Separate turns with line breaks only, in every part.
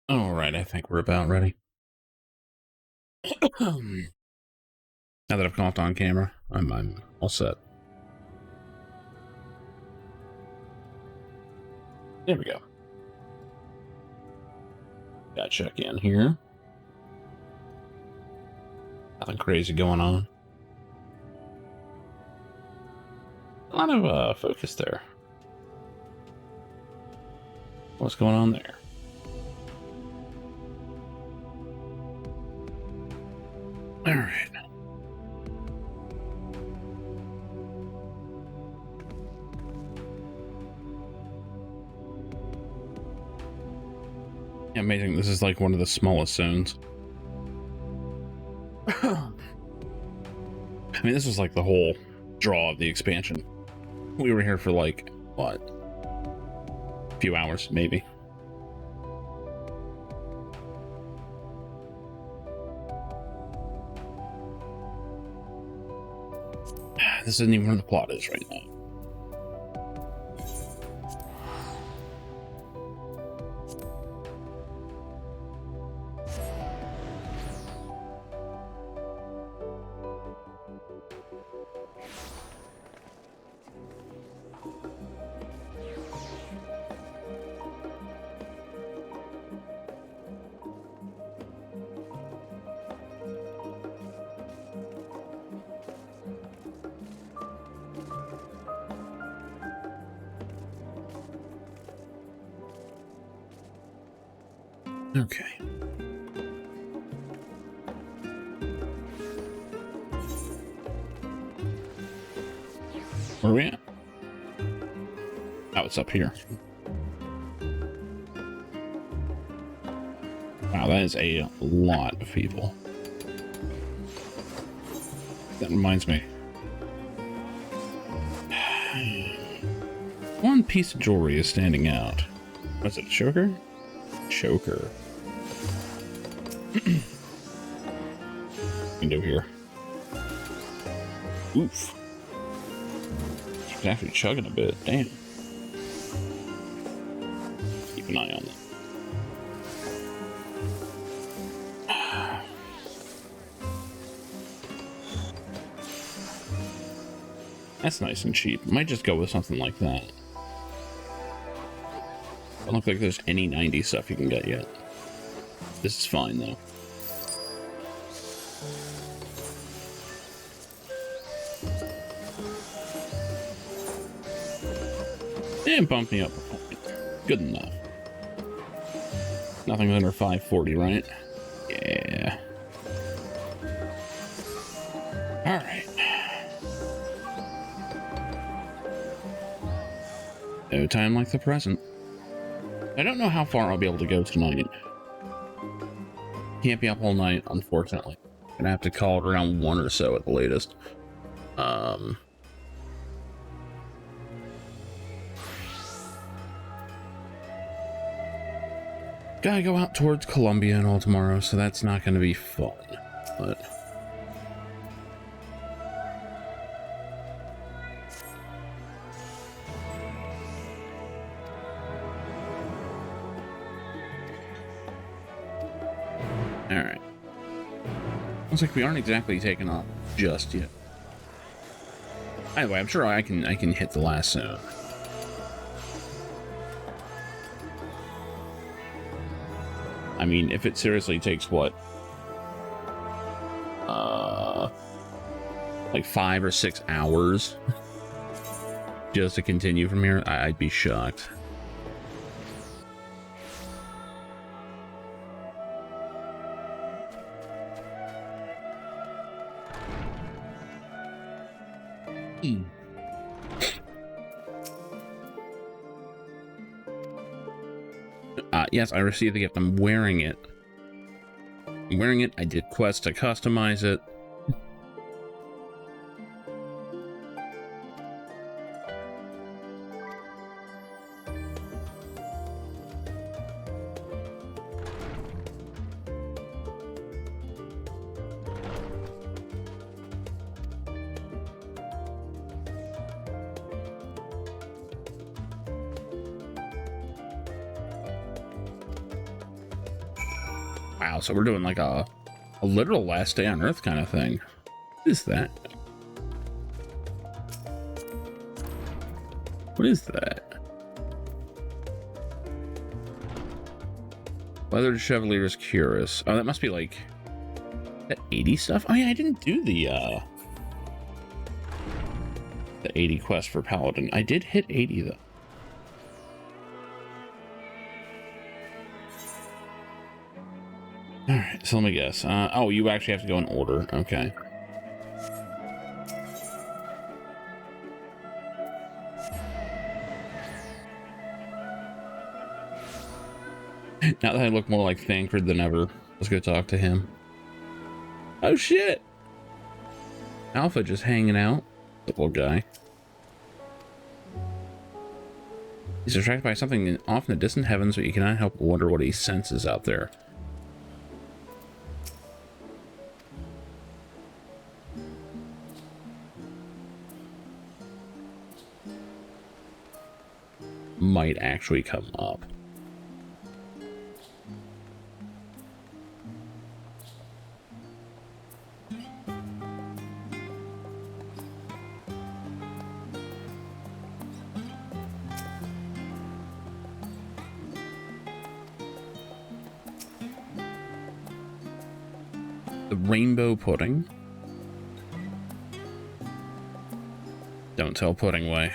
All right, I think we're about ready. Now that I've coughed on camera, I'm all set. There we go. Got to check in here. Nothing crazy going on. A lot of focus there. What's going on there? All right. Yeah, amazing. This is like one of the smallest zones. I mean, this was like the whole draw of the expansion. We were here for like, what? A few hours, maybe. This isn't even where the plot is right now. Okay. Where are we at? Oh, it's up here. Wow, that is a lot of people. That reminds me. One piece of jewelry is standing out. Was it a choker? Choker. What can do here? Oof. She's actually chugging a bit. Damn. Keep an eye on that. That's nice and cheap. Might just go with something like that. Don't look like there's any 90s stuff you can get yet. This is fine though. And bump me up a point. Good enough. Nothing under 540, right? Yeah. Alright. No time like the present. I don't know how far I'll be able to go tonight. Can't be up all night, unfortunately. Gonna have to call it around 1 or so at the latest. Gotta go out towards Columbia and all tomorrow, so that's not gonna be fun. But alright. Looks like we aren't exactly taking off just yet. Anyway, I'm sure I can hit the last zone. I mean, if it seriously takes what? Like 5 or 6 hours just to continue from here, I'd be shocked. Yes, I received the gift. I'm wearing it. I'm wearing it. I did quests to customize it. Wow, so we're doing like a literal last day on Earth kind of thing. What is that? What is that? Weathered Chevalier's Curious. Oh, that must be like that 80 stuff. Oh yeah, I didn't do the 80 quest for Paladin. I did hit 80 though. All right, so let me guess. Oh, you actually have to go in order. Okay. Now that I look more like Thancred than ever, let's go talk to him. Oh shit! Alpha just hanging out. The little guy. He's attracted by something off in the distant heavens, but you cannot help but wonder what he senses out there. Might actually come up. The rainbow pudding. Don't tell Pudding Way.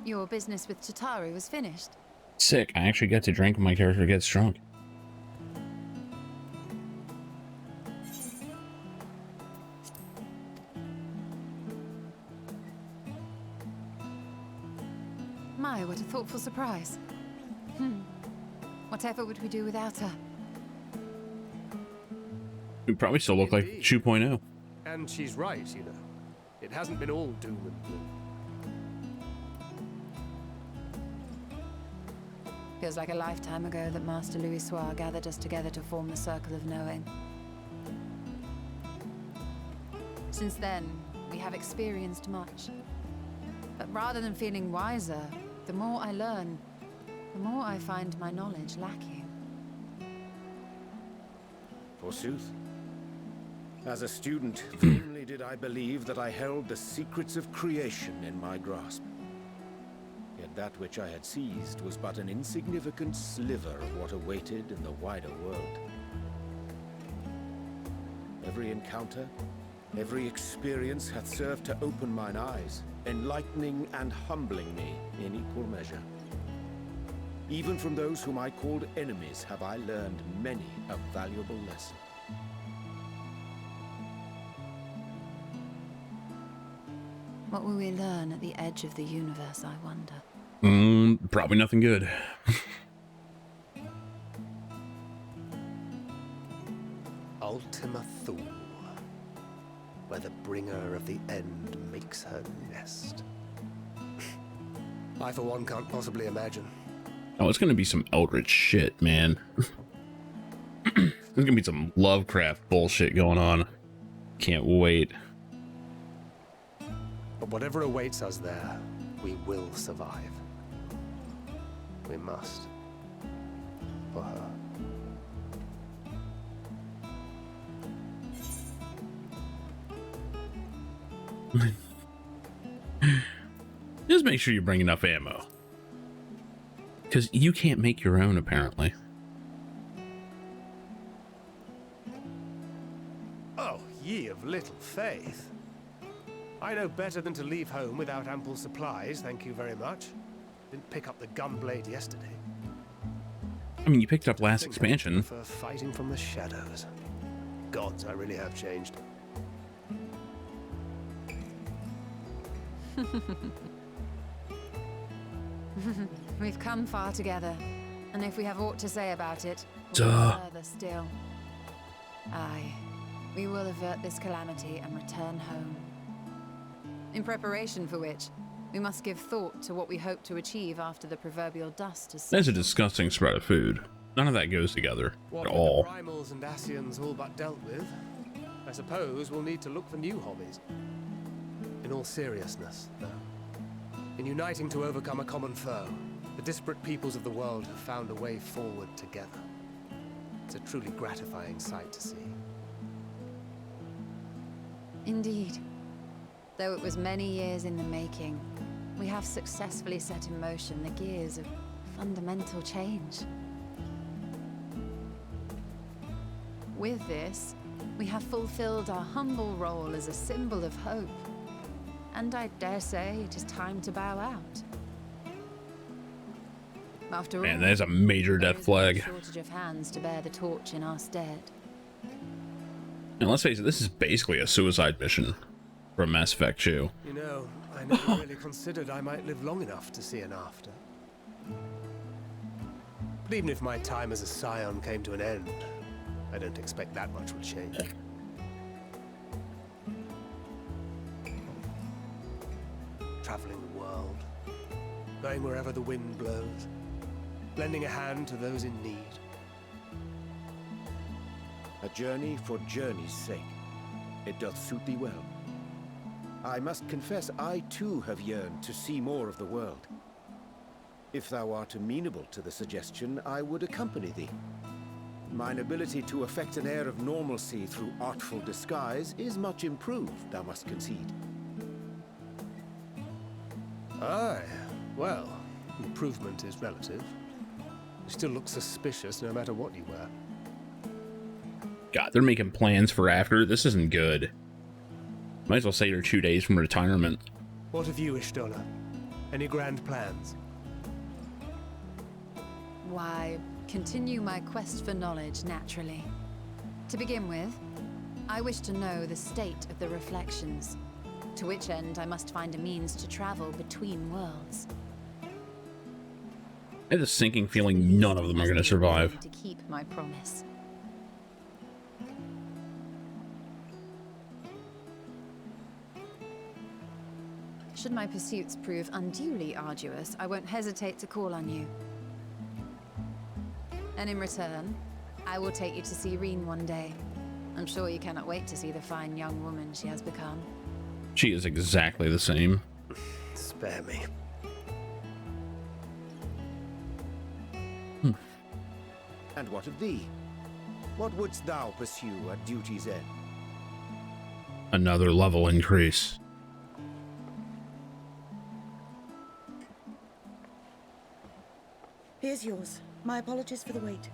Your business with Tataru was finished.
Sick. I actually get to drink when my character gets drunk.
My, what a thoughtful surprise. Whatever would we do without her?
We probably still look like 2.0.
And she's right, you know. It hasn't been all doom and gloom.
Feels like a lifetime ago that Master Louis Soir gathered us together to form the Circle of Knowing. Since then, we have experienced much. But rather than feeling wiser, the more I learn, the more I find my knowledge lacking.
Forsooth. As a student, firmly did I believe that I held the secrets of creation in my grasp. Yet that which I had seized was but an insignificant sliver of what awaited in the wider world. Every encounter, every experience hath served to open mine eyes, enlightening and humbling me in equal measure. Even from those whom I called enemies have I learned many a valuable lesson.
What will we learn at the edge of the universe, I wonder?
Probably nothing good.
Ultima Thule, where the bringer of the end makes her nest. I, for one, can't possibly imagine.
Oh, it's gonna be some Eldritch shit, man. There's gonna be some Lovecraft bullshit going on. Can't wait.
But whatever awaits us there, we will survive. We must. For her.
Just make sure you bring enough ammo. Because you can't make your own, apparently.
Oh, ye of little faith. I know better than to leave home without ample supplies, thank you very much. Didn't pick up the gunblade yesterday.
I mean, you picked up last
I
expansion.
prefer fighting from the shadows. Gods, I really have changed.
We've come far together, and if we have aught to say about it,
Duh.
further still. Aye, we will avert this calamity and return home. In preparation for which, We must give thought to what we hope to achieve after the proverbial dust has
That's a
settled.
disgusting spread of food. None of that goes together
What
at
with
all.
the primals and Asians all but dealt with, I suppose we'll need to look for new hobbies. In all seriousness, though, in uniting to overcome a common foe, the disparate peoples of the world have found a way forward together. It's a truly gratifying sight to see.
Indeed. Though it was many years in the making, we have successfully set in motion the gears of fundamental change. With this, we have fulfilled our humble role as a symbol of hope. And I dare say it is time to bow out. After
Man,
all,
that is a major
there
death
is no
flag.
shortage of hands to bear the torch in our stead.
And let's face it, this is basically a suicide mission from Mass Effect 2.
You know, I never really considered I might live long enough to see an after. But even if my time as a scion came to an end, I don't expect that much would change. Traveling the world, going wherever the wind blows, lending a hand to those in need.
A journey for journey's sake. It doth suit thee well. I must confess I too have yearned to see more of the world. If thou art amenable to the suggestion, I would accompany thee. Mine ability to affect an air of normalcy through artful disguise is much improved, thou must concede.
Aye, well, improvement is relative. You still look suspicious no matter what you wear.
God, they're making plans for after. This isn't good. Might as well say you're 2 days from retirement.
What of you, Ishtola? Any grand plans?
Why, continue my quest for knowledge, naturally. To begin with, I wish to know the state of the reflections, to which end I must find a means to travel between worlds.
I have a sinking feeling none of them are going to survive.
To keep my promise. Should my pursuits prove unduly arduous, I won't hesitate to call on you. And in return, I will take you to see Reen one day. I'm sure you cannot wait to see the fine young woman she has become.
She is exactly the same.
Spare me.
And what of thee? What wouldst thou pursue at duty's end?
Another level increase.
Here's yours. My apologies for the wait.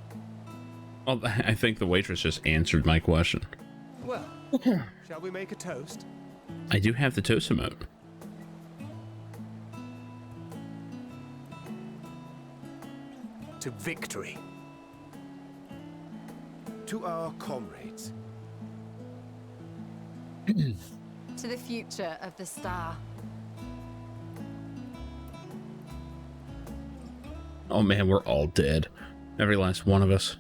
Well, I think the waitress just answered my question.
Well, shall we make a toast?
I do have the toast emote.
To victory.
To our comrades.
To the future of the star.
Oh man, we're all dead. Every last one of us.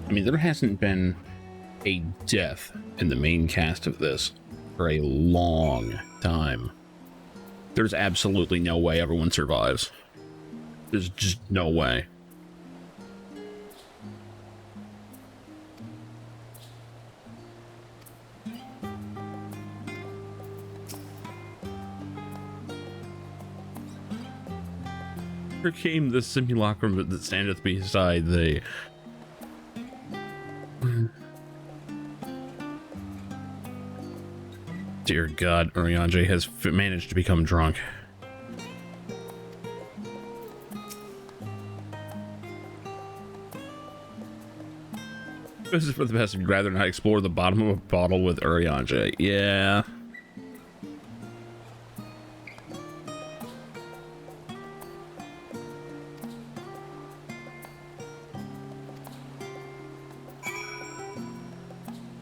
I mean, there hasn't been a death in the main cast of this for a long time. There's absolutely no way everyone survives. There's just no way. Here came the simulacrum that standeth beside thee. Dear God, Urianger has managed to become drunk. This is for the best. You'd rather not explore the bottom of a bottle with Urianger. Yeah.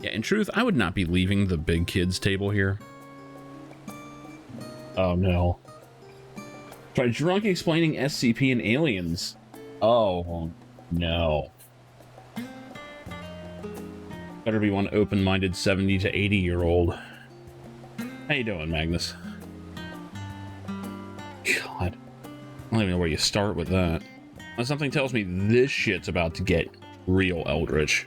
Yeah, in truth, I would not be leaving the big kids table here. Oh no. Try drunk explaining SCP and aliens. Oh no. Better be one open-minded 70 to 80-year-old. How you doing, Magnus? God. I don't even know where you start with that. Now, something tells me this shit's about to get real eldritch.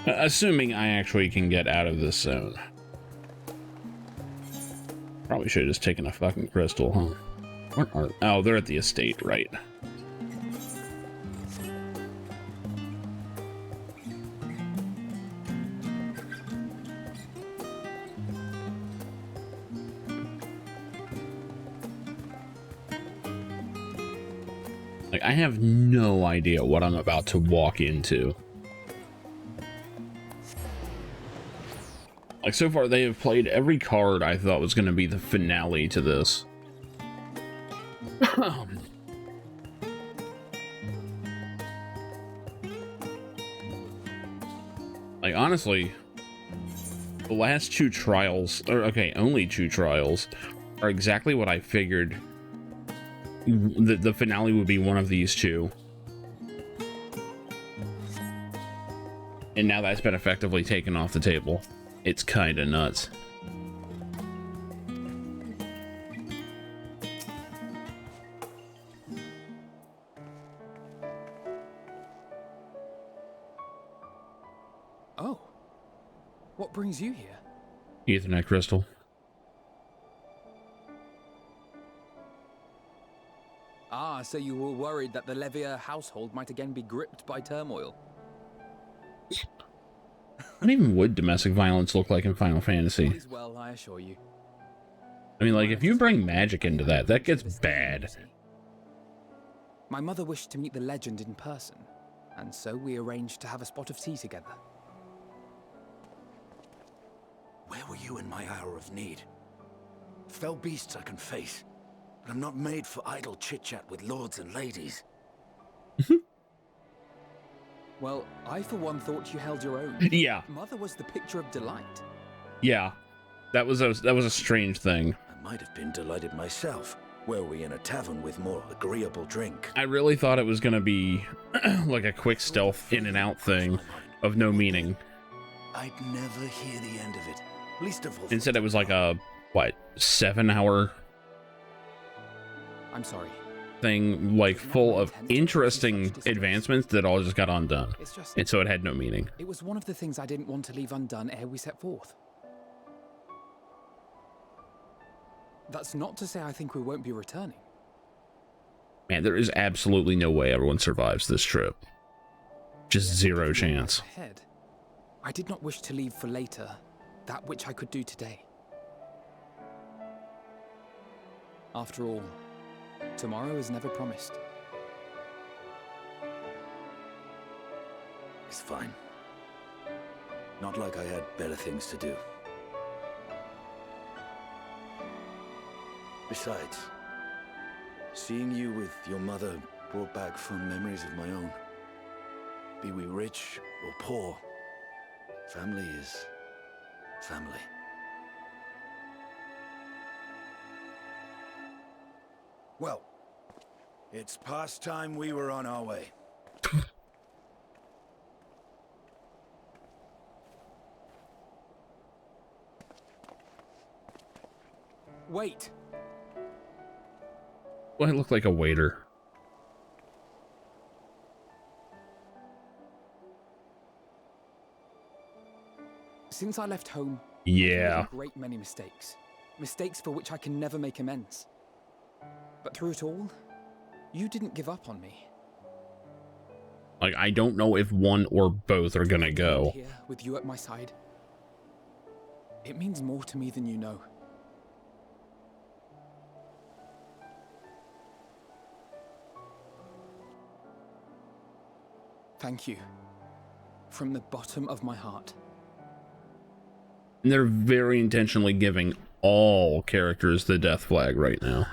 Assuming I actually can get out of this zone. Probably should have just taken a fucking crystal, huh? Where are... Oh, they're at the estate, right. Like, I have no idea what I'm about to walk into. Like, so far, they have played every card I thought was going to be the finale to this. Like, honestly, the last two trials, or okay, only two trials, are exactly what I figured the finale would be one of these two. And now that's been effectively taken off the table. It's kinda nuts.
Oh. What brings you here?
Ethernet crystal.
Ah, so you were worried that the Levier household might again be gripped by turmoil.
What even would domestic violence look like in Final Fantasy?
All is well, I assure you.
I mean, like, if you bring magic into that, that gets bad.
My mother wished to meet the legend in person, and so we arranged to have a spot of tea together.
Where were you in my hour of need? Fell beasts I can face, but I'm not made for idle chit-chat with lords and ladies.
Well, I for one thought you held your own.
Yeah,
Mother was the picture of delight.
yeah. That was a strange thing.
I might have been delighted myself, were we in a tavern with more agreeable drink.
I really thought it was gonna be like a quick stealth in and out thing of no meaning.
I'd never hear the end of it. Least of all.
Instead, it was like a, what, 7-hour
I'm sorry.
thing, like full of interesting advancements that all just got undone.
It's just...
And so it had no meaning.
It was one of the things I didn't want to leave undone ere we set forth. That's not to say I think we won't be returning.
Man, there is absolutely no way everyone survives this trip. Just zero chance.
Ahead. I did not wish to leave for later that which I could do today. After all, tomorrow is never promised.
It's fine. Not like I had better things to do. Besides, seeing you with your mother brought back fond memories of my own. Be we rich or poor, family is family. Well, it's past time we were on our way.
Wait!
Well, I look like a waiter.
Since I left home,
Yeah.
I've made a great many mistakes. Mistakes for which I can never make amends. But through it all, you didn't give up on me.
Like, I don't know if one or both are gonna go.
Here, with you at my side, it means more to me than you know. Thank you. From the bottom of my heart.
And they're very intentionally giving all characters the death flag right now.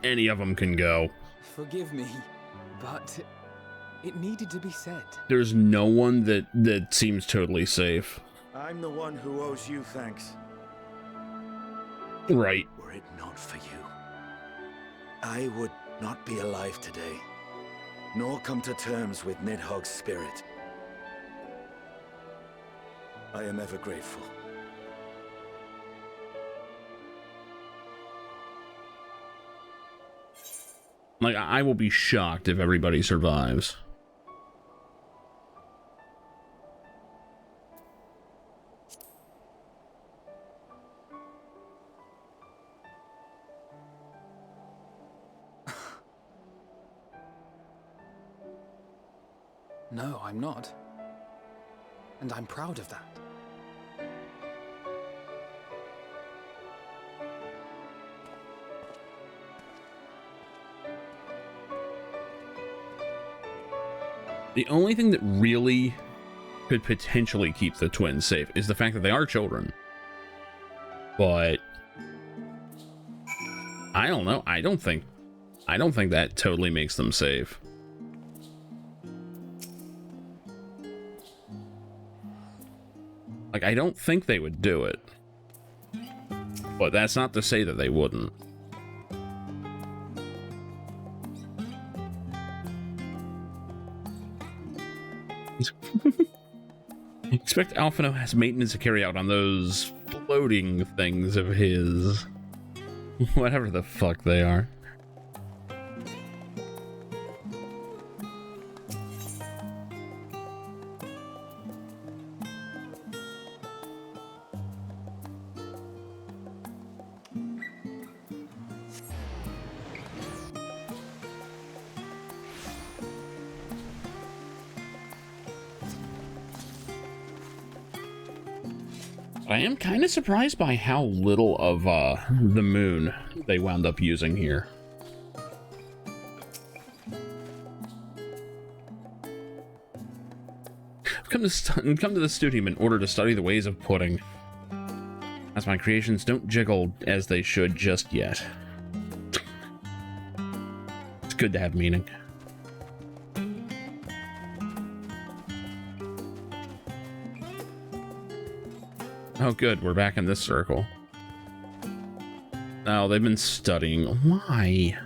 Any of them can go.
Forgive me, but It needed to be said.
There's no one that seems totally safe.
I'm the one who owes you thanks.
Right.
Were it not for you, I would not be alive today, nor come to terms with Nidhogg's spirit. I am ever grateful.
Like, I will be shocked if everybody survives.
No, I'm not. And I'm proud of that.
The only thing that really could potentially keep the twins safe is the fact that they are children. But I don't know. I don't think that totally makes them safe. Like, I don't think they would do it. But that's not to say that they wouldn't. Expect Alphino has maintenance to carry out on those floating things of his. Whatever the fuck they are. I am kind of surprised by how little of the moon they wound up using here. Come to the studio in order to study the ways of pudding, as my creations don't jiggle as they should just yet. It's good to have meaning. Oh, good. We're back in this circle. Oh, they've been studying. Why?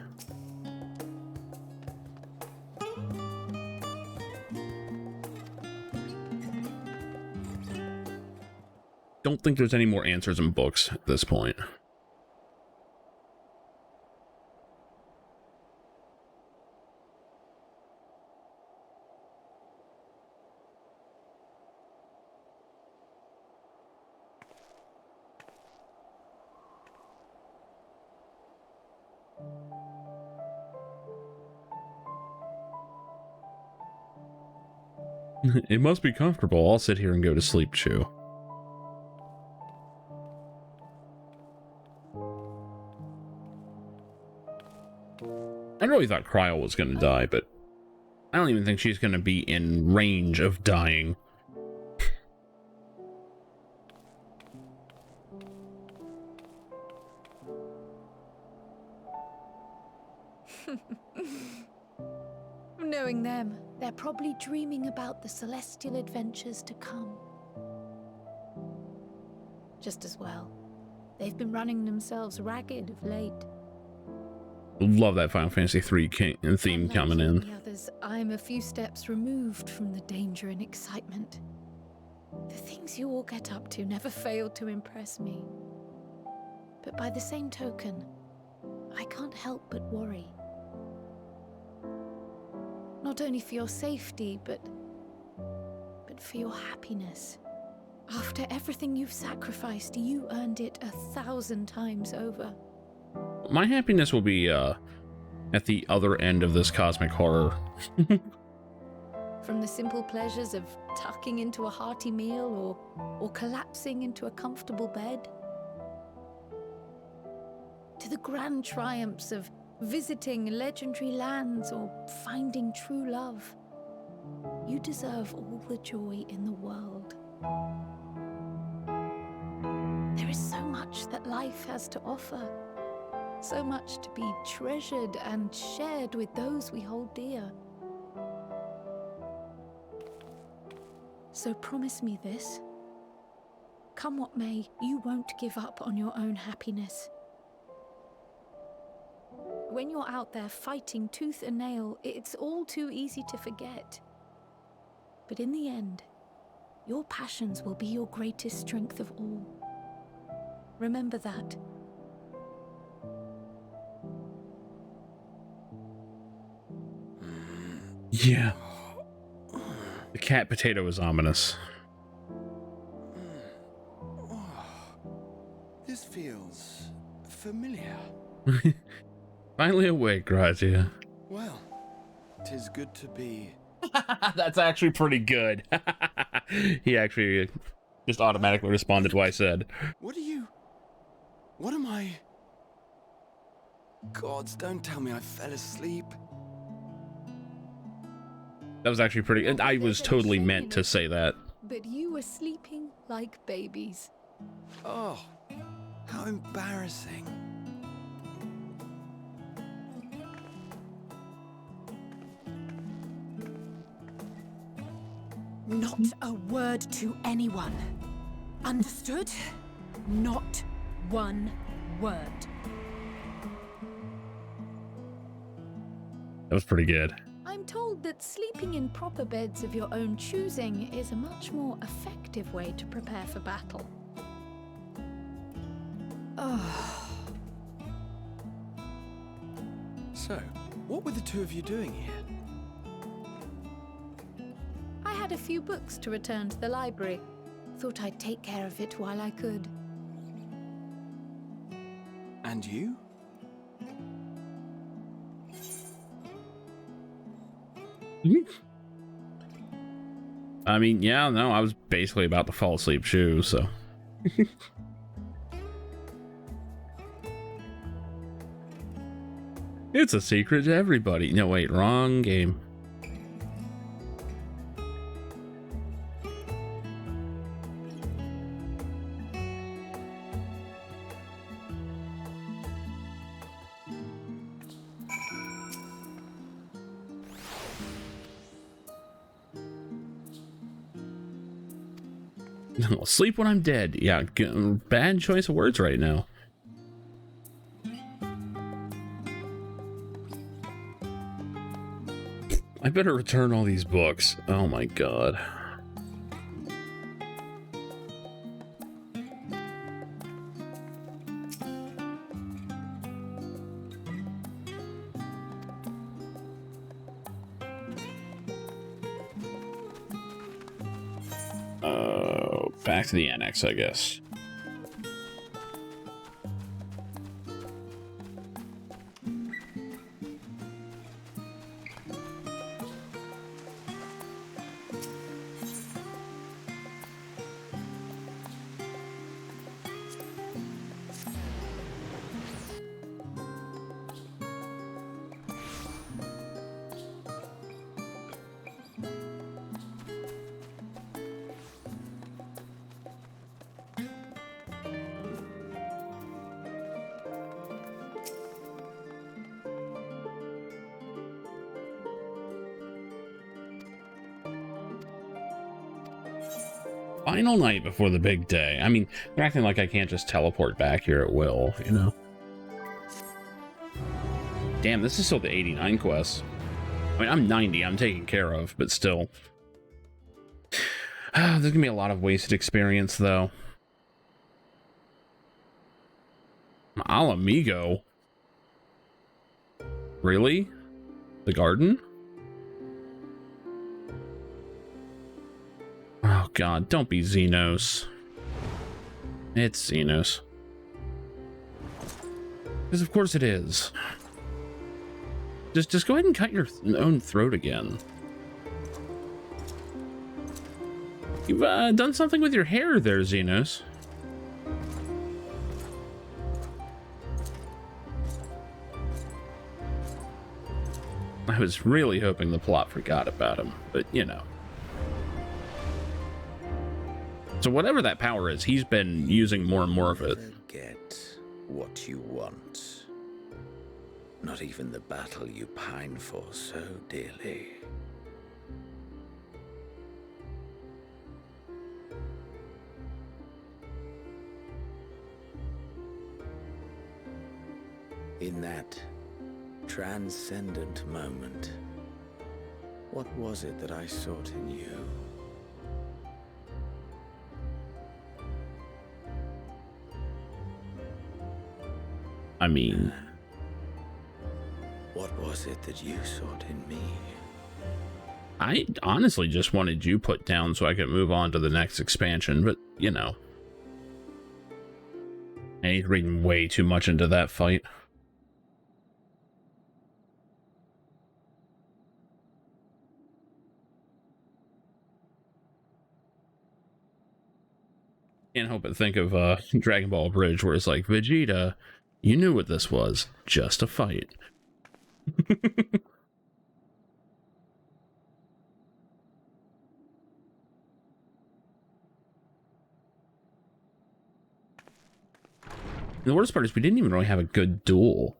Don't think there's any more answers in books at this point. It must be comfortable. I'll sit here and go to sleep, Chew. I really thought Cryle was going to die, but I don't even think she's going to be in range of dying.
Knowing them, they're probably dreaming about the celestial adventures to come. Just as well. They've been running themselves ragged of late.
Love that Final Fantasy III theme
Unlike
coming
you and
in.
the others, I'm a few steps removed from the danger and excitement. The things you all get up to never failed to impress me. But by the same token, I can't help but worry. Not only for your safety, but for your happiness. After everything you've sacrificed, you earned it 1,000 times over.
My happiness will be at the other end of this cosmic horror.
From the simple pleasures of tucking into a hearty meal or collapsing into a comfortable bed, to the grand triumphs of visiting legendary lands or finding true love. You deserve all the joy in the world. There is so much that life has to offer, so much to be treasured and shared with those we hold dear. So promise me this. Come what may, you won't give up on your own happiness. When you're out there fighting tooth and nail, it's all too easy to forget. But in the end, your passions will be your greatest strength of all. Remember that.
Yeah. The cat potato is ominous.
This feels familiar.
Finally awake, Razia.
Well, 'tis good to be.
That's actually pretty good. He actually just automatically responded to what I said.
What am I? Gods, don't tell me I fell asleep.
That was actually pretty, and I was totally meant to say that.
But you were sleeping like babies.
Oh, how embarrassing.
Not a word to anyone. Understood? Not one word.
That was pretty good.
I'm told that sleeping in proper beds of your own choosing is a much more effective way to prepare for battle.
So, what were the two of you doing here?
I had a few books to return to the library. Thought I'd take care of it while I could.
And you?
I mean, yeah, no, I was basically about to fall asleep too, so. It's a secret to everybody. No, wait, wrong game. I'll sleep when I'm dead. Yeah, bad choice of words right now. I better return all these books. Oh my god. Back to the annex, I guess. Final night before the big day. I mean, they're acting like I can't just teleport back here at will, you know? Damn, this is still the 89 quest. I mean, I'm 90, I'm taken care of, but still. There's gonna be a lot of wasted experience, though. Al Amigo? Really? The garden? Oh god, don't be Xenos. It's Xenos. Because of course it is. Just go ahead and cut your own throat again. You've done something with your hair there, Xenos. I was really hoping the plot forgot about him, but you know. So whatever that power is, he's been using more and more of it.
Get what you want. Not even the battle you pine for so dearly. In that transcendent moment, what was it that I sought in you?
I mean,
What was it that you sought in me?
I honestly just wanted you put down so I could move on to the next expansion, but, you know. I ain't reading way too much into that fight. Can't help but think of Dragon Ball Bridge, where it's like, Vegeta, you knew what this was. Just a fight. The worst part is we didn't even really have a good duel.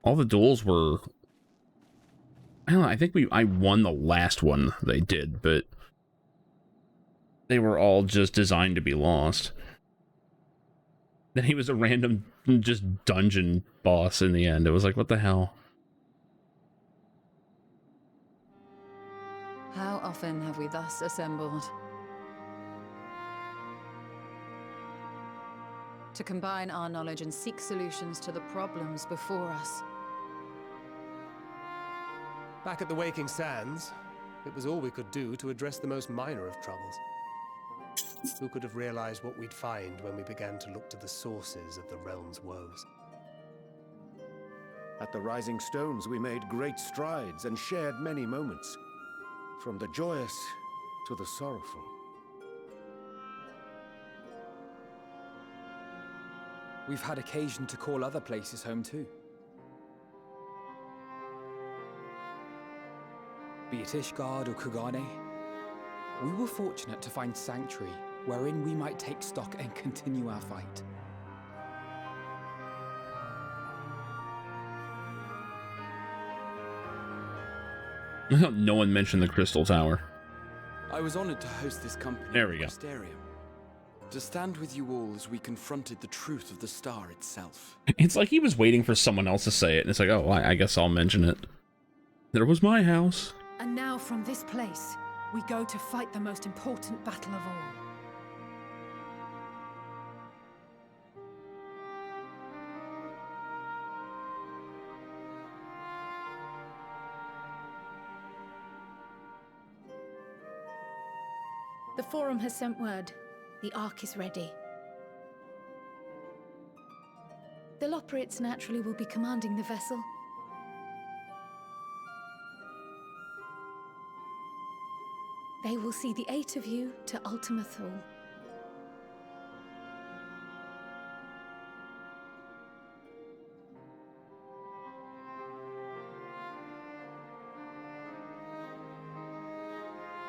All the duels were... I don't know, I think I won the last one they did, but they were all just designed to be lost. Then he was a random just dungeon boss in the end. It was like, what the hell?
How often have we thus assembled? To combine our knowledge and seek solutions to the problems before us.
Back at the Waking Sands, it was all we could do to address the most minor of troubles. Who could have realized what we'd find when we began to look to the sources of the realm's woes?
At the Rising Stones, we made great strides and shared many moments, from the joyous to the sorrowful.
We've had occasion to call other places home too. Be it Ishgard or Kugane, we were fortunate to find sanctuary wherein we might take stock and continue our fight.
No one mentioned the Crystal Tower.
I was honored to host this company.
There we go.
To stand with you all as we confronted the truth of the star itself.
It's like he was waiting for someone else to say it, and it's like, oh, I guess I'll mention it. There was my house.
And now from this place, we go to fight the most important battle of all.
The Forum has sent word. The Ark is ready. The Loporrits naturally will be commanding the vessel. They will see the 8 of you to Ultima Thule.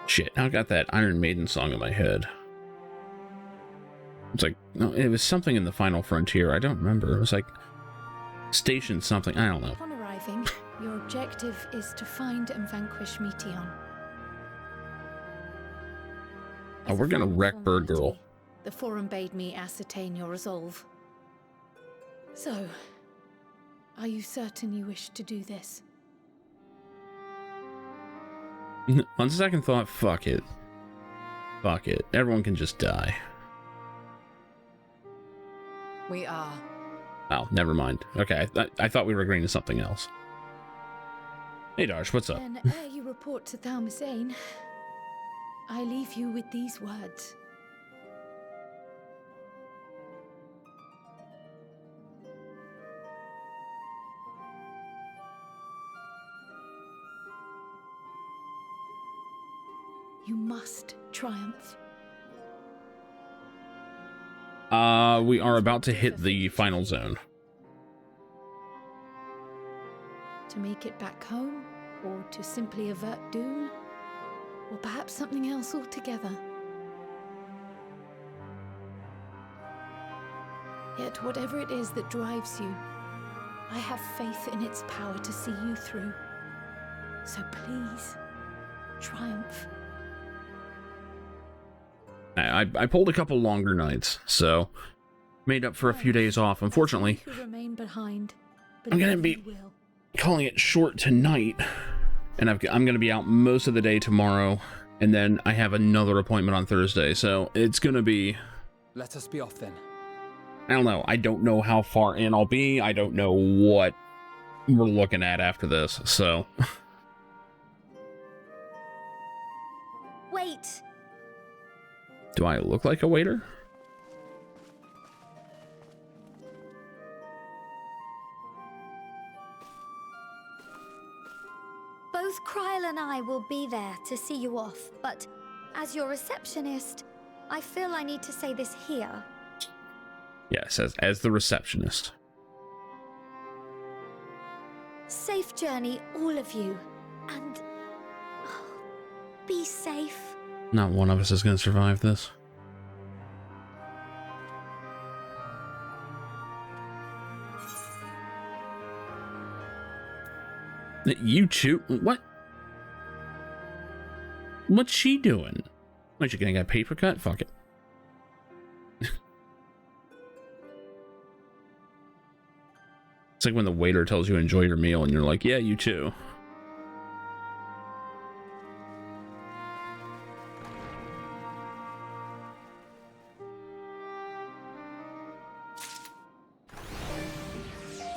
Shit, now I got that Iron Maiden song in my head. It's like, no, it was something in the Final Frontier. I don't remember. It was like Station something. I don't know.
Upon arriving, your objective is to find and vanquish Meteon.
Oh, we're gonna wreck Bird Girl.
The Forum bade me ascertain your resolve. So, are you certain you wish to do this?
On second thought, fuck it. Fuck it. Everyone can just die.
We are.
Oh, never mind. Okay, I thought we were agreeing to something else. Hey, Darsh, what's up?
Then, ere you report to Thalmasane, I leave you with these words. You must triumph.
We are about to hit the final zone.
To make it back home, or to simply avert doom, or perhaps something else altogether. Yet whatever it is that drives you, I have faith in its power to see you through. So please, triumph.
I pulled a couple longer nights, so made up for a few days off. Unfortunately,
Who remain behind,
I'm gonna
Believe
be
you will.
calling it short tonight, and I'm gonna be out most of the day tomorrow, and then I have another appointment on Thursday, so it's gonna be...
Let us be off then.
I don't know. I don't know how far in I'll be. I don't know what we're looking at after this, so...
Wait!
Do I look like a waiter?
Both Kryl and I will be there to see you off, but as your receptionist, I feel I need to say this here.
Yes, as the receptionist.
Safe journey, all of you, and be safe.
Not one of us is going to survive this. You chew? What? What's she doing? What, you gonna get a paper cut? Fuck it. It's like when the waiter tells you enjoy your meal and you're like, yeah, you too.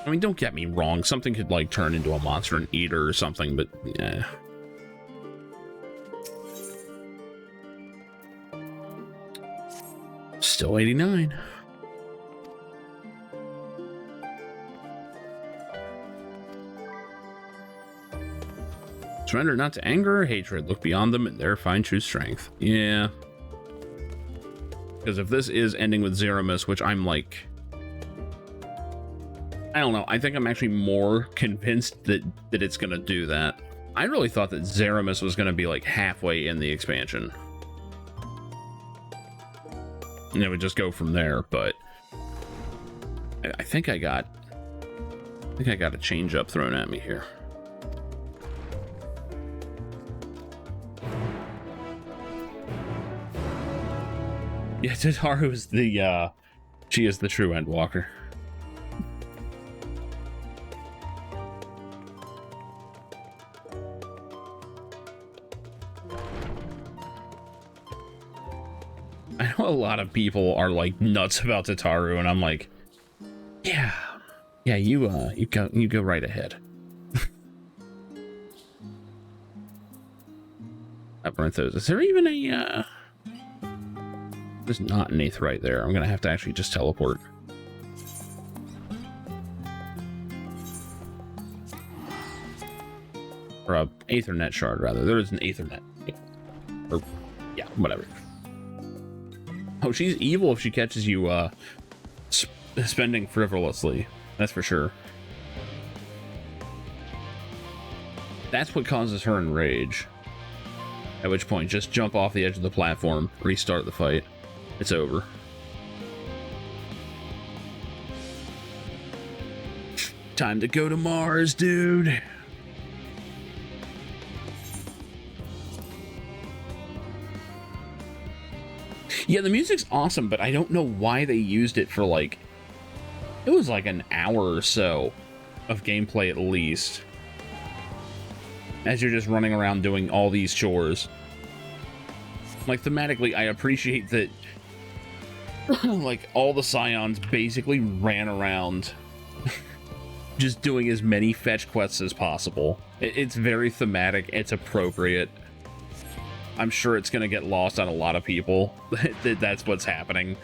I mean, don't get me wrong. Something could, like, turn into a monster and eat her or something, but, yeah. Still 89. Surrender not to anger or hatred. Look beyond them and there find true strength. Yeah. Because if this is ending with Zeramis, which I'm like... I don't know. I think I'm actually more convinced that it's going to do that. I really thought that Zeramis was going to be like halfway in the expansion. And it would just go from there, but... I think I got a change up thrown at me here. Yeah, Tataru is the, she is the true Endwalker. I know a lot of people are, like, nuts about Tataru, and I'm like, yeah, you go right ahead. Labyrinthos. Is there even a, There's not an eighth right there. I'm gonna have to actually just teleport. Or a Aethernet shard, rather. There is an Aethernet. Or, yeah, whatever. Oh, she's evil if she catches you, spending frivolously. That's for sure. That's what causes her enrage. At which point, just jump off the edge of the platform, restart the fight. It's over. Time to go to Mars, dude. Yeah, the music's awesome, but I don't know why they used it for, like... It was like an hour or so of gameplay at least. As you're just running around doing all these chores. Like, thematically, I appreciate that... like, all the Scions basically ran around... just doing as many fetch quests as possible. It's very thematic, it's appropriate. I'm sure it's gonna get lost on a lot of people that that's what's happening.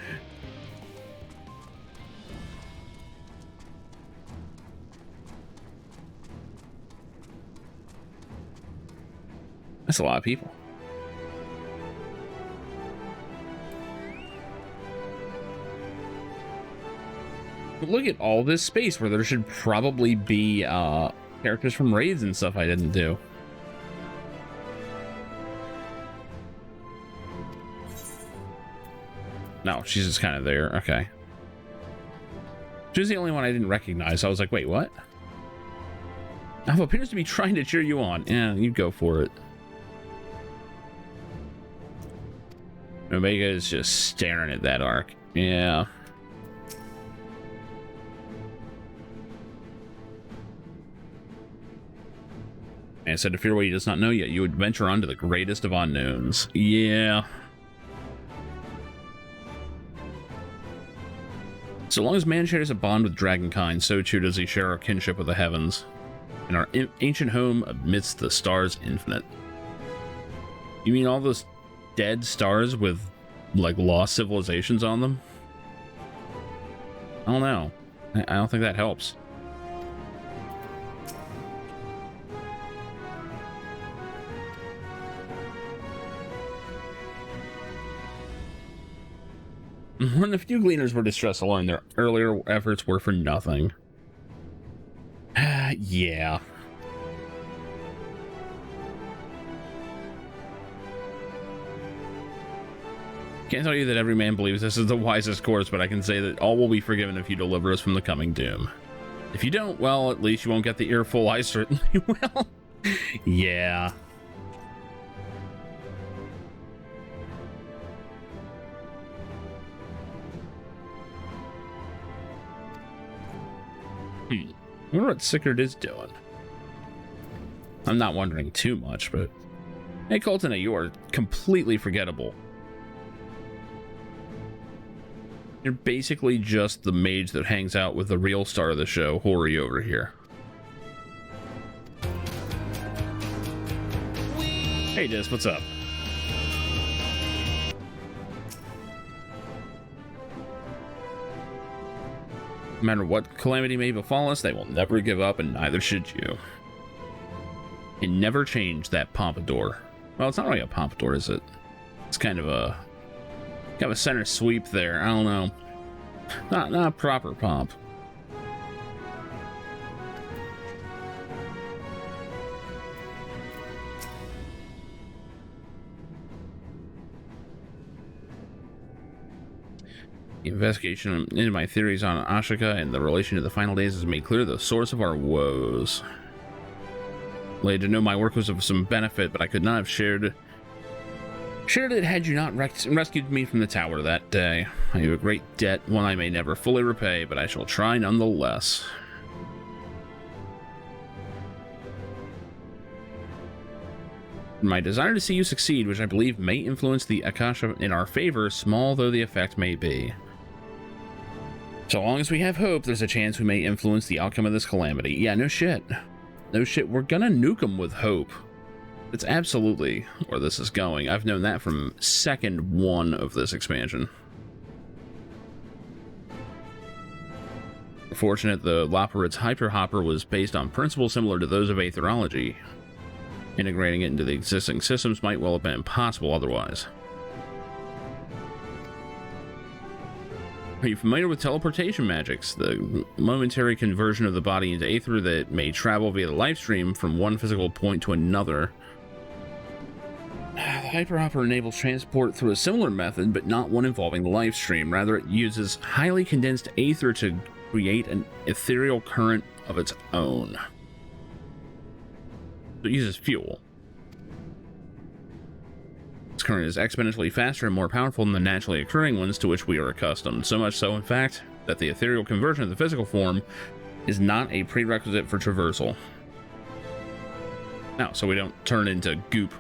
That's a lot of people. But look at all this space where there should probably be characters from raids and stuff I didn't do. No, she's just kind of there. Okay. She was the only one I didn't recognize. I was like, wait, what? Alpha appears to be trying to cheer you on. Yeah, you go for it. Omega is just staring at that arc. Yeah. I said, to fear what he does not know yet, you would venture on to the greatest of unknowns. Yeah. So long as man shares a bond with dragonkind, so too does he share our kinship with the heavens, and our ancient home amidst the stars infinite. You mean all those dead stars with, like, lost civilizations on them? I don't know. I don't think that helps. When the few gleaners were distressed alone, their earlier efforts were for nothing. Yeah. Can't tell you that every man believes this is the wisest course, but I can say that all will be forgiven if you deliver us from the coming doom. If you don't, well, at least you won't get the earful. I certainly will. Yeah. I wonder what Sickard is doing. I'm not wondering too much, but... Hey, Colton, you are completely forgettable. You're basically just the mage that hangs out with the real star of the show, Hori, over here. Hey, Dis, what's up? No matter what calamity may befall us, they will never give up, and neither should you. And never change that pompadour. Well, it's not really a pompadour, is it? It's kind of a center sweep there. I don't know. Not a proper pomp. The investigation into my theories on Ashika and the relation to the final days has made clear the source of our woes. Lady, to know my work was of some benefit, but I could not have shared it had you not rescued me from the tower that day. I have a great debt, one I may never fully repay, but I shall try nonetheless. My desire to see you succeed, which I believe may influence the Akasha in our favor, small though the effect may be. So long as we have hope, there's a chance we may influence the outcome of this calamity. Yeah, no shit. No shit, we're gonna nuke them with hope. It's absolutely where this is going. I've known that from second one of this expansion. Fortunate the Loporid's Hyper Hopper was based on principles similar to those of aetherology. Integrating it into the existing systems might well have been impossible otherwise. Are you familiar with teleportation magics? The momentary conversion of the body into aether that may travel via the life stream from one physical point to another. The Hyperhopper enables transport through a similar method, but not one involving the life stream. Rather, it uses highly condensed aether to create an ethereal current of its own. So it uses fuel. This current is exponentially faster and more powerful than the naturally occurring ones to which we are accustomed. So much so, in fact, that the ethereal conversion of the physical form is not a prerequisite for traversal. Now, so we don't turn into goop.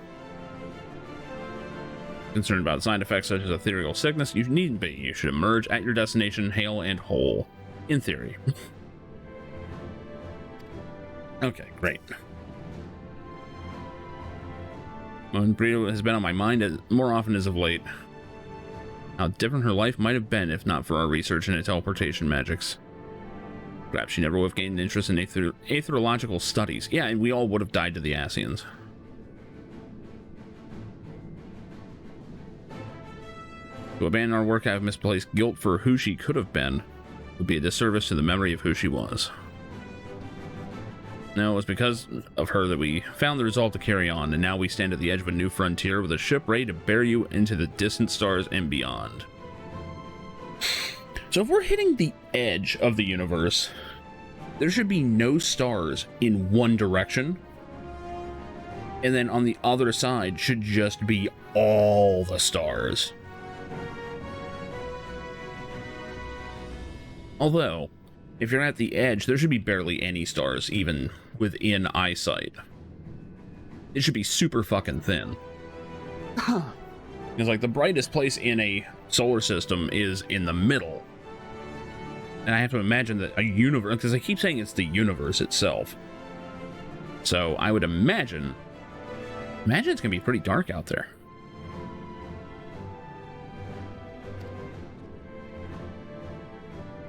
Concerned about side effects such as ethereal sickness, you needn't be. You should emerge at your destination hale and whole. In theory. Okay, great. Brito has been on my mind more often as of late. How different her life might have been if not for our research into teleportation magics. Perhaps she never would have gained interest in aetherological studies. Yeah, and we all would have died to the Asians. To abandon our work out of misplaced guilt for who she could have been would be a disservice to the memory of who she was. No, it was because of her that we found the resolve to carry on, and now we stand at the edge of a new frontier with a ship ready to bear you into the distant stars and beyond. So if we're hitting the edge of the universe, there should be no stars in one direction, and then on the other side should just be all the stars. Although, if you're at the edge, there should be barely any stars, even within eyesight. it should be super fucking thin. It's like the brightest place in a solar system is in the middle. And I have to imagine that a universe, because I keep saying it's the universe itself. So I would imagine it's gonna be pretty dark out there.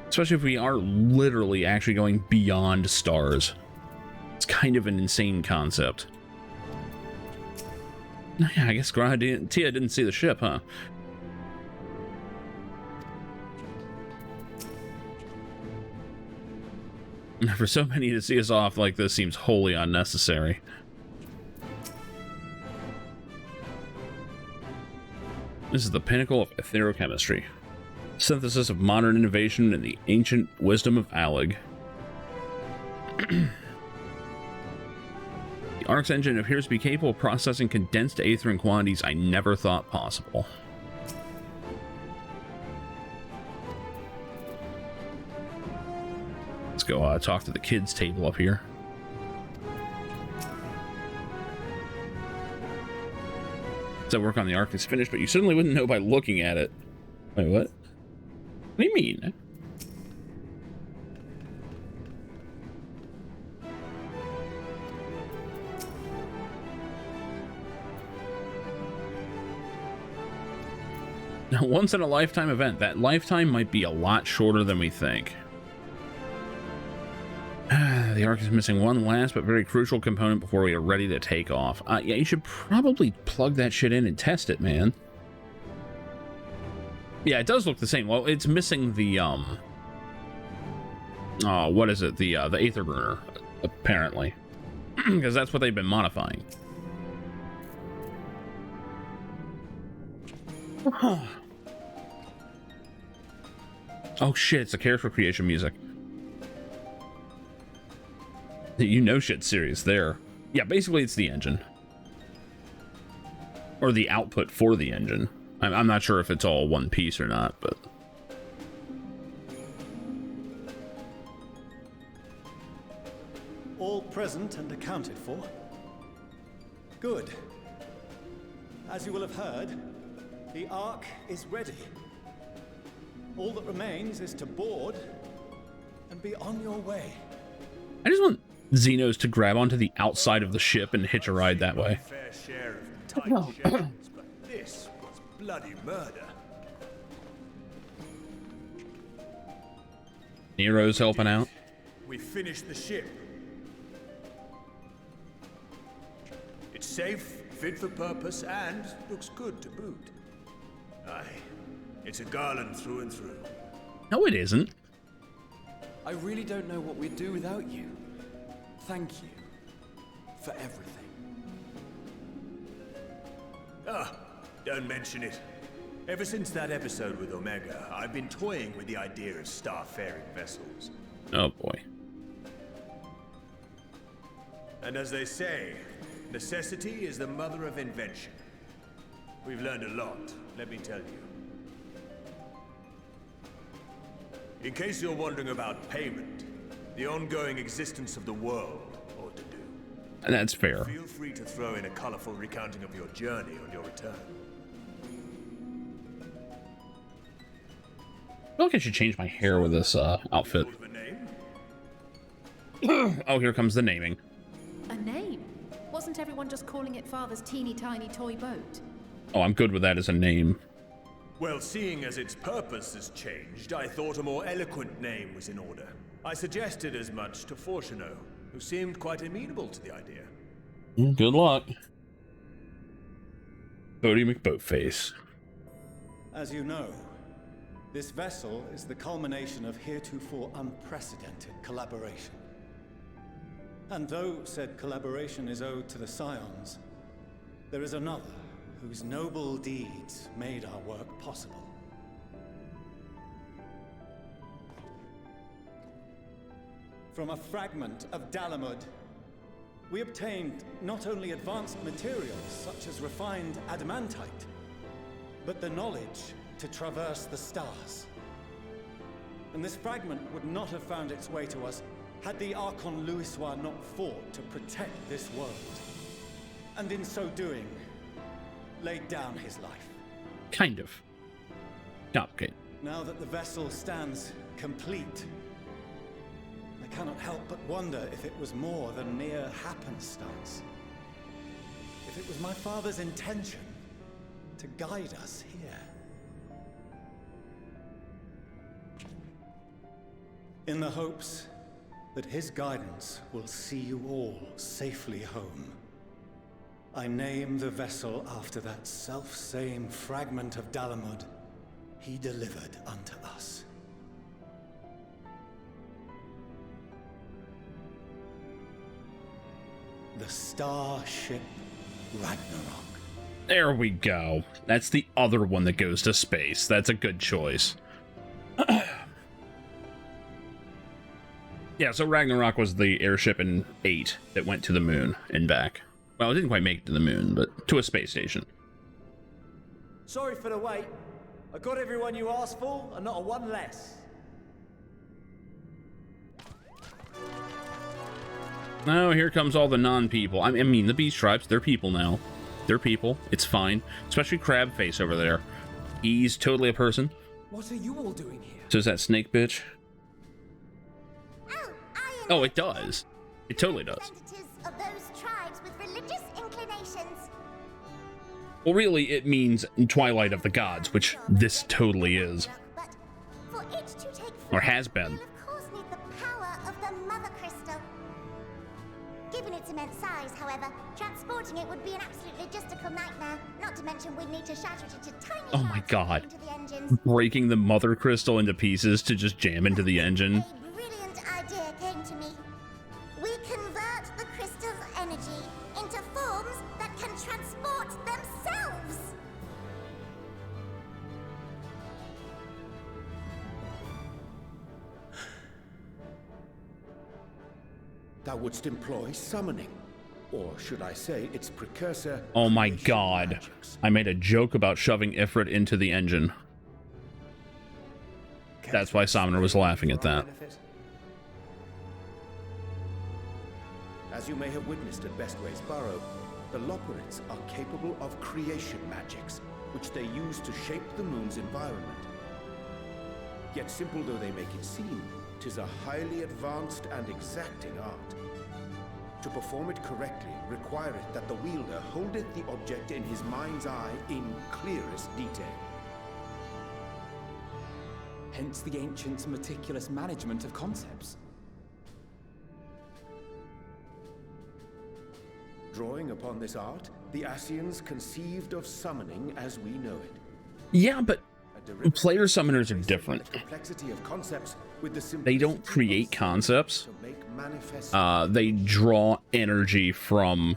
Especially if we are literally actually going beyond stars. It's kind of an insane concept. Yeah, I guess Tia didn't see the ship, huh? For so many to see us off like this seems wholly unnecessary. This is the pinnacle of etherochemistry. Synthesis of modern innovation and the ancient wisdom of Alleg. The Ark's engine appears to be capable of processing condensed aether in quantities I never thought possible. Let's go talk to the kids' table up here. So work on the Ark is finished, but you certainly wouldn't know by looking at it. Wait, what? What do you mean? Now, once in a lifetime event. That lifetime might be a lot shorter than we think. The Ark is missing one last but very crucial component before we are ready to take off. Yeah, you should probably plug that shit in and test it, man. Yeah, it does look the same. Well, it's missing the, oh, what is it? The Aether Burner, apparently. Because that's what they've been modifying. Oh shit, it's the character creation music. You know shit's serious there. Yeah, basically it's the engine. Or the output for the engine. I'm not sure if it's all one piece or not, but...
All present and accounted for? Good. As you will have heard, the Ark is ready. All that remains is to board and be on your way.
I just want Xenos to grab onto the outside of the ship and hitch a ride that way.
Fair share of tight shepherds, but this was bloody murder.
Nero's helping out.
We finished the ship. It's safe, fit for purpose, and looks good to boot. Aye, it's a garland through and through.
No, it isn't.
I really don't know what we'd do without you. Thank you for everything.
Ah, don't mention it. Ever since that episode with Omega, I've been toying with the idea of starfaring vessels.
Oh boy.
And as they say, necessity is the mother of invention. We've learned a lot, let me tell you. In case you're wondering about payment, the ongoing existence of the world ought to do.
And that's fair.
Feel free to throw in a colorful recounting of your journey on your return.
I feel like I should change my hair with this outfit. Oh, here comes the naming.
A name? Wasn't everyone just calling it Father's teeny tiny toy boat?
Oh, I'm good with that as a name.
Well, seeing as its purpose has changed, I thought a more eloquent name was in order. I suggested as much to Fortuno, who seemed quite amenable to the idea.
Good luck. Bodie McBoatface.
As you know, this vessel is the culmination of heretofore unprecedented collaboration. And though said collaboration is owed to the Scions, there is another whose noble deeds made our work possible. From a fragment of Dalamud, we obtained not only advanced materials such as refined adamantite, but the knowledge to traverse the stars. And this fragment would not have found its way to us had the Archon Louisois not fought to protect this world. and in so doing, laid down his life.
Kind of. Complicated.
Now that the vessel stands complete, I cannot help but wonder if it was more than mere happenstance. If it was my father's intention to guide us here. In the hopes that his guidance will see you all safely home, I name the vessel after that self-same fragment of Dalamud he delivered unto us. The starship Ragnarok.
There we go. That's the other one that goes to space. That's a good choice. Yeah, so Ragnarok was the airship in 8 that went to the moon and back. Well, it didn't quite make it to the moon, but to a space station.
Sorry for the wait. I got everyone you asked for, and not a one less.
Oh, here comes all the non-people. I mean, the Beast Tribes, they're people now. They're people. It's fine. Especially Crabface over there. He's totally a person.
What are you all doing here?
So is that snake bitch? Oh, it does. It totally does.
Representatives of those tribes with religious inclinations.
Well, really, it means Twilight of the Gods, which this totally is.
But for it to take
Or has been.
will of course need the power of the Mother Crystal. Given its immense size, however, transporting it would be an absolute logistical nightmare. Not to mention we'd need to shatter it into tiny
Oh my god.
into the engines.
Breaking the Mother Crystal into pieces to just jam into the engine.
A brilliant idea came to me. We convert the crystal's energy into forms that can transport themselves.
Thou wouldst employ summoning. Or should I say its precursor?
Oh my
creation
god.
magics.
I made a joke about shoving Ifrit into the engine. That's why Summoner was laughing at that.
As you may have witnessed at Bestway's Burrow, the Loporrits are capable of creation magics, which they use to shape the moon's environment. Yet simple though they make it seem, 'tis a highly advanced and exacting art. To perform it correctly requireth that the wielder holdeth the object in his mind's eye in clearest detail.
Hence the ancients' meticulous management of concepts.
Drawing upon this art, the Ascians conceived of summoning as we know it.
Yeah, but
A derivative
player summoners are different.
complexity of concepts with the
They don't create concepts.
to make manifest.
They draw energy from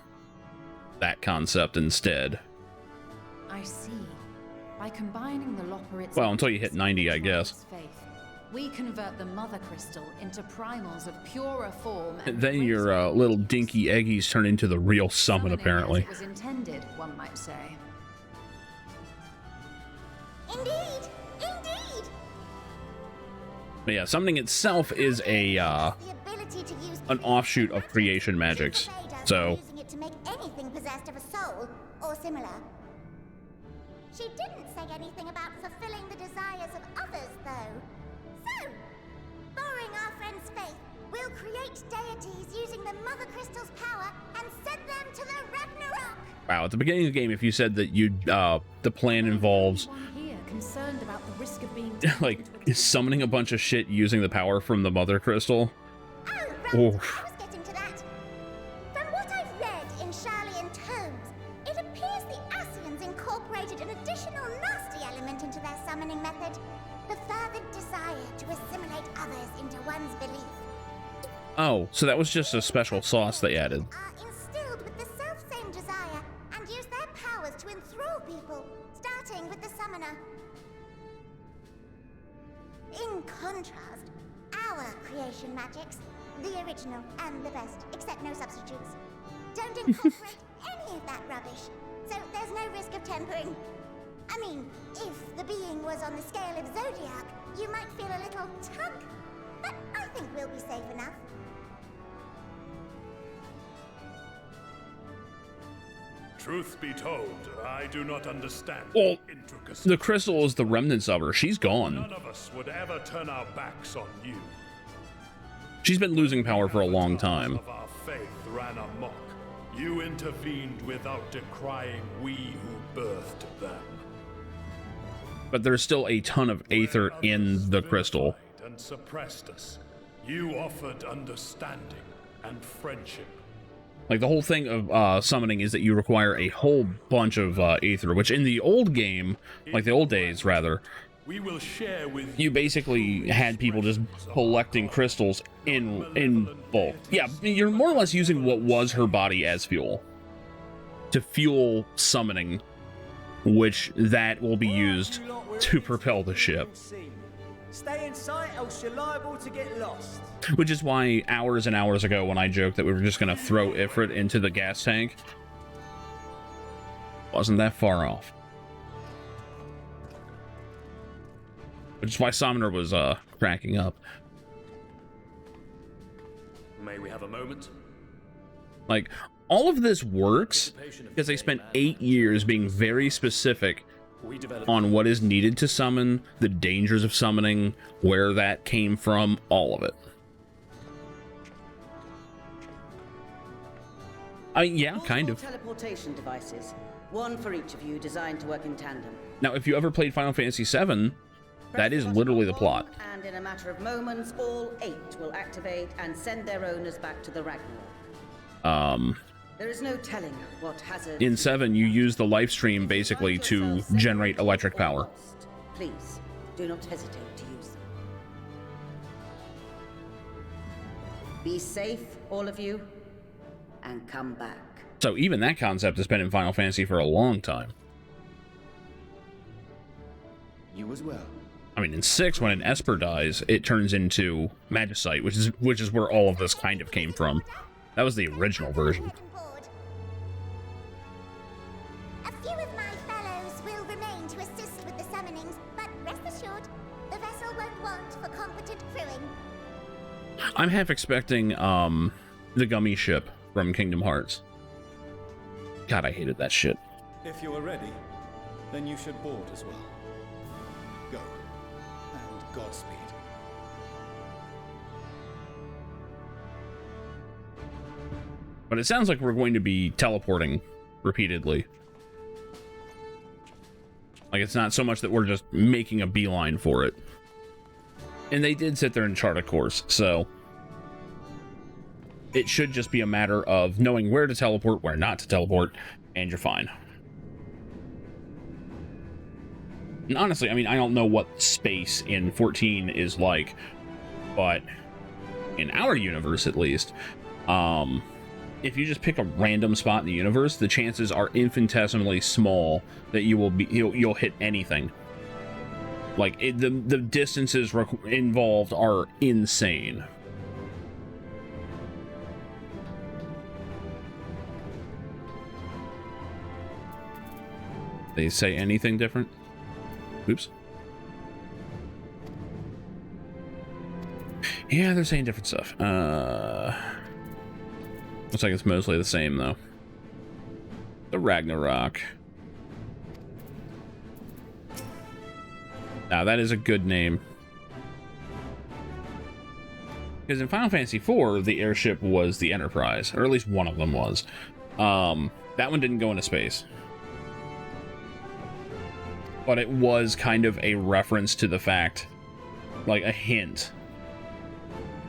that concept instead.
I see. By combining the Loporrits...
Well, until you hit 90, I guess.
faith, we convert the Mother Crystal into primals of purer form and
Then your little dinky eggies turn into the real summon,
summoning
apparently.
as it was intended, one might say.
Indeed, indeed.
But yeah, summoning itself is a
The ability to use
an offshoot of creation magics. So
using it to make anything possessed of a soul or similar. She didn't say anything about fulfilling the desires of others, though. So, borrowing our friend's faith, we'll create deities using the Mother Crystal's power and send them to the Ragnarok.
wow, at the beginning of the game, if you said that you the plan involves
Anyone here concerned about the risk of being
like summoning a bunch of shit using the power from the Mother Crystal.
Oh, right,
Oof.
I was getting to that. From what I've read in Sharlayan tomes, it appears the Ascians incorporated an additional nasty element into their summoning method. The fervent desire to assimilate others into one's belief.
Oh, so that was just a special sauce they added.
Are instilled with the self-same desire and use their powers to enthrall people, starting with the summoner. In contrast, our creation magics, the original and the best, except no substitutes, don't incorporate any of that rubbish, so there's no risk of tempering. I mean, if the being was on the scale of Zodiac, you might feel a little tug, but I think we'll be safe enough.
Truth be told, I do not understand
Well,
the intricacies.
the crystal is the remnants of her. She's gone.
None of us would ever turn our backs on you.
She's been losing power for a long time.
Of our faith ran amok. You intervened without decrying we who birthed them.
But there's still a ton of aether in the crystal.
And suppressed us. You offered understanding and friendship.
Like, the whole thing of summoning is that you require a whole bunch of aether, which in the old game, like the old days rather,
we will share with
you basically had people just collecting crystals in bulk. Yeah, you're more or less using what was her body as fuel to fuel summoning, which that will be used to propel the ship.
Stay in sight, else you're liable to get lost.
Which is why hours and hours ago when I joked that we were just going to throw Ifrit into the gas tank, wasn't that far off. Which is why Summoner was cracking up.
May we have a moment?
Like, all of this works because they spent 8 years being very specific on what is needed to summon, the dangers of summoning, where that came from, all of it. I mean, yeah, kind of.
Teleportation devices, one for each of you, designed to work in tandem.
Now, if you ever played Final Fantasy VII, that is literally the plot.
And in a matter of moments, all 8 will activate and send their owners back to the Ragnarok. There is no telling what hazard.
In 7, you use the life stream basically to generate electric power.
Please, do not hesitate to use them. Be safe, all of you, and come back.
So even that concept has been in Final Fantasy for a long time.
You as well.
I mean, in 6, when an Esper dies, it turns into Magicite, which is where all of this kind of came from. That was the original version.
A few of my fellows will remain to assist with the summonings, but rest assured, the vessel won't want for competent crewing.
I'm half expecting the gummy ship from Kingdom Hearts. God, I hated that shit.
If you are ready, then you should board as well. Go. And Godspeed.
But it sounds like we're going to be teleporting repeatedly. Like, it's not so much that we're just making a beeline for it. And they did sit there and chart a course, so it should just be a matter of knowing where to teleport, where not to teleport, and you're fine. And honestly, I mean, I don't know what space in 14 is like, but in our universe at least, if you just pick a random spot in the universe, the chances are infinitesimally small that you'll hit anything. Like, the distances involved are insane. They say anything different? Oops. Yeah, they're saying different stuff. Looks like it's mostly the same, though. The Ragnarok. Now, that is a good name. Because in Final Fantasy IV, the airship was the Enterprise, or at least one of them was. That one didn't go into space. But it was kind of a reference to the fact, like a hint.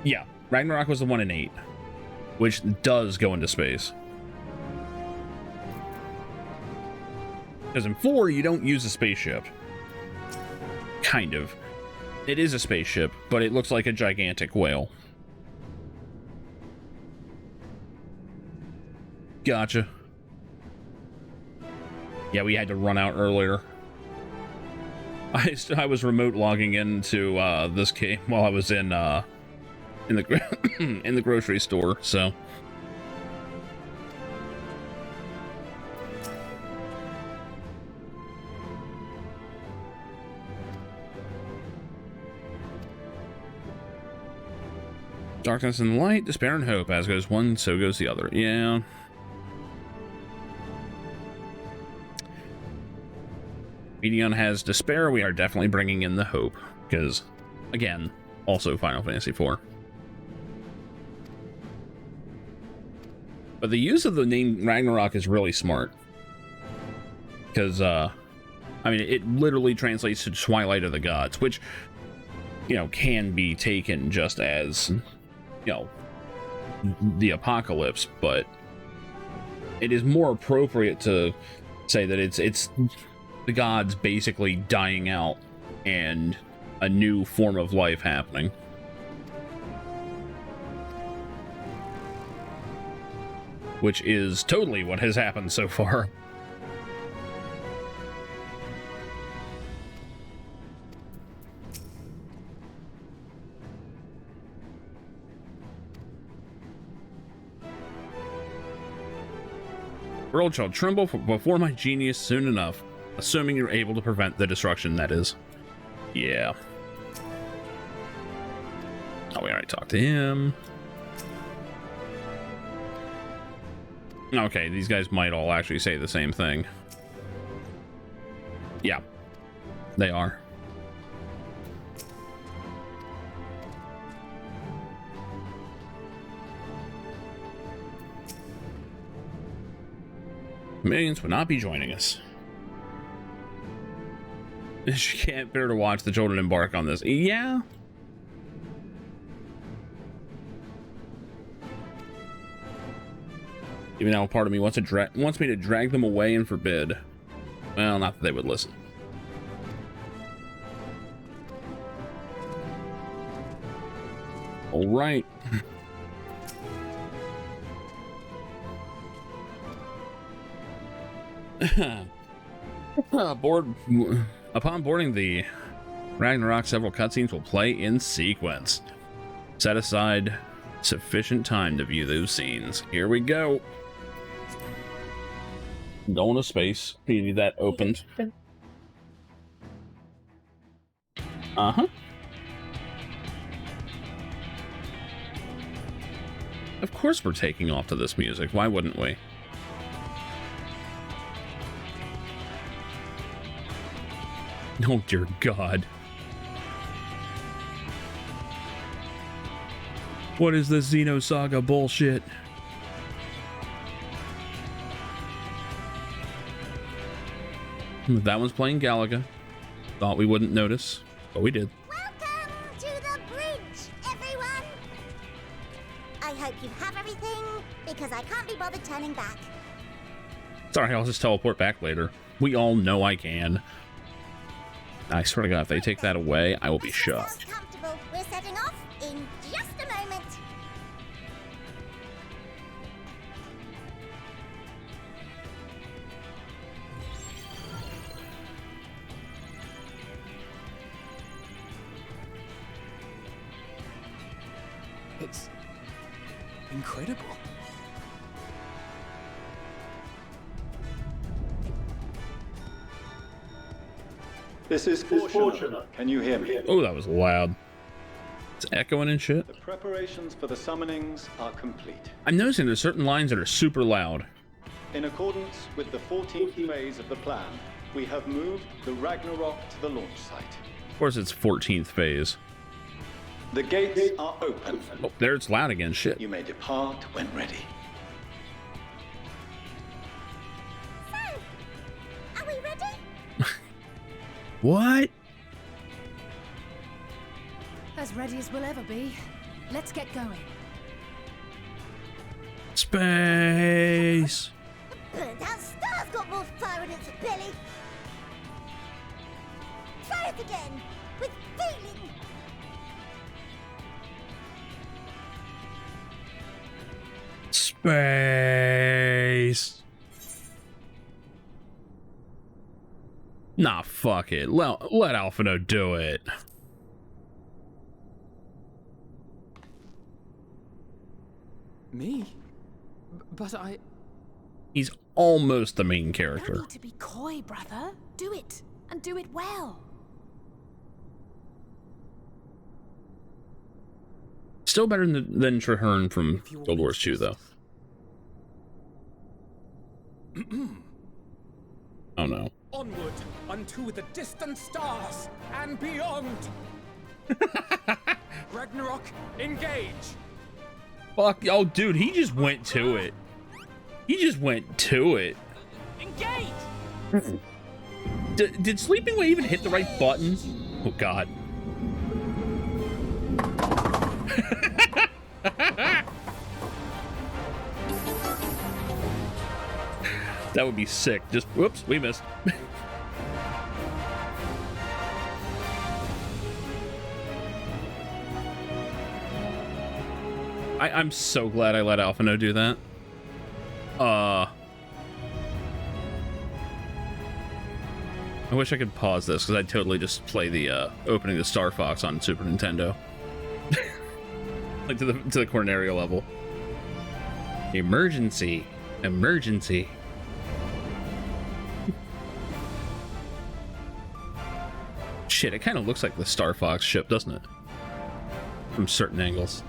Yeah, Ragnarok was the one in 8, which does go into space. Because in 4, you don't use a spaceship. Kind of. It is a spaceship, but it looks like a gigantic whale. Gotcha. Yeah, we had to run out earlier. I was remote logging into this game while I was in the in the grocery store, so. Darkness and light, despair and hope. As goes one, so goes the other. Yeah. Medion has despair. We are definitely bringing in the hope. Because, again, also Final Fantasy IV. But the use of the name Ragnarok is really smart. Because, I mean, it literally translates to Twilight of the Gods, which, you know, can be taken just as, you know, the apocalypse, but it is more appropriate to say that it's the gods basically dying out and a new form of life happening. Which is totally what has happened so far. World shall tremble before my genius soon enough, assuming you're able to prevent the destruction, that is. Yeah. Oh, we already talked to him. Okay, these guys might all actually say the same thing. Yeah, they are. Millions would not be joining us. She can't bear to watch the children embark on this. Yeah. Even now, part of me wants me to drag them away and forbid. Well, not that they would listen. All right. Upon boarding the Ragnarok, several cutscenes will play in sequence. Set aside sufficient time to view those scenes. Here we go. Going to space. You need that opened. Uh-huh. Of course we're taking off to this music. Why wouldn't we? Oh, dear God. What is this Xenosaga bullshit? That one's playing Galaga. Thought we wouldn't notice, but we did.
Welcome to the bridge, everyone! I hope you have everything, because I can't be bothered turning back.
Sorry, I'll just teleport back later. We all know I can. I swear to God, if they take that away, I will be shocked.
Comfortable. We're setting off in just a moment.
It's incredible.
This is Fortuna. Can you hear me?
Oh, that was loud. It's echoing and shit.
The preparations for the summonings are complete.
I'm noticing there's certain lines that are super loud.
In accordance with the 14th phase of the plan, we have moved the Ragnarok to the launch site.
Of course, it's 14th phase.
The gates are open.
Oh, there it's loud again. Shit.
You may depart when ready.
So, are we ready?
What?
As ready as we'll ever be. Let's get going.
Space.
Burnt out star's got more fire in its belly. Try it again, with feeling.
Space. Nah, fuck it. Let Alphino do it.
Me? But I...
He's almost the main
No
character.
need to be coy, brother. Do it, and do it well.
Still better than Traherne from Guild Wars 2, though. Oh no.
Onward unto the distant stars and beyond. Ragnarok, engage.
Fuck, oh, dude, he just went to it. He just went to it.
Engage.
Did Sleeping Way even hit the right button? Oh, God. That would be sick. Just, whoops, we missed. I'm so glad I let Alphino do that. I wish I could pause this, because I'd totally just play the opening of Star Fox on Super Nintendo. Like to the Cornerio level. Emergency. Emergency. Shit, it kind of looks like the Star Fox ship, doesn't it? From certain angles.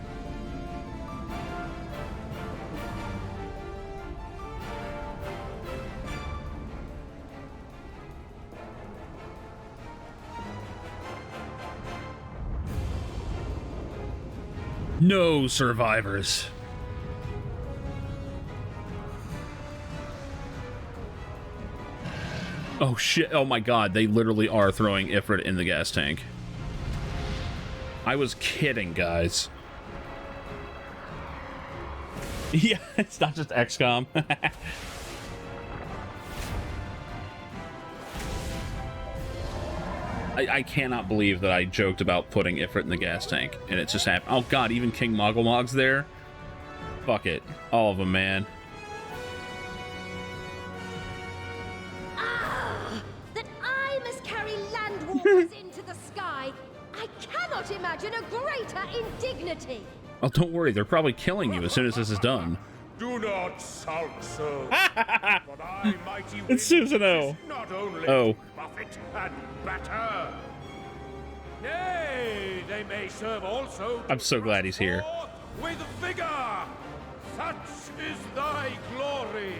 No survivors. Oh shit, oh my god, they literally are throwing Ifrit in the gas tank. I was kidding, guys. Yeah, it's not just XCOM. I cannot believe that I joked about putting Ifrit in the gas tank, and it just happened. Oh god, even King Mogglemog's there? Fuck it. All of them, man.
That I must carry landwalkers into the sky. I cannot imagine a greater indignity.
Oh, don't worry, they're probably killing you as soon as this is done.
Do not sulk so. But I, mighty
It's Susanoo.
not only
Oh.
buffet and batter. Nay, they may serve also to
I'm so glad he's here.
with vigor. Such is thy glory,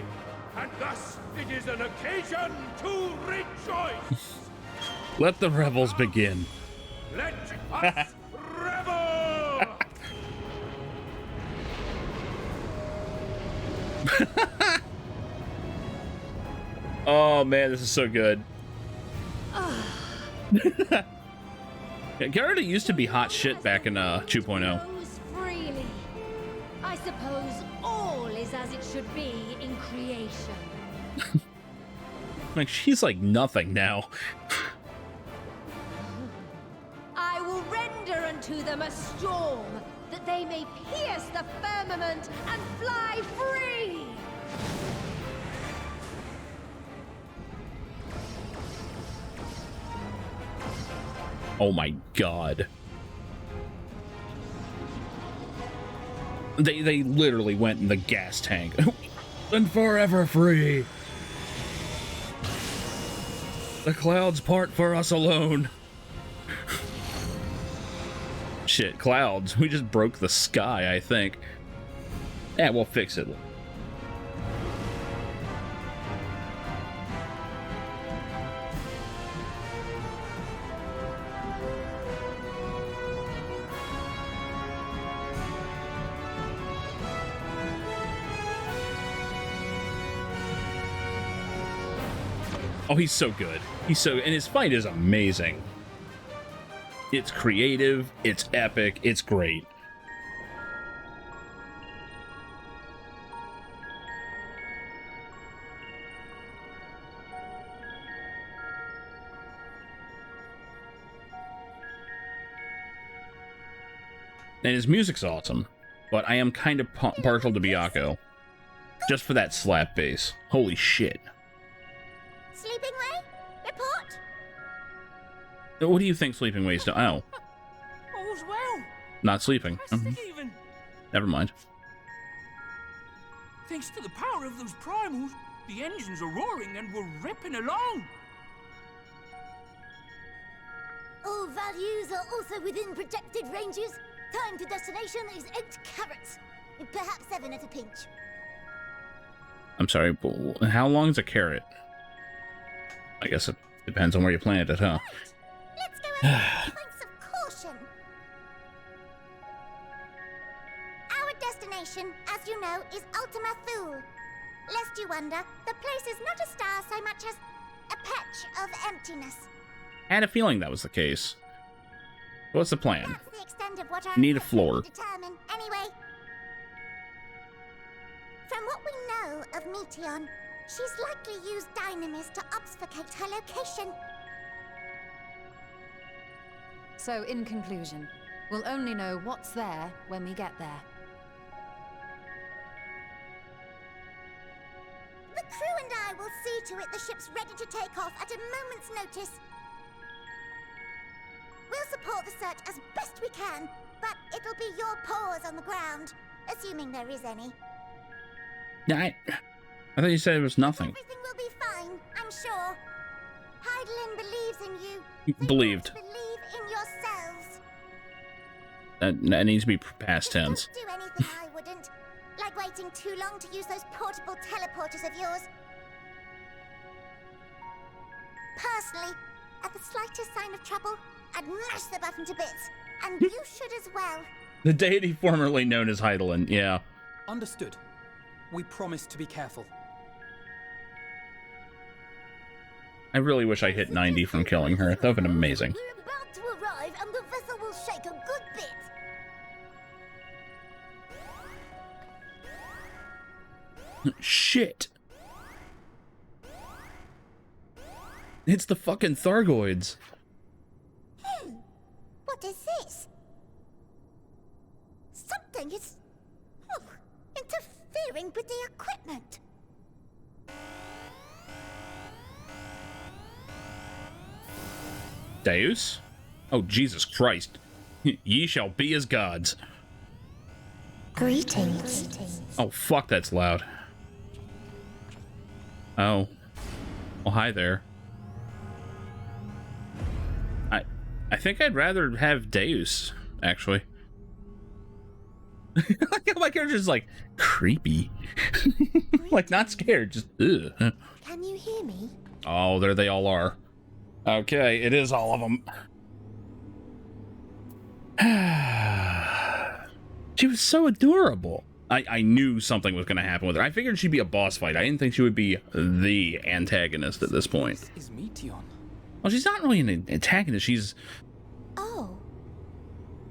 and thus it is an occasion to rejoice.
Let the revels begin.
Let us revel.
Oh man, this is so good. Yeah, Garrett used to be hot shit back in 2.0.
Freely. I suppose all is as it should be in creation.
Like, she's like nothing now.
I will render unto them a storm, that they may pierce the firmament and fly free.
Oh my god. They literally went in the gas tank. And forever free. The clouds part for us alone. Shit, clouds. We just broke the sky, I think. Yeah, we'll fix it. Oh, he's so good. And his fight is amazing. It's creative, it's epic, it's great. And his music's awesome, but I am kind of partial to Byakuya. Just for that slap bass. Holy shit.
Sleeping Way? Report?
What do you think Sleeping Way's doing? Oh.
All's well.
Not sleeping.
Even.
Never mind.
Thanks to the power of those primals, the engines are roaring and we're ripping along.
All values are also within projected ranges. Time to destination is 8 carats. Perhaps 7 at a pinch.
I'm sorry, but how long is a carrot? I guess it depends on where you plant it, huh?
Let's go over some points of caution. Our destination, as you know, is Ultima Thule. Lest you wonder, the place is not a star so much as a patch of emptiness.
I had a feeling that was the case. What's the plan?
That's the extent of what I
Need a floor.
determine. Anyway, from what we know of Meteon, she's likely used dynamis to obfuscate her location.
So, in conclusion, we'll only know what's there when we get there.
The crew and I will see to it the ship's ready to take off at a moment's notice. We'll support the search as best we can, but it'll be your paws on the ground, assuming there is any.
Yeah, I thought you said it was nothing.
Everything will be fine, I'm sure. Heidelin believes in you.
Believed.
Believe in yourselves.
That needs to be past tense.
Don't do anything I wouldn't. Like waiting too long to use those portable teleporters of yours. Personally, at the slightest sign of trouble, I'd mash the button to bits. And you should as well.
The deity formerly known as Heidelin, yeah.
Understood. We promise to be careful.
I really wish I hit 90 from killing her. That would have been amazing.
We're about to arrive and the vessel will shake a good bit.
Shit. It's the fucking Thargoids.
What is this? Something is interfering with the equipment.
Deus? Oh, Jesus Christ. Ye shall be as gods.
Greetings.
Oh, fuck, that's loud. Oh. Well, hi there. I think I'd rather have Deus, actually. My character's like, creepy. Like, not scared, just, ugh.
Can you hear me?
Oh, there they all are. Okay, it is all of them. She was so adorable. I knew something was going to happen with her. I figured she'd be a boss fight. I didn't think she would be the antagonist at this point.
This is Meteon.
Well, she's not really an antagonist. She's...
Oh.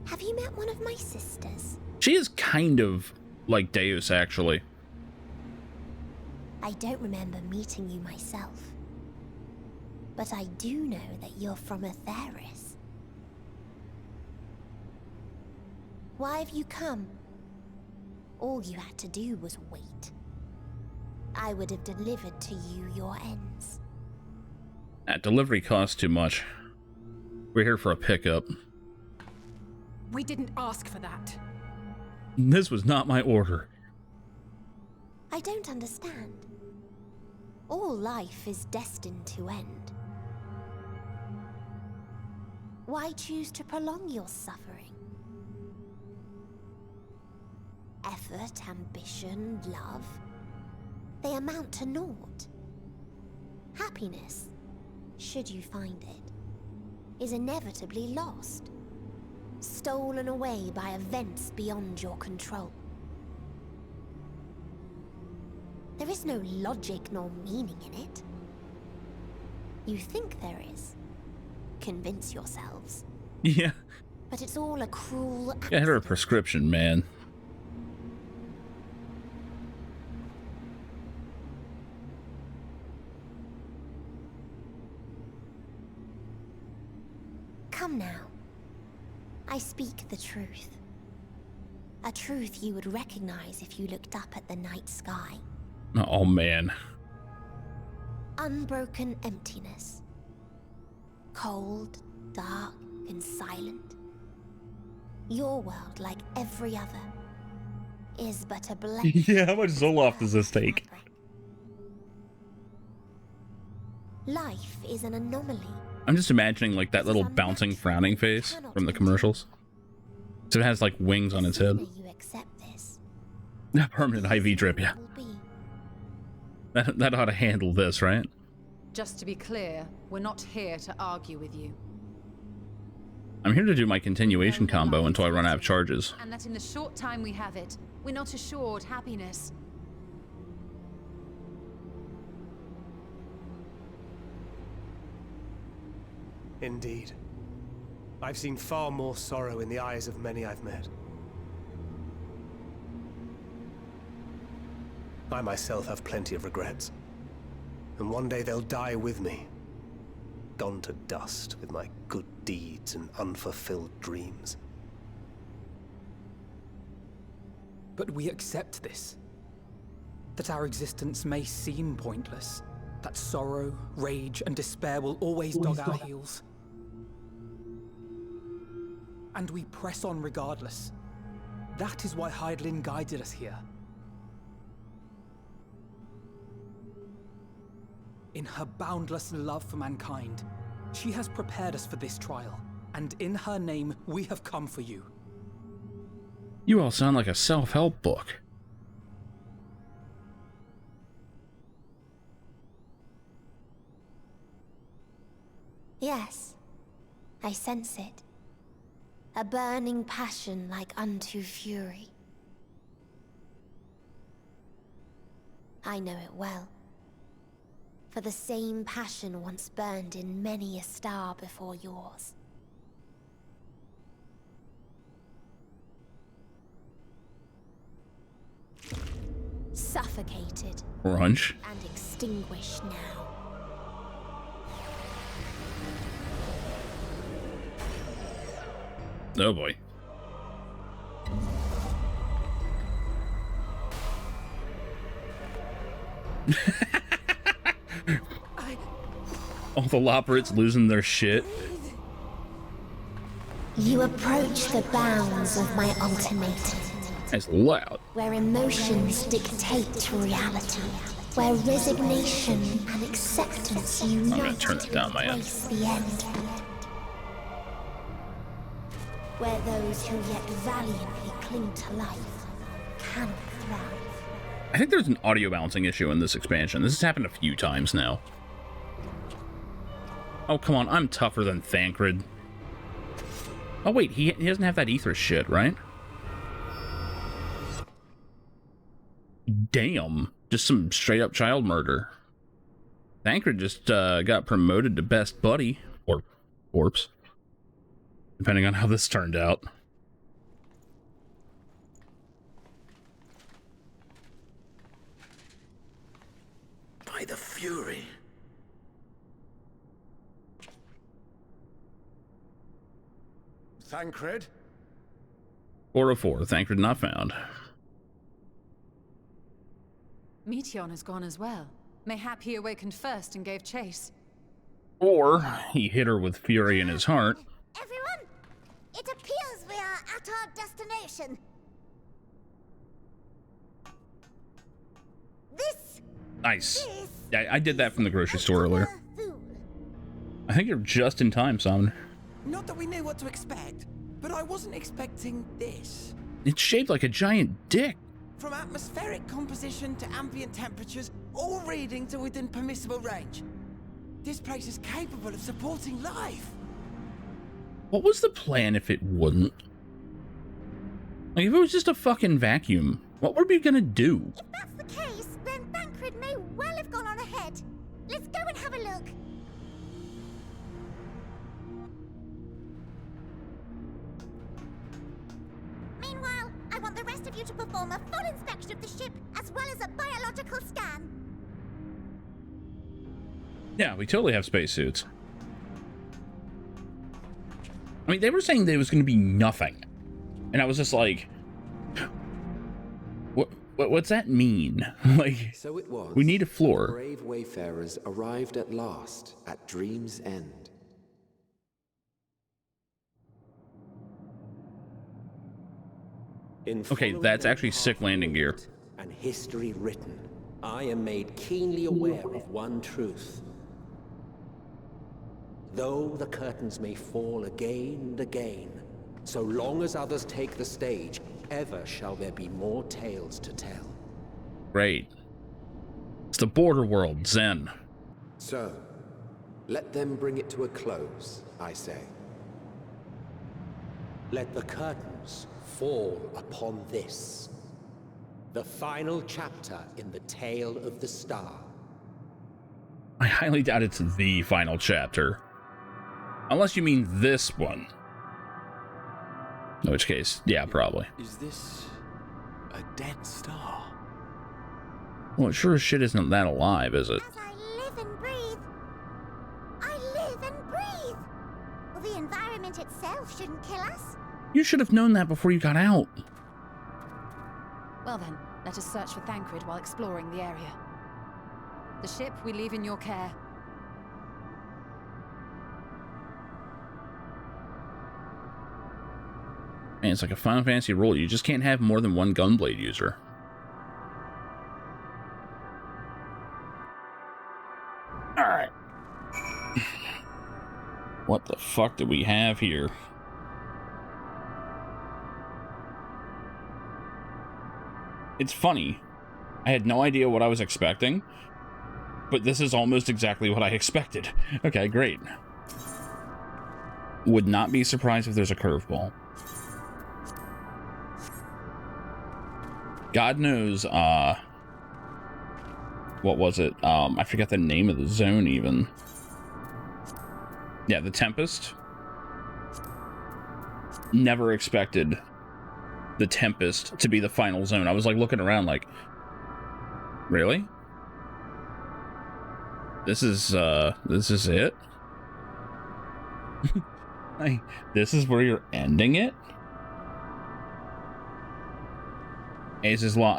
Have you met one of my sisters?
She is kind of like Deus, actually.
I don't remember meeting you myself. But I do know that you're from Atheris. Why have you come? All you had to do was wait. I would have delivered to you your ends.
That delivery costs too much. We're here for a pickup.
We didn't ask for that.
This was not my order.
I don't understand. All life is destined to end. Why choose to prolong your suffering? Effort, ambition, love, they amount to naught. Happiness, should you find it, is inevitably lost, stolen away by events beyond your control. There is no logic nor meaning in it. You think there is. Convince yourselves.
Yeah.
But it's all a cruel act.
Get her a prescription, man.
Come now. I speak the truth. A truth you would recognize if you looked up at the night sky.
Oh, man.
Unbroken emptiness. Cold, dark, and silent. Your world, like every other, is but a blank.
Yeah, how much Zoloft does this take?
Life is an anomaly.
I'm just imagining like that little bouncing frowning face from the commercials. So it has like wings on its head.
You accept this.
Permanent IV drip, yeah. That ought to handle this, right?
Just to be clear, we're not here to argue with you.
I'm here to do my continuation combo until I run out of charges.
And that in the short time we have it, we're not assured happiness.
Indeed. I've seen far more sorrow in the eyes of many I've met. I myself have plenty of regrets. And one day they'll die with me. Gone to dust with my good deeds and unfulfilled dreams.
But we accept this. That our existence may seem pointless. That sorrow, rage, and despair will always dog our heels. And we press on regardless. That is why Hydaelyn guided us here. In her boundless love for mankind, she has prepared us for this trial, and in her name, we have come for you.
You all sound like a self-help book.
Yes, I sense it. A burning passion like unto fury. I know it well. For the same passion once burned in many a star before yours. Suffocated.
Crunch.
And extinguished now.
Oh boy. All the Loporrits losing their shit.
You approach the bounds of my ultimatum.
It's loud.
Where emotions dictate reality. Where resignation and acceptance unite.
I'm gonna turn it down, my end.
The end. Where those who yet valiantly cling to life cannot thrive.
I think there's an audio balancing issue in this expansion. This has happened a few times now. Oh, come on. I'm tougher than Thancred. Oh, wait. He doesn't have that ether shit, right? Damn. Just some straight-up child murder. Thancred just got promoted to best buddy. Or corpse. Depending on how this turned out.
By the Fury.
Thancred?
404. Thancred not found.
Meteon has gone as well. Mayhap he awakened first and gave chase.
Or he hit her with fury in his heart.
Everyone, it appears we are at our destination.
Nice. Yeah, I did that from the grocery store earlier. I think you're just in time, Summoner.
Not that we knew what to expect, but I wasn't expecting this.
It's shaped like a giant dick.
From atmospheric composition to ambient temperatures, all reading to within permissible range. This place is capable of supporting life.
What was the plan if it wouldn't? Like, if it was just a fucking vacuum, what were we gonna do?
If that's the case, then Thancred may well have gone on ahead. Let's go and have a look. Meanwhile, I want the rest of you to perform a full inspection of the ship, as well as a biological scan.
Yeah, we totally have spacesuits. I mean, they were saying there was going to be nothing. And I was just like, what's that mean? Like,
so it was.
We need a floor.
Brave wayfarers arrived at last at Dream's End.
Okay, that's actually sick landing gear.
And history written, I am made keenly aware of one truth. Though the curtains may fall again and again, so long as others take the stage, ever shall there be more tales to tell.
Great. It's the border world, Zen.
So, let them bring it to a close, I say. Let the curtains fall upon this. The final chapter in the tale of the star.
I highly doubt it's the final chapter. Unless you mean this one. In which case, yeah, probably.
Is this a dead star?
Well, it sure as shit isn't that alive, is it?
As I live and breathe. I live and breathe. Well, the environment itself shouldn't kill us.
You should have known that before you got out.
Well then, let us search for Thancred while exploring the area. The ship we leave in your care.
Man, it's like a Final Fantasy rule. You just can't have more than one Gunblade user. Alright. What the fuck do we have here? It's funny. I had no idea what I was expecting, but this is almost exactly what I expected. Okay, great. Would not be surprised if there's a curveball. God knows, what was it? I forgot the name of the zone even. Yeah, the Tempest. Never expected the Tempest to be the final zone. I was like looking around like, really? This is it? Like, this is where you're ending it? Ace's Law.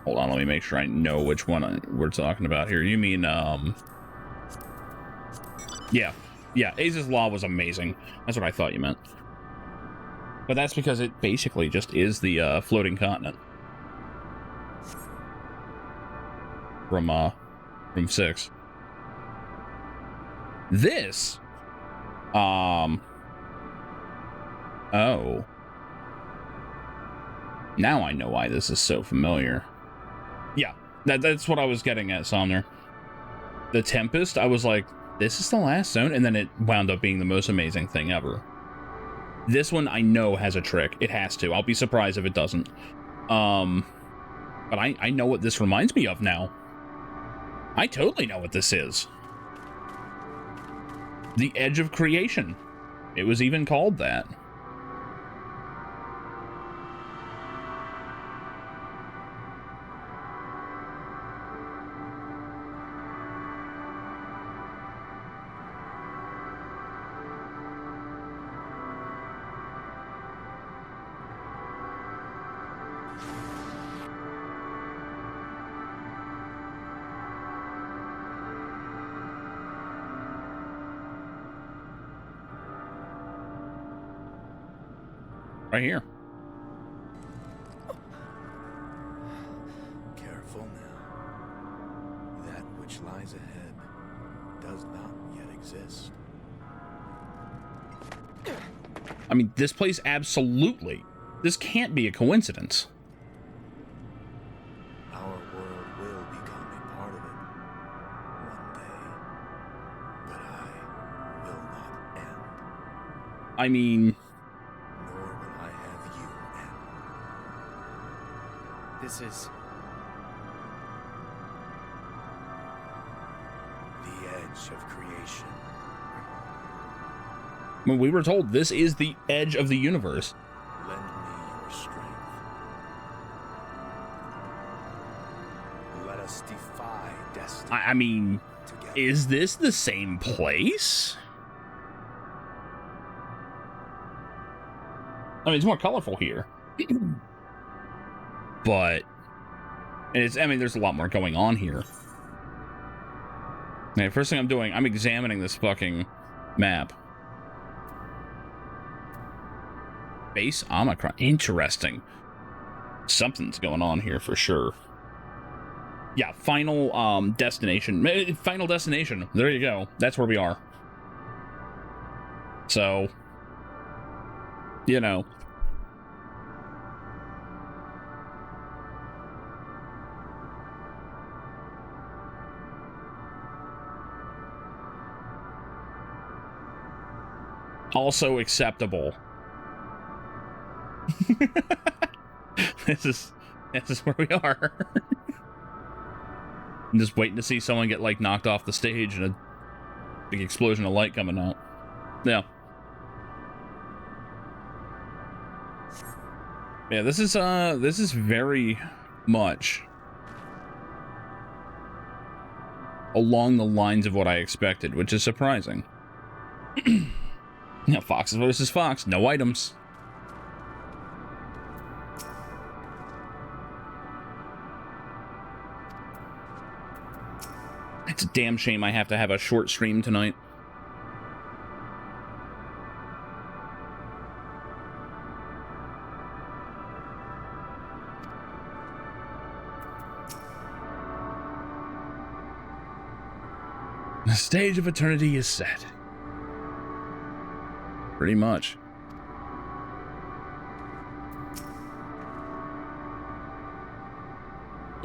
Hold on, let me make sure I know which one we're talking about here. You mean, yeah, Ace's Law was amazing. That's what I thought you meant. But that's because it basically just is the floating continent from 6. This, oh. Now I know why this is so familiar. Yeah, that's what I was getting at, Somner. The Tempest, I was like, this is the last zone, and then it wound up being the most amazing thing ever. This one I know has a trick. It has to. I'll be surprised if it doesn't. But I know what this reminds me of now. I totally know what this is. The Edge of Creation. It was even called that. Right here.
Careful now. That which lies ahead does not yet exist.
I mean, this place absolutely. This can't be a coincidence.
Our world will become a part of it one day, but I will not end.
I mean,
This is the edge of creation.
when we were told this is the edge of the universe.
Lend me your strength. Let us defy destiny.
I mean, is this the same place? I mean, it's more colorful here. But it's, I mean, there's a lot more going on here. Okay, first thing I'm doing, I'm examining this fucking map. Base Omicron. Interesting. Something's going on here for sure. Yeah, final destination. Final destination. There you go. That's where we are. So, you know. Also acceptable. This is where we are. I'm just waiting to see someone get like knocked off the stage and a big explosion of light coming out. Yeah. Yeah, this is very much along the lines of what I expected, which is surprising. Yeah, Foxes versus Fox, no items. It's a damn shame I have to have a short stream tonight. The stage of eternity is set. Pretty much.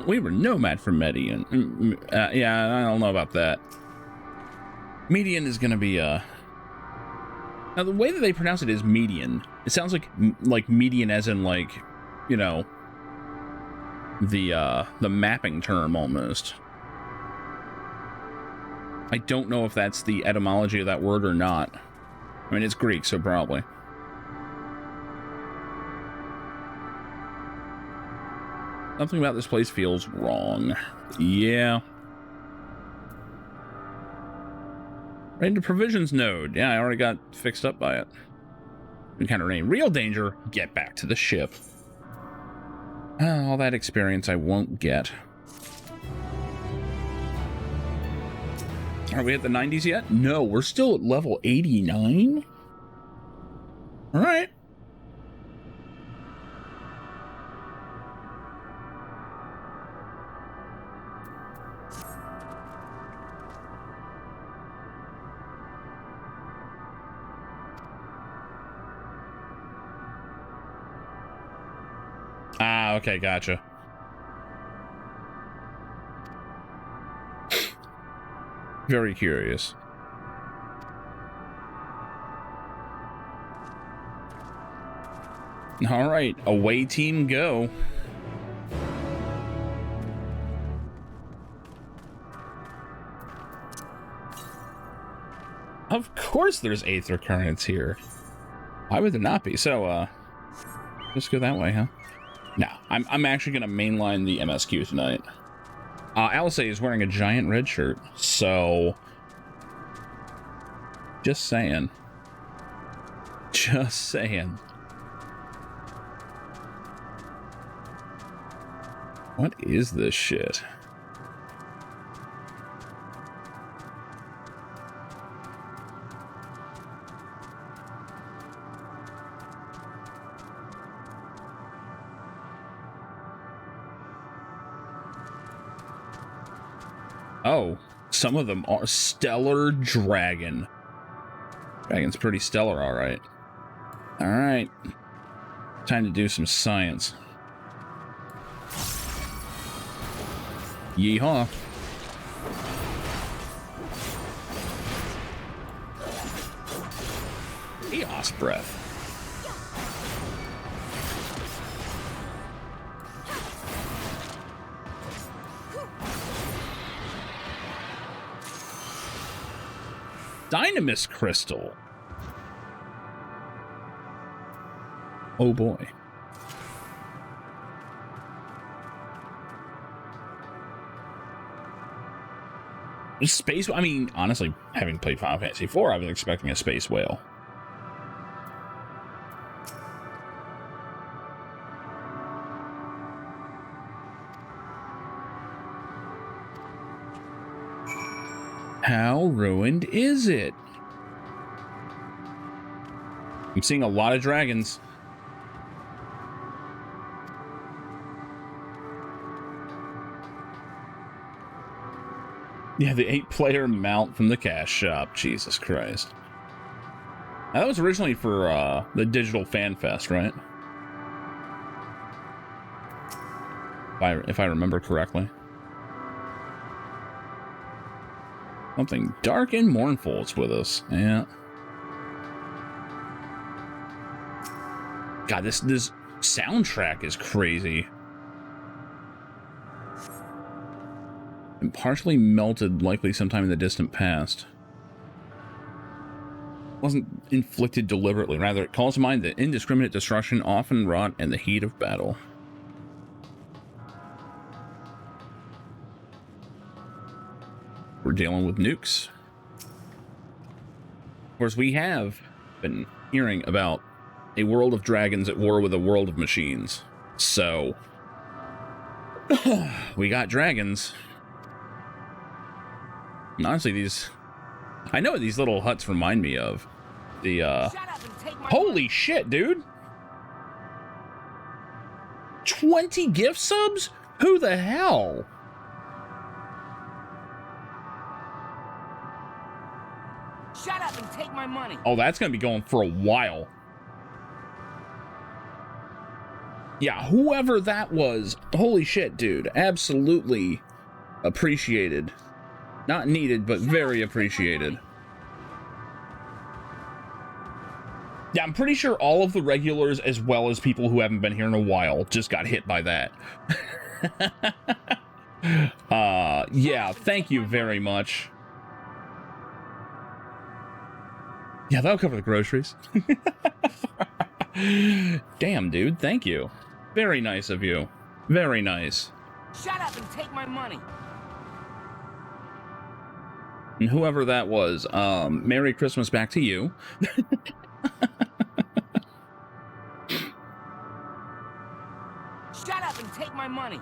We were nomad for Median. Yeah, I don't know about that. Median is gonna be now the way that they pronounce it is median. It sounds like median as in like, you know, the mapping term almost. I don't know if that's the etymology of that word or not. I mean, it's Greek, so probably. Something about this place feels wrong. Yeah. Right into provisions node. Yeah, I already got fixed up by it. Encounter any real danger, get back to the ship. All that experience I won't get. Are we at the 90s yet? No, we're still at level 89? All right. Ah, okay, gotcha. Very curious. All right, away team go. Of course there's aether currents here. Why would there not be? So, let's go that way, huh? No, I'm actually gonna mainline the MSQ tonight. Alice is wearing a giant red shirt, so just saying. Just saying. What is this shit? Oh, some of them are stellar dragon. Dragon's pretty stellar, all right. All right. Time to do some science. Yeehaw. Chaos breath. Dynamis crystal. Oh boy. Space, I mean, honestly, having played Final Fantasy IV, I was expecting a space whale. How ruined is it? I'm seeing a lot of dragons. Yeah, the 8-player mount from the cash shop. Jesus Christ. Now, that was originally for the Digital Fan Fest, right? If I remember correctly. Something dark and mournful is with us. Yeah. God, this soundtrack is crazy. And partially melted, likely sometime in the distant past. Wasn't inflicted deliberately. Rather, it calls to mind that indiscriminate destruction often wrought in the heat of battle. We're dealing with nukes. Of course, we have been hearing about a world of dragons at war with a world of machines. So, we got dragons. And honestly, I know what these little huts remind me of. Holy shit, dude! 20 gift subs? Who the hell?
Shut up and take my money.
Oh, that's gonna be going for a while. Yeah, whoever that was, holy shit, dude. Absolutely appreciated. Not needed, but very appreciated. Yeah, I'm pretty sure all of the regulars, as well as people who haven't been here in a while, just got hit by that. Yeah, thank you very much. Yeah, that'll cover the groceries. Damn, dude, thank you. Very nice of you. Very nice.
Shut up and take my money.
And whoever that was, Merry Christmas back to you.
Shut up and take my money.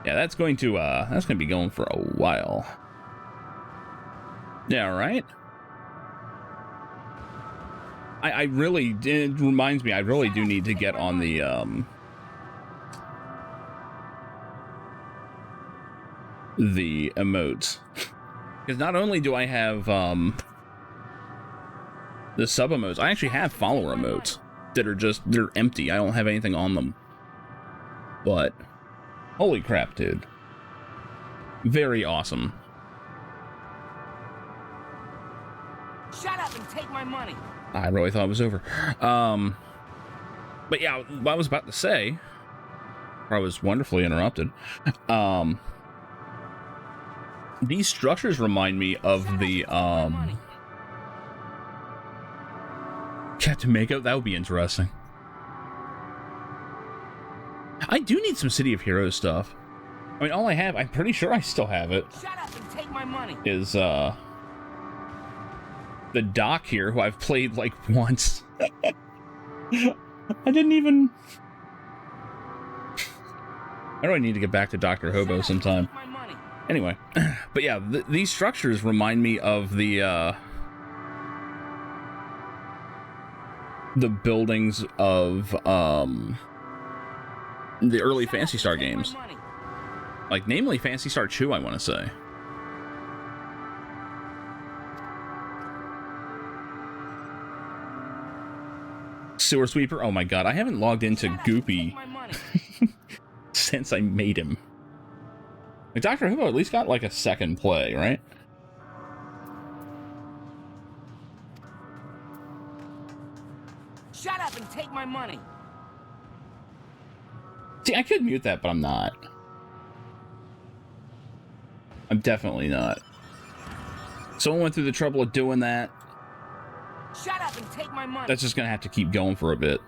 Yeah, that's going to be going for a while. Yeah, right? I really, it reminds me, I really do need to get on the emotes. Because not only do I have, the sub emotes, I actually have follower emotes that are just, they're empty. I don't have anything on them. But, holy crap, dude. Very awesome.
Shut up and take my money.
I really thought it was over. But yeah, what I was about to say, or I was wonderfully interrupted. These structures remind me of the Captain Mako. That would be interesting. I do need some City of Heroes stuff. I mean, all I have, I'm pretty sure I still have it.
Shut up and take my money.
Is the Doc here, who I've played like once. I didn't even. I really need to get back to Dr. Hobo sometime. Anyway, but yeah, these structures remind me of the buildings of the early Phantasy Star games, like namely Phantasy Star 2, I want to say. Sewer Sweeper, oh my god, I haven't logged into Goopy since I made him. Like, Dr. Hugo at least got like a second play, right?
Shut up and take my money.
See, I could mute that, but I'm not. I'm definitely not. Someone went through the trouble of doing that.
Shut up and take my money.
That's just gonna have to keep going for a bit.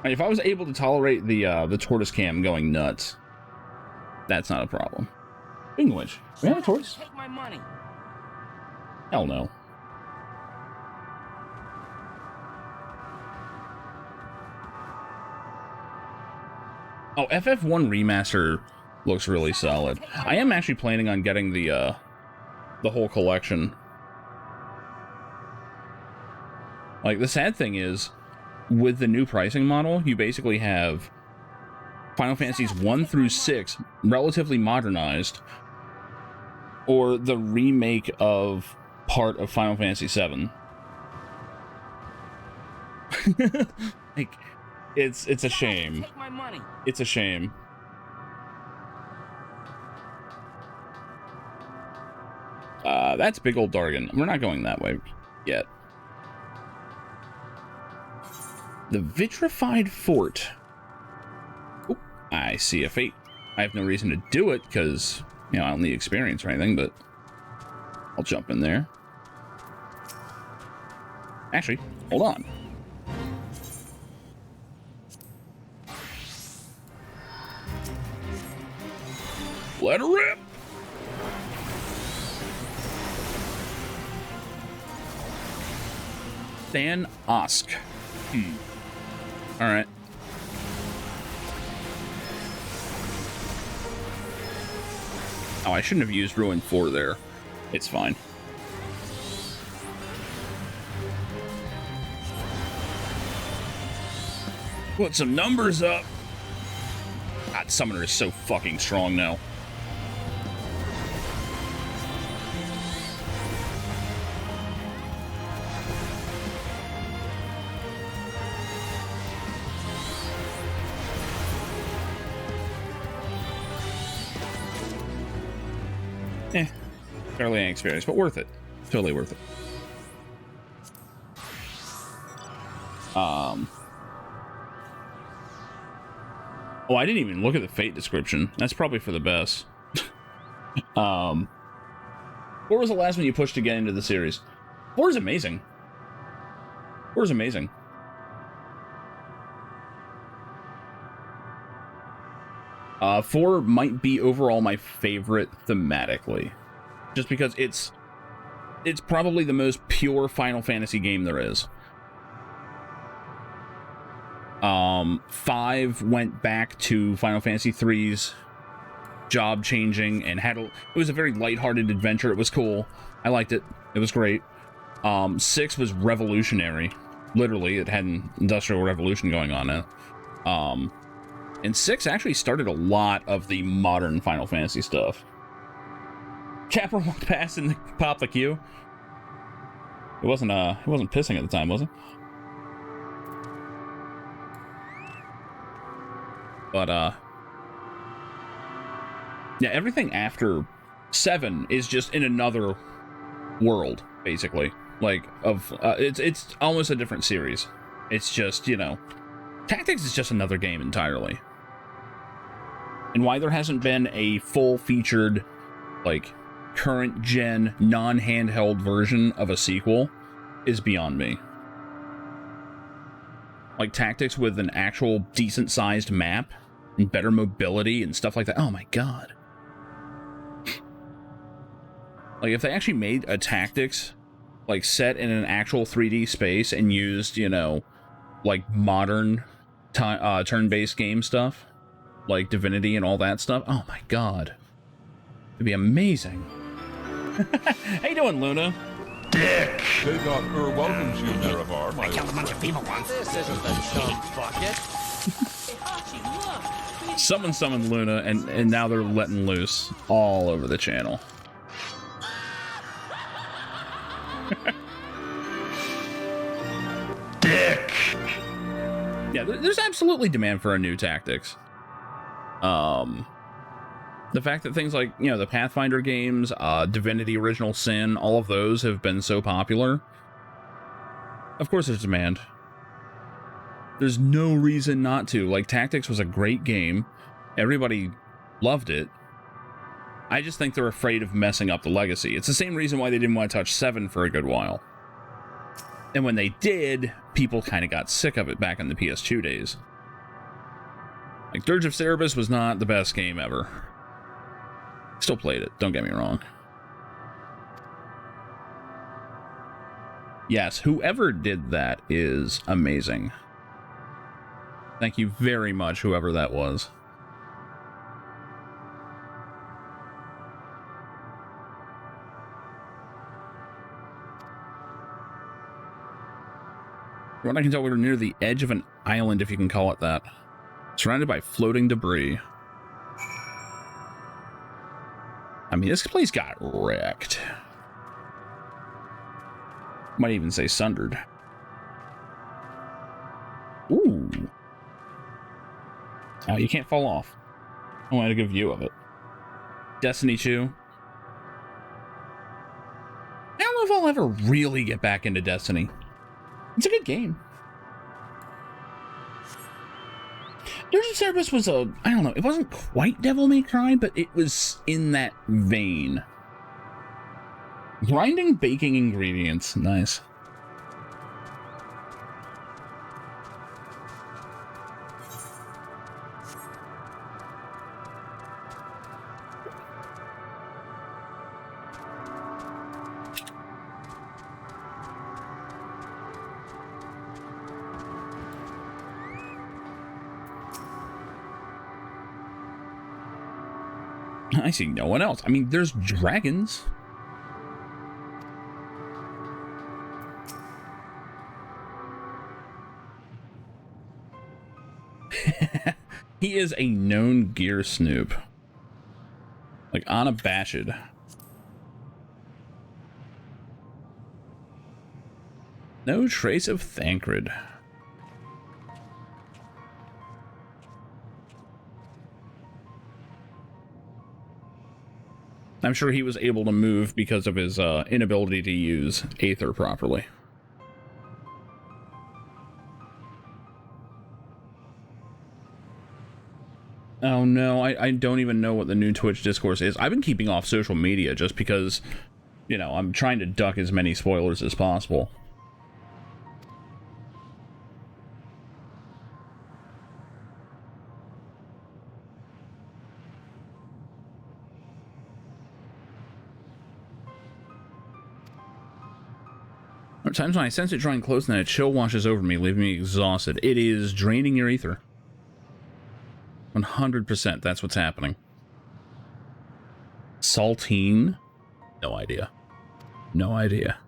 If I was able to tolerate the tortoise cam going nuts, that's not a problem. Speaking of which, we have a tortoise?
Take my money.
Hell no. Oh, FF1 Remaster looks really solid. I am actually planning on getting the whole collection. Like, the sad thing is, with the new pricing model, you basically have Final Fantasies 1 through 6 relatively modernized, or the remake of part of Final Fantasy 7. Like, it's a shame. It's a shame. That's Big Old Dargan. We're not going that way yet. The Vitrified Fort. Oop, I see a fate. I have no reason to do it because, you know, I don't need experience or anything, but I'll jump in there. Actually, hold on. Let her rip! Than Osk. Alright. Oh, I shouldn't have used Ruin 4 there. It's fine. Put some numbers up. God, Summoner is so fucking strong now. Fairly inexperienced, but worth it. Totally worth it. Oh, I didn't even look at the fate description. That's probably for the best. What was the last one you pushed to get into the series? 4 is amazing. 4 is amazing. Four might be overall my favorite thematically. Just because it's probably the most pure Final Fantasy game there is. 5 went back to Final Fantasy 3's job changing and it was a very lighthearted adventure. It was cool. I liked it. It was great. 6 was revolutionary. Literally, it had an industrial revolution going on in it. And 6 actually started a lot of the modern Final Fantasy stuff. Capper walked past and popped the queue. It wasn't pissing at the time, was it? But yeah, everything after 7 is just in another world, basically. Like it's almost a different series. It's just, you know, Tactics is just another game entirely. And why there hasn't been a full-featured, like, current-gen, non-handheld version of a sequel is beyond me. Like, Tactics with an actual decent-sized map and better mobility and stuff like that. Oh my god. Like, if they actually made a Tactics, like, set in an actual 3D space and used, you know, like, modern turn-based game stuff, like Divinity and all that stuff. Oh my god. It'd be amazing. How you doing, Luna?
Dick! They got welcomes you, Nerevar.
I killed a bunch of people once.
This isn't the chump bucket.
Someone summoned Luna, and now they're letting loose all over the channel.
Dick!
Yeah, there's absolutely demand for a new Tactics. The fact that things like, you know, the Pathfinder games, Divinity Original Sin, all of those have been so popular. Of course there's demand. There's no reason not to. Like, Tactics was a great game. Everybody loved it. I just think they're afraid of messing up the legacy. It's the same reason why they didn't want to touch 7 for a good while. And when they did, people kind of got sick of it back in the PS2 days. Like, Dirge of Cerberus was not the best game ever. Still played it, don't get me wrong. Yes, whoever did that is amazing. Thank you very much, whoever that was. From what I can tell, we're near the edge of an island, if you can call it that. Surrounded by floating debris. I mean, this place got wrecked. Might even say sundered. Ooh. Oh, you can't fall off. I want a good view of it. Destiny 2. I don't know if I'll ever really get back into Destiny. It's a good game. Dirge Service was a, I don't know, it wasn't quite Devil May Cry, but it was in that vein. Grinding, baking ingredients. Nice. I see no one else. I mean, there's dragons. He is a known gear snoop. Like, unabashed. No trace of Thancred. I'm sure he was able to move because of his inability to use Aether properly. Oh no, I don't even know what the new Twitch discourse is. I've been keeping off social media just because, you know, I'm trying to duck as many spoilers as possible. There are times when I sense it drawing close and then a chill washes over me, leaving me exhausted. It is draining your ether. 100%, that's what's happening. Saltine? No idea. No idea.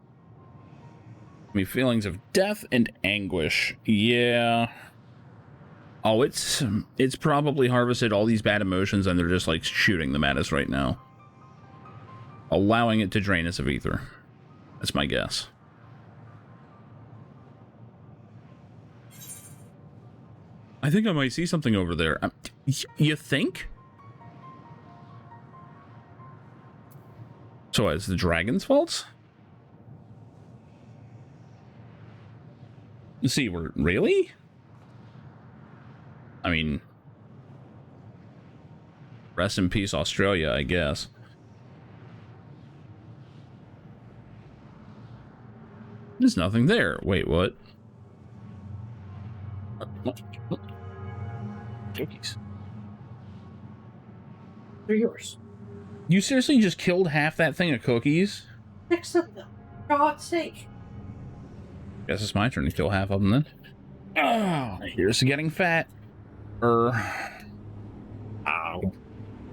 I mean, feelings of death and anguish. Yeah. Oh, it's probably harvested all these bad emotions and they're just like shooting them at us right now. Allowing it to drain us of ether. That's my guess. I think I might see something over there. You think? So it's the dragon's fault? Let's see, we're really? I mean, rest in peace, Australia, I guess. There's nothing there. Wait, what? Cookies.
They're yours.
You seriously just killed half that thing of cookies?
Fix them, though. For God's sake.
Guess it's my turn to kill half of them then. Oh, here's to getting fat. Ow.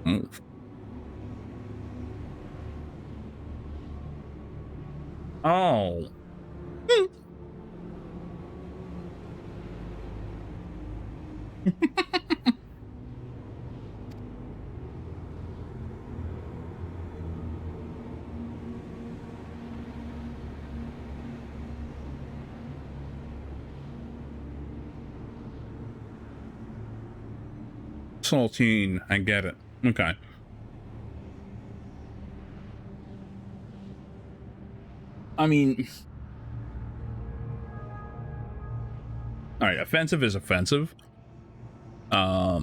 Move. Oh. Saltine, I get it. Okay. I mean, all right, offensive is offensive. I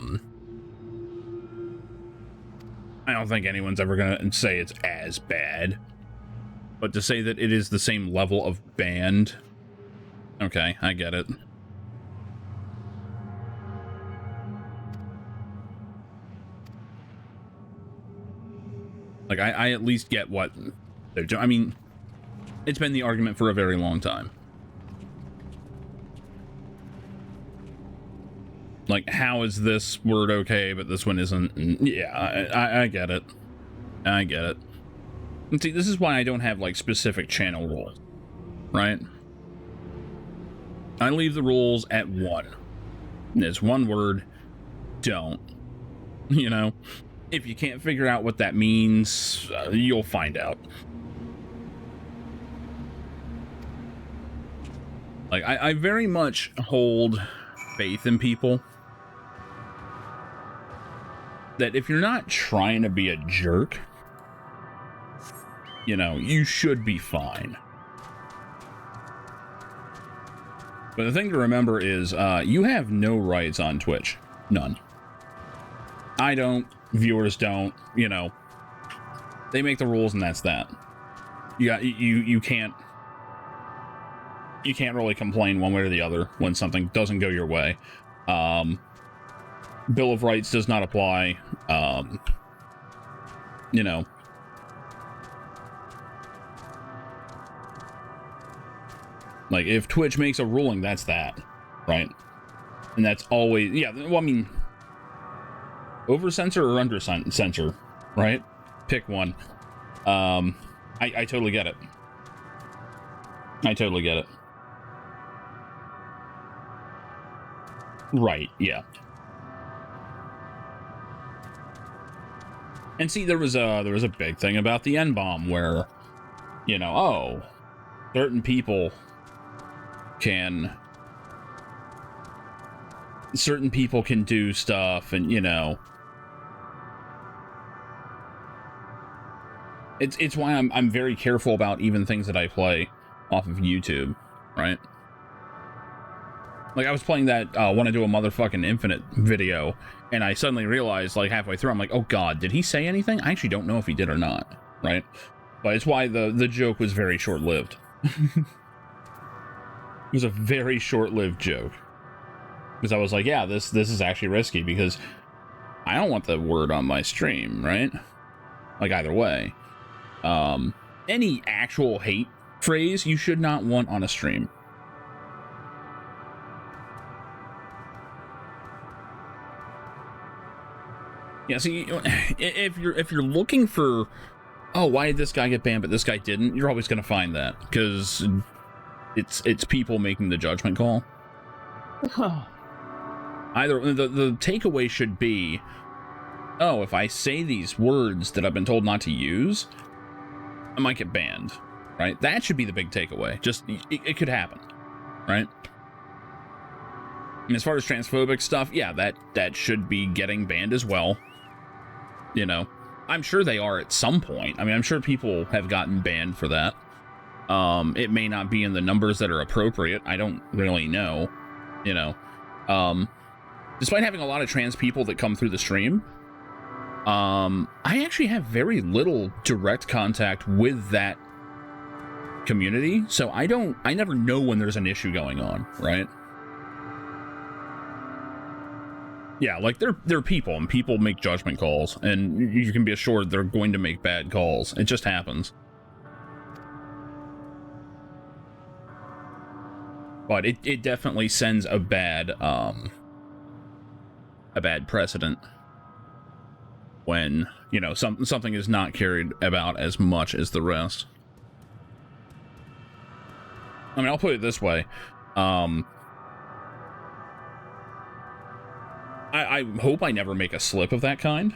don't think anyone's ever gonna say it's as bad, but to say that it is the same level of banned, okay, I get it. Like, I at least get what they're doing. I mean, it's been the argument for a very long time. Like, how is this word okay, but this one isn't? Yeah, I get it. I get it. And see, this is why I don't have, like, specific channel rules, right? I leave the rules at one. It's one word, don't. You know? If you can't figure out what that means, you'll find out. Like, I very much hold faith in people. That if you're not trying to be a jerk, you know, you should be fine. But the thing to remember is, you have no rights on Twitch. None. I don't. Viewers don't. You know, they make the rules, and that's that. You can't really complain one way or the other when something doesn't go your way. Bill of Rights does not apply. You know. Like, if Twitch makes a ruling, that's that, right? And that's always, yeah, well, I mean, over-censor or under-censor, right? Pick one. I totally get it. I totally get it. Right, yeah. And see, there was a big thing about the N-bomb where, you know, oh, certain people can do stuff, and you know, it's why I'm very careful about even things that I play off of YouTube, right? Like, I was playing that Want to Do a Motherfucking Infinite video, and I suddenly realized, like, halfway through, I'm like, oh god, did he say anything? I actually don't know if he did or not, right? But it's why the joke was very short-lived. It was a very short-lived joke. Because I was like, yeah, this is actually risky, because I don't want the word on my stream, right? Like, either way. Any actual hate phrase you should not want on a stream. Yeah, see, if you're looking for, oh, why did this guy get banned but this guy didn't, you're always going to find that, because it's people making the judgment call. Either the takeaway should be, oh, if I say these words that I've been told not to use, I might get banned, right? That should be the big takeaway. Just, it could happen, right? And as far as transphobic stuff, yeah, that should be getting banned as well. You know, I'm sure they are at some point. I mean, I'm sure people have gotten banned for that. It may not be in the numbers that are appropriate. I don't really know, you know. Despite having a lot of trans people that come through the stream, I actually have very little direct contact with that community, so I never know when there's an issue going on, right? Yeah, like, they're people, and people make judgment calls, and you can be assured they're going to make bad calls. It just happens. But it definitely sends a bad precedent when, you know, something is not carried about as much as the rest. I mean, I'll put it this way. I hope I never make a slip of that kind.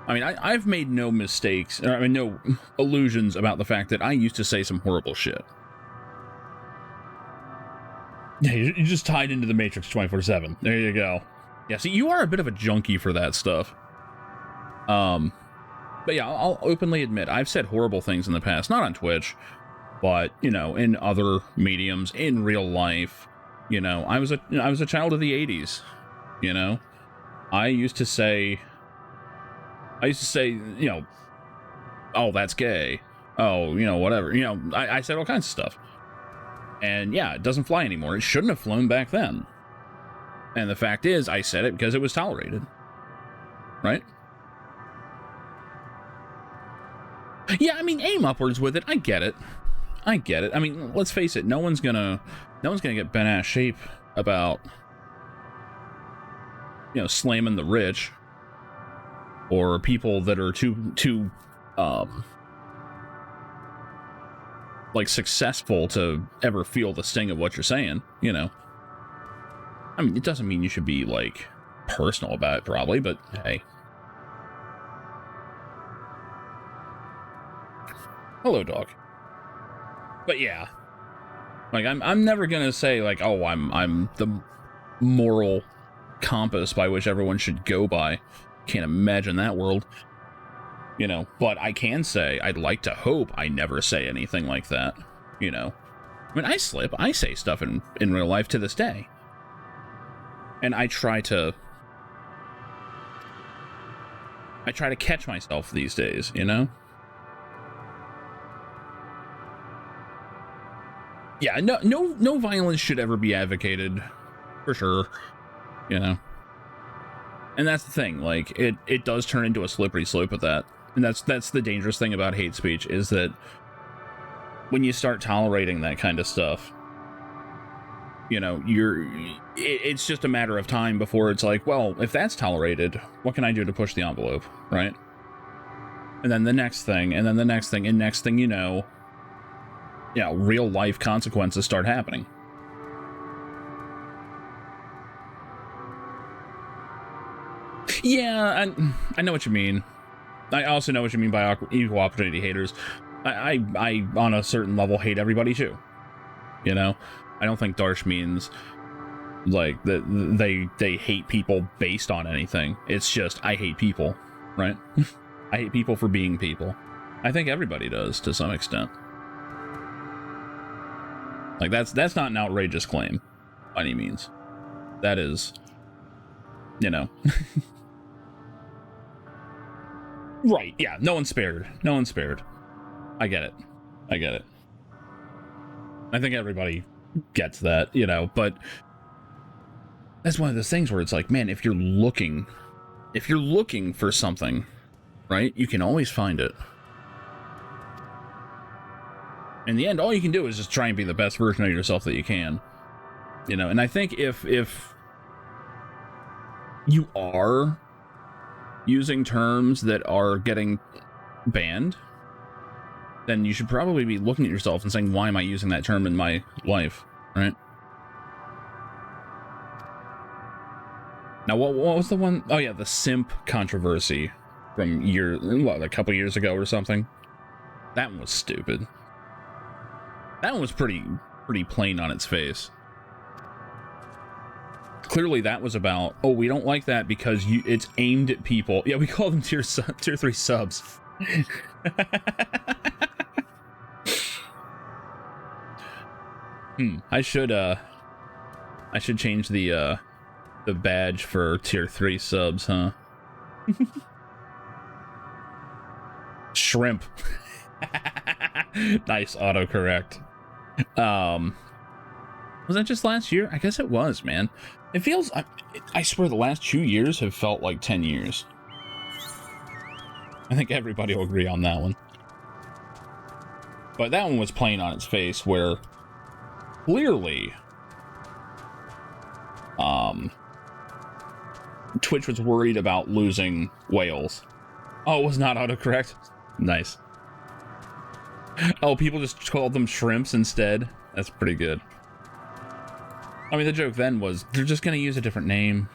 I mean, I've made no mistakes, or I mean, no illusions about the fact that I used to say some horrible shit. Yeah, you're just tied into the Matrix 24/7. There you go. Yeah, see, you are a bit of a junkie for that stuff. But yeah, I'll openly admit, I've said horrible things in the past, not on Twitch, but, you know, in other mediums, in real life. You know, I was a child of the 80s, you know? I used to say, you know, oh, that's gay. Oh, you know, whatever. You know, I said all kinds of stuff. And yeah, it doesn't fly anymore. It shouldn't have flown back then. And the fact is, I said it because it was tolerated. Right? Yeah, I mean, aim upwards with it. I get it. I get it. I mean, let's face it. No one's gonna get bent ass shape about, you know, slamming the rich or people that are too like, successful to ever feel the sting of what you're saying, you know. I mean, it doesn't mean you should be, like, personal about it, probably, but hey. Hello, dog. But yeah, like, I'm never gonna say, like, oh, I'm the moral compass by which everyone should go by. Can't imagine that world. You know, but I can say, I'd like to hope I never say anything like that, you know. I mean, I slip, I say stuff in real life to this day. And I try to catch myself these days, you know? Yeah, no violence should ever be advocated, for sure, you know? And that's the thing, like, it does turn into a slippery slope with that. And that's the dangerous thing about hate speech, is that when you start tolerating that kind of stuff, you know, it's just a matter of time before it's like, well, if that's tolerated, what can I do to push the envelope, right? And then the next thing, and then the next thing, and next thing you know, real life consequences start happening. Yeah, I know what you mean. I also know what you mean by equal opportunity haters. I on a certain level hate everybody too. You know, I don't think Darsh means like that they hate people based on anything. It's just I hate people, right? I hate people for being people. I think everybody does to some extent. Like that's not an outrageous claim by any means. That is, you know. Right, yeah, no one's spared. No one's spared. I get it. I get it. I think everybody gets that, you know, but that's one of those things where it's like, man, if you're looking for something, right, you can always find it. In the end, all you can do is just try and be the best version of yourself that you can. You know, and I think if you are using terms that are getting banned, then you should probably be looking at yourself and saying, why am I using that term in my life, right? Now, what was the one? Oh, yeah, the simp controversy from a couple years ago or something. That one was stupid. That one was pretty plain on its face. Clearly, that was about, oh, we don't like that because it's aimed at people. Yeah, we call them tier 3 subs. I should change the badge for tier 3 subs, huh? Shrimp. Nice autocorrect. Was that just last year? I guess it was, man. It feels, I swear the last 2 years have felt like 10 years. I think everybody will agree on that one. But that one was plain on its face, where clearly Twitch was worried about losing whales. Oh, it was not autocorrect? Nice. Oh, people just called them shrimps instead? That's pretty good. I mean, the joke then was, they're just gonna use a different name.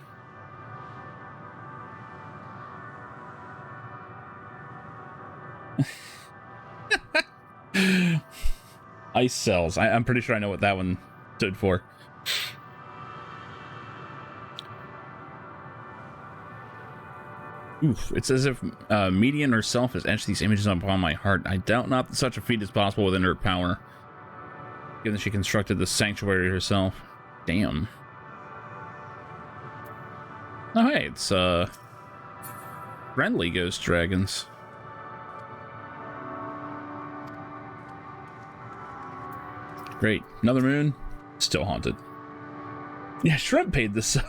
Ice cells. I'm pretty sure I know what that one stood for. Oof, it's as if Median herself has etched these images upon my heart. I doubt not that such a feat is possible within her power, given that she constructed the sanctuary herself. Damn. Oh, hey, it's friendly ghost dragons. Great. Another moon. Still haunted. Yeah, Shrimp paid this sub.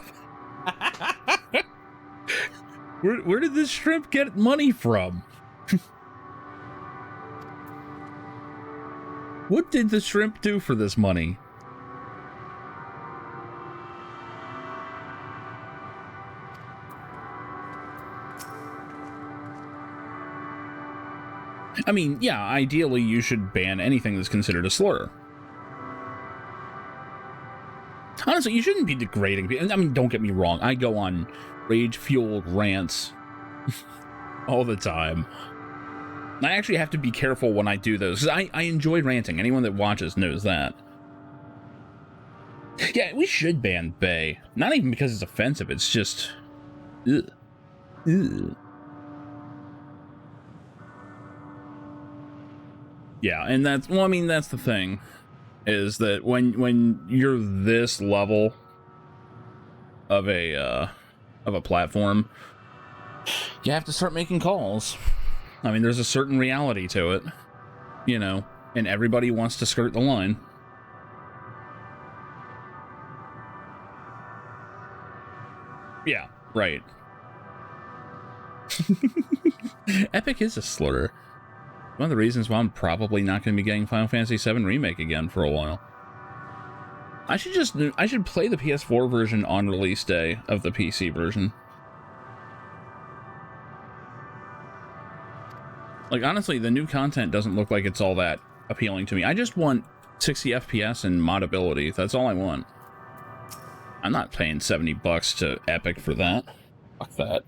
Where did this shrimp get money from? What did the shrimp do for this money? I mean, yeah, ideally you should ban anything that's considered a slur. Honestly, you shouldn't be degrading people. I mean, don't get me wrong. I go on rage-fueled rants all the time. I actually have to be careful when I do those, because I enjoy ranting. Anyone that watches knows that. Yeah, we should ban Bay. Not even because it's offensive, it's just... Ugh. Ugh. Yeah, and that's... Well, I mean, that's the thing. Is that when you're this level of a platform, you have to start making calls. I mean, there's a certain reality to it, you know, and everybody wants to skirt the line. Yeah, right. Epic is a slur. One of the reasons why I'm probably not going to be getting Final Fantasy VII Remake again for a while. I should play the PS4 version on release day of the PC version. Like, honestly, the new content doesn't look like it's all that appealing to me. I just want 60 FPS and modability. That's all I want. I'm not paying $70 to Epic for that. Fuck that.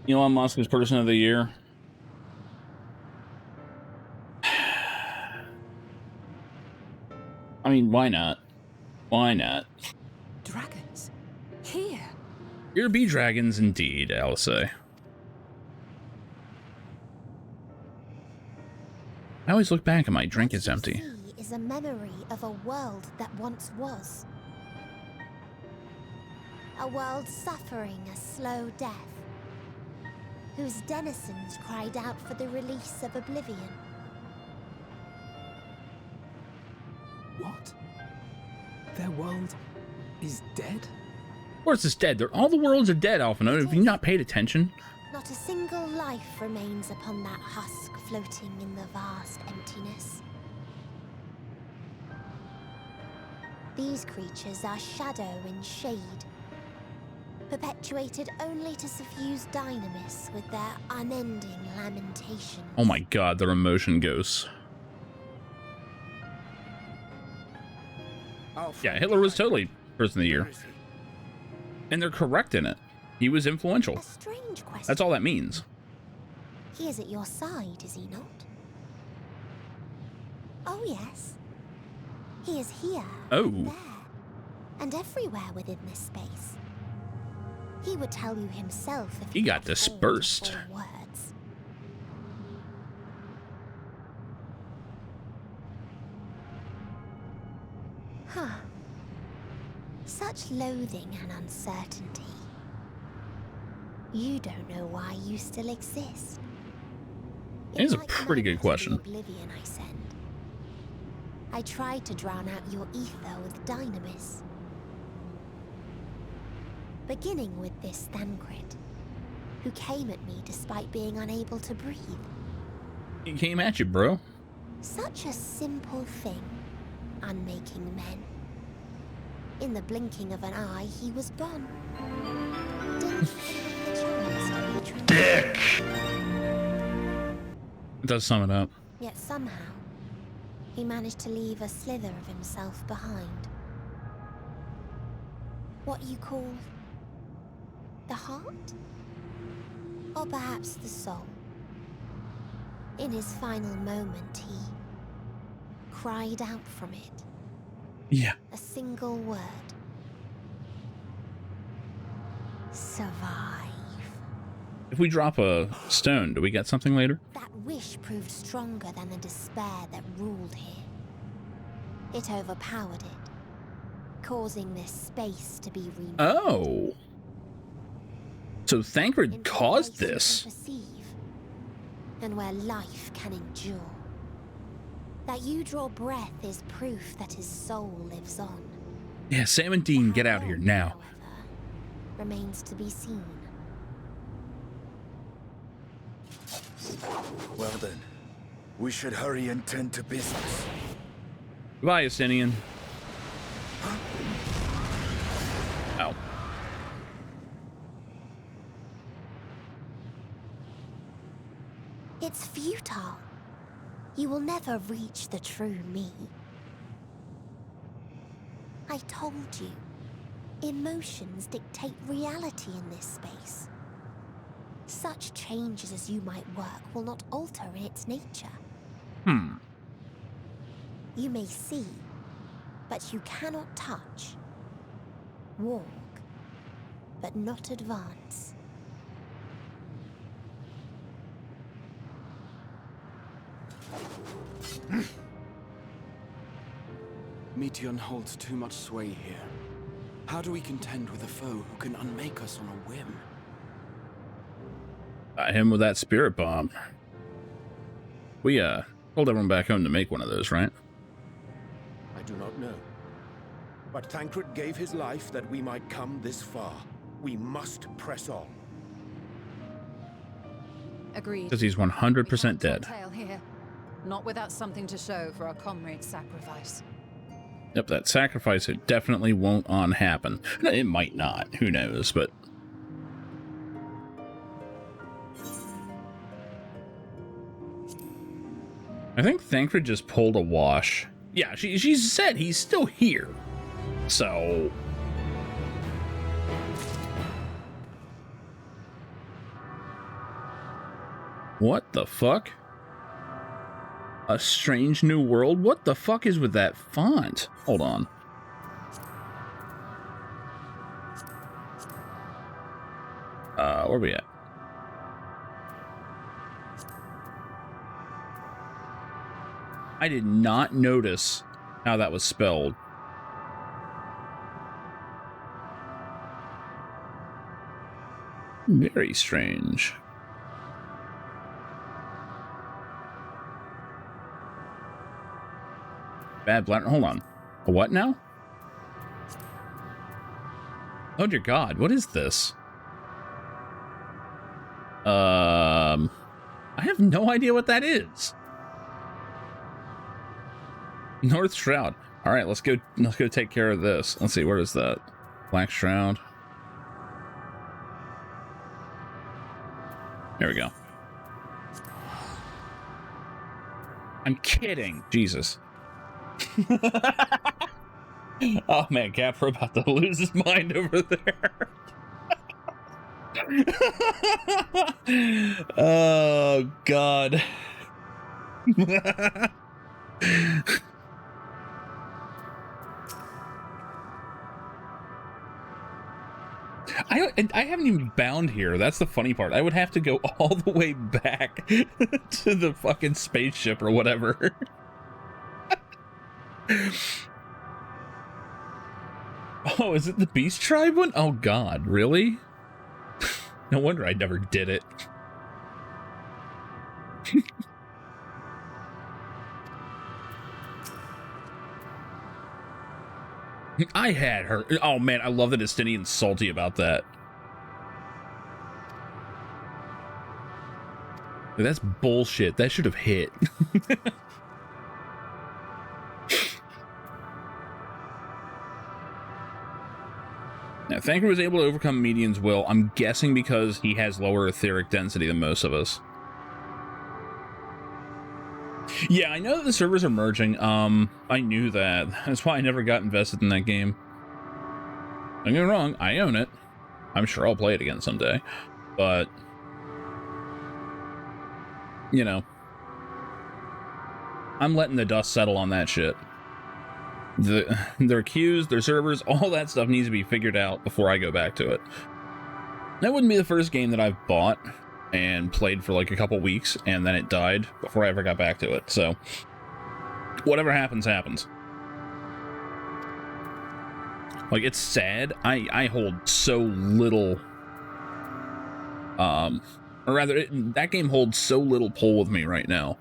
Elon Musk is Person of the Year. I mean, why not? Why not?
Dragons? Here?
Here be dragons indeed, Alice. I always look back and my drink is empty.
Sea is a memory of a world that once was. A world suffering a slow death, whose denizens cried out for the release of oblivion.
What? Their world is dead?
Of course it's dead. All the worlds are dead, Alphino. Have you not paid attention?
Not a single life remains upon that husk floating in the vast emptiness. These creatures are shadow and shade, perpetuated only to suffuse dynamis with their unending lamentation.
Oh my god, they're emotion ghosts. Yeah, Hitler was totally Person of the Year. And they're correct in it. He was influential.
A strange question.
That's all that means.
He is at your side, is he not? Oh yes. He is here,
Oh.
and there, and everywhere within this space. He would tell you himself if
He got dispersed.
words. Huh. Such loathing and uncertainty. You don't know why you still exist.
It's a pretty good question.
Oblivion I send. I tried to drown out your ether with dynamis. Beginning with this Thancred, who came at me despite being unable to breathe.
He came at you, bro.
Such a simple thing, unmaking men. In the blinking of an eye, he was gone. Didn't have the chance to be
Dick! It does sum it up.
Yet somehow, he managed to leave a slither of himself behind. What you call the heart? Or perhaps the soul. In his final moment, he cried out from it.
Yeah.
A single word. Survive.
If we drop a stone, do we get something later?
That wish proved stronger than the despair that ruled here. It overpowered it, causing this space to be renewed.
Oh. So Thancred caused this.
And where life can endure. That you draw breath is proof that his soul lives on.
Yeah, Sam and Dean, get out here now.
Remains to be seen.
Well then, we should hurry and tend to business.
Goodbye, Justinian. Ow.
It's futile. You will never reach the true me. I told you, emotions dictate reality in this space. Such changes as you might work will not alter its nature. You may see, but you cannot touch. Walk, but not advance.
Meteion holds too much sway here. How do we contend with a foe who can unmake us on a whim?
Him with that spirit bomb. We told everyone back home to make one of those, right?
I do not know. But Thancred gave his life that we might come this far. We must press on.
Agreed.
Because he's 100% dead.
Tale here. Not without something to show for our comrade's sacrifice.
Yep, that sacrifice, it definitely won't happen. It might not, who knows, but... I think Thancred just pulled a wash. Yeah, she said he's still here. So... What the fuck? A strange new world? What the fuck is with that font? Hold on. Where we at? I did not notice how that was spelled. Very strange. Bad bladder. Hold on. A what now? Oh dear God, what is this? I have no idea what that is. North Shroud. All right, let's go take care of this. Let's see, where is that? Black Shroud. There we go. I'm kidding. Jesus. Oh man, Gapper about to lose his mind over there. Oh God. I haven't even bound here. That's the funny part. I would have to go all the way back to the fucking spaceship or whatever. Oh, is it the Beast Tribe one? Oh God, really? No wonder I never did it. I had her. Oh man, I love that Estinian's salty about that. That's bullshit. That should have hit. Now, Thancred was able to overcome Meteion's will. I'm guessing because he has lower etheric density than most of us. Yeah, I know that the servers are merging. I knew that. That's why I never got invested in that game. Don't get me wrong, I own it. I'm sure I'll play it again someday. But, you know, I'm letting the dust settle on that shit. Their queues, their servers, all that stuff needs to be figured out before I go back to it. That wouldn't be the first game that I've bought and played for like a couple weeks and then it died before I ever got back to it. So whatever happens, happens. Like, it's sad. I hold so little, or rather, that game holds so little pull with me right now.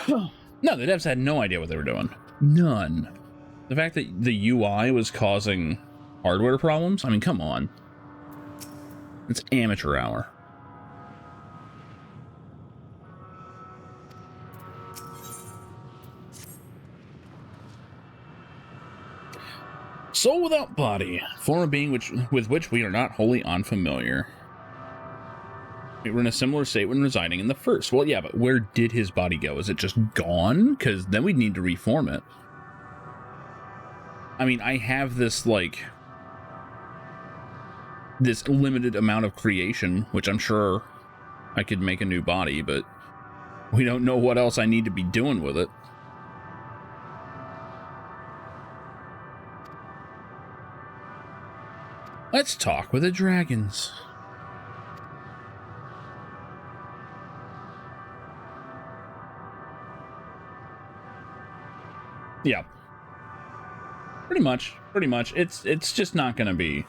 No, the devs had no idea what they were doing. None. The fact that the UI was causing hardware problems, I mean, come on. It's amateur hour. Soul without body, form of being with which we are not wholly unfamiliar. We were in a similar state when residing in the first. Well, yeah, but where did his body go? Is it just gone? Because then we'd need to reform it. I mean, I have this, like, this limited amount of creation, which I'm sure I could make a new body, but we don't know what else I need to be doing with it. Let's talk with the dragons. Yeah, Pretty much. It's just not going to be.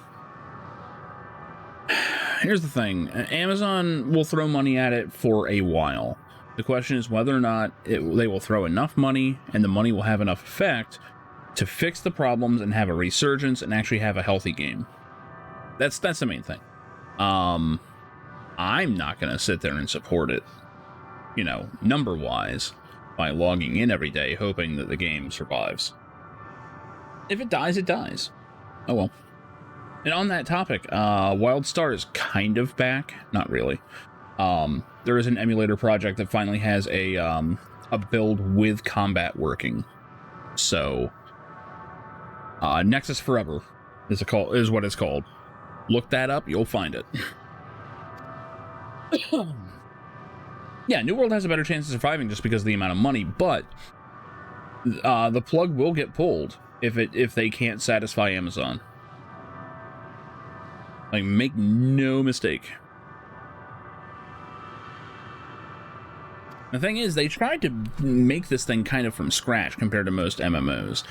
Here's the thing. Amazon will throw money at it for a while. The question is whether or not they will throw enough money and the money will have enough effect to fix the problems and have a resurgence and actually have a healthy game. That's the main thing. I'm not going to sit there and support it, you know, number-wise, by logging in every day hoping that the game survives. If it dies, it dies. Oh well. And on that topic, WildStar is kind of back. Not really. There is an emulator project that finally has a build with combat working. So, Nexus Forever is what it's called. Look that up, you'll find it. Yeah, New World has a better chance of surviving just because of the amount of money, but the plug will get pulled if they can't satisfy Amazon. Like, make no mistake. The thing is, they tried to make this thing kind of from scratch compared to most MMOs.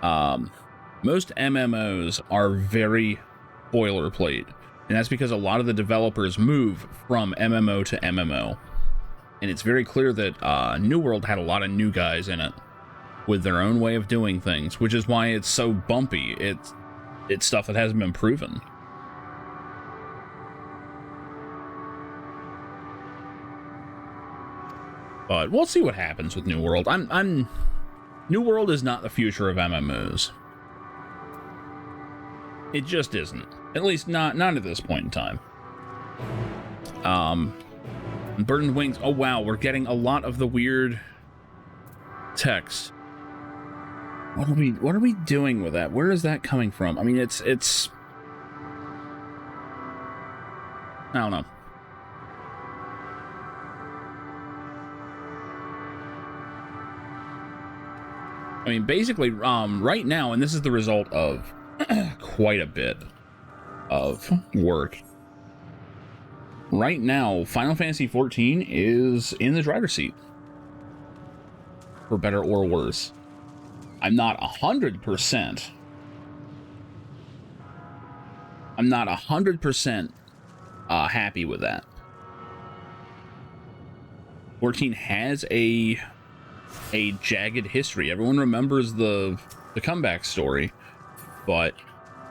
Most MMOs are very boilerplate, and that's because a lot of the developers move from MMO to MMO. And it's very clear that New World had a lot of new guys in it with their own way of doing things, which is why it's so bumpy. It's stuff that hasn't been proven. But we'll see what happens with New World. New World is not the future of MMOs. It just isn't. At least not at this point in time. Burdened Wings. Oh wow, we're getting a lot of the weird text. What are we doing with that? Where is that coming from? I mean, it's I don't know. I mean, basically, right now, and this is the result of quite a bit of work. Right now, Final Fantasy XIV is in the driver's seat. For better or worse. I'm not 100%. I'm not 100% happy with that. 14 has a jagged history. Everyone remembers the comeback story, but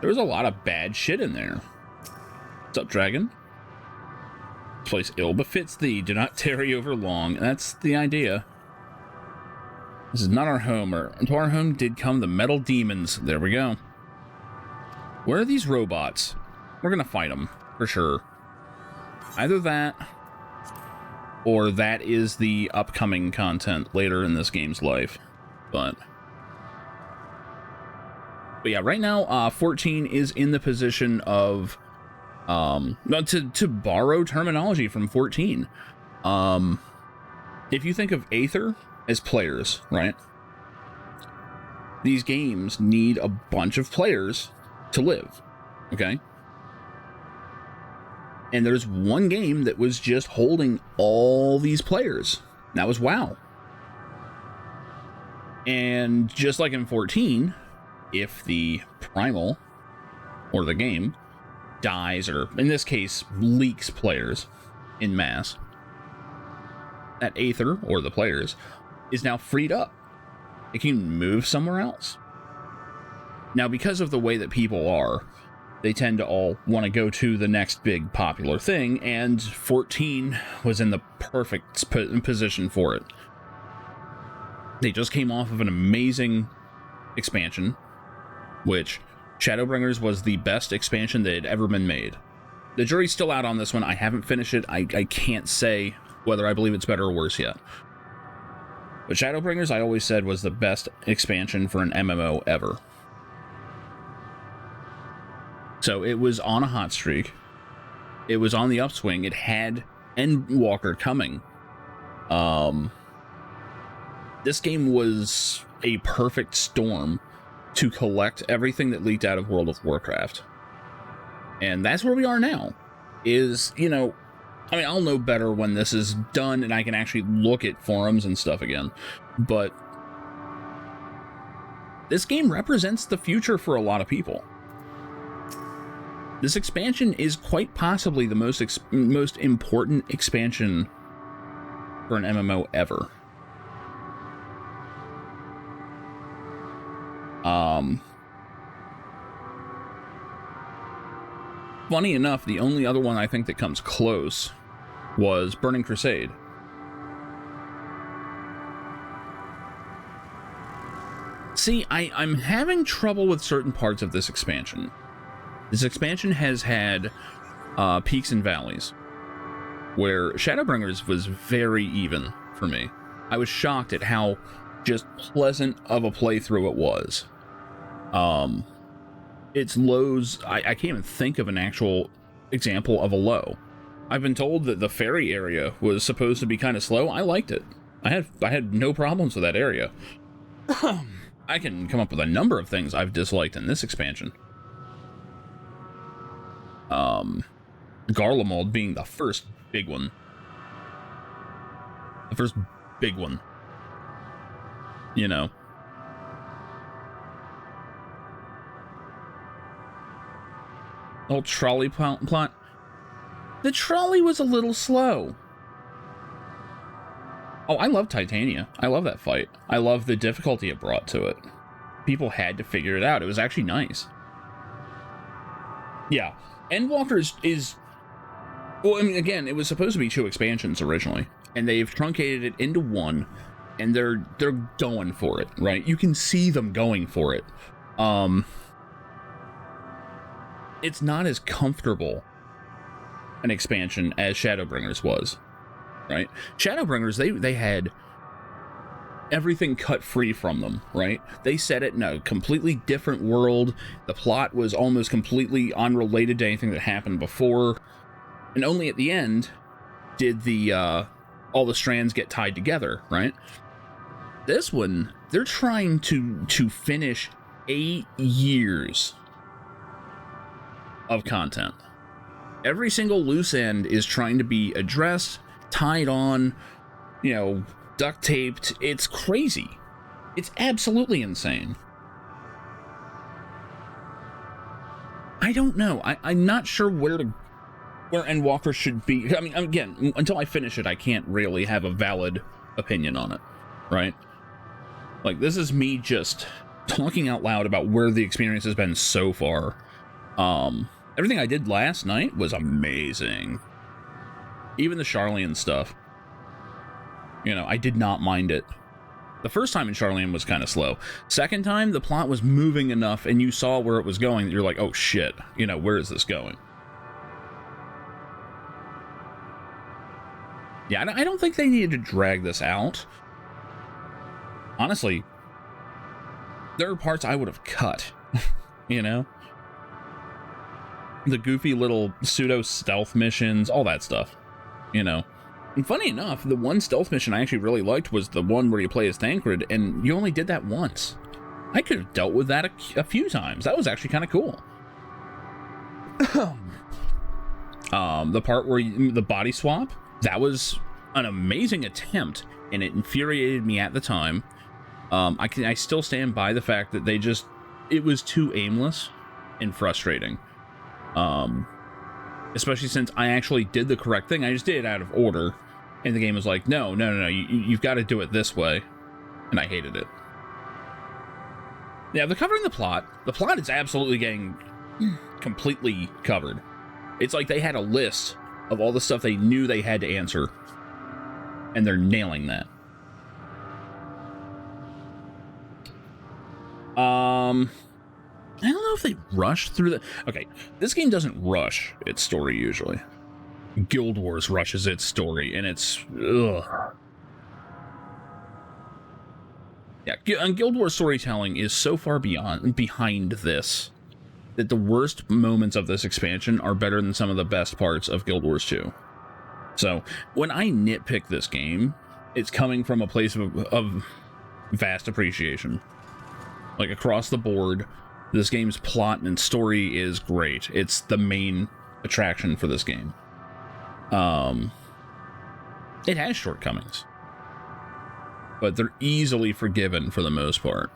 there was a lot of bad shit in there. What's up, Dragon? This place ill befits thee. Do not tarry over long. That's the idea. This is not our home, or to our home did come the metal demons. There we go. Where are these robots? We're gonna fight them, for sure. Either that, or that is the upcoming content later in this game's life. But yeah, right now, 14 is in the position of, to borrow terminology from 14. If you think of Aether as players, right? These games need a bunch of players to live, okay? And there's one game that was just holding all these players. And that was WoW. And just like in 14, if the primal, or the game, dies, or in this case, leaks players en masse, that Aether, or the players, is now freed up. It can move somewhere else. Now, because of the way that people are, they tend to all want to go to the next big popular thing, and 14 was in the perfect position for it. They just came off of an amazing expansion, which Shadowbringers was the best expansion that had ever been made. The jury's still out on this one. I haven't finished it. I can't say whether I believe it's better or worse yet. But Shadowbringers, I always said, was the best expansion for an MMO ever. So it was on a hot streak. It was on the upswing. It had Endwalker coming. This game was a perfect storm to collect everything that leaked out of World of Warcraft. And that's where we are now. Is, you know, I mean, I'll know better when this is done and I can actually look at forums and stuff again. But This game represents the future for a lot of people. This expansion is quite possibly the most important expansion for an MMO ever. Funny enough, the only other one I think that comes close was Burning Crusade. See, I'm having trouble with certain parts of this expansion. This expansion has had peaks and valleys, where Shadowbringers was very even for me. I was shocked at how just pleasant of a playthrough it was. Its lows, I can't even think of an actual example of a low. I've been told that the ferry area was supposed to be kind of slow. I liked it. I had no problems with that area. I can come up with a number of things I've disliked in this expansion. Garlemald being the first big one. The first big one. You know. Old trolley plot. The trolley was a little slow. Oh, I love Titania. I love that fight. I love the difficulty it brought to it. People had to figure it out. It was actually nice. Yeah. Endwalker is... Well, I mean, again, it was supposed to be 2 expansions originally, and they've truncated it into 1, and they're going for it, right? You can see them going for it. It's not as comfortable an expansion as Shadowbringers was, right? Shadowbringers, they had everything cut free from them, right? They set it in a completely different world. The plot was almost completely unrelated to anything that happened before, and only at the end did the all the strands get tied together, right? This one, they're trying to finish 8 years of content. Every single loose end is trying to be addressed, tied on, you know, duct taped. It's crazy. It's absolutely insane. I don't know. I'm not sure where Endwalker should be. I mean, again, until I finish it, I can't really have a valid opinion on it, right? Like, this is me just talking out loud about where the experience has been so far. Everything I did last night was amazing. Even the Charlian stuff. You know, I did not mind it. The first time in Charlian was kind of slow. Second time, the plot was moving enough and you saw where it was going that you're like, oh shit, you know, where is this going? Yeah, I don't think they needed to drag this out. Honestly, there are parts I would have cut, you know? The goofy little pseudo-stealth missions, all that stuff, you know? And funny enough, the one stealth mission I actually really liked was the one where you play as Tancred, and you only did that once. I could have dealt with that a few times. That was actually kind of cool. The part where the body swap, that was an amazing attempt, and it infuriated me at the time. I still stand by the fact that it was too aimless and frustrating. Especially since I actually did the correct thing. I just did it out of order, and the game was like, no, you've got to do it this way, and I hated it. Yeah, they're covering the plot. The plot is absolutely getting completely covered. It's like they had a list of all the stuff they knew they had to answer, and they're nailing that. I don't know if they rush through the... Okay, this game doesn't rush its story usually. Guild Wars rushes its story, and it's... Ugh. Yeah, and Guild Wars storytelling is so far behind this that the worst moments of this expansion are better than some of the best parts of Guild Wars 2. So, when I nitpick this game, it's coming from a place of vast appreciation. Like, across the board, this game's plot and story is great. It's the main attraction for this game. It has shortcomings, but they're easily forgiven for the most part.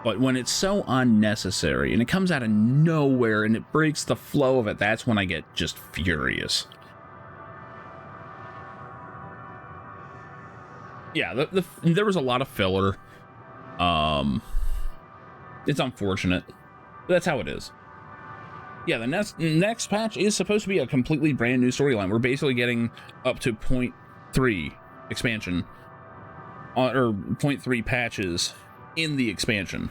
But when it's so unnecessary and it comes out of nowhere and it breaks the flow of it, that's when I get just furious. Yeah, there was a lot of filler. It's unfortunate, but that's how it is. Yeah, the next patch is supposed to be a completely brand new storyline. We're basically getting up to 0.3 expansion, or 0.3 patches in the expansion.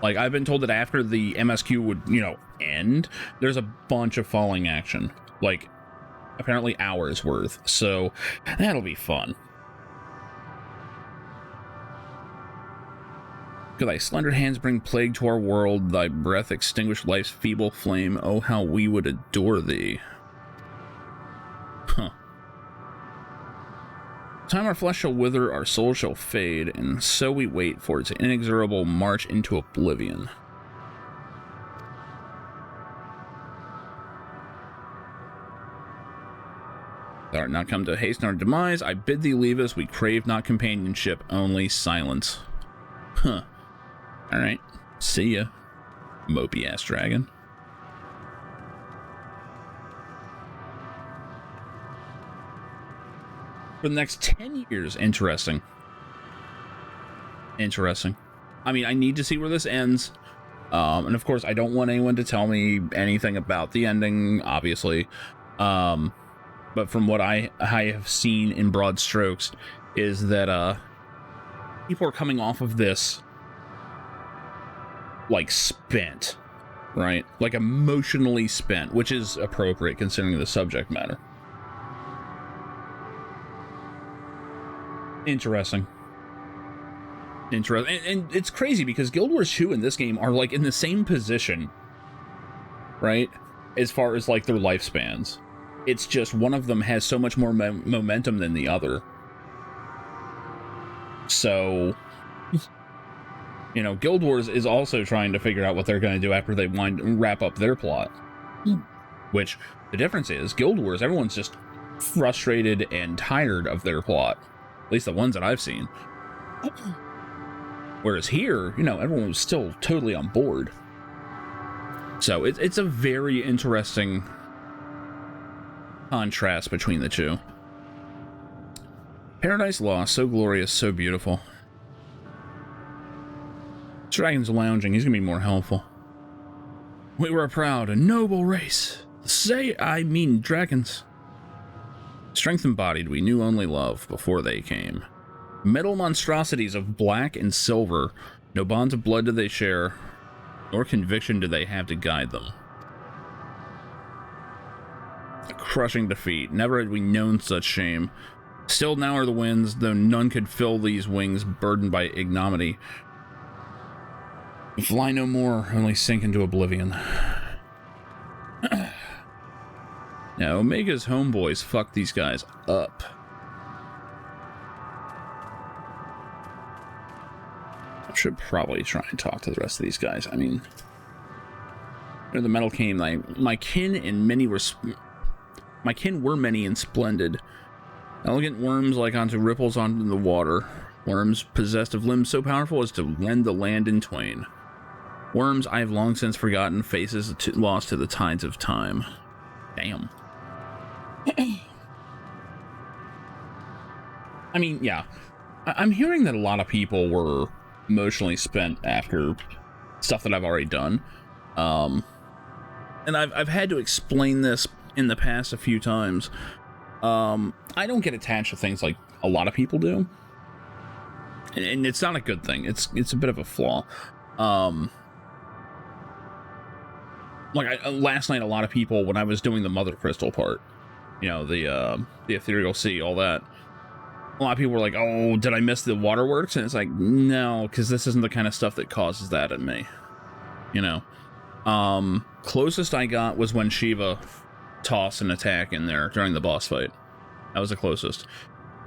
Like, I've been told that after the MSQ would, end, there's a bunch of falling action. Like, apparently hours worth. So, that'll be fun. Could thy slender hands bring plague to our world, thy breath extinguish life's feeble flame, oh how we would adore thee. Huh. Time our flesh shall wither, our soul shall fade, and so we wait for its inexorable march into oblivion. Thou art not come to hasten our demise, I bid thee leave us, we crave not companionship, only silence. Huh. Alright, see ya, mopey-ass dragon. For the next 10 years, interesting. Interesting. I mean, I need to see where this ends. And of course, I don't want anyone to tell me anything about the ending, obviously. But from what I have seen in broad strokes, is that people are coming off of this like spent, right? Like emotionally spent, which is appropriate considering the subject matter. Interesting. And it's crazy because Guild Wars 2 in this game are like in the same position, right? As far as like their lifespans. It's just one of them has so much more momentum than the other. So, Guild Wars is also trying to figure out what they're going to do after they wrap up their plot. Which, the difference is, Guild Wars, everyone's just frustrated and tired of their plot. At least the ones that I've seen. Whereas here, everyone was still totally on board. So, it's a very interesting contrast between the two. Paradise Lost, so glorious, so beautiful. Dragon's lounging, he's gonna be more helpful. We were a proud and noble race. Say, I mean dragons. Strength embodied, we knew only love before they came. Metal monstrosities of black and silver, no bonds of blood do they share, nor conviction do they have to guide them. A crushing defeat, never had we known such shame. Still now are the winds, though none could fill these wings burdened by ignominy. Fly no more, only sink into oblivion. Now, Omega's homeboys fucked these guys up. I should probably try and talk to the rest of these guys. I mean, the metal came. My kin were many and splendid. Elegant worms like onto ripples onto the water. Worms possessed of limbs so powerful as to rend the land in twain. Worms I have long since forgotten, faces lost to the tides of time. Damn. I mean, yeah. I'm hearing that a lot of people were emotionally spent after stuff that I've already done. And I've had to explain this in the past a few times. I don't get attached to things like a lot of people do. And it's not a good thing. It's a bit of a flaw. Last night, a lot of people, when I was doing the Mother Crystal part, the Ethereal Sea, all that, a lot of people were like, oh, did I miss the waterworks? And it's like, no, because this isn't the kind of stuff that causes that in me. Closest I got was when Shiva tossed an attack in there during the boss fight. That was the closest.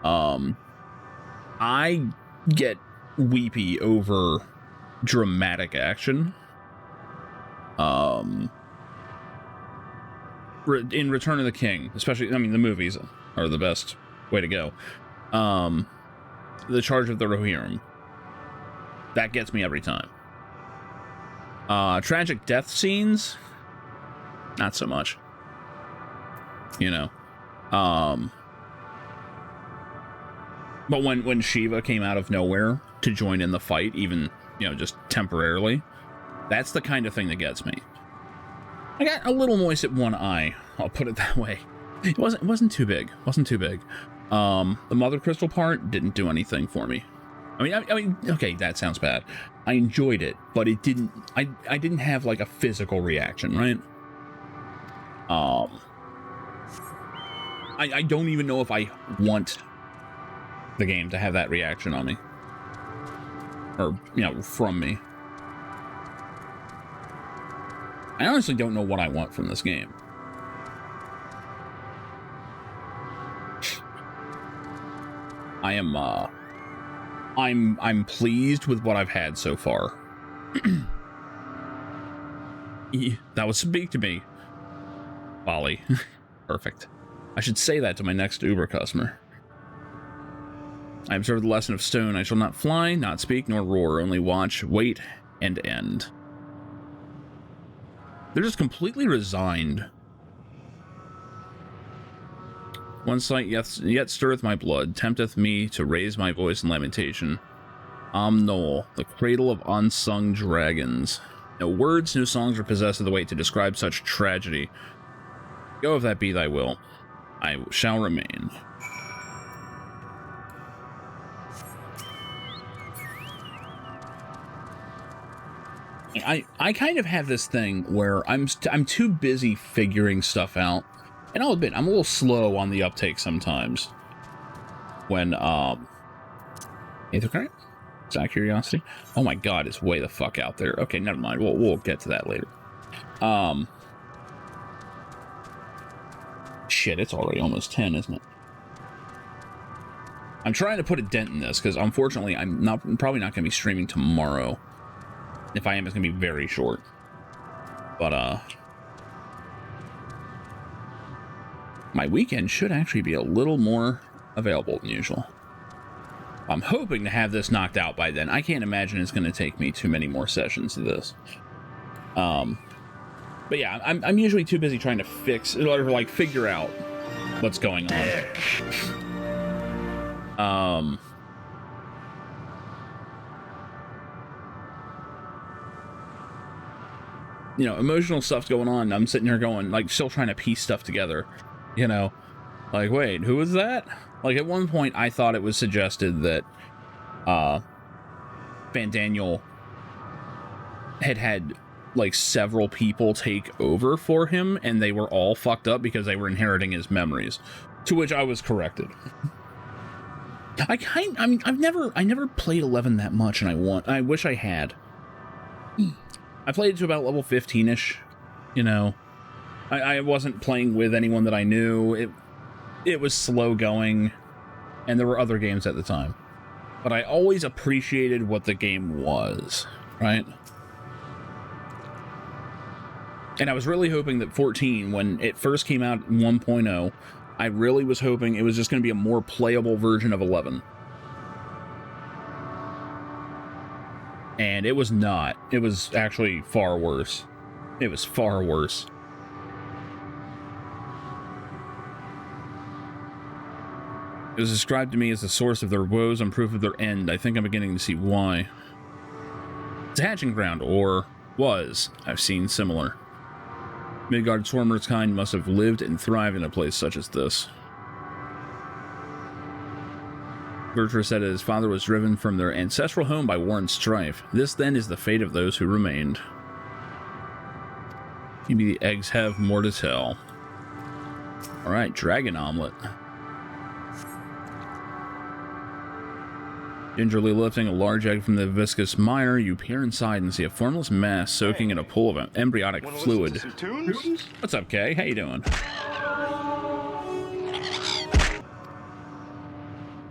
I get weepy over dramatic action. In Return of the King, especially, I mean, the movies are the best way to go. The Charge of the Rohirrim. That gets me every time. Tragic death scenes, not so much. You know. But when Shiva came out of nowhere to join in the fight, even, you know, just temporarily, that's the kind of thing that gets me. I got a little moist at one eye, I'll put it that way. It wasn't too big. Wasn't too big. The Mother Crystal part didn't do anything for me. I mean, okay, that sounds bad. I enjoyed it, but it didn't. I didn't have like a physical reaction, right? I don't even know if I want the game to have that reaction on me, or you know, from me. I honestly don't know what I want from this game. I am, I'm pleased with what I've had so far. That was Speak to Me, Bali. Perfect. I should say that to my next Uber customer. I observed the lesson of stone. I shall not fly, not speak, nor roar, only watch, wait, and end. They're just completely resigned. One sight yet stirreth my blood, tempteth me to raise my voice in lamentation. Amnol, the cradle of unsung dragons. No words, no songs are possessed of the weight to describe such tragedy. Go if that be thy will. I shall remain. I kind of have this thing where I'm too busy figuring stuff out. And I'll admit, I'm a little slow on the uptake sometimes. When, Aethercurrent? Is that curiosity? Oh my god, it's way the fuck out there. Okay, never mind. We'll get to that later. Shit, it's already almost 10, isn't it? I'm trying to put a dent in this, because unfortunately, I'm probably not going to be streaming tomorrow. If I am, it's going to be very short. But, my weekend should actually be a little more available than usual. I'm hoping to have this knocked out by then. I can't imagine it's going to take me too many more sessions of this. But yeah, I'm usually too busy trying to fix, or like figure out what's going on. You know, emotional stuff's going on. I'm sitting here going, like, still trying to piece stuff together. You know, like, wait, who was that? Like, at one point, I thought it was suggested that Van Daniel had, like, several people take over for him, and they were all fucked up because they were inheriting his memories. To which I was corrected. I never played 11 that much, and I wish I had. I played it to about level 15-ish, you know. I wasn't playing with anyone that I knew. It was slow going, and there were other games at the time. But I always appreciated what the game was, right? And I was really hoping that 14, when it first came out in 1.0, I really was hoping it was just going to be a more playable version of 11. And it was not. It was actually far worse. It was far worse. It was described to me as the source of their woes and proof of their end. I think I'm beginning to see why. It's a hatching ground, or was. I've seen similar. Midgard Swarmer's kind must have lived and thrived in a place such as this. Bertram said that his father was driven from their ancestral home by war and strife. This, then, is the fate of those who remained. Maybe the eggs have more to tell. Alright, dragon omelet. Gingerly lifting a large egg from the viscous mire, you peer inside and see a formless mass soaking in a pool of embryonic fluid. What's up, Kay? How you doing?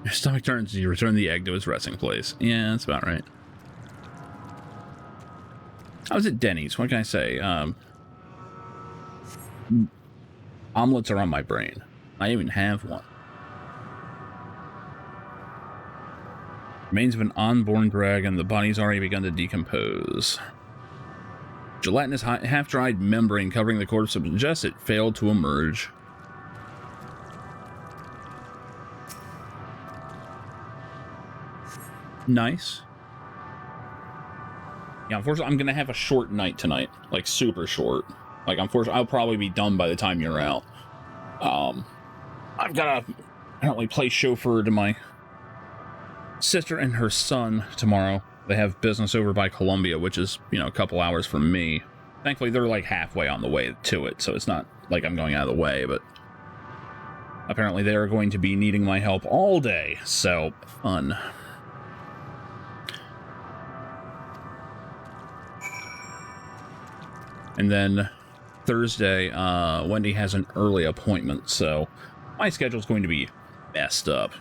Your stomach turns as you return the egg to its resting place. Yeah, that's about right. I was at Denny's. What can I say? Omelets are on my brain. I even have one. Remains of an unborn dragon. The body's already begun to decompose. Gelatinous half-dried membrane covering the corpse suggests it failed to emerge. Nice. Yeah, unfortunately, I'm going to have a short night tonight. Like, super short. Like, unfortunately, I'll probably be done by the time you're out. I've got to apparently play chauffeur to my sister and her son tomorrow. They have business over by Columbia, which is, you know, a couple hours from me. Thankfully, they're like halfway on the way to it, so it's not like I'm going out of the way, but apparently they are going to be needing my help all day, so fun. And then Thursday, Wendy has an early appointment, so my schedule's going to be messed up.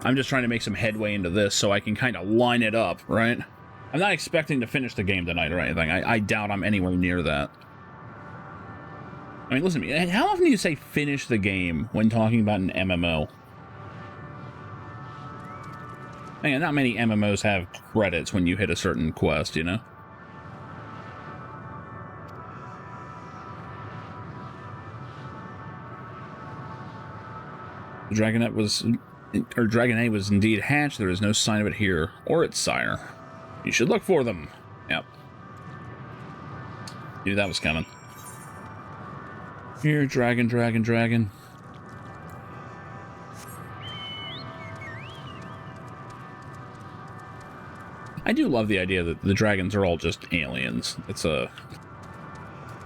I'm just trying to make some headway into this so I can kind of line it up, right? I'm not expecting to finish the game tonight or anything. I doubt I'm anywhere near that. I mean, listen to me. How often do you say finish the game when talking about an MMO? Man, not many MMOs have credits when you hit a certain quest, you know? The Dragonette was indeed hatched. There is no sign of it here, or its sire. You should look for them. Yep. Knew that was coming. Here, dragon, dragon, dragon. I do love the idea that the dragons are all just aliens. It's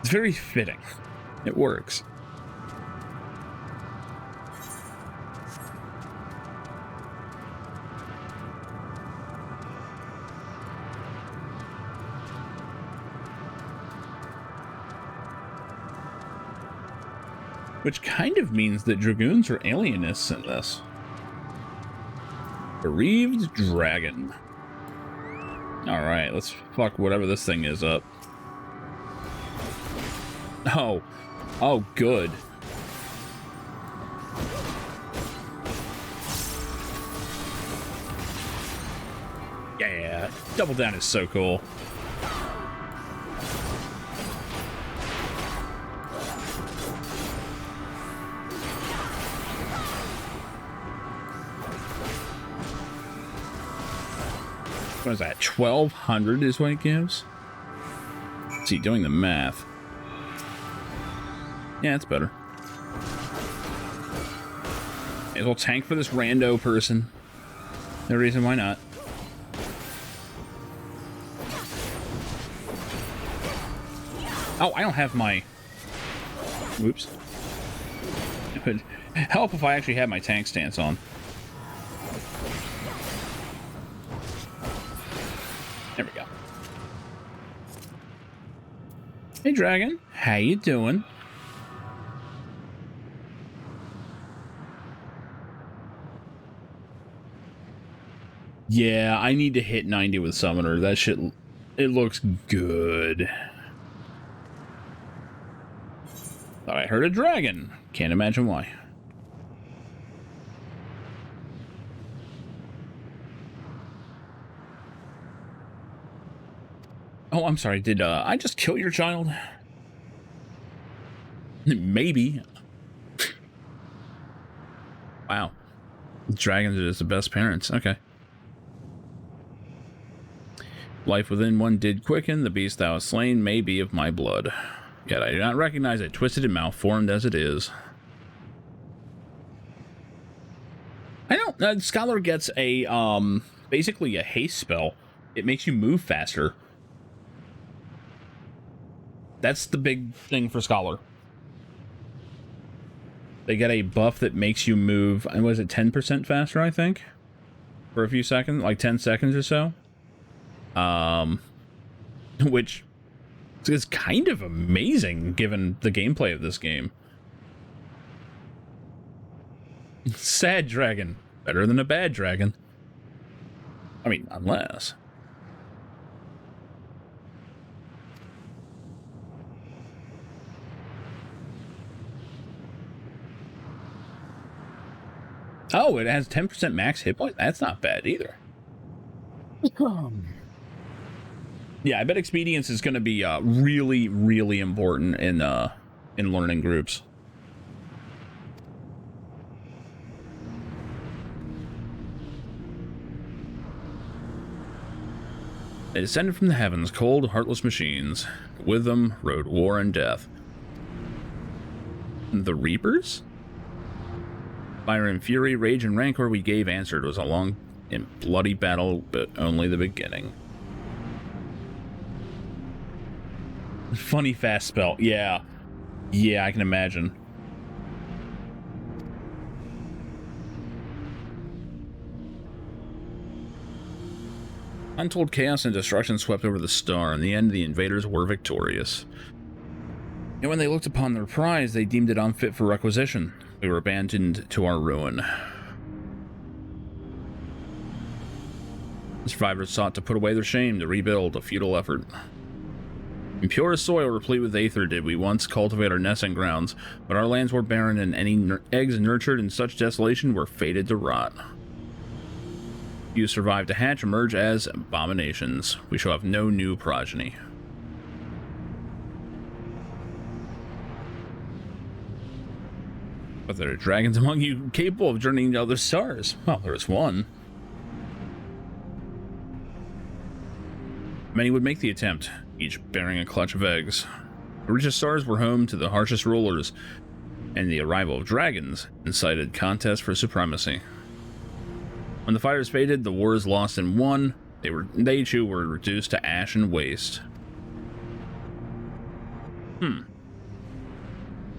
very fitting. It works. Which kind of means that dragoons are alienists in this. Bereaved dragon. Alright, let's fuck whatever this thing is up. Oh. Oh, good. Yeah, Double Down is so cool. What is that? 1,200 is what it gives? Let's see, doing the math. Yeah, it's better. May as well tank for this rando person. No reason why not. Oh, I don't have my... Whoops. It would help if I actually had my tank stance on. There we go. Hey, dragon. How you doing? Yeah, I need to hit 90 with Summoner. That shit, it looks good. Thought I heard a dragon. Can't imagine why. Oh, I'm sorry. Did I just kill your child? Maybe. Wow. Dragons are just the best parents. Okay. Life within one did quicken. The beast thou hast slain may be of my blood. Yet I do not recognize it, twisted and malformed as it is. I don't... Scholar gets a, basically a haste spell. It makes you move faster. That's the big thing for Scholar. They get a buff that makes you move, and was it 10% faster, I think? For a few seconds, like 10 seconds or so. Which is kind of amazing, given the gameplay of this game. Sad dragon. Better than a bad dragon. I mean, unless... Oh, it has 10% max hit points? That's not bad either. Yeah, I bet expedience is going to be really, really important in learning groups. They descended from the heavens, cold, heartless machines. With them rode war and death. The Reapers? Fire and fury, rage and rancor we gave answered. It was a long and bloody battle, but only the beginning. Funny fast spell. Yeah. Yeah, I can imagine. Untold chaos and destruction swept over the star. In the end, the invaders were victorious. And when they looked upon their prize, they deemed it unfit for requisition. We were abandoned to our ruin. The survivors sought to put away their shame, to rebuild, a futile effort. In purest soil, replete with aether, did we once cultivate our nesting grounds, but our lands were barren, and any eggs nurtured in such desolation were fated to rot. Few survive to hatch, emerge as abominations. We shall have no new progeny. But there are dragons among you capable of journeying to other stars. Well, there is one. Many would make the attempt, each bearing a clutch of eggs. The richest stars were home to the harshest rulers, and the arrival of dragons incited contests for supremacy. When the fires faded, the wars lost and won. They too were reduced to ash and waste.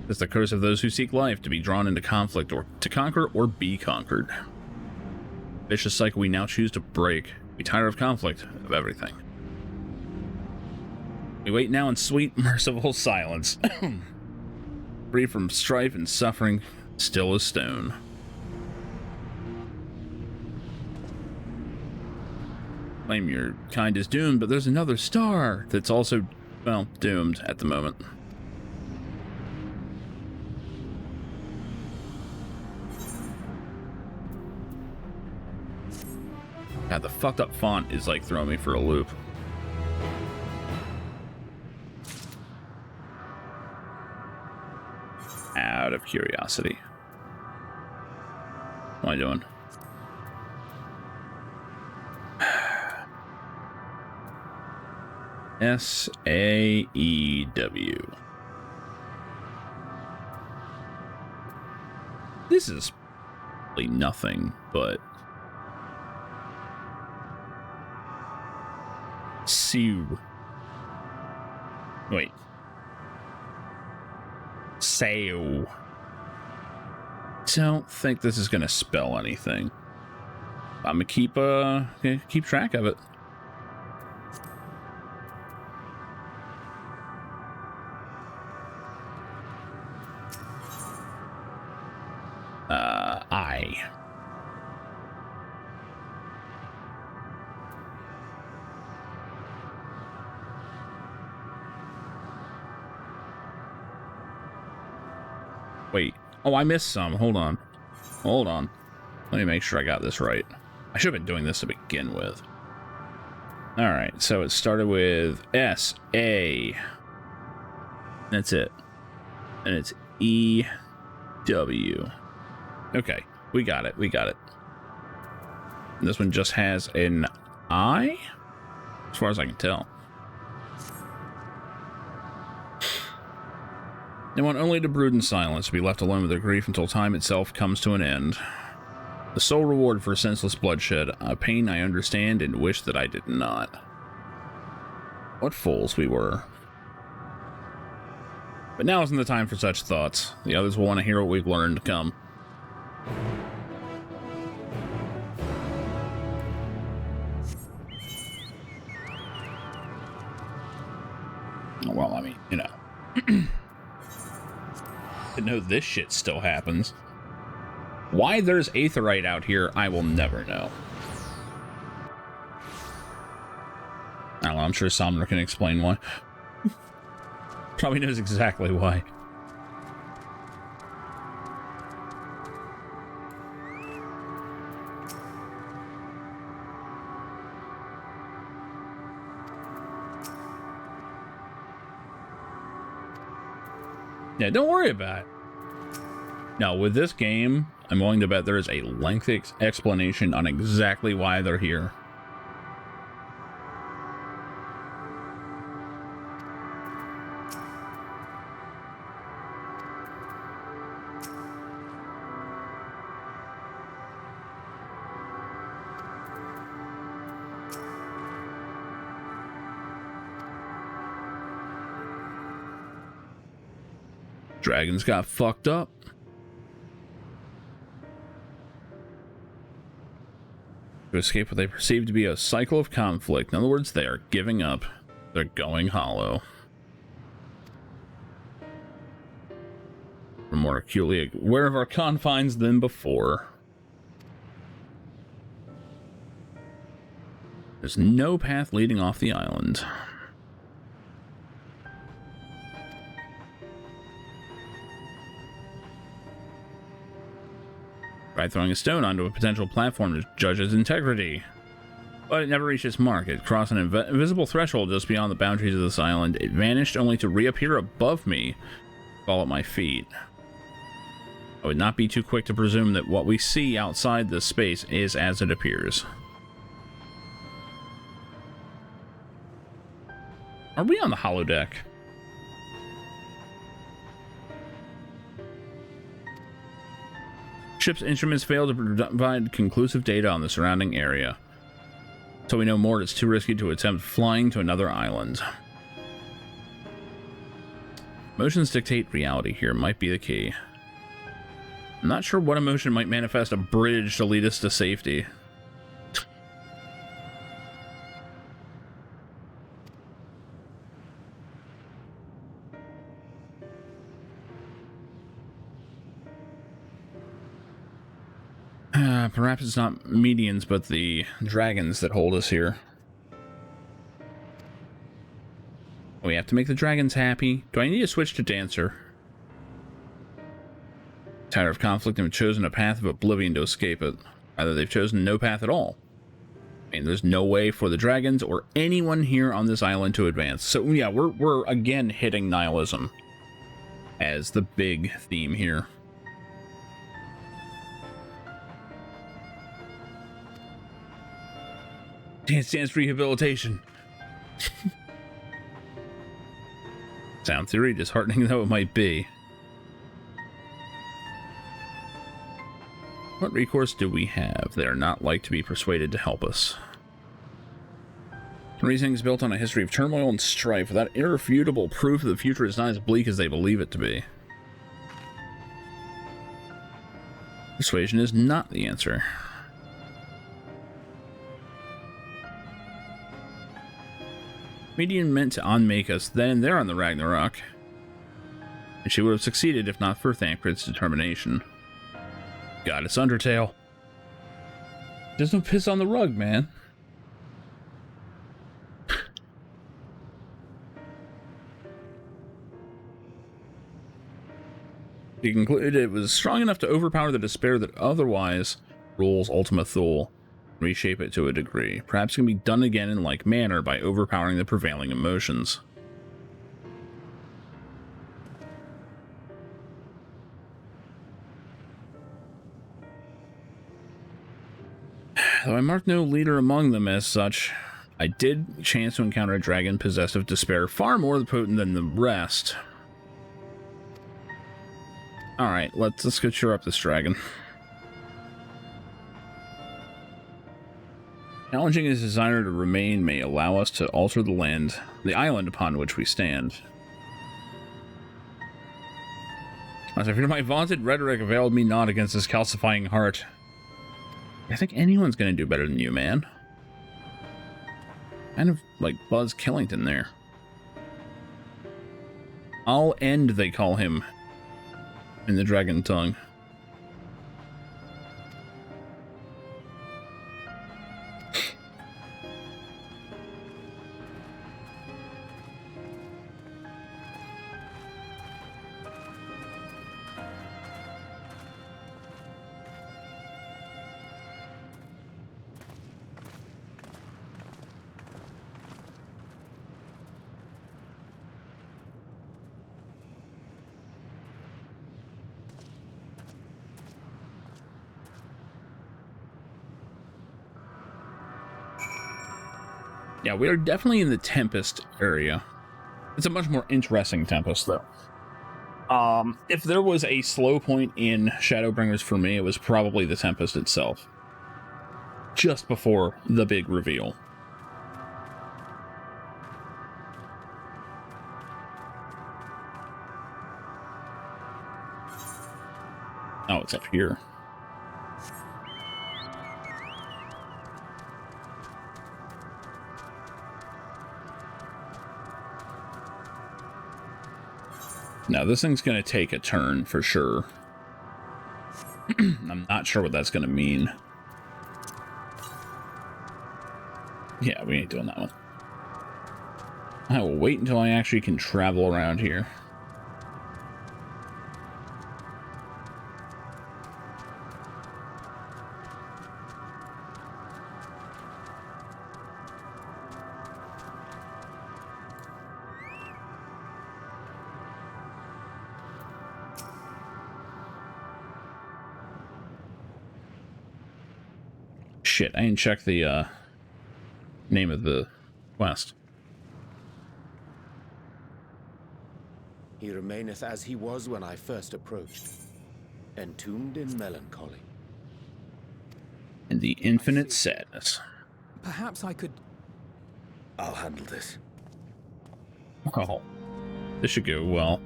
It's the curse of those who seek life, to be drawn into conflict, or to conquer or be conquered. Vicious cycle we now choose to break. We tire of conflict, of everything. We wait now in sweet, merciful silence. Free from strife and suffering, still as stone. Claim your kind is doomed, but there's another star that's also, well, doomed at the moment. God, the fucked up font is like throwing me for a loop. Out of curiosity. What am I doing? S-A-E-W. This is really nothing, but... Sue. Wait. Sayo. Don't think this is gonna spell anything. I'm gonna keep track of it. I. Wait. Oh, I missed some. Hold on. Hold on. Let me make sure I got this right. I should have been doing this to begin with. Alright, so it started with S-A. That's it. And it's E-W. Okay, we got it. We got it. And this one just has an I? As far as I can tell. They want only to brood in silence, to be left alone with their grief until time itself comes to an end. The sole reward for senseless bloodshed, a pain I understand and wish that I did not. What fools we were. But now isn't the time for such thoughts. The others will want to hear what we've learned to come. Well, I mean, you know. To know this shit still happens. Why there's aetherite out here, I will never know. I don't know, I'm sure Somner can explain why. Probably knows exactly why. Yeah, don't worry about it. Now, with this game, I'm willing to bet there is a lengthy explanation on exactly why they're here. Dragons got fucked up. To escape what they perceive to be a cycle of conflict. In other words, they are giving up. They're going hollow. We're more acutely aware of our confines than before. There's no path leading off the island. By throwing a stone onto a potential platform to judge its integrity. But it never reached its mark. It crossed an invisible threshold just beyond the boundaries of this island. It vanished only to reappear above me, fall at my feet. I would not be too quick to presume that what we see outside this space is as it appears. Are we on the holodeck? Ship's instruments fail to provide conclusive data on the surrounding area. Until we know more, it's too risky to attempt flying to another island. Emotions dictate reality here might be the key. I'm not sure what emotion might manifest a bridge to lead us to safety. Perhaps it's not medians, but the dragons that hold us here. We have to make the dragons happy. Do I need to switch to dancer? Tired of conflict and have chosen a path of oblivion to escape it. Either they've chosen no path at all. I mean, there's no way for the dragons or anyone here on this island to advance. So yeah, we're again hitting nihilism as the big theme here. Dance rehabilitation. Sound theory, disheartening though it might be. What recourse do we have? They are not like to be persuaded to help us. Reasoning is built on a history of turmoil and strife without irrefutable proof that the future is not as bleak as they believe it to be. Persuasion is not the answer. Median meant to unmake us then and there on the Ragnarok, and she would have succeeded if not for Thancred's determination. God, it's Undertale. There's no piss on the rug, man. He concluded it was strong enough to overpower the despair that otherwise rules Ultima Thule, reshape it to a degree. Perhaps it can be done again in like manner by overpowering the prevailing emotions. Though I marked no leader among them as such, I did chance to encounter a dragon possessed of despair far more potent than the rest. Alright, let's go cheer up this dragon. Challenging his desire to remain may allow us to alter the island upon which we stand. As I fear my vaunted rhetoric availed me not against this calcifying heart. I think anyone's gonna do better than you, man. Kind of like Buzz Killington there. I'll end, they call him in the dragon tongue. Yeah, we are definitely in the Tempest area. It's a much more interesting Tempest, though. If there was a slow point in Shadowbringers for me, it was probably the Tempest itself. Just before the big reveal. Oh, it's up here. Now, this thing's going to take a turn for sure. I'm not sure what that's going to mean. Yeah, we ain't doing that one. I will wait until I actually can travel around here. Shit, I didn't check the name of the quest.
He remaineth as he was when I first approached, entombed in melancholy.
And the infinite sadness.
Perhaps I could...
I'll handle this.
Oh, this should go well.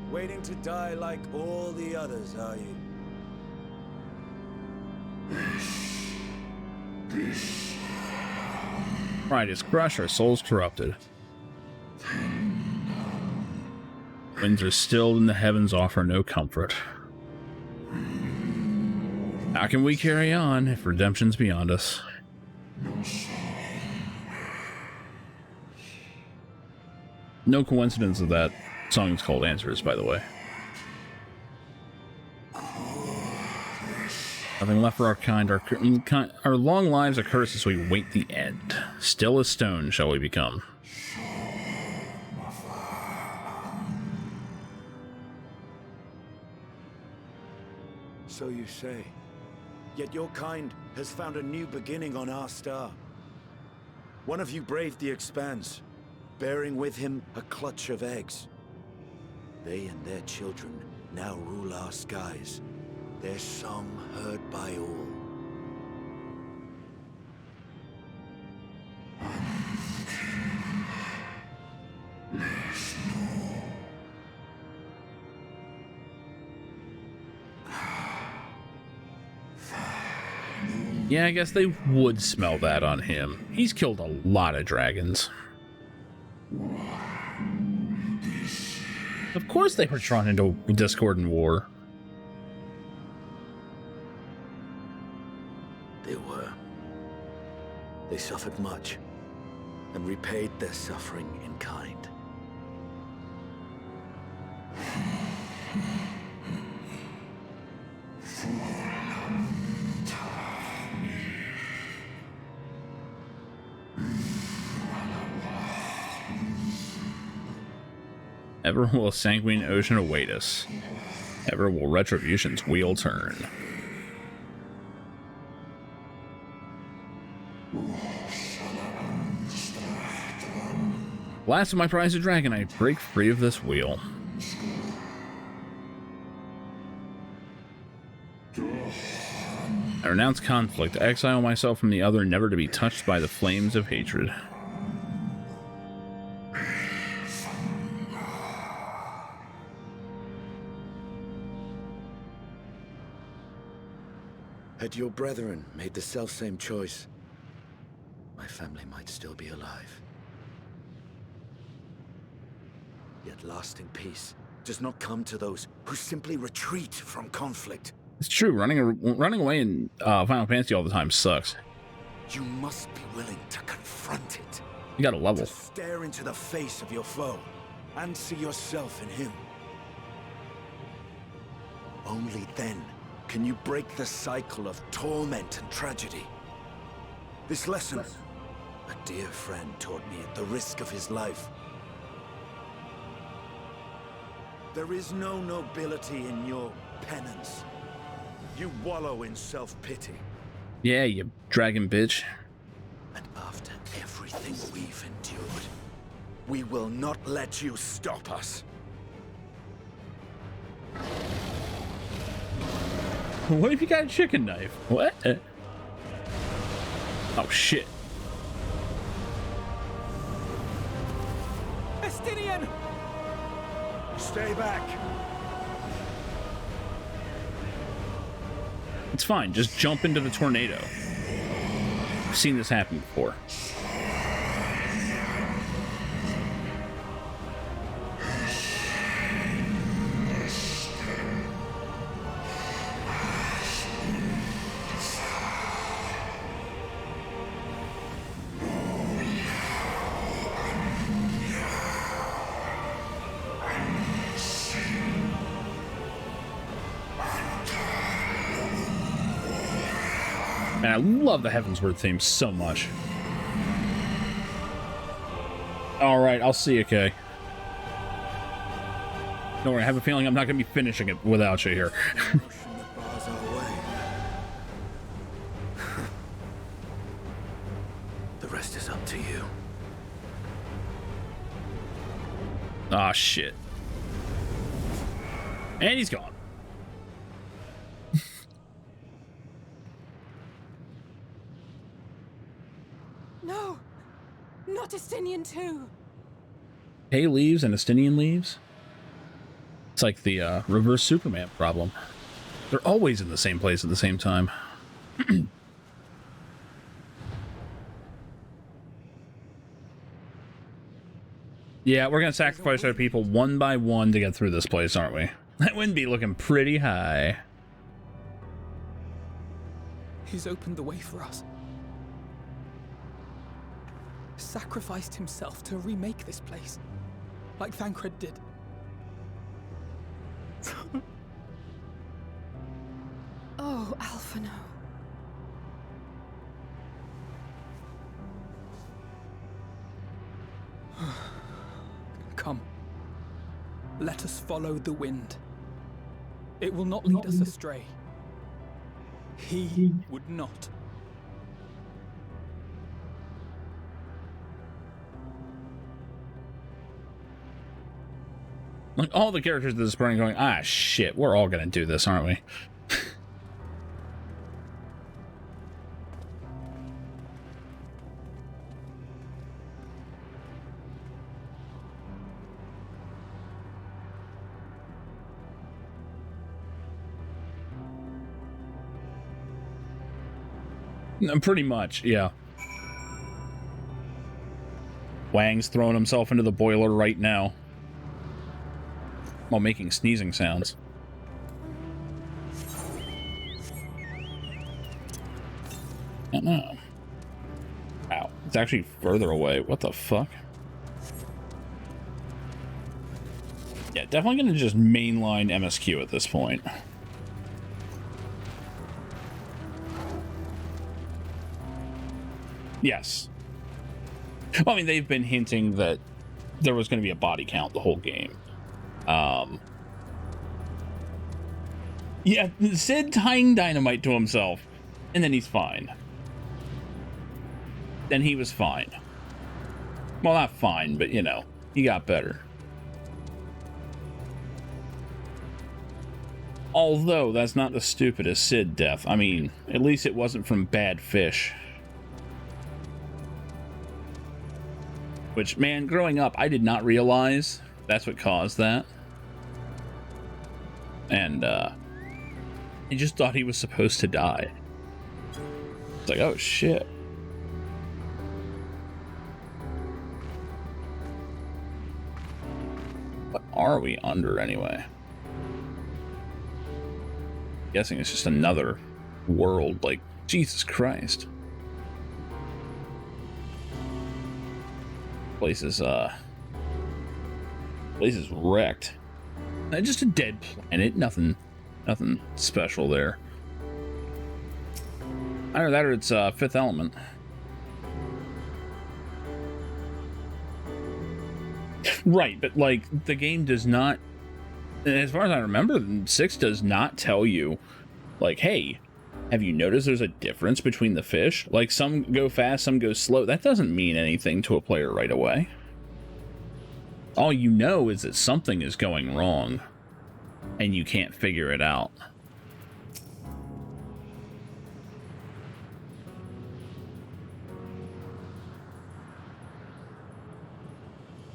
Waiting to die like all the others, are you?
Pride is crushed, our souls corrupted. Winds are stilled and the heavens offer no comfort. How can we carry on if redemption's beyond us? No coincidence that that song's called Answers, by the way. Nothing left for our kind. Our long lives are cursed as we wait the end. Still as stone shall we become.
So you say. Yet your kind has found a new beginning on our star. One of you braved the expanse, bearing with him a clutch of eggs. They and their children now rule our skies, their song heard by all.
Yeah, I guess they would smell that on him. He's killed a lot of dragons. Of course they were drawn into discord and war.
They were. They suffered much, and repaid their suffering in kind.
Ever will a sanguine ocean await us. Ever will retribution's wheel turn. Last of my prize a dragon, I break free of this wheel. I renounce conflict, exile myself from the other, never to be touched by the flames of hatred.
Had your brethren made the selfsame choice, my family might still be alive. Yet lasting peace does not come to those who simply retreat from conflict.
It's true, running away in Final Fantasy all the time sucks.
You must be willing to confront it.
You gotta level.
To stare into the face of your foe and see yourself in him. Only then can you break the cycle of torment and tragedy. This lesson, a dear friend taught me at the risk of his life. There is no nobility in your penance. You wallow in self-pity.
Yeah, you dragon bitch.
And after everything we've endured, we will not let you stop us.
What if you got a chicken knife? What? Oh, shit.
Estinian!
Stay back.
It's fine. Just jump into the tornado. I've seen this happen before. Man, I love the Heavensward theme so much. Alright, I'll see you, Kay. Don't worry, I have a feeling I'm not going to be finishing it without you here.
The rest is up to you.
Ah, shit. And he's gone.
No! Not Estinian too!
Hay leaves and Estinian leaves? It's like the reverse Superman problem. They're always in the same place at the same time. Yeah, we're gonna sacrifice our people one by one to get through this place, aren't we? That wouldn't be looking pretty high.
He's opened the way for us. Sacrificed himself to remake this place, like Thancred did.
Oh, Alphino.
Come. Let us follow the wind. It will not lead us astray. He would not.
Like, all the characters at this point going, ah, shit, we're all gonna do this, aren't we? No, pretty much, yeah. Wang's throwing himself into the boiler right now while making sneezing sounds. I don't know. Ow, it's actually further away. What the fuck? Yeah, definitely gonna just mainline MSQ at this point. Yes. Well, I mean, they've been hinting that there was going to be a body count the whole game. Yeah, Sid tying dynamite to himself, and then he's fine. Then he was fine. Well, not fine, but, you know, he got better. Although, that's not the stupidest Sid death. I mean, at least it wasn't from bad fish. Which, man, growing up, I did not realize that's what caused that. And, I just thought he was supposed to die. It's like, oh, shit. What are we under, anyway? I'm guessing it's just another world, like, Jesus Christ. Place is wrecked. Just a dead planet. Nothing special there. Either that or it's Fifth Element. Right, but like the game does not as far as I remember, 6 does not tell you, like, hey, have you noticed there's a difference between the fish? Like, some go fast, some go slow. That doesn't mean anything to a player right away. All you know is that something is going wrong, and you can't figure it out.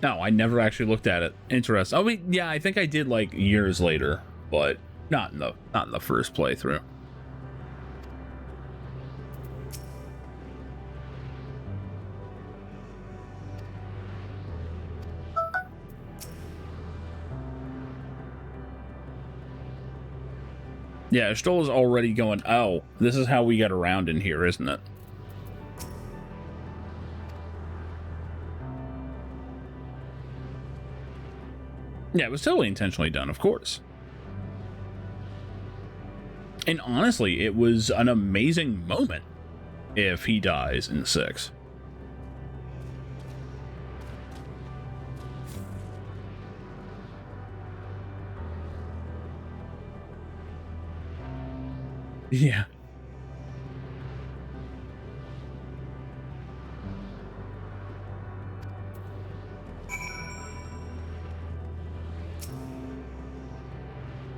No, I never actually looked at it. Interesting. Oh, wait, yeah, I think I did like years later, but not in the first playthrough. Yeah, Stoll is already going, oh, this is how we get around in here, isn't it? Yeah, it was totally intentionally done, of course. And honestly, it was an amazing moment if he dies in 6. Yeah.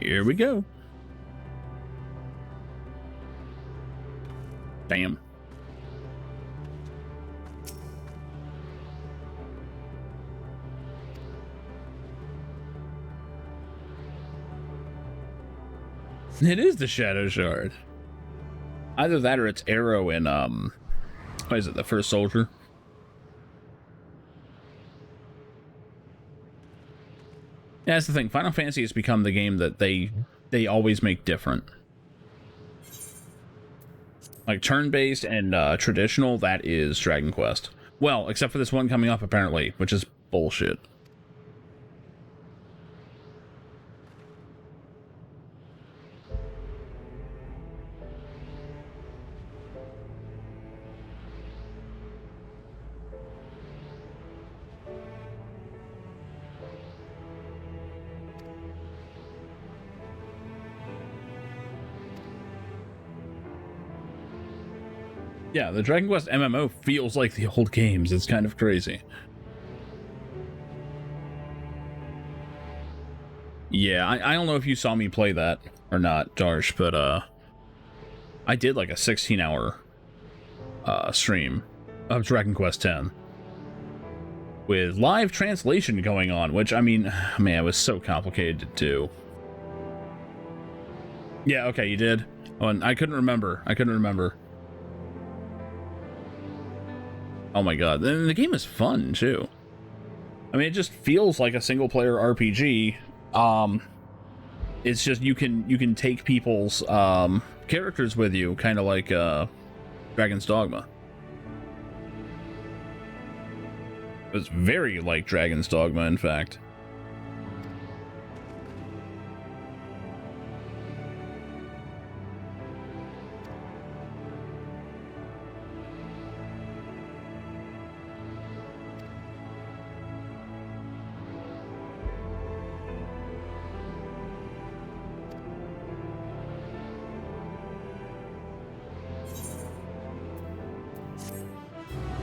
Here we go. Damn. It is the Shadow Shard. Either that or it's Arrow in, what is it, the First Soldier? Yeah, that's the thing. Final Fantasy has become the game that they always make different. Like turn-based and traditional, that is Dragon Quest. Well, except for this one coming up apparently, which is bullshit. Yeah, the Dragon Quest MMO feels like the old games. It's kind of crazy. Yeah, I don't know if you saw me play that or not, Darsh, but I did like a 16-hour stream of Dragon Quest X with live translation going on, which, I mean, man, it was so complicated to do. Yeah, okay, you did. Oh, and I couldn't remember. Oh my god, and the game is fun too. I mean, it just feels like a single-player RPG. It's just you can take people's characters with you, kind of like Dragon's Dogma. It was very like Dragon's Dogma, in fact.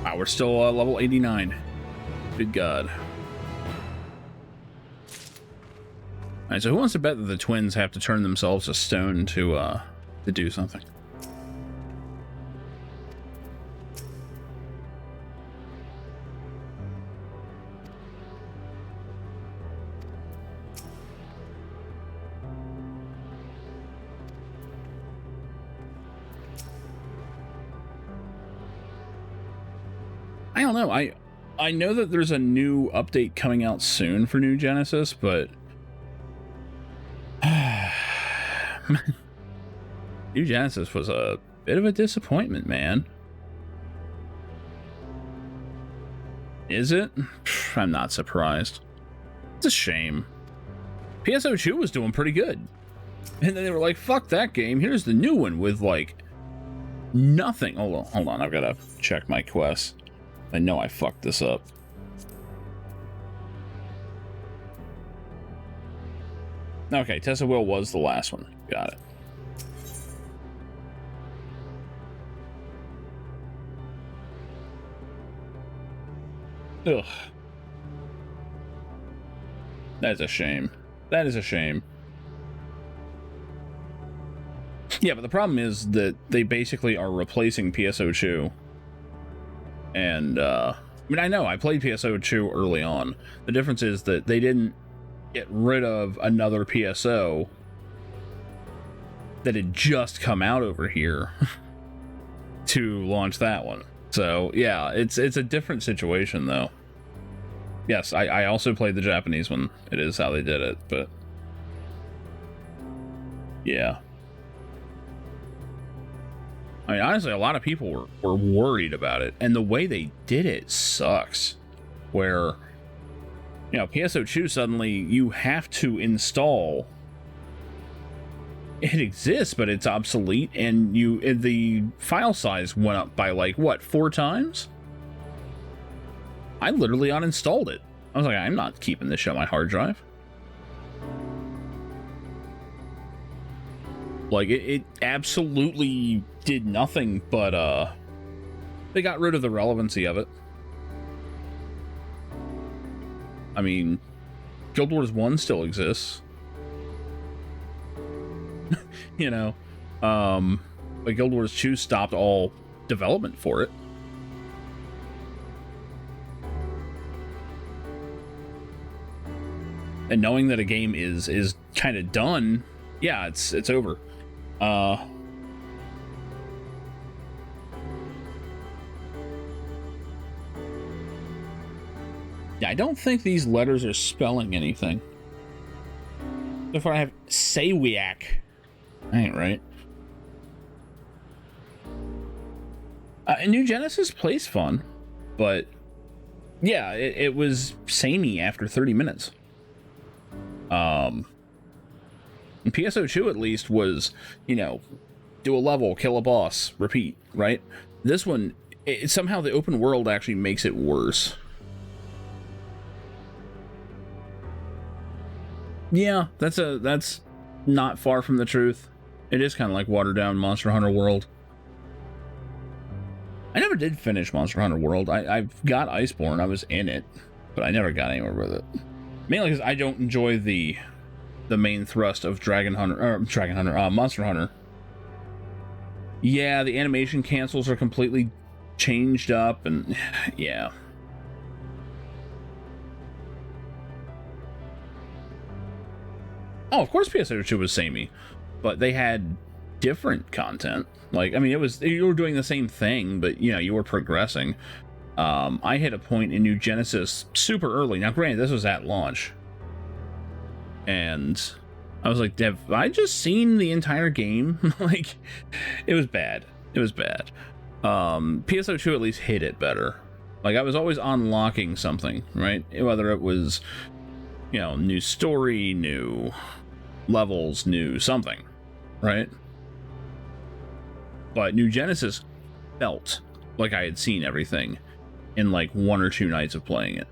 Wow, we're still level 89. Good God. Alright, so who wants to bet that the twins have to turn themselves to stone to do something? I don't know. I know that there's a new update coming out soon for New Genesis, but New Genesis was a bit of a disappointment, man. Is it? I'm not surprised. It's a shame. PSO2 was doing pretty good. And then they were like, fuck that game. Here's the new one with, like, nothing. Hold on. I've got to check my quests. I know I fucked this up. Okay, Tessa Will was the last one. Got it. Ugh. That's a shame. That is a shame. Yeah, but the problem is that they basically are replacing PSO2. And, I mean, I know, I played PSO2 early on. The difference is that they didn't get rid of another PSO that had just come out over here to launch that one. So, yeah, it's a different situation, though. Yes, I also played the Japanese one. It is how they did it, but... yeah. I mean, honestly, a lot of people were worried about it, and the way they did it sucks. Where, you know, PSO2 suddenly you have to install. It exists, but it's obsolete, and the file size went up by like what, 4 times? I literally uninstalled it. I was like, I'm not keeping this shit on my hard drive. Like, it absolutely did nothing but, they got rid of the relevancy of it. I mean, Guild Wars 1 still exists. You know, but Guild Wars 2 stopped all development for it. And knowing that a game is kind of done, yeah, it's over. Yeah, I don't think these letters are spelling anything. So far I have Sawiak. Ain't right. New Genesis plays fun, but yeah, it was samey after 30 minutes. And PSO2 at least was, you know, do a level, kill a boss, repeat, right? This one, somehow the open world actually makes it worse. Yeah, that's not far from the truth. It is kind of like watered down Monster Hunter World. I never did finish Monster Hunter World. I've got Iceborne, I was in it, but I never got anywhere with it. Mainly because I don't enjoy the main thrust of Monster Hunter. Yeah, the animation cancels are completely changed up, and yeah. Oh, of course PSO2 was samey, but they had different content. Like, I mean, you were doing the same thing, but, you know, you were progressing. I hit a point in New Genesis super early. Now, granted, this was at launch. And I was like, have I just seen the entire game? Like, it was bad. It was bad. PSO2 at least hit it better. Like, I was always unlocking something, right? Whether it was, you know, new story, new levels, new something, right? But New Genesis felt like I had seen everything in like 1 or 2 nights of playing it.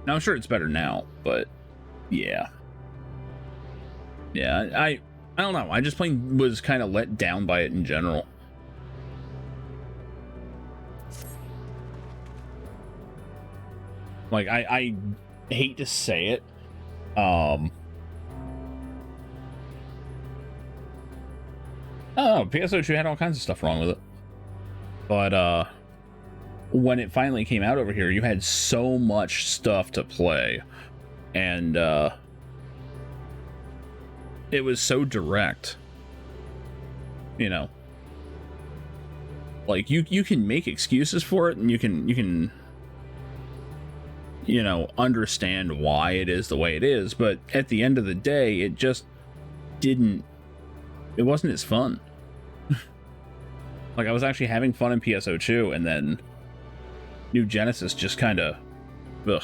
Now, I'm sure it's better now, but yeah. Yeah, I don't know. I just plain was kind of let down by it in general. Like, I hate to say it. Oh, PSO2 had all kinds of stuff wrong with it. But, when it finally came out over here, you had so much stuff to play. And, it was so direct. You know. Like, you can make excuses for it, and you can, you know, understand why it is the way it is, but at the end of the day, it just it wasn't as fun. Like, I was actually having fun in PSO2, and then New Genesis just kind of, ugh.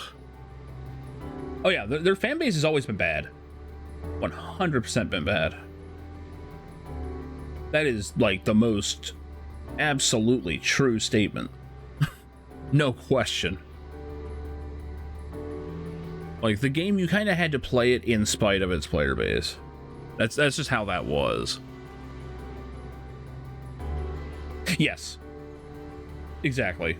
Oh yeah, their fan base has always been bad. 100% been bad. That is, like, the most absolutely true statement. No question. Like, the game, you kind of had to play it in spite of its player base. That's just how that was. Yes. Exactly.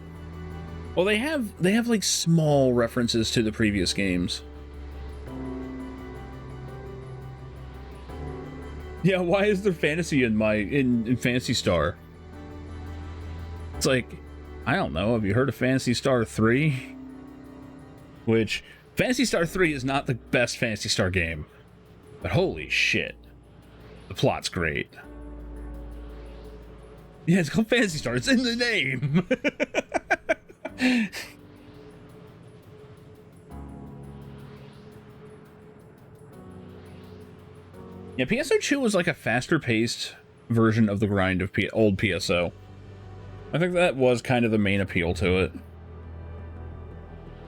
Well, they have like small references to the previous games. Yeah, why is there fantasy in Phantasy Star? It's like, I don't know, have you heard of Phantasy Star 3? Which, Phantasy Star 3 is not the best Phantasy Star game. But holy shit. The plot's great. Yeah, it's called Phantasy Star. It's in the name. Yeah, PSO2 was like a faster-paced version of the grind of old PSO. I think that was kind of the main appeal to it.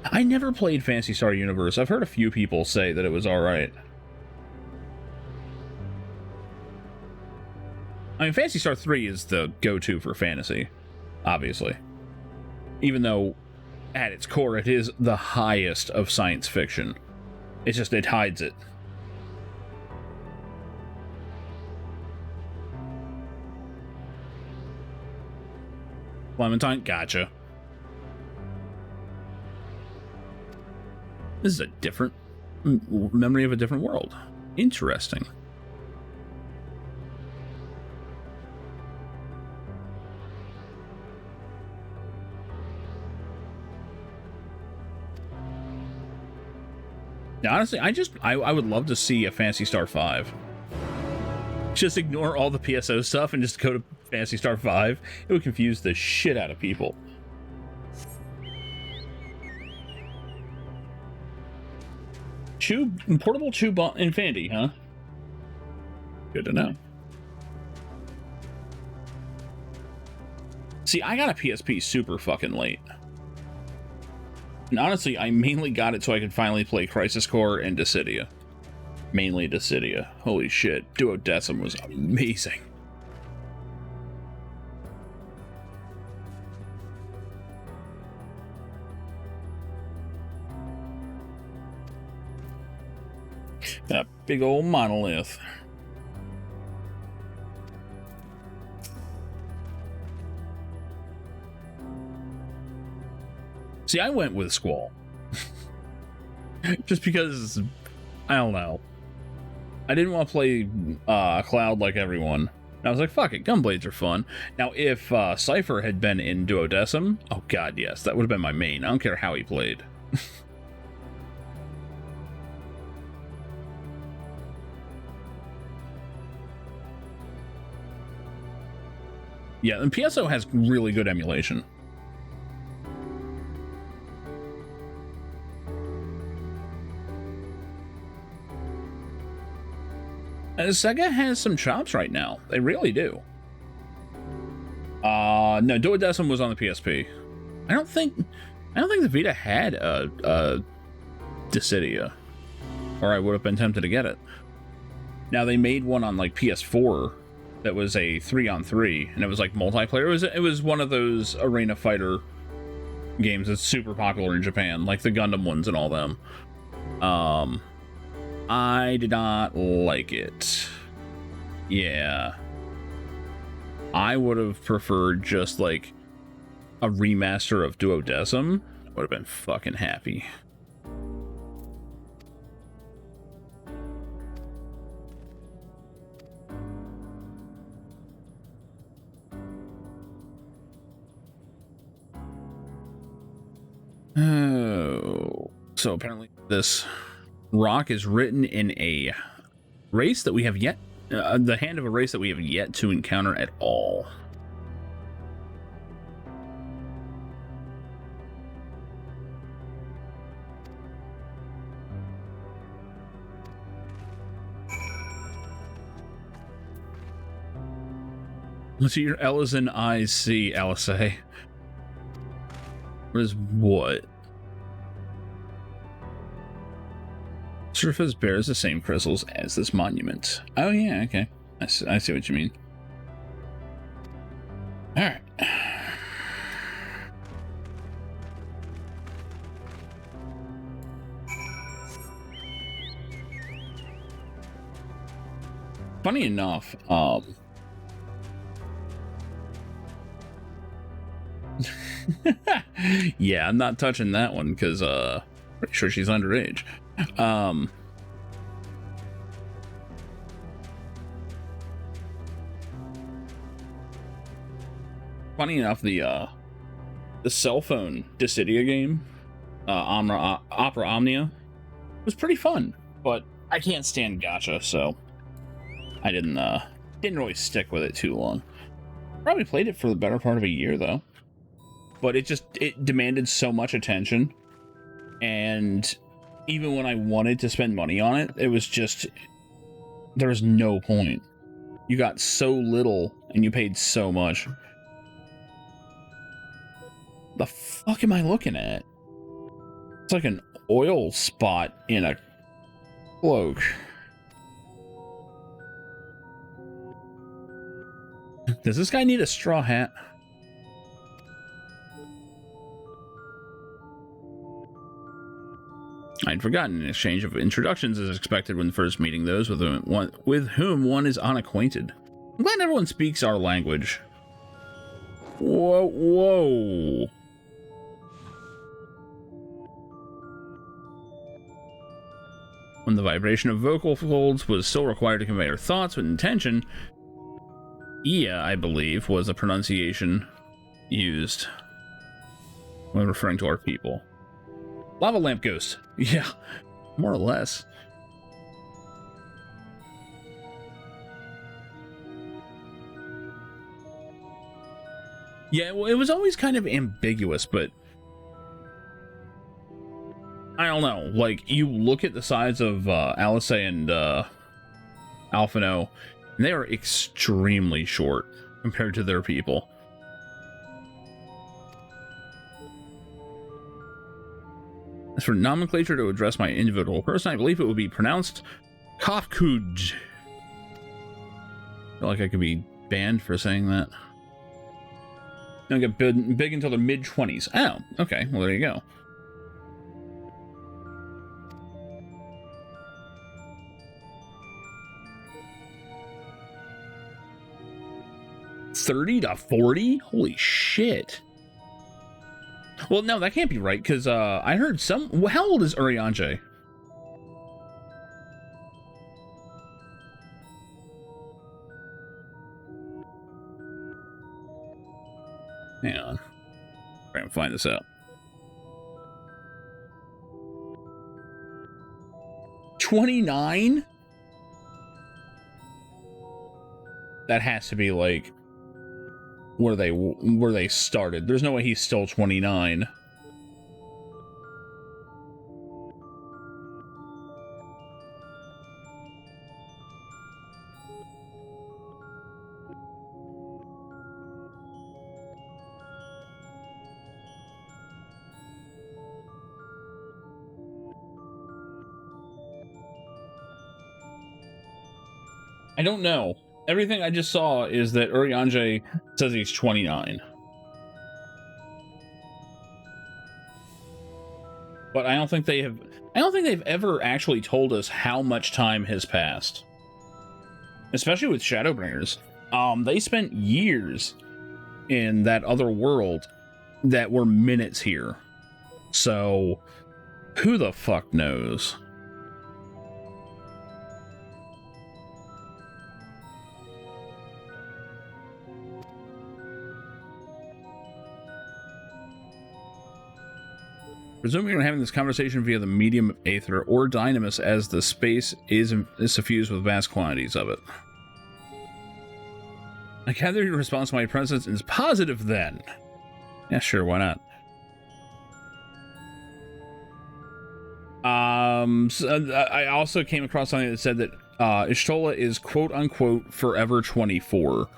I never played Phantasy Star Universe. I've heard a few people say that it was alright. I mean, Phantasy Star 3 is the go-to for fantasy, obviously. Even though, at its core, it is the highest of science fiction. It's just, it hides it. Clementine, gotcha. This is a different memory of a different world. Interesting. Now, honestly, I would love to see a Phantasy Star 5. Just ignore all the PSO stuff and just go to Phantasy Star 5. It would confuse the shit out of people. Portable tube infinity, huh? Good to know. See, I got a PSP super fucking late. And honestly, I mainly got it so I could finally play Crisis Core and Dissidia. Mainly Dissidia. Holy shit, Duodecim was amazing. That big old monolith. See, I went with Squall. Just because, I don't know. I didn't want to play Cloud like everyone. I was like, fuck it, Gunblades are fun. Now, if Cypher had been in Duodecim, oh god, yes, that would have been my main. I don't care how he played. Yeah, and PSO has really good emulation. And Sega has some chops right now. They really do. No, Duodecim was on the PSP. I don't think the Vita had a Dissidia, or I would have been tempted to get it. Now they made one on like PS4 that was a 3-on-3, and it was like multiplayer. It was one of those arena fighter games that's super popular in Japan, like the Gundam ones and all them. I did not like it. Yeah. I would have preferred just like a remaster of Duodecim. I would have been fucking happy. Oh, so apparently this rock is written in a race that we have yet, the hand of a race that we have yet to encounter at all. Let's see your L's and I's see, LSA. What is what? Surface bears the same crystals as this monument. Oh yeah, okay. I see what you mean. Alright. Funny enough, yeah, I'm not touching that one because pretty sure she's underage. Funny enough, the cell phone Dissidia game, Opera Omnia, was pretty fun, but I can't stand gacha, so I didn't really stick with it too long. Probably played it for the better part of a year though, but it demanded so much attention, and even when I wanted to spend money on it, it was just, there was no point. You got so little and you paid so much. The fuck am I looking at? It's like an oil spot in a cloak. Does this guy need a straw hat? I'd forgotten. An exchange of introductions is expected when first meeting those with whom one is unacquainted. I'm glad everyone speaks our language. Whoa, whoa. When the vibration of vocal folds was still required to convey her thoughts with intention, Ia, I believe, was the pronunciation used when referring to our people. Lava lamp ghost. Yeah, more or less. Yeah, well, it was always kind of ambiguous, but I don't know. Like, you look at the size of Alice and Alphino, and they are extremely short compared to their people. As for nomenclature to address my individual person, I believe it would be pronounced Kafkuj. I feel like I could be banned for saying that. Don't get big until the mid-20s. Oh, okay. Well, there you go. $30 to $40? Holy shit. Well, no, that can't be right, because I heard some... How old is Urianger? Hang on. Try and find this out. 29? That has to be, like, where they started. There's no way he's still 29. I don't know. Everything I just saw is that Urianger says he's 29. But I don't think they've ever actually told us how much time has passed. Especially with Shadowbringers. They spent years in that other world that were minutes here. So, who the fuck knows? Presuming you're having this conversation via the medium of Aether or Dynamis, as the space is suffused with vast quantities of it. I gather your response to my presence is positive then. Yeah, sure, why not? So I also came across something that said that Y'shtola is quote-unquote forever 24.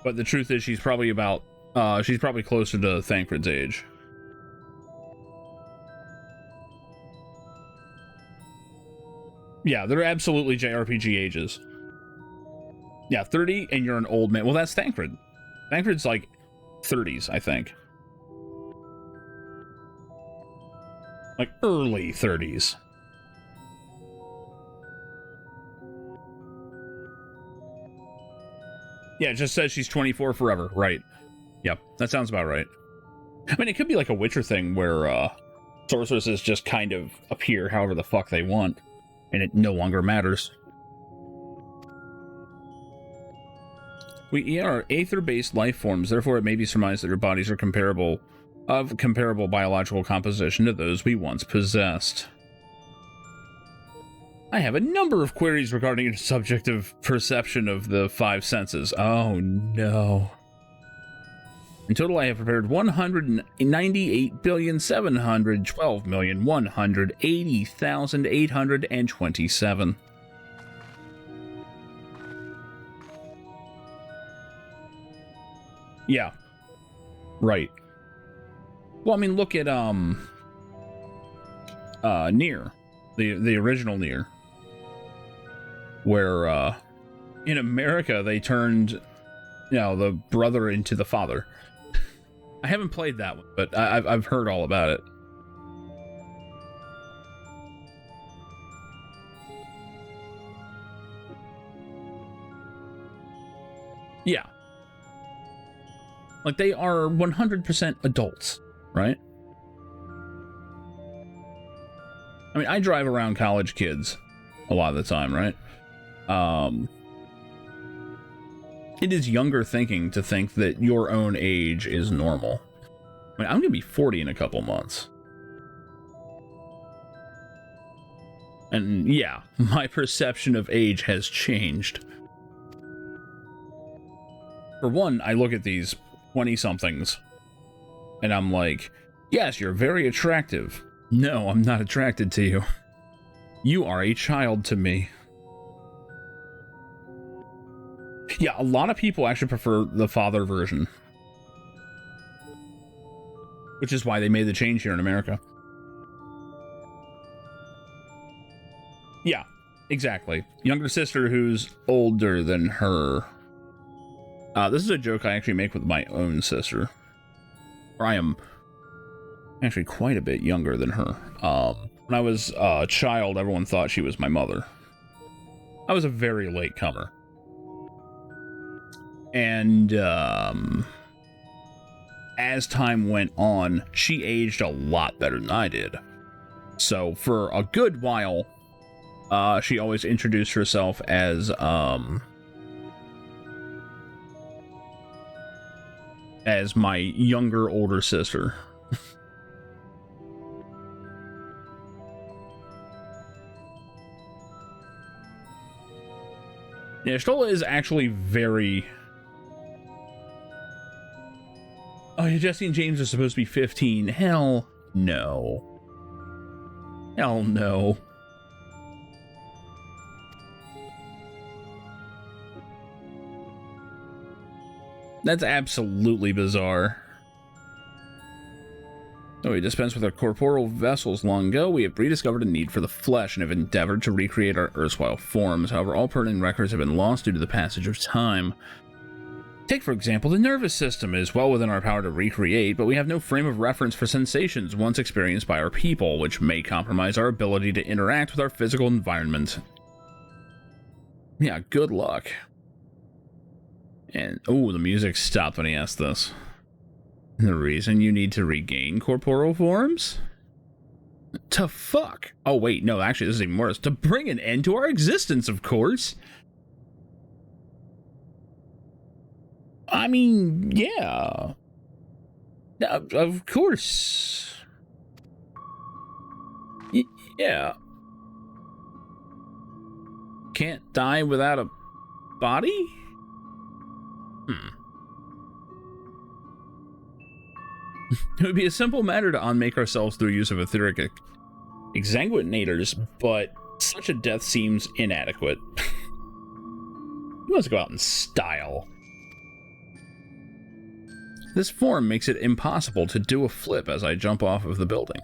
But the truth is she's probably closer to Thancred's age. Yeah, they're absolutely JRPG ages. Yeah, 30 and you're an old man. Well, that's Thancred. Thancred's like 30s, I think. Like, early 30s. Yeah, it just says she's 24 forever. Right. Yep, that sounds about right. I mean, it could be like a Witcher thing where sorceresses just kind of appear however the fuck they want, and it no longer matters. We are aether-based life forms, therefore it may be surmised that our bodies are comparable biological composition to those we once possessed. I have a number of queries regarding the subject of perception of the five senses. Oh no. In total, I have prepared 198,712,180,827. Yeah. Right. Well, I mean, look at Nier, the original Nier, where in America they turned, the brother into the father. I haven't played that one, but I've heard all about it. Yeah. Like, they are 100% adults, right? I mean, I drive around college kids a lot of the time, right? It is younger thinking to think that your own age is normal. I mean, I'm gonna be 40 in a couple months. And yeah, my perception of age has changed. For one, I look at these 20-somethings, and I'm like, yes, you're very attractive. No, I'm not attracted to you. You are a child to me. Yeah, a lot of people actually prefer the father version. Which is why they made the change here in America. Yeah, exactly. Younger sister who's older than her. This is a joke I actually make with my own sister. Or I am actually quite a bit younger than her. When I was a child, everyone thought she was my mother. I was a very late comer. And as time went on, she aged a lot better than I did. So for a good while, she always introduced herself as my younger, older sister. Yeah, Stola is actually very... Oh, yeah, Jesse and James are supposed to be 15. Hell no. Hell no. That's absolutely bizarre. Though we dispensed with our corporeal vessels long ago, we have rediscovered a need for the flesh and have endeavored to recreate our erstwhile forms. However, all pertinent records have been lost due to the passage of time. Take, for example, the nervous system. It is well within our power to recreate, but we have no frame of reference for sensations once experienced by our people, which may compromise our ability to interact with our physical environment. Yeah, good luck. And, oh, the music stopped when he asked this. The reason you need to regain corporeal forms? To fuck. Oh, wait, no, actually, this is even worse. To bring an end to our existence, of course. I mean, yeah. Of course. Yeah. Can't die without a body? It would be a simple matter to unmake ourselves through use of etheric exsanguinators, but such a death seems inadequate. We must go out in style. This form makes it impossible to do a flip as I jump off of the building.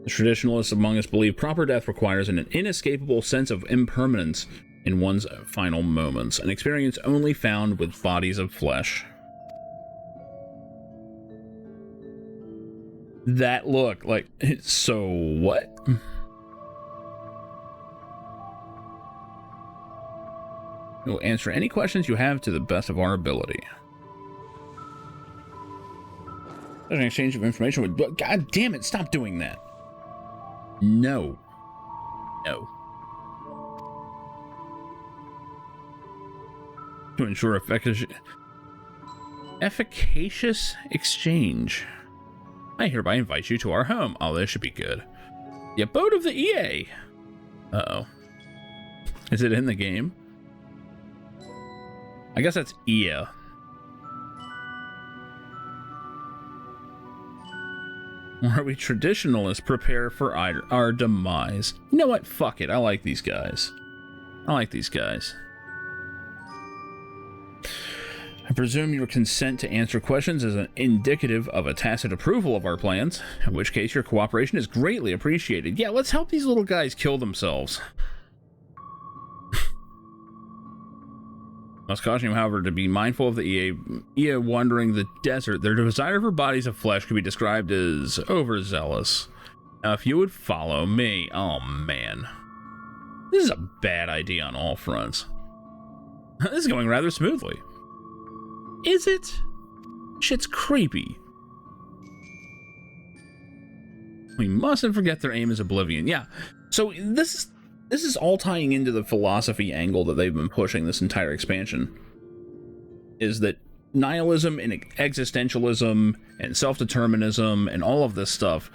The traditionalists among us believe proper death requires an inescapable sense of impermanence in one's final moments, an experience only found with bodies of flesh. that look. Like, so what? We'll answer any questions you have to the best of our ability. There's an exchange of information with... God damn it, stop doing that. No. No. To ensure efficacious exchange, I hereby invite you to our home. Oh, this should be good. The abode of the EA. Uh-oh. Is it in the game? I guess that's EA. Where we traditionalists prepare for our demise. You know what? Fuck it. I like these guys. I like these guys. I presume your consent to answer questions is indicative of a tacit approval of our plans, in which case your cooperation is greatly appreciated. Yeah, let's help these little guys kill themselves. Must caution you, however, to be mindful of the EA wandering the desert. Their desire for bodies of flesh could be described as overzealous. Now, if you would follow me... Oh, man. This is a bad idea on all fronts. This is going rather smoothly. Is it? Shit's creepy. We mustn't forget their aim is oblivion. Yeah, so this is all tying into the philosophy angle that they've been pushing this entire expansion. Is that nihilism and existentialism and self-determinism and all of this stuff,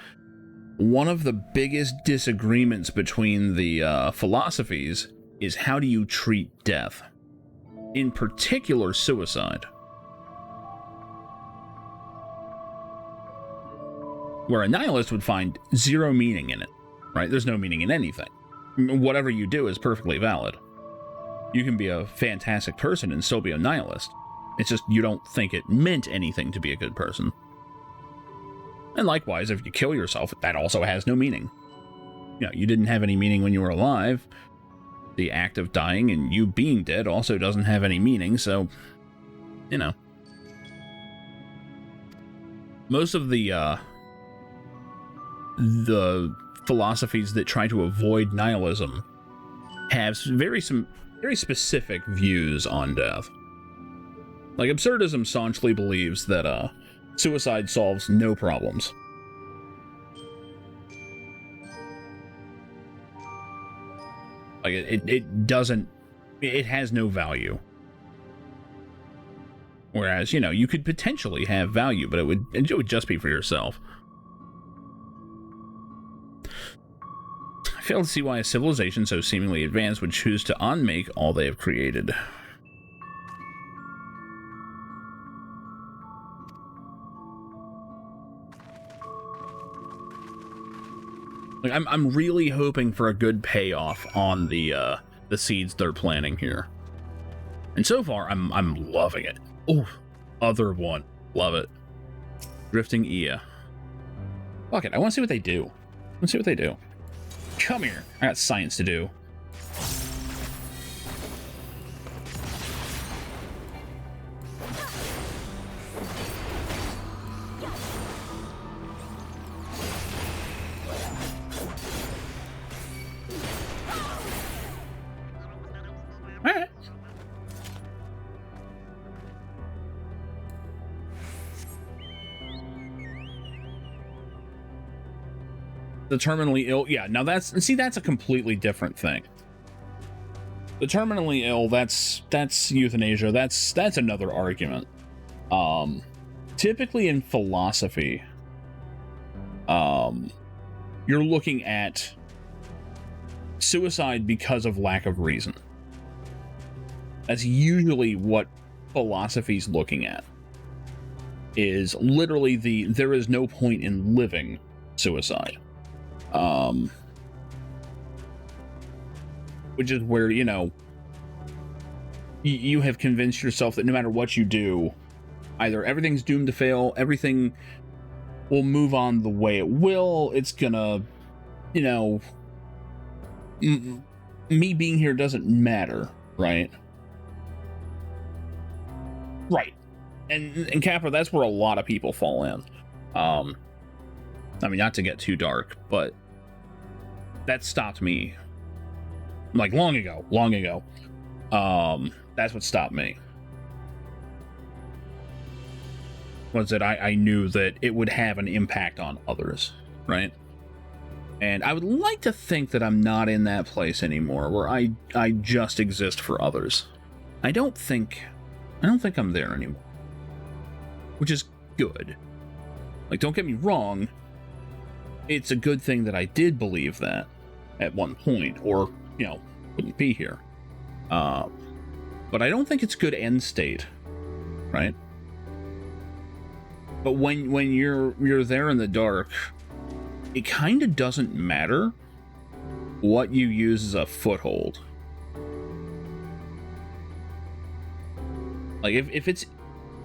one of the biggest disagreements between the philosophies is how do you treat death? In particular, suicide. Where a nihilist would find zero meaning in it, right? There's no meaning in anything. Whatever you do is perfectly valid. You can be a fantastic person and still be a nihilist. It's just you don't think it meant anything to be a good person. And likewise, if you kill yourself, that also has no meaning. You know, you didn't have any meaning when you were alive. The act of dying and you being dead also doesn't have any meaning, so, you know. Most of the philosophies that try to avoid nihilism have very specific views on death. Like, absurdism staunchly believes that suicide solves no problems. Like, it doesn't... It has no value. Whereas, you know, you could potentially have value, but it would just be for yourself. I fail to see why a civilization so seemingly advanced would choose to unmake all they have created. Like, I'm really hoping for a good payoff on the seeds they're planting here. And so far, I'm loving it. Oh, other one. Love it. Drifting Ia. Fuck it, I want to see what they do. Let's see what they do. Come here. I got science to do. Alright. The terminally ill, yeah, now that's a completely different thing. The terminally ill, that's euthanasia, that's another argument. Typically in philosophy, you're looking at suicide because of lack of reason. That's usually what philosophy's looking at. Is literally there is no point in living suicide. Which is where, you know, you have convinced yourself that no matter what you do, either everything's doomed to fail, everything will move on the way it will, it's gonna, you know, me being here doesn't matter, right? Right. And Capra, that's where a lot of people fall in. I mean, not to get too dark, but that stopped me. Like, long ago. That's what stopped me. Was that I knew that it would have an impact on others, right? And I would like to think that I'm not in that place anymore, where I just exist for others. I don't think I'm there anymore. Which is good. Like, don't get me wrong, it's a good thing that I did believe that at one point, or, you know, wouldn't be here. But I don't think it's good end state, right? But when you're there in the dark, it kind of doesn't matter what you use as a foothold. Like, if it's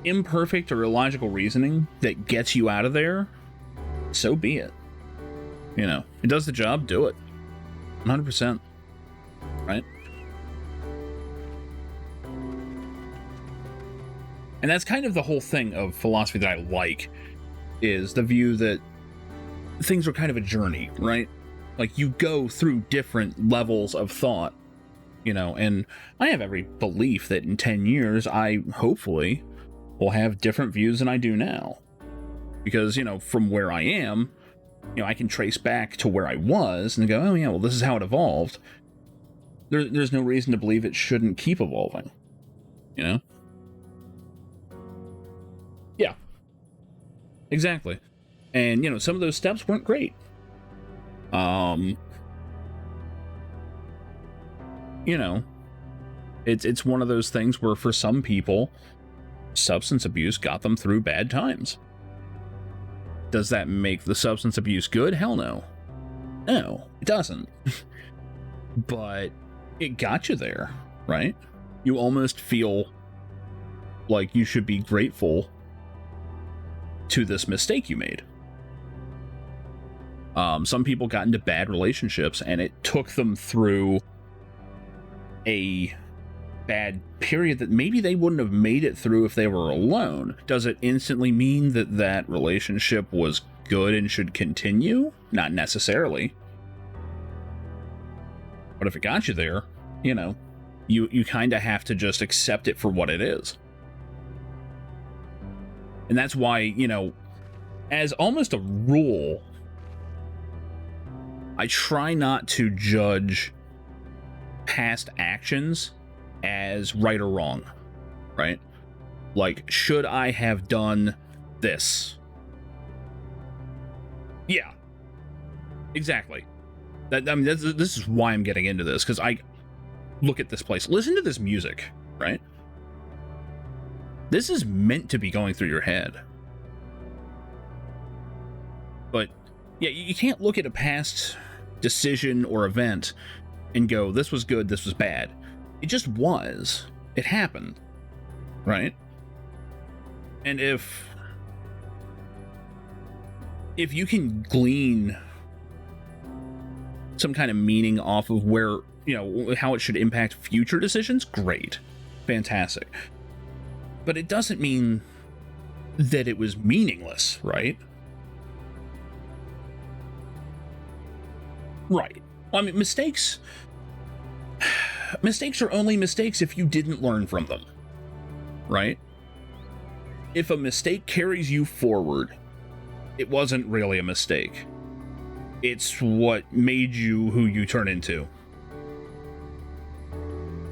imperfect or illogical reasoning that gets you out of there, so be it. You know, it does the job, do it. 100%. Right? And that's kind of the whole thing of philosophy that I like, is the view that things are kind of a journey, right? Like, you go through different levels of thought, you know, and I have every belief that in 10 years, I hopefully will have different views than I do now. Because, you know, from where I am, you know, I can trace back to where I was and go, oh yeah, well, this is how it evolved. There's no reason to believe it shouldn't keep evolving, you know? Yeah. Exactly. And, you know, some of those steps weren't great. You know, it's one of those things where for some people, substance abuse got them through bad times. Does that make the substance abuse good? Hell no. No, it doesn't. But it got you there, right? You almost feel like you should be grateful to this mistake you made. Some people got into bad relationships and it took them through a bad period that maybe they wouldn't have made it through if they were alone. Does it instantly mean that that relationship was good and should continue? Not necessarily. But if it got you there, you know, you kind of have to just accept it for what it is. And that's why, you know, as almost a rule, I try not to judge past actions as right or wrong, right? Like, should I have done this? Yeah, exactly. I mean, this is why I'm getting into this, because I look at this place, listen to this music, right? This is meant to be going through your head. But yeah, you can't look at a past decision or event and go, this was good, this was bad. It just was. It happened. Right? And if you can glean some kind of meaning off of where, you know, how it should impact future decisions, great. Fantastic. But it doesn't mean that it was meaningless, right? Right. Well, I mean, mistakes are only mistakes if you didn't learn from them, right? If a mistake carries you forward, it wasn't really a mistake. It's what made you who you turn into.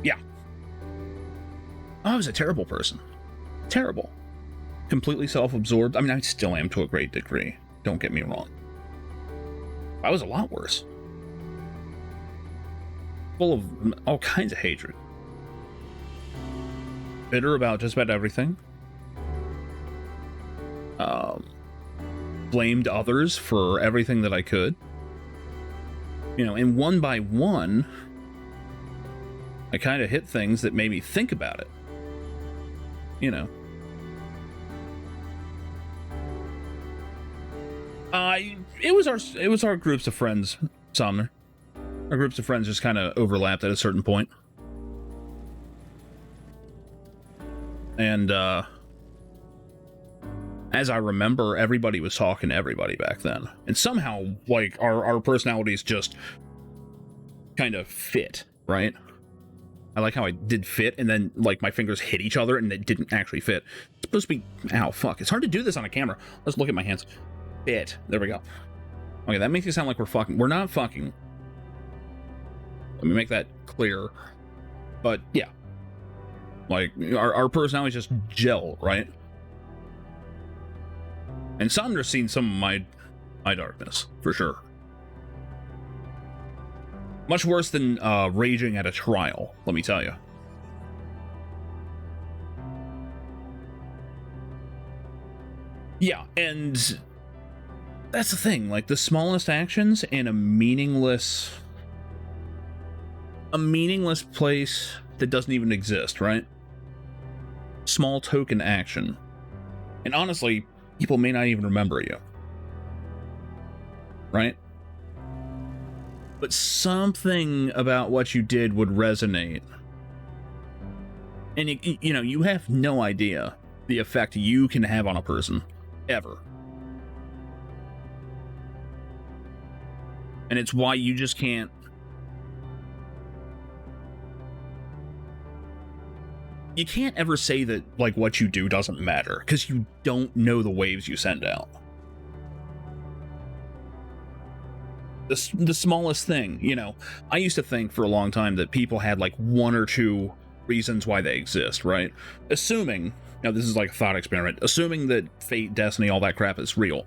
Yeah. I was a terrible person. Terrible. Completely self-absorbed. I mean, I still am to a great degree. Don't get me wrong. I was a lot worse. Full of all kinds of hatred. Bitter about just about everything. Blamed others for everything that I could. You know, and one by one, I kind of hit things that made me think about it. You know. It was our groups of friends, Somner. Our groups of friends just kind of overlapped at a certain point. as I remember, everybody was talking to everybody back then. And somehow, like, our personalities just kind of fit, right? I like how I did fit, and then, like, my fingers hit each other, and it didn't actually fit. It's supposed to be... Ow, fuck. It's hard to do this on a camera. Let's look at my hands. Fit. There we go. Okay, that makes it sound like we're fucking. We're not fucking. Let me make that clear. But, yeah. Like, our personalities just gel, right? And Sandra's seen some of my darkness, for sure. Much worse than raging at a trial, let me tell you. Yeah, and that's the thing, like, the smallest actions in a meaningless place that doesn't even exist, right? Small token action. And honestly, people may not even remember you. Right? But something about what you did would resonate. And, you know, you have no idea the effect you can have on a person. Ever. And it's why you just can't... You can't ever say that, like, what you do doesn't matter, because you don't know the waves you send out. The smallest thing, you know, I used to think for a long time that people had like one or two reasons why they exist, right? Assuming, now this is like a thought experiment, assuming that fate, destiny, all that crap is real.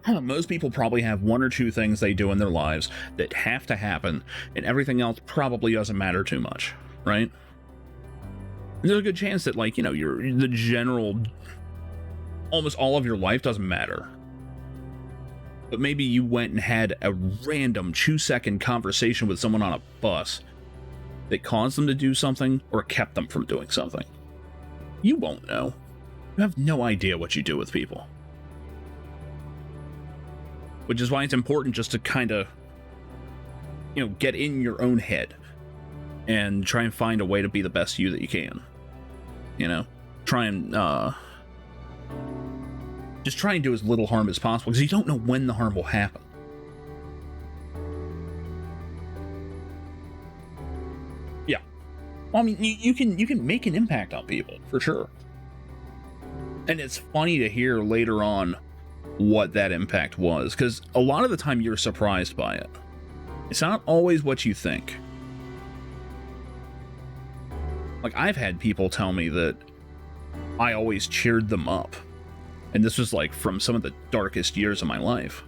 Most people probably have one or two things they do in their lives that have to happen, and everything else probably doesn't matter too much, right? And there's a good chance that, like, you know, the general, almost all of your life doesn't matter. But maybe you went and had a random 2-second conversation with someone on a bus that caused them to do something or kept them from doing something. You won't know. You have no idea what you do with people. Which is why it's important just to kind of, you know, get in your own head and try and find a way to be the best you that you can. You know? Try and, just try and do as little harm as possible, because you don't know when the harm will happen. Yeah. Well, I mean, you can make an impact on people, for sure. And it's funny to hear later on what that impact was, because a lot of the time you're surprised by it. It's not always what you think. Like, I've had people tell me that I always cheered them up. And this was like from some of the darkest years of my life.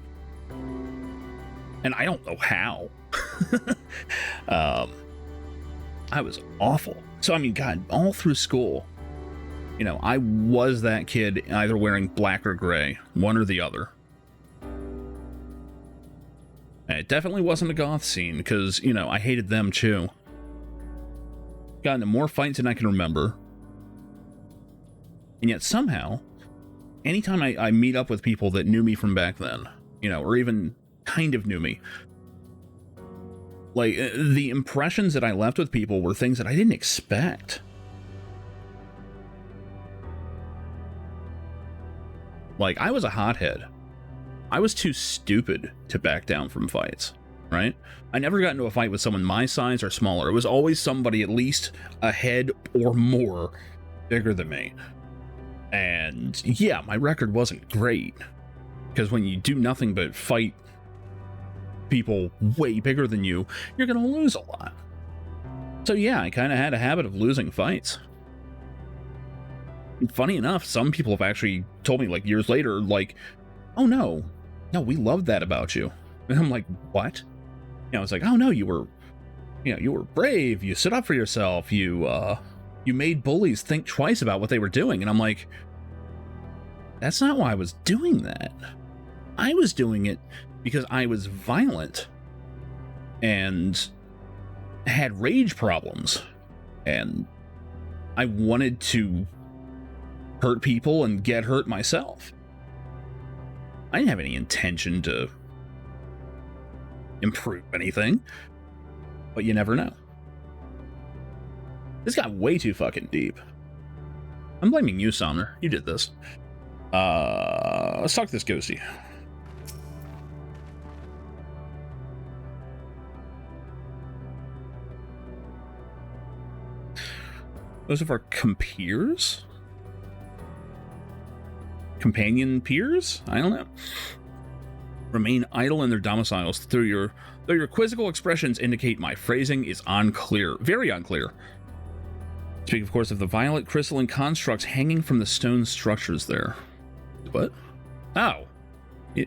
And I don't know how. I was awful. So, I mean, God, all through school, you know, I was that kid either wearing black or gray, one or the other. And it definitely wasn't a goth scene, because, you know, I hated them too. Got into more fights than I can remember. And yet somehow, anytime I meet up with people that knew me from back then, you know, or even kind of knew me, like, the impressions that I left with people were things that I didn't expect. Like, I was a hothead. I was too stupid to back down from fights, right? I never got into a fight with someone my size or smaller. It was always somebody at least a head or more bigger than me. And yeah, my record wasn't great, because when you do nothing but fight people way bigger than you, you're going to lose a lot. So yeah, I kind of had a habit of losing fights. And funny enough, some people have actually told me, like, years later, like, oh no, we loved that about you. And I'm like, what? You know, it's like, oh no, you were brave, you stood up for yourself, you made bullies think twice about what they were doing. And I'm like, that's not why I was doing that. I was doing it because I was violent and had rage problems, and I wanted to hurt people and get hurt myself. I didn't have any intention to improve anything, but you never know. This got way too fucking deep. I'm blaming you, Somner. You did this. Let's talk to this ghosty. Those of our compeers? Companion peers? I don't know. Remain idle in their domiciles. Though your quizzical expressions indicate my phrasing is unclear. Very unclear. Speak, of course, of the violet crystalline constructs hanging from the stone structures there. What? Oh.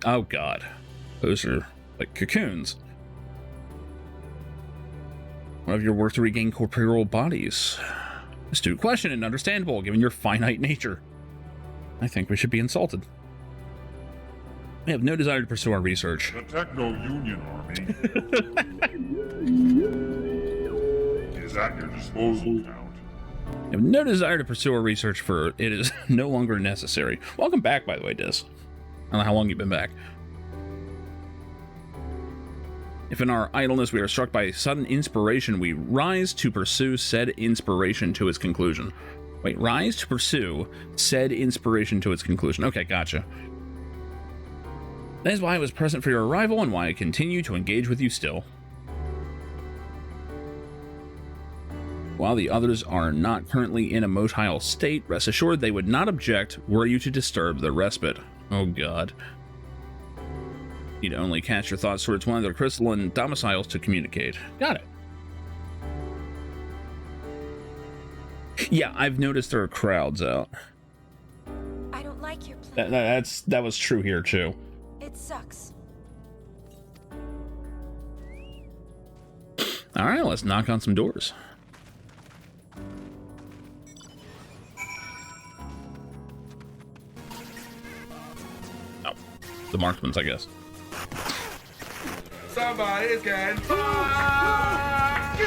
Oh, God. Those are like cocoons. One of your work to regain corporeal bodies. Astute question and understandable, given your finite nature. I think we should be insulted. We have no desire to pursue our research.
The Techno-Union Army is at your disposal, Count.
We have no desire to pursue our research, for it is no longer necessary. Welcome back, by the way, Dis. I don't know how long you've been back. If in our idleness we are struck by sudden inspiration, we rise to pursue said inspiration to its conclusion. Wait, rise to pursue said inspiration to its conclusion. Okay, gotcha. That is why I was present for your arrival and why I continue to engage with you still. While the others are not currently in a motile state, rest assured they would not object were you to disturb their respite. Oh, God. You'd only cast your thoughts towards one of their crystalline domiciles to communicate. Got it. Yeah, I've noticed there are crowds out.
I don't like your plan.
That was true here too.
It sucks.
All right, let's knock on some doors. Oh, the marked ones, I guess.
Somebody's getting fucked!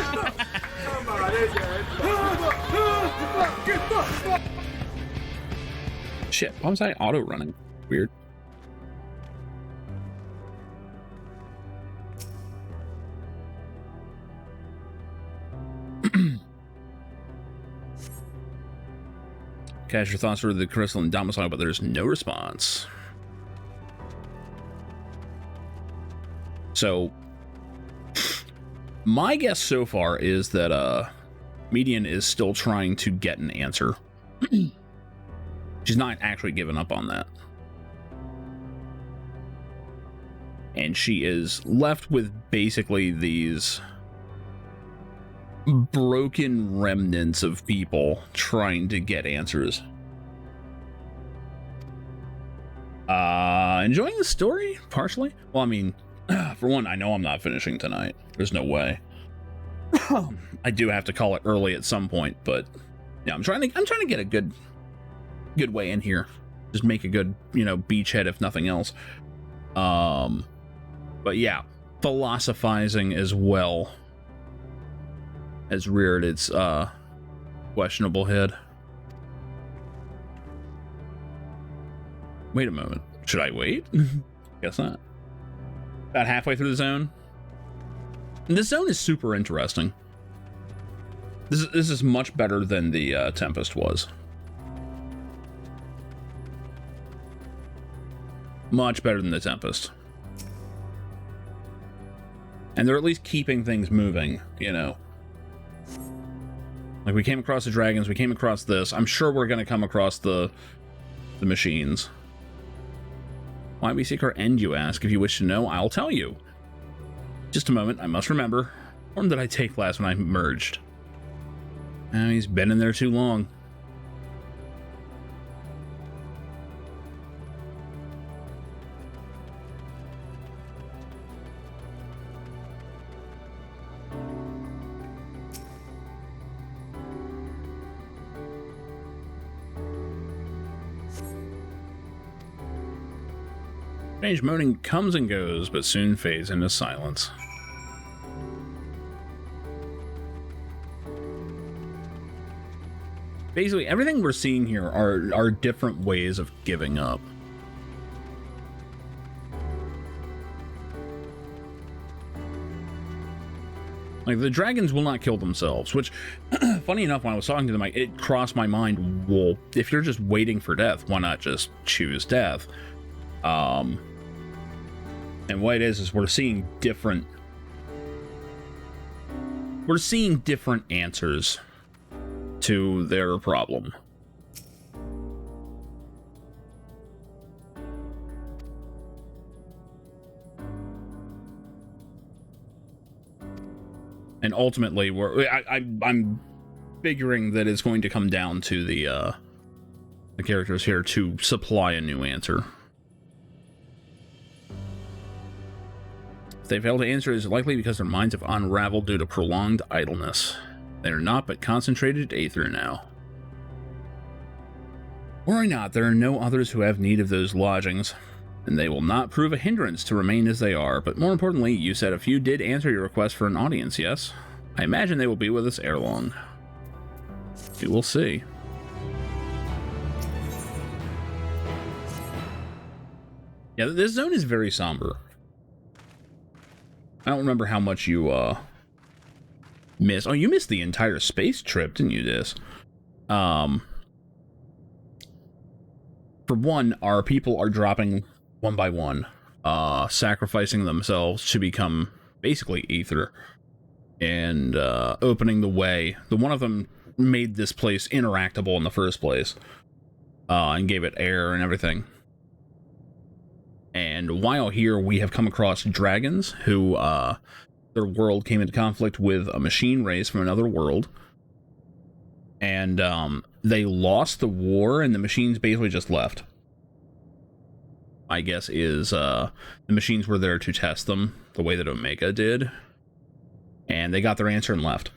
Somebody's getting fucked!
Shit, why was I auto running? Weird. Cast your thoughts through the crystalline domicile, but there's no response. So, my guess so far is that Median is still trying to get an answer. She's not actually given up on that. And she is left with basically these broken remnants of people trying to get answers. Enjoying the story? Partially? Well, I mean, for one, I know I'm not finishing tonight. There's no way. I do have to call it early at some point, but yeah, I'm trying to get a good way in here. Just make a good, beachhead if nothing else. But yeah, philosophizing as well has reared its questionable head. Wait a moment. Should I wait? Guess not. About halfway through the zone. And this zone is super interesting. This is much better than the Tempest was. Much better than the Tempest. And they're at least keeping things moving, Like, we came across the dragons, we came across this. I'm sure we're going to come across the machines. Why we seek our end, you ask? If you wish to know, I'll tell you. Just a moment, I must remember. What form did I take last when I merged? Oh, he's been in there too long. Strange moaning comes and goes, but soon fades into silence. Basically, everything we're seeing here are different ways of giving up. Like, the dragons will not kill themselves, which, funny enough, when I was talking to them, it crossed my mind, well, if you're just waiting for death, why not just choose death? And what it is we're seeing different answers to their problem. And ultimately, I'm figuring that it's going to come down to the characters here to supply a new answer. If they fail to answer, it is likely because their minds have unraveled due to prolonged idleness. They are not but concentrated aether now. Worry not, there are no others who have need of those lodgings, and they will not prove a hindrance to remain as they are. But more importantly, you said a few did answer your request for an audience, yes? I imagine they will be with us ere long. We will see. Yeah, this zone is very somber. I don't remember how much you, missed. Oh, you missed the entire space trip, didn't you, Dis? For one, our people are dropping one by one, sacrificing themselves to become basically ether, and opening the way. The one of them made this place interactable in the first place, and gave it air and everything. And while here, we have come across dragons who, their world came into conflict with a machine race from another world. And they lost the war, and the machines basically just left. My guess is the machines were there to test them, the way that Omega did. And they got their answer and left.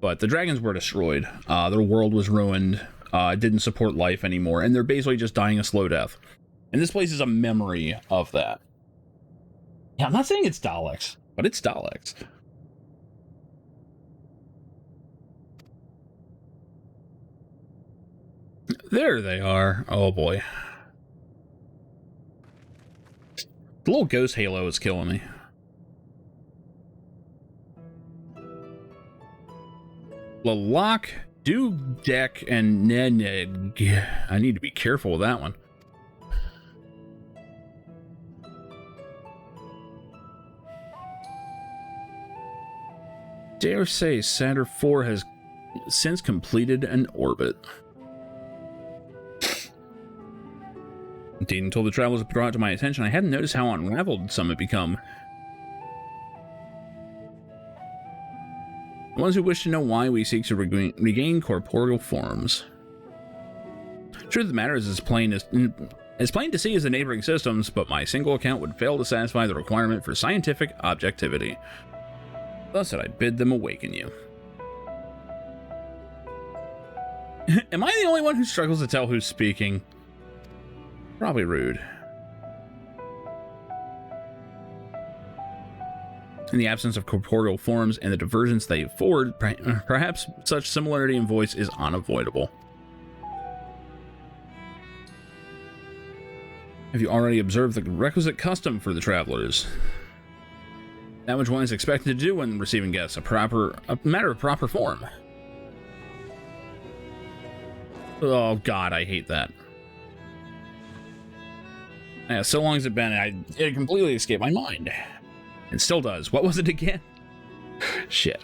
But the dragons were destroyed. Their world was ruined. It didn't support life anymore, and they're basically just dying a slow death. And this place is a memory of that. Yeah, I'm not saying it's Daleks, but it's Daleks. There they are. Oh boy. The little ghost halo is killing me. Lalak, Dudek, and Neneg. I need to be careful with that one. Dare say Saturn IV has since completed an orbit. Indeed, until the travelers brought it to my attention, I hadn't noticed how unraveled some had become. The ones who wish to know why we seek to regain corporeal forms. Truth of the matter is as plain to see as the neighboring systems, but my single account would fail to satisfy the requirement for scientific objectivity. Thus did I bid them awaken you. Am I the only one who struggles to tell who's speaking? Probably rude. In the absence of corporeal forms and the divergence they afford, perhaps such similarity in voice is unavoidable. Have you already observed the requisite custom for the travelers? That which one is expected to do when receiving guests, a matter of proper form. Oh god, I hate that. Yeah, so long as it's been, it completely escaped my mind. It still does. What was it again? Shit.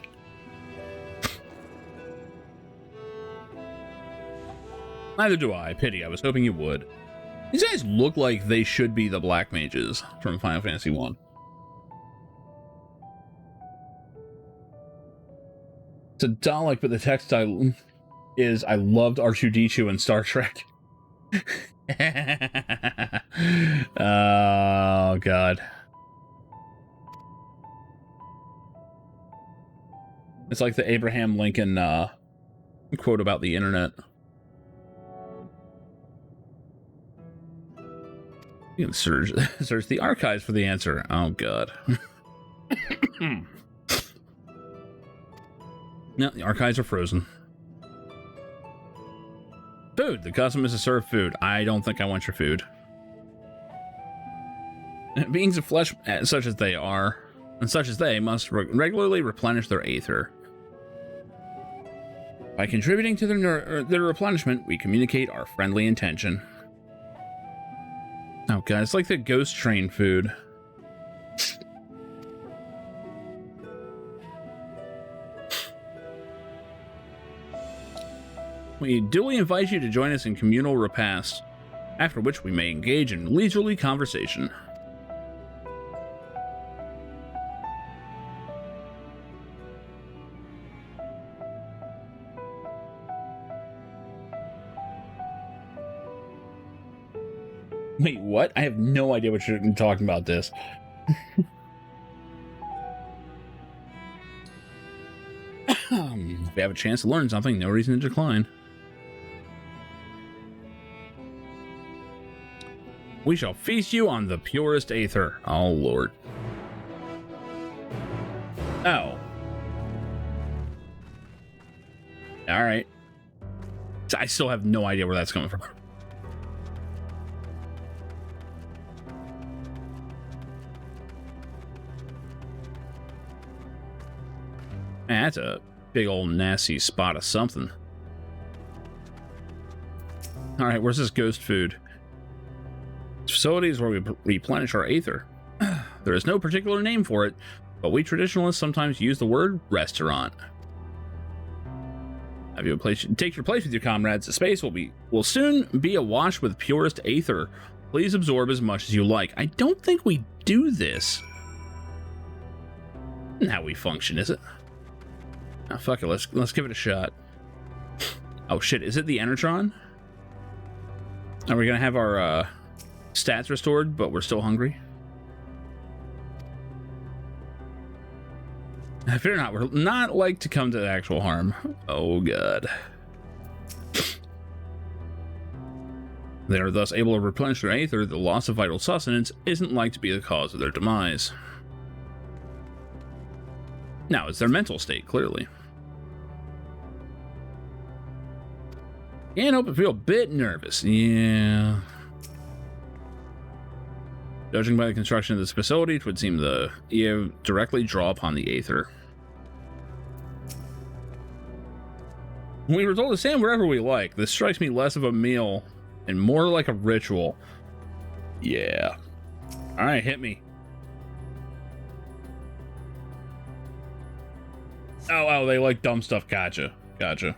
Neither do I. Pity. I was hoping you would. These guys look like they should be the Black Mages from Final Fantasy 1. It's a Dalek, but the text is I loved R2-D2 in Star Trek. Oh, God. It's like the Abraham Lincoln quote about the internet. You can search the archives for the answer. Oh, God. No, the archives are frozen. Food. The custom is to serve food. I don't think I want your food. Beings of flesh, such as they are, and such as they must regularly replenish their aether. By contributing to their replenishment, we communicate our friendly intention. Oh god, it's like the ghost train food. We duly invite you to join us in communal repast, after which we may engage in leisurely conversation. Wait, what? I have no idea what you're talking about this. If we have a chance to learn something, no reason to decline. We shall feast you on the purest aether. Oh, Lord. Oh. Alright. I still have no idea where that's coming from. Man, that's a big old nasty spot of something. Alright, where's this ghost food? Facilities where we replenish our aether. There is no particular name for it, but we traditionalists sometimes use the word restaurant. Have you a place? Take your place with your comrades. The space will soon be awash with purest aether. Please absorb as much as you like. I don't think we do this. Isn't how we function, is it? Oh, fuck it, let's give it a shot. Oh shit, is it the Enertron? Are we gonna have our stats restored, but we're still hungry? I fear not, we're not like to come to actual harm. Oh god. They are thus able to replenish their aether. The loss of vital sustenance isn't like to be the cause of their demise. Now, it's their mental state, clearly. Can't help but feel a bit nervous. Yeah. Judging by the construction of this facility, it would seem the EO directly draw upon the aether. We were told to stand wherever we like. This strikes me less of a meal and more like a ritual. Yeah. Alright, hit me. Oh, they like dumb stuff. Gotcha. Gotcha.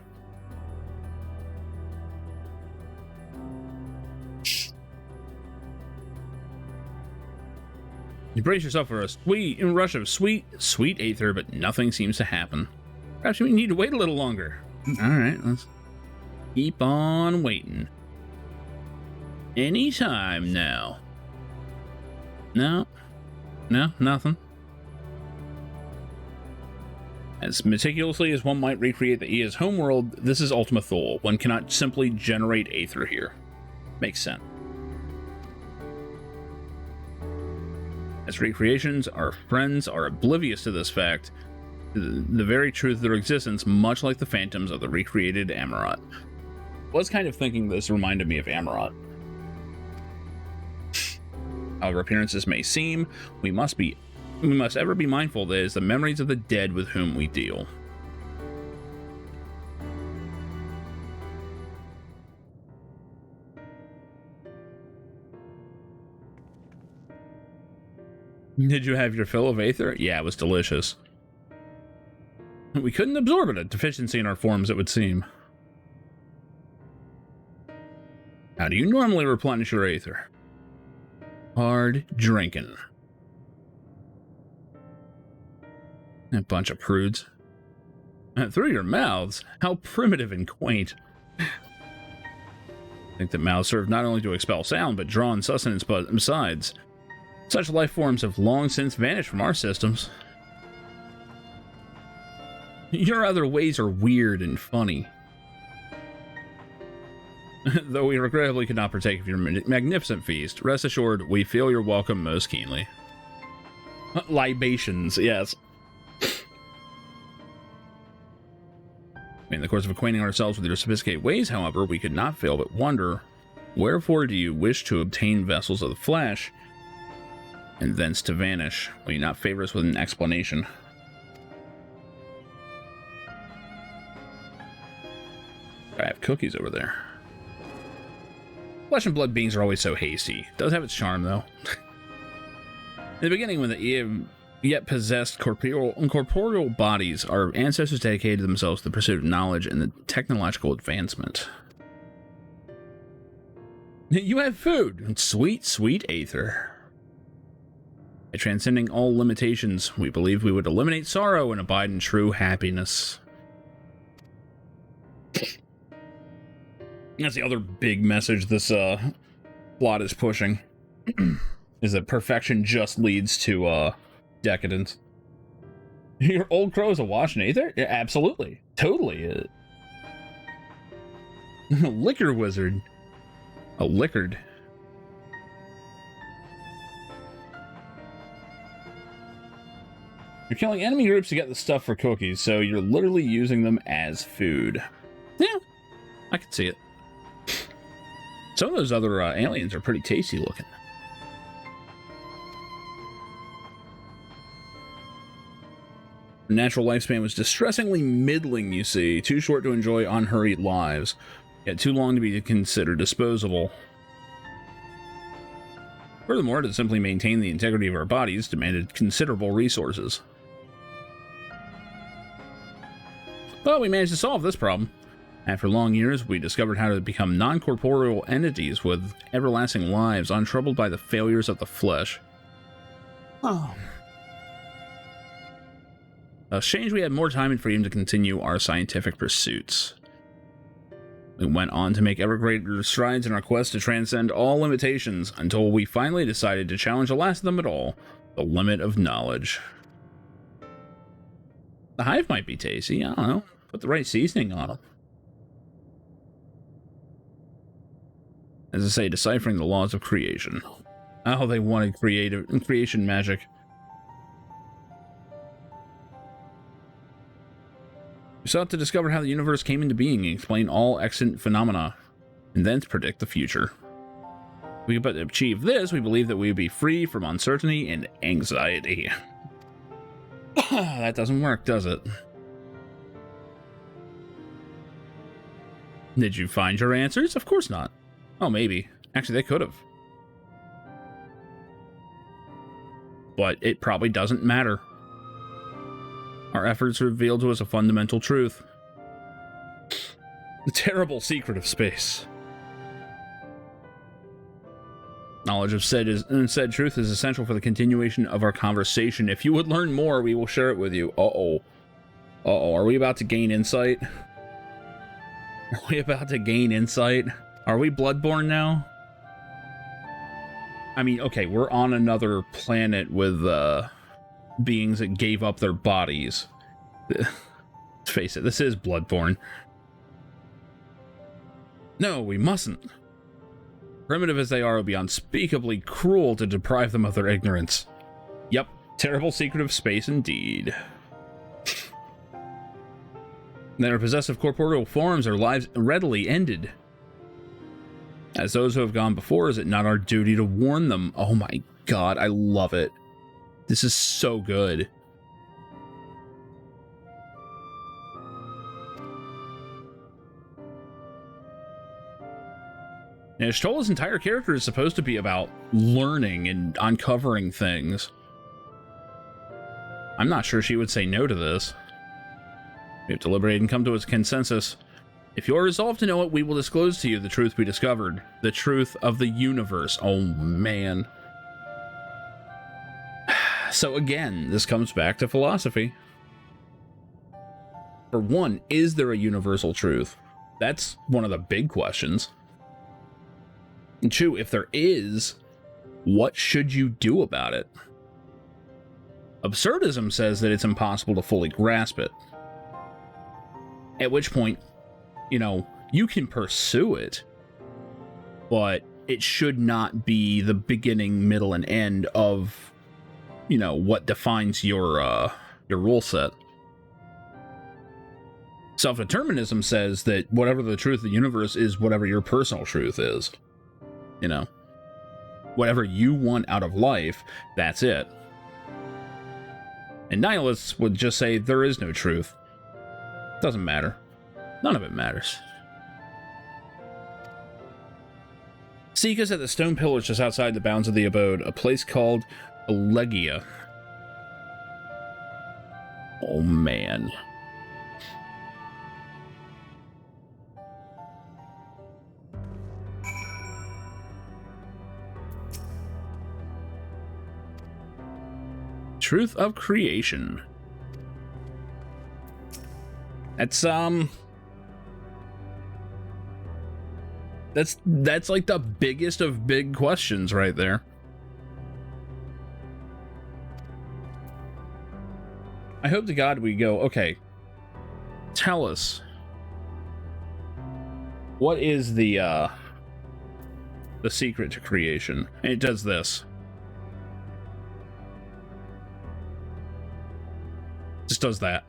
You brace yourself for a rush of sweet aether, but nothing seems to happen. Perhaps we need to wait a little longer. Alright, let's keep on waiting. Anytime now. No, nothing. As meticulously as one might recreate the EA's homeworld, this is Ultima Thule. One cannot simply generate aether here. Makes sense. As recreations, our friends are oblivious to this fact, the very truth of their existence, much like the phantoms of the recreated Amarat. I was kind of thinking this reminded me of Amarat. However appearances may seem, we must ever be mindful that it is the memories of the dead with whom we deal. Did you have your fill of aether? Yeah, it was delicious. We couldn't absorb it, a deficiency in our forms, it would seem. How do you normally replenish your aether? Hard drinking. A bunch of prudes. Through your mouths? How primitive and quaint. I think that mouths serve not only to expel sound, but draw in sustenance besides. Such life forms have long since vanished from our systems. Your other ways are weird and funny. Though we regrettably could not partake of your magnificent feast, rest assured we feel your welcome most keenly. Libations, yes. In the course of acquainting ourselves with your sophisticated ways, however, we could not fail but wonder, wherefore do you wish to obtain vessels of the flesh? and thence to vanish. Will you not favor us with an explanation? I have cookies over there. Flesh and blood beings are always so hasty. Does have its charm, though. In the beginning, when the yet possessed corporeal bodies, our ancestors dedicated themselves to the pursuit of knowledge and the technological advancement. You have food! Sweet, sweet aether. By transcending all limitations, we believe we would eliminate sorrow and abide in true happiness. That's the other big message this plot is pushing. Is that perfection just leads to decadence. Your old crow is awash in aether? Yeah, absolutely. Totally. Liquor wizard. A liquored. You're killing enemy groups to get the stuff for cookies, so you're literally using them as food. Yeah, I can see it. Some of those other aliens are pretty tasty looking. Natural lifespan was distressingly middling, you see. Too short to enjoy unhurried lives, yet too long to be considered disposable. Furthermore, to simply maintain the integrity of our bodies demanded considerable resources. But we managed to solve this problem. After long years, we discovered how to become non-corporeal entities with everlasting lives, untroubled by the failures of the flesh. Oh. Strange we had more time and freedom to continue our scientific pursuits. We went on to make ever greater strides in our quest to transcend all limitations until we finally decided to challenge the last of them at all, the limit of knowledge. The hive might be tasty, I don't know. Put the right seasoning on them. As I say, deciphering the laws of creation. Oh, they wanted creation magic. We sought to discover how the universe came into being and explain all extant phenomena, and then to predict the future. If we could achieve this, we believe that we would be free from uncertainty and anxiety. That doesn't work, does it? Did you find your answers? Of course not. Oh, maybe. Actually, they could have. But it probably doesn't matter. Our efforts revealed to us a fundamental truth. The terrible secret of space. Knowledge of said truth is essential for the continuation of our conversation. If you would learn more, we will share it with you. Uh-oh. Uh-oh, are we about to gain insight? Are we about to gain insight? Are we Bloodborne now? I mean, okay, we're on another planet with beings that gave up their bodies. Let's face it, this is Bloodborne. No, we mustn't. Primitive as they are, it would be unspeakably cruel to deprive them of their ignorance. Yep, terrible secret of space indeed. Then our possessive corporeal forms, our lives readily ended. As those who have gone before, is it not our duty to warn them? Oh my god, I love it. This is so good. Now, Shtola's entire character is supposed to be about learning and uncovering things. I'm not sure she would say no to this. We have deliberated and come to a consensus. If you are resolved to know it, we will disclose to you the truth we discovered. The truth of the universe. Oh, man. So again, this comes back to philosophy. For one, is there a universal truth? That's one of the big questions. And two, if there is, what should you do about it? Absurdism says that it's impossible to fully grasp it. At which point, you know, you can pursue it, but it should not be the beginning, middle, and end of, you know, what defines your rule set. Self-determinism says that whatever the truth of the universe is, whatever your personal truth is. You know. whatever you want out of life, that's it. And nihilists would just say there is no truth. Doesn't matter. None of it matters. Seek us at the stone pillars just outside the bounds of the abode, a place called Elegia. Oh man. Truth of creation. That's like the biggest of big questions right there. I hope to God we go, okay, tell us, what is the secret to creation? And it does this. Just does that.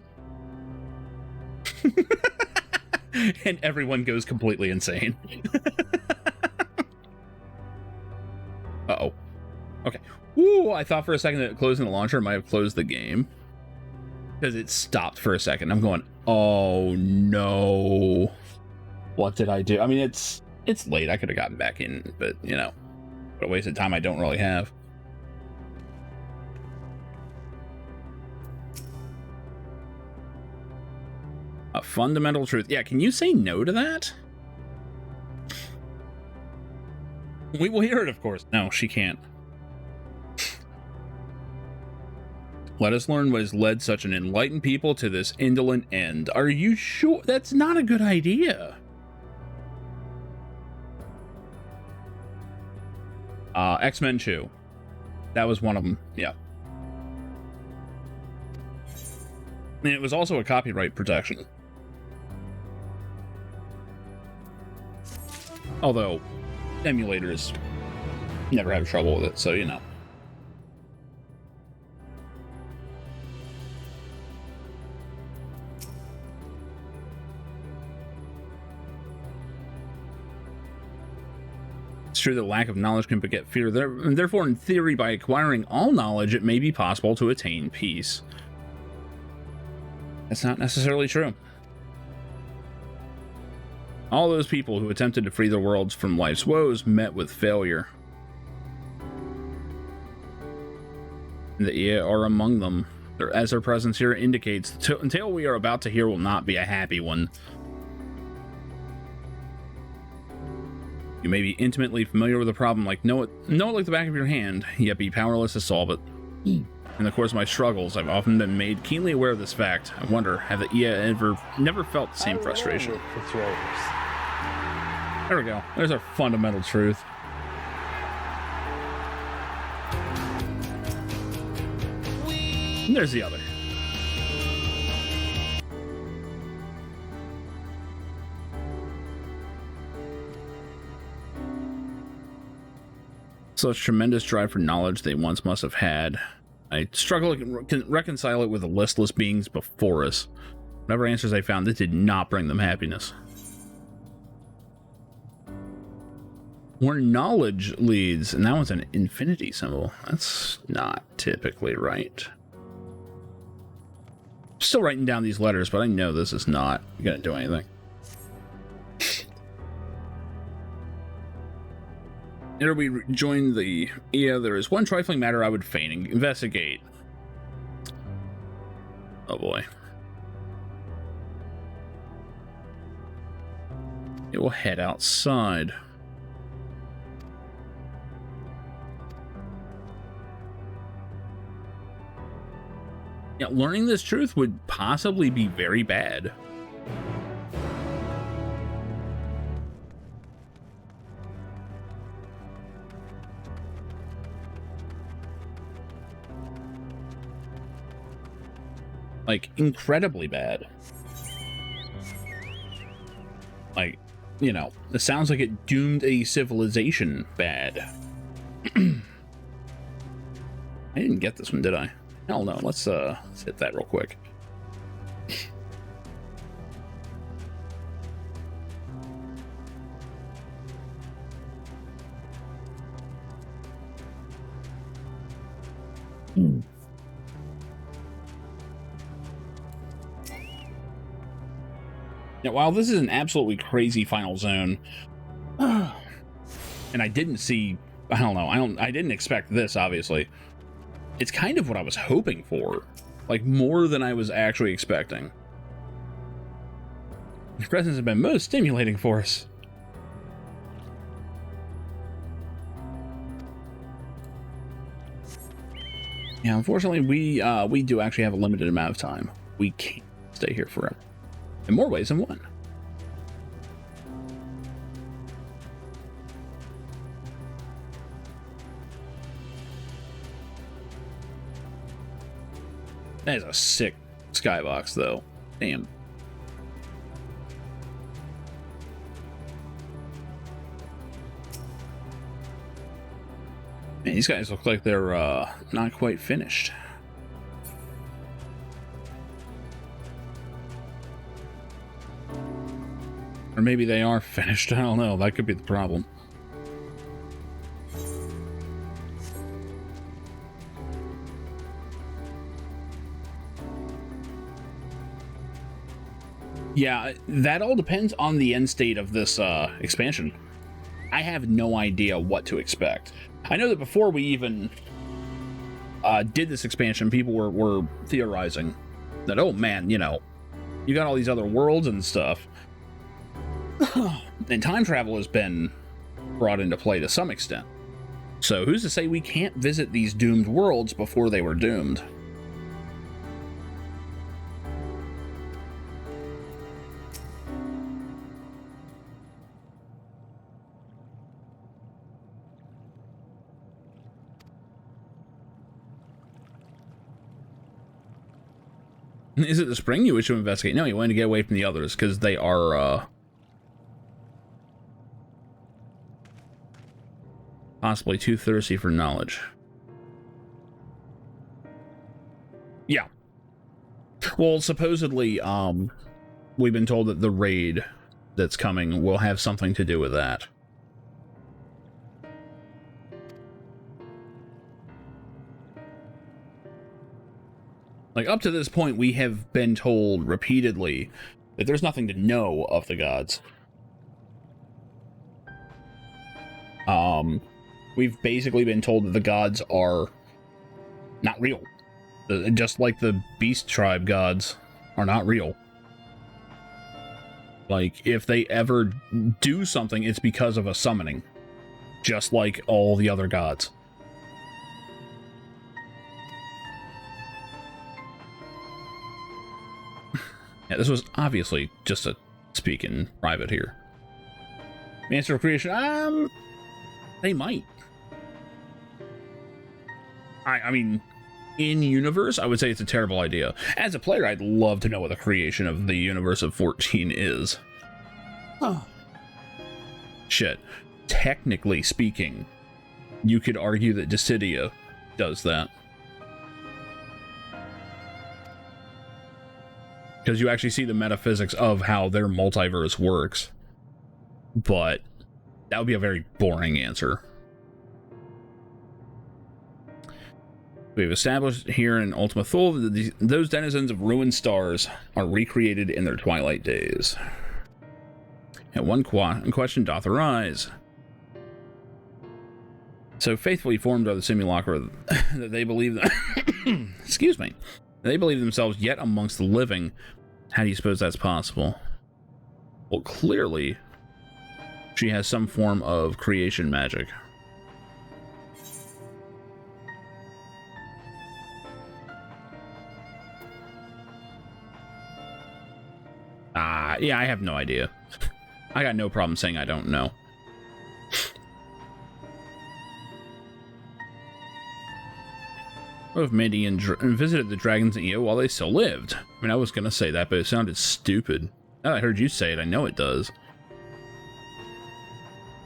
And everyone goes completely insane. Uh-oh. Okay. Ooh, I thought for a second that closing the launcher might have closed the game. Because it stopped for a second. I'm going, oh no. What did I do? I mean, it's late. I could have gotten back in, but, you know, what a waste of time I don't really have. A fundamental truth. Yeah, can you say no to that? We will hear it, of course. No, she can't. Let us learn what has led such an enlightened people to this indolent end. Are you sure? That's not a good idea. X-Men 2. That was one of them. Yeah. And it was also a copyright protection. Although, emulators never have trouble with it, so you know. It's true that lack of knowledge can beget fear, and therefore, in theory, by acquiring all knowledge, it may be possible to attain peace. That's not necessarily true. All those people who attempted to free the world from life's woes met with failure. The Ia are among them, as their presence here indicates. The tale we are about to hear will not be a happy one. You may be intimately familiar with the problem, know it like the back of your hand, yet be powerless to solve it. In the course of my struggles, I've often been made keenly aware of this fact. I wonder, have the Ia never felt the same frustration? There we go. There's our fundamental truth. And there's the other. Such tremendous drive for knowledge they once must have had. I struggle to reconcile it with the listless beings before us. Whatever answers I found, this did not bring them happiness. Where knowledge leads, and that was an infinity symbol. That's not typically right. I'm still writing down these letters, but I know this is not going to do anything. Ere we join the Ia, there is one trifling matter I would fain investigate. Oh boy. It will head outside. Yeah, learning this truth would possibly be very bad. Like, incredibly bad. Like, you know, it sounds like it doomed a civilization bad. I didn't get this one, did I? Hell no. Let's hit that real quick. Now, while this is an absolutely crazy final zone, and I didn't see, I don't know, I didn't expect this, obviously. It's kind of what I was hoping for. Like, more than I was actually expecting. Your presence has been most stimulating for us. Yeah, unfortunately, we do actually have a limited amount of time. We can't stay here forever. In more ways than one. That is a sick skybox, though. Damn. Man, these guys look like they're not quite finished. Or maybe they are finished. I don't know. That could be the problem. Yeah, that all depends on the end state of this expansion. I have no idea what to expect. I know that before we even did this expansion, people were theorizing that, oh man, you know, you got all these other worlds and stuff. And time travel has been brought into play to some extent. So who's to say we can't visit these doomed worlds before they were doomed? Is it the spring you wish to investigate? No, you want to get away from the others because they are possibly too thirsty for knowledge. Yeah. Well, supposedly, we've been told that the raid that's coming will have something to do with that. Like, up to this point, we have been told repeatedly that there's nothing to know of the gods. We've basically been told that the gods are not real. Just like the beast tribe gods are not real. Like, if they ever do something, it's because of a summoning. Just like all the other gods. Yeah, this was obviously just a speak in private here. Master of Creation, they might. I mean, in universe, I would say it's a terrible idea. As a player, I'd love to know what the creation of the universe of 14 is. Huh. Shit. Technically speaking, you could argue that Dissidia does that. Because you actually see the metaphysics of how their multiverse works. But that would be a very boring answer. We've established here in Ultima Thule that those denizens of ruined stars are recreated in their twilight days. And one question doth arise. So faithfully formed are the simulacra that they believe that excuse me. They believe themselves yet amongst the living. How do you suppose that's possible? Well, clearly, she has some form of creation magic. Yeah, I have no idea. I got no problem saying I don't know. What if Median visited the dragons in Io while they still lived? I mean, I was gonna say that, but it sounded stupid. Now that I heard you say it, I know it does.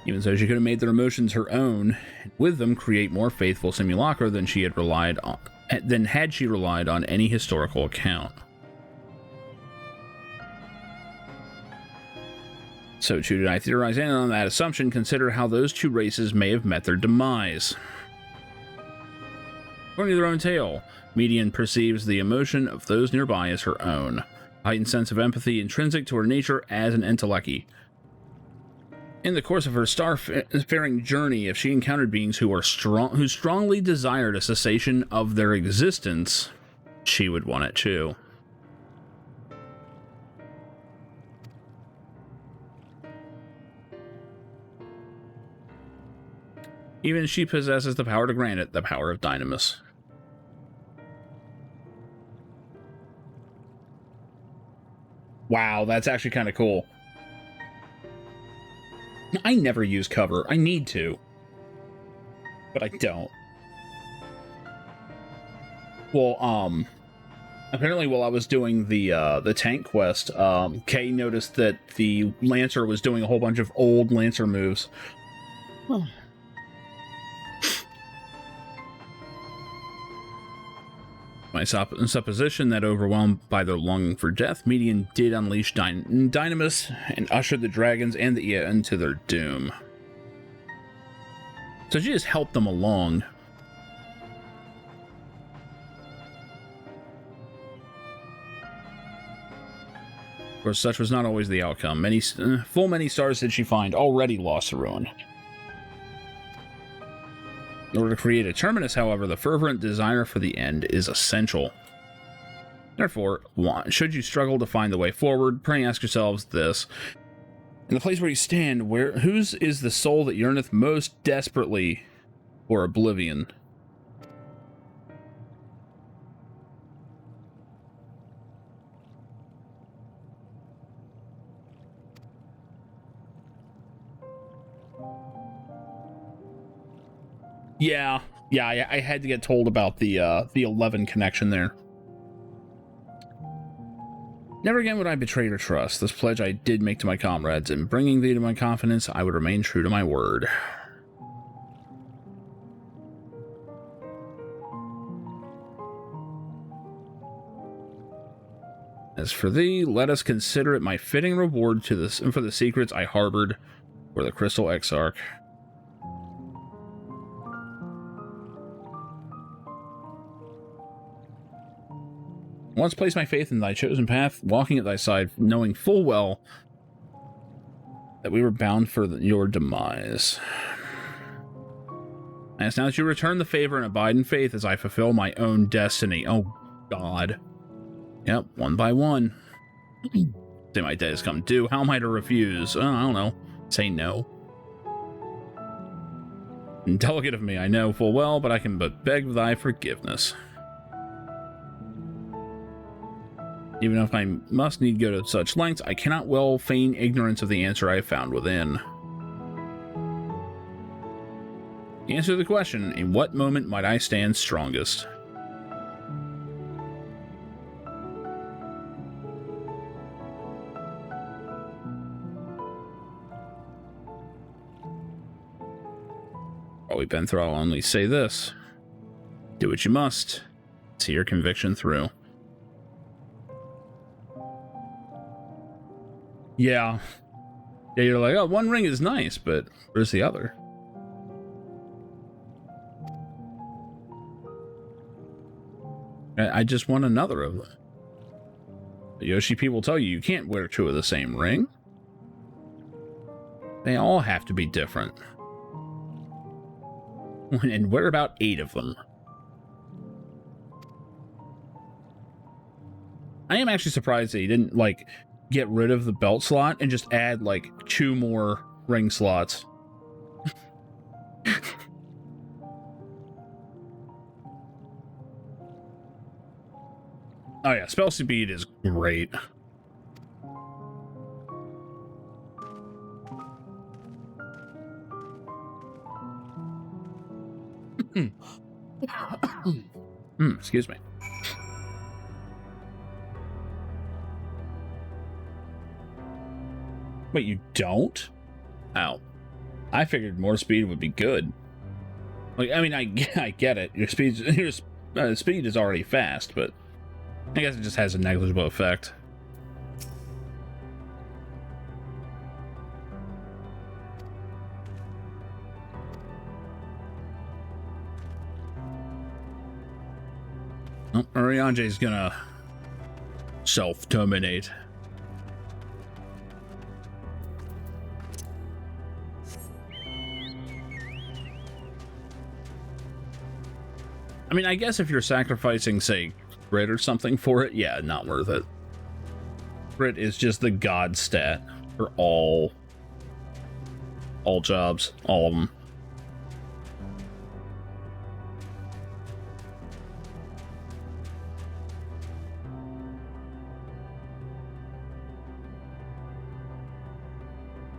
Even so, she could have made their emotions her own, and with them create more faithful simulacra than she had relied on, than had she relied on any historical account. So, should I theorize in on that assumption, consider how those two races may have met their demise. According to their own tale, Median perceives the emotion of those nearby as her own, a heightened sense of empathy intrinsic to her nature as an Endwalker. In the course of her starfaring journey, if she encountered beings who strongly desired a cessation of their existence, she would want it too. Even she possesses the power to grant it, the power of Dynamis. Wow, that's actually kind of cool. I never use cover. I need to. But I don't. Well, apparently while I was doing the tank quest, Kay noticed that the Lancer was doing a whole bunch of old Lancer moves. Huh. My supposition that overwhelmed by their longing for death, Median did unleash Dynamis and usher the dragons and the Ia into their doom. So she just helped them along. Of course, such was not always the outcome. Full many stars did she find already lost to ruin. In order to create a terminus, however, the fervent desire for the end is essential. Therefore, should you struggle to find the way forward, pray ask yourselves this. In the place where you stand, whose is the soul that yearneth most desperately for oblivion? Yeah, I had to get told about the 11 connection there. Never again would I betray your trust. This pledge I did make to my comrades. In bringing thee to my confidence, I would remain true to my word. As for thee, let us consider it my fitting reward to this and for the secrets I harbored for the Crystal Exarch. Once place my faith in thy chosen path, walking at thy side, knowing full well that we were bound for your demise. I ask now that you return the favor and abide in faith as I fulfill my own destiny. Oh, God. Yep, one by one. Say my day has come due. How am I to refuse? I don't know. Say no. Delicate of me, I know full well, but I can but beg thy forgiveness. Even if I must need go to such lengths, I cannot well feign ignorance of the answer I have found within. Answer the question, in what moment might I stand strongest? All we've been through, I'll only say this. Do what you must. See your conviction through. Yeah, you're like, oh, one ring is nice, but where's the other? I just want another of them. The Yoshi people tell you you can't wear two of the same ring. They all have to be different. And wear about 8 of them. I am actually surprised that he didn't, like, get rid of the belt slot and just add like 2 more ring slots. Oh yeah, spell speed is great. Excuse me. Wait, you don't? Ow. I figured more speed would be good. Like, I mean, I get it. Your speed is already fast, but I guess it just has a negligible effect. Oh, Uriange's gonna self-terminate. I mean, I guess if you're sacrificing, say, grit or something for it, yeah, not worth it. Grit is just the god stat for all jobs, all of them.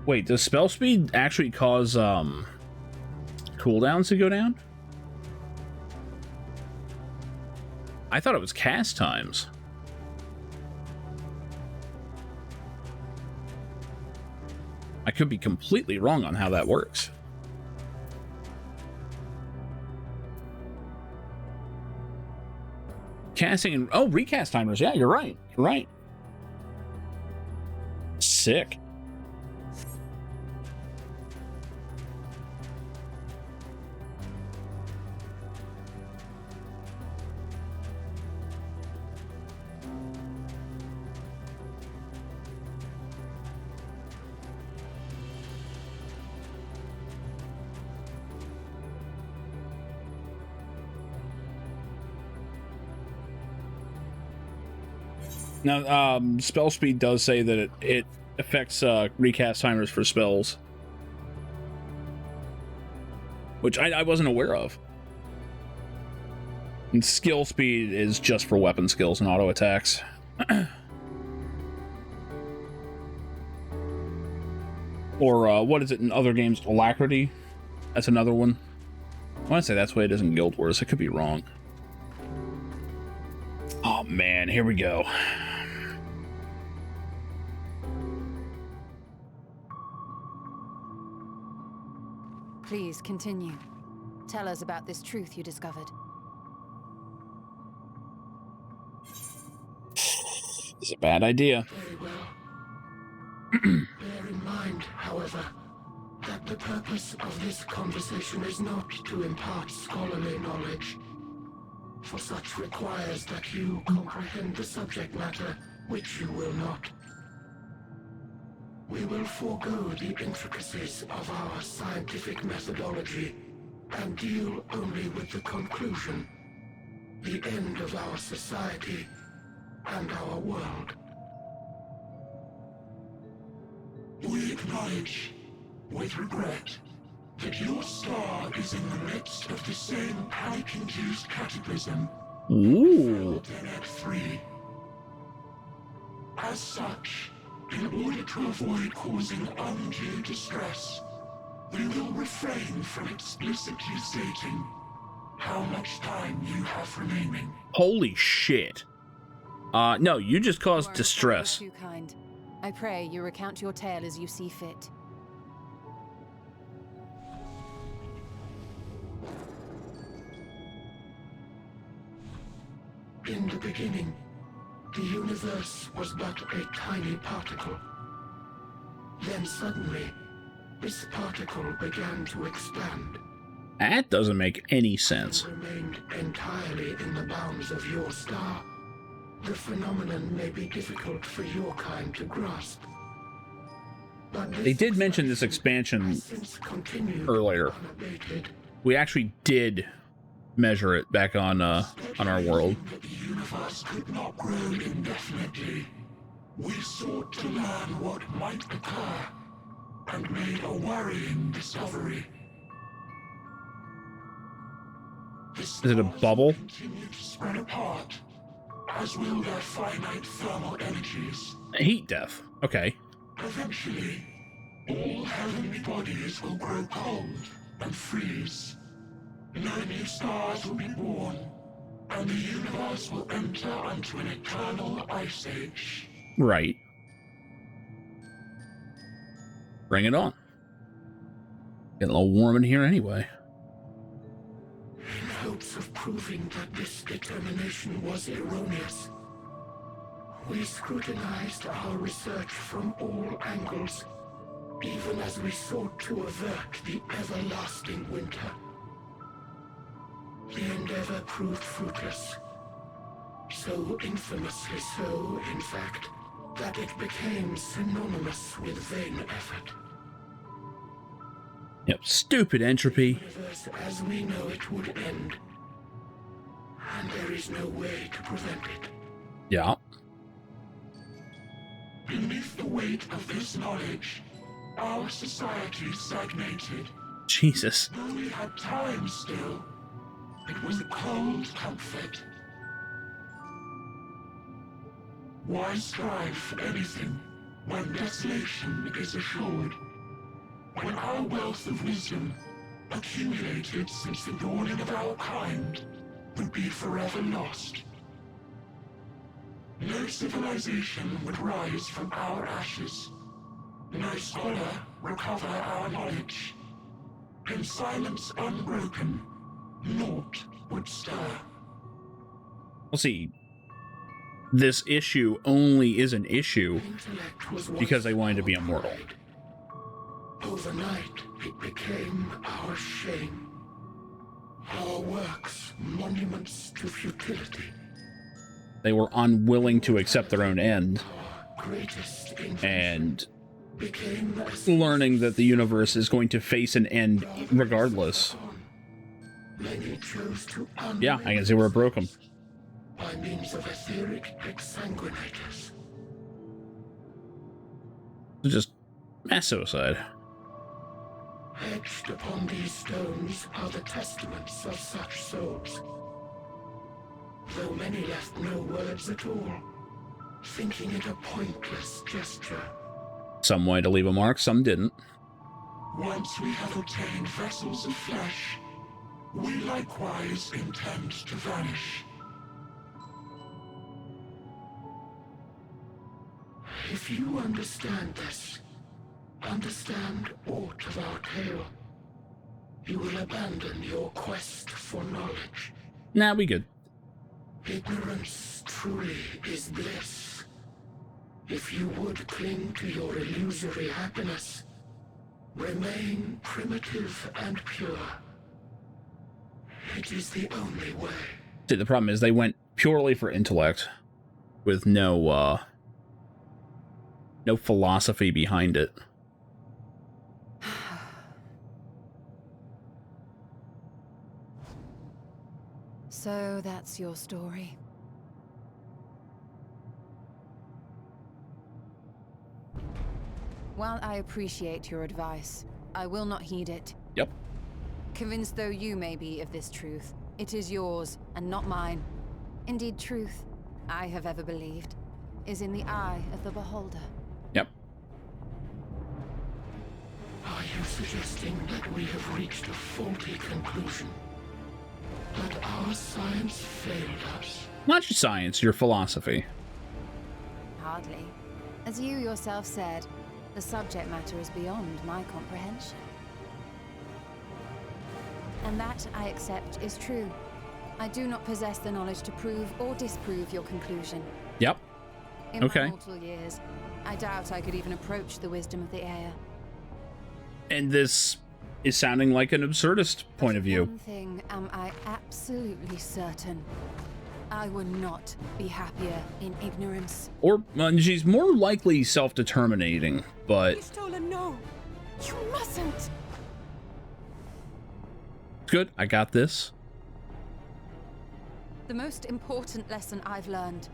Wait, does spell speed actually cause cooldowns to go down? I thought it was cast times. I could be completely wrong on how that works. Casting and oh, recast timers. Yeah, you're right. You're right. Sick. Now, spell speed does say that it affects recast timers for spells, which I wasn't aware of. And skill speed is just for weapon skills and auto attacks. Or what is it in other games? Alacrity? That's another one. I want to say that's what it is in Guild Wars. I could be wrong. Oh man, here we go.
Please continue. Tell us about this truth you discovered.
It's a bad idea.
Very well. Bear in mind, however, that the purpose of this conversation is not to impart scholarly knowledge, for such requires that you comprehend the subject matter, which you will not. We will forego the intricacies of our scientific methodology and deal only with the conclusion, the end of our society and our world. We acknowledge, with regret, that your star is in the midst of the same panic-induced cataclysm.
Ooh.
At 3. As such, in order to avoid causing undue distress, we will refrain from explicitly stating how much time you have remaining.
Holy shit. No, you just caused distress.
Too kind. I pray you recount your tale as you see fit.
In the beginning, the universe was but a tiny particle. Then suddenly, this particle began to expand.
That doesn't make any sense.
It remained entirely in the bounds of your star. The phenomenon may be difficult for your kind to grasp. But
They did mention this expansion earlier. We actually did measure it back on our world.
The universe could not grow indefinitely. We sought to learn what might occur, and made a worrying discovery.
Is it a bubble?
Continue to spread apart, as will their finite thermal energies.
Heat death. Okay.
Eventually, all heavenly bodies will grow cold and freeze. No new stars will be born, and the universe will enter into an eternal ice age.
Right. Bring it on. Getting a little warm in here anyway.
In hopes of proving that this determination was erroneous, we scrutinized our research from all angles, even as we sought to avert the everlasting winter. The endeavor proved fruitless, So infamously so, in fact, that it became synonymous with vain effort.
Yep, stupid entropy.
The universe as we know it would end. And there is no way to prevent it.
Yeah.
Beneath the weight of this knowledge, our society stagnated.
Jesus.
Though we had time still, it was a cold comfort. Why strive for anything when desolation is assured? When our wealth of wisdom, accumulated since the dawning of our kind, would be forever lost. No civilization would rise from our ashes. No scholar recover our knowledge. In silence unbroken, naught would stir.
Well, see, this issue only is an issue because they wanted to be immortal.
Overnight, it became our shame. Our works, monuments to futility.
They were unwilling to accept their own end, and learning that the universe is going to face an end regardless.
Many chose to
Yeah, I can see where it broke them.
By means of etheric exsanguinators.
Just mass suicide.
Etched upon these stones are the testaments of such souls. Though many left no words at all, thinking it a pointless gesture.
Some wanted to leave a mark, some didn't.
Once we have obtained vessels of flesh, we likewise intend to vanish. If you understand this, understand aught of our tale, you will abandon your quest for knowledge.
Nah, we good.
Ignorance truly is bliss. If you would cling to your illusory happiness, remain primitive and pure. It is the only way.
See, the problem is they went purely for intellect, with no philosophy behind it.
So that's your story. While I appreciate your advice, I will not heed it.
Yep.
Convinced though you may be of this truth, it is yours and not mine. Indeed, truth, I have ever believed, is in the eye of the beholder.
Yep.
Are you suggesting that we have reached a faulty conclusion? That our science failed us?
Not your science, your philosophy.
Hardly. As you yourself said, the subject matter is beyond my comprehension. And that, I accept, is true. I do not possess the knowledge to prove or disprove your conclusion.
Yep.
In
okay.
my mortal years, I doubt I could even approach the wisdom of the air.
And this is sounding like an absurdist point of view.
One thing am I absolutely certain. I would not be happier in ignorance.
Or, she's more likely self-determinating, but...
Pistola, no! You mustn't!
Good, I got this.
The most important lesson I've learned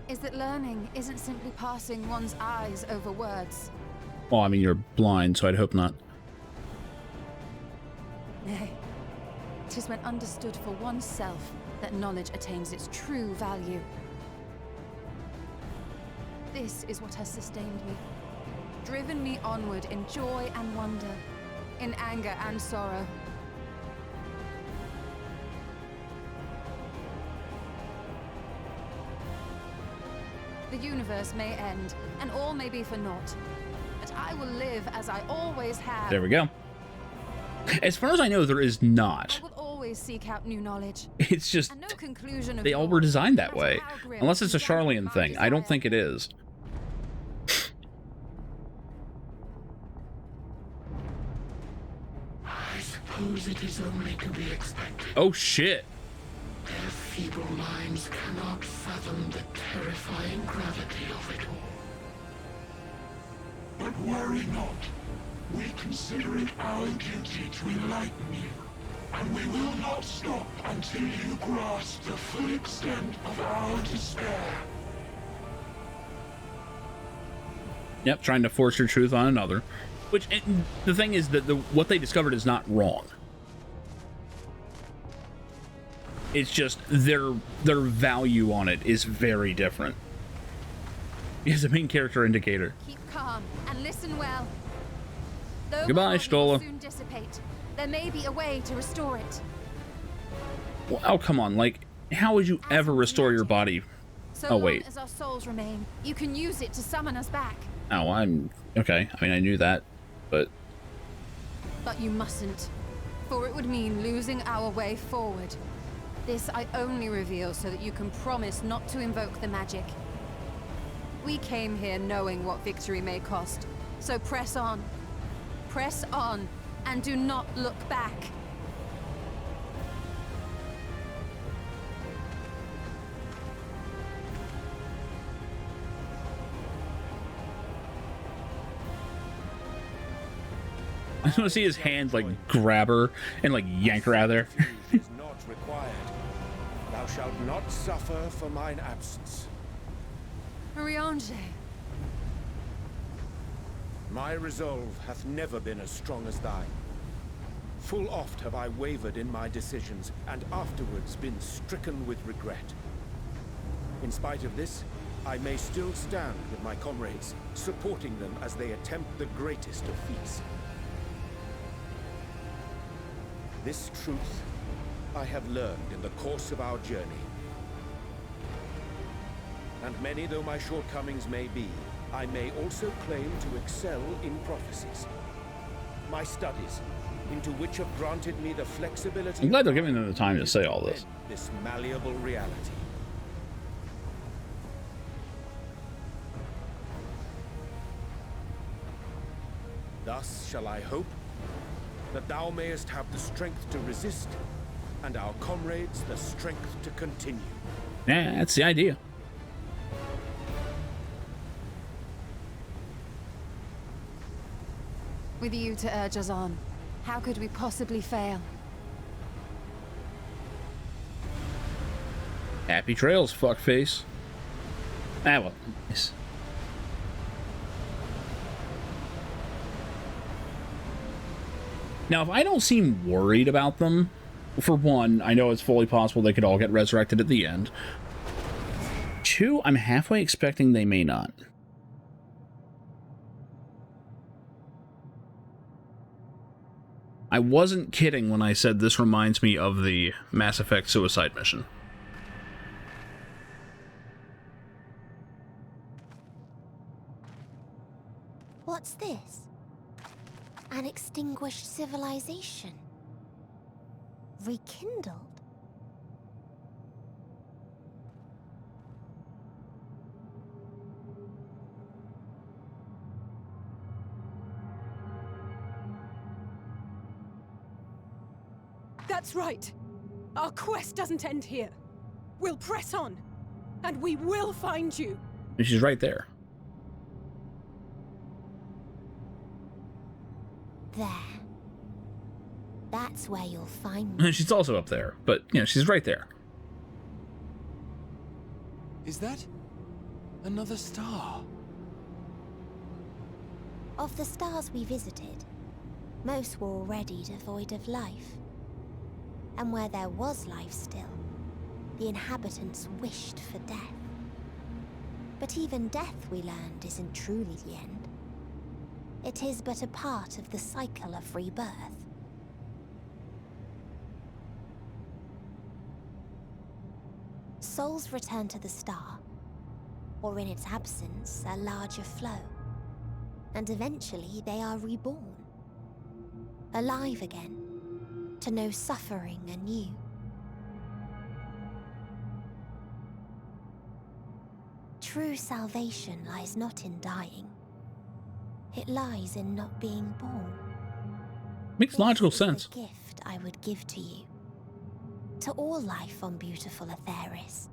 is that learning isn't simply passing one's eyes over words.
Well, I mean, you're blind, so I'd hope not.
Nay, it is when understood for oneself that knowledge attains its true value. This is what has sustained me, driven me onward in joy and wonder, in anger and sorrow. The universe may end, and all may be for naught, but I will live as I always have.
There we go. As far as I know, there is not.
I will always seek out new knowledge.
It's just,
and no conclusion of
they all were designed that way. Unless it's a Charlian thing. I don't think it is.
I suppose it is only to be expected.
Oh, shit.
Their feeble minds cannot fathom fathom the terrifying gravity of it all. But worry not. We consider it our duty to enlighten you, and we will not stop until you grasp the full extent of our despair.
Yep, trying to force your truth on another. Which, the thing is that what they discovered is not wrong. It's just their value on it is very different. It's a main character indicator.
Keep calm and listen well. Though
Goodbye,
my body will
Stola.
soon dissipate, there may be a way to restore it.
Well, oh, come on. Like, how would you ever restore your body?
So
Oh,
long
wait.
as our souls remain, you can use it to summon us back.
Oh, I'm... Okay. I mean, I knew that, but...
But you mustn't, for it would mean losing our way forward. This I only reveal so that you can promise not to invoke the magic. We came here knowing what victory may cost, so press on. Press on, and do not look back.
I just want to see his hand, like, grab her and, like, yank her out of there.
is not required. Thou shalt not suffer for mine absence.
Riange.
My resolve hath never been as strong as thine. Full oft have I wavered in my decisions, and afterwards been stricken with regret. In spite of this, I may still stand with my comrades, supporting them as they attempt the greatest of feats. This truth I have learned in the course of our journey. And many though my shortcomings may be, I may also claim to excel in prophecies. My studies, into which have granted me the flexibility...
I'm glad they're giving them the time to say all this.
...this malleable reality. Thus shall I hope that thou mayest have the strength to resist, and our comrades the strength to continue.
Yeah, that's the idea.
With you to urge us on, how could we possibly fail?
Happy trails, fuckface. Ah, well, yes. Now, if I don't seem worried about them, for one, I know it's fully possible they could all get resurrected at the end. Two, I'm halfway expecting they may not. I wasn't kidding when I said this reminds me of the Mass Effect suicide mission.
What's this? An extinguished civilization. Rekindled?
That's right. Our quest doesn't end here. We'll press on, and we will find you.
And she's right there.
There. That's where you'll find me.
And she's also up there, but, you know, she's right there.
Is that another star?
Of the stars we visited, most were already devoid of life. And where there was life still, the inhabitants wished for death. But even death, we learned, isn't truly the end. It is but a part of the cycle of rebirth. Souls return to the star, or in its absence, a larger flow. And eventually they are reborn. Alive again, to know suffering anew. True salvation lies not in dying. It lies in not being born.
Makes logical sense.
The gift I would give to you. To all life on beautiful Aetheris.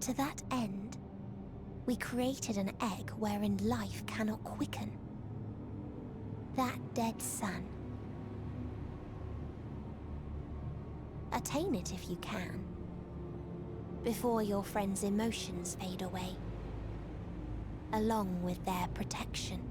To that end, we created an egg wherein life cannot quicken. That dead sun. Attain it if you can, before your friends' emotions fade away, along with their protection.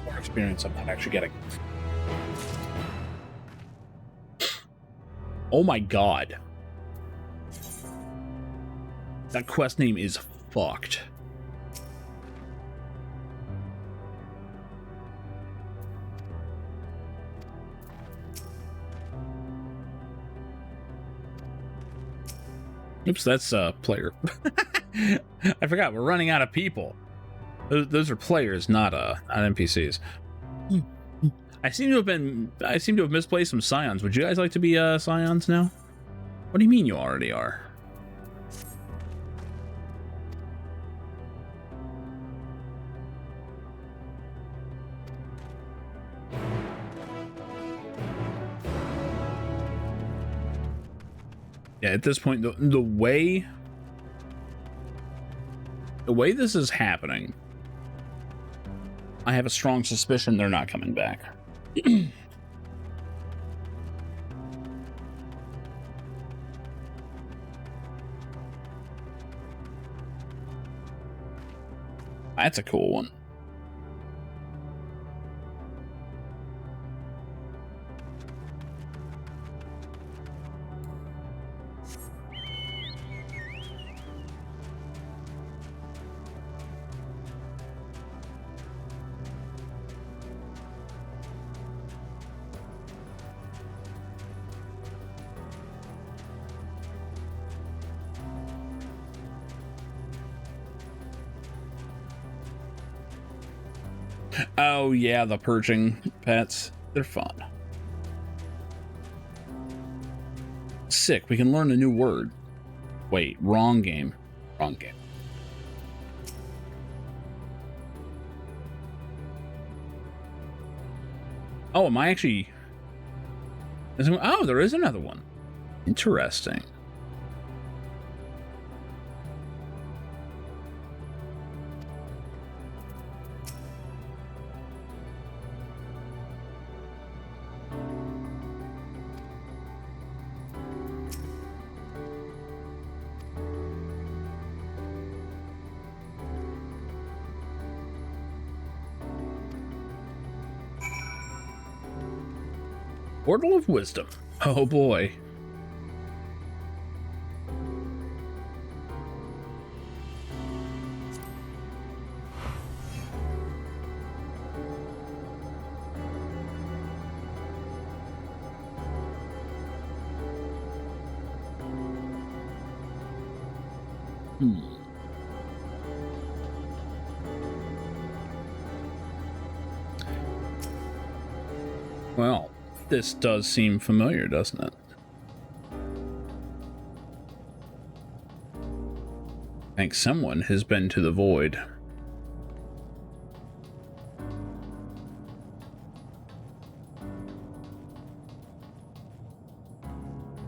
More experience I'm not actually getting. Oh my god. That quest name is fucked. Oops, that's player. I forgot, we're running out of people. Those are players, not NPCs. I seem to have misplaced some scions. Would you guys like to be scions now? What do you mean you already are? Yeah, at this point, the way this is happening, I have a strong suspicion they're not coming back. That's a cool one. Oh yeah, the purging pets. They're fun. Sick, we can learn a new word. Wait, wrong game. Wrong game. Oh, am I actually... Oh, there is another one. Interesting. Portal of Wisdom. Oh boy. Well, this does seem familiar, doesn't it? I think someone has been to the void.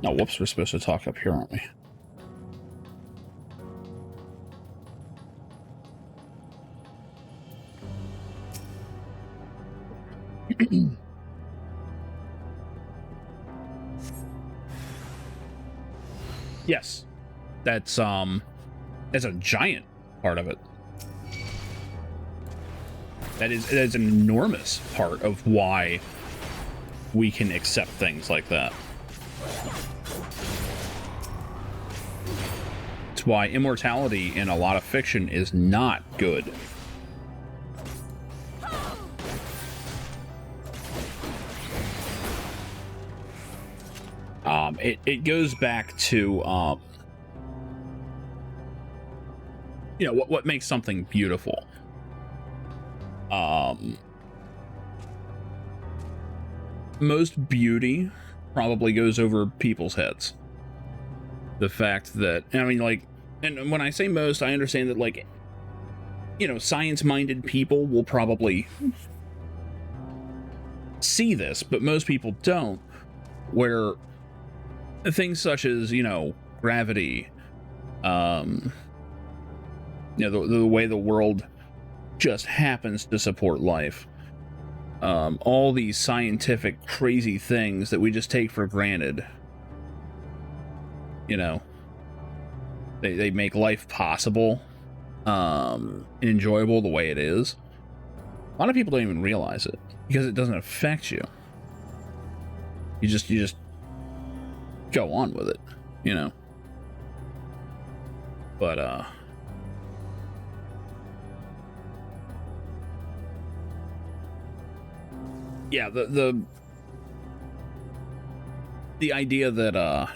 Oh, whoops, we're supposed to talk up here, aren't we? Yes, that's a giant part of it. That is an enormous part of why we can accept things like that. It's why immortality in a lot of fiction is not good. It goes back to you know, what makes something beautiful. Most beauty probably goes over people's heads. The fact that, I mean, like, and when I say most, I understand that, like, you know, science-minded people will probably see this, but most people don't, where things such as, you know, gravity, you know, the way the world just happens to support life, all these scientific crazy things that we just take for granted, you know, they make life possible, and enjoyable the way it is. A lot of people don't even realize it because it doesn't affect you. You just go on with it, you know. But yeah, the idea that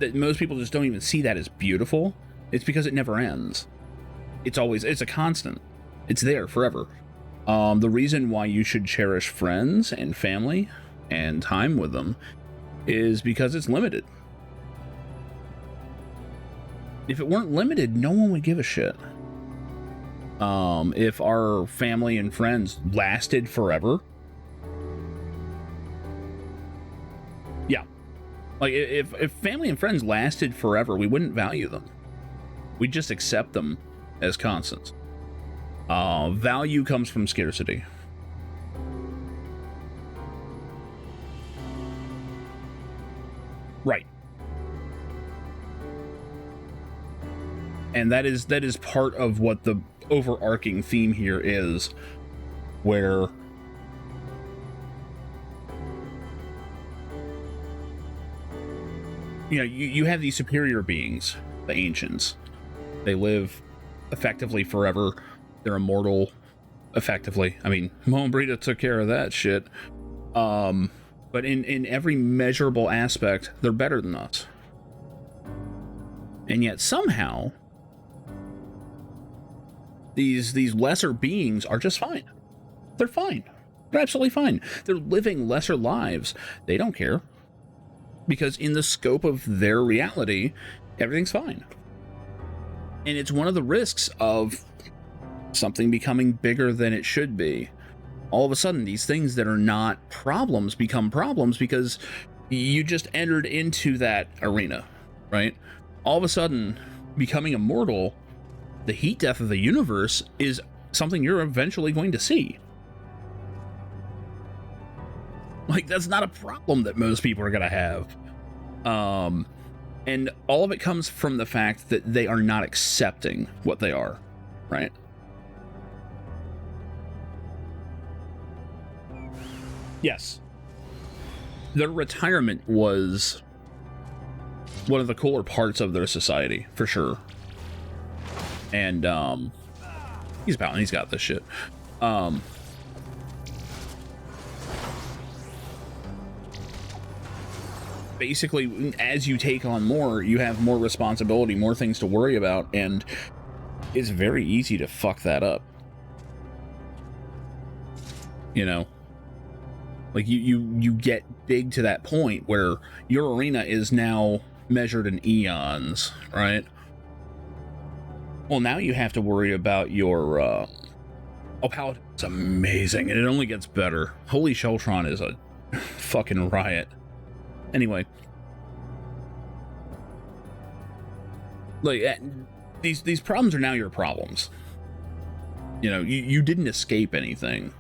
that most people just don't even see that as beautiful, it's because it never ends. It's a constant. It's there forever. The reason why you should cherish friends and family and time with them is because it's limited. If it weren't limited, no one would give a shit. If our family and friends lasted forever, yeah, like if family and friends lasted forever, we wouldn't value them. We'd just accept them as constants. Value comes from scarcity. Right. And that is part of what the overarching theme here is, where you know, you have these superior beings, the ancients. They live effectively forever. They're immortal, effectively. I mean, Moen Brita took care of that shit. But in every measurable aspect, they're better than us. And yet somehow, these lesser beings are just fine. They're fine. They're absolutely fine. They're living lesser lives. They don't care. Because in the scope of their reality, everything's fine. And it's one of the risks of something becoming bigger than it should be. All of a sudden, these things that are not problems become problems because you just entered into that arena, right? All of a sudden, becoming immortal, the heat death of the universe is something you're eventually going to see. Like, that's not a problem that most people are going to have. And all of it comes from the fact that they are not accepting what they are, right? Yes. Their retirement was one of the cooler parts of their society, for sure. And, he's pouting, he's got this shit. Basically, as you take on more, you have more responsibility, more things to worry about, and it's very easy to fuck that up. You know? Like, you get big to that point where your arena is now measured in eons, right? Well, now you have to worry about your, oh, Paladin's amazing, and it only gets better. Holy Sheltron is a fucking riot. Anyway. Like, these problems are now your problems. You know, you didn't escape anything.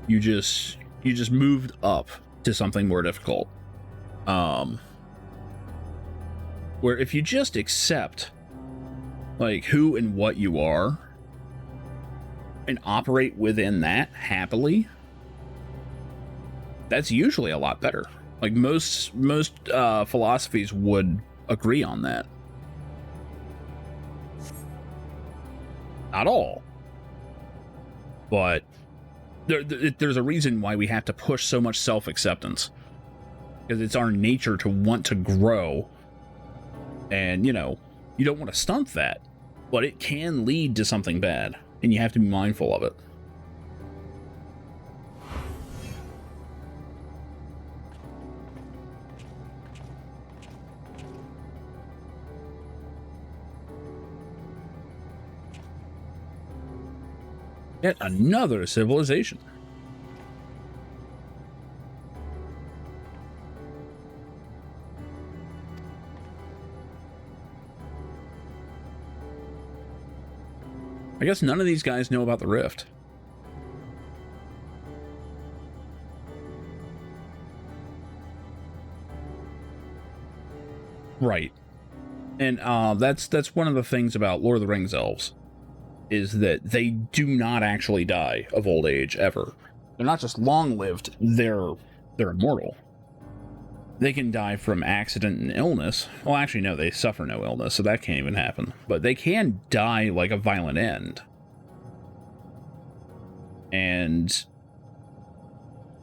You just moved up to something more difficult. Where if you just accept, like, who and what you are and operate within that happily, that's usually a lot better. Like, most philosophies would agree on that. Not all. But there's a reason why we have to push so much self-acceptance. Because it's our nature to want to grow. And, you know, you don't want to stunt that. but it can lead to something bad, and you have to be mindful of it. Yet another civilization. I guess none of these guys know about the rift. Right. And that's one of the things about Lord of the Rings elves, is that they do not actually die of old age ever. They're not just long-lived, they're immortal. They can die from accident and illness. Well, actually, no, they suffer no illness, so that can't even happen. But they can die like a violent end. And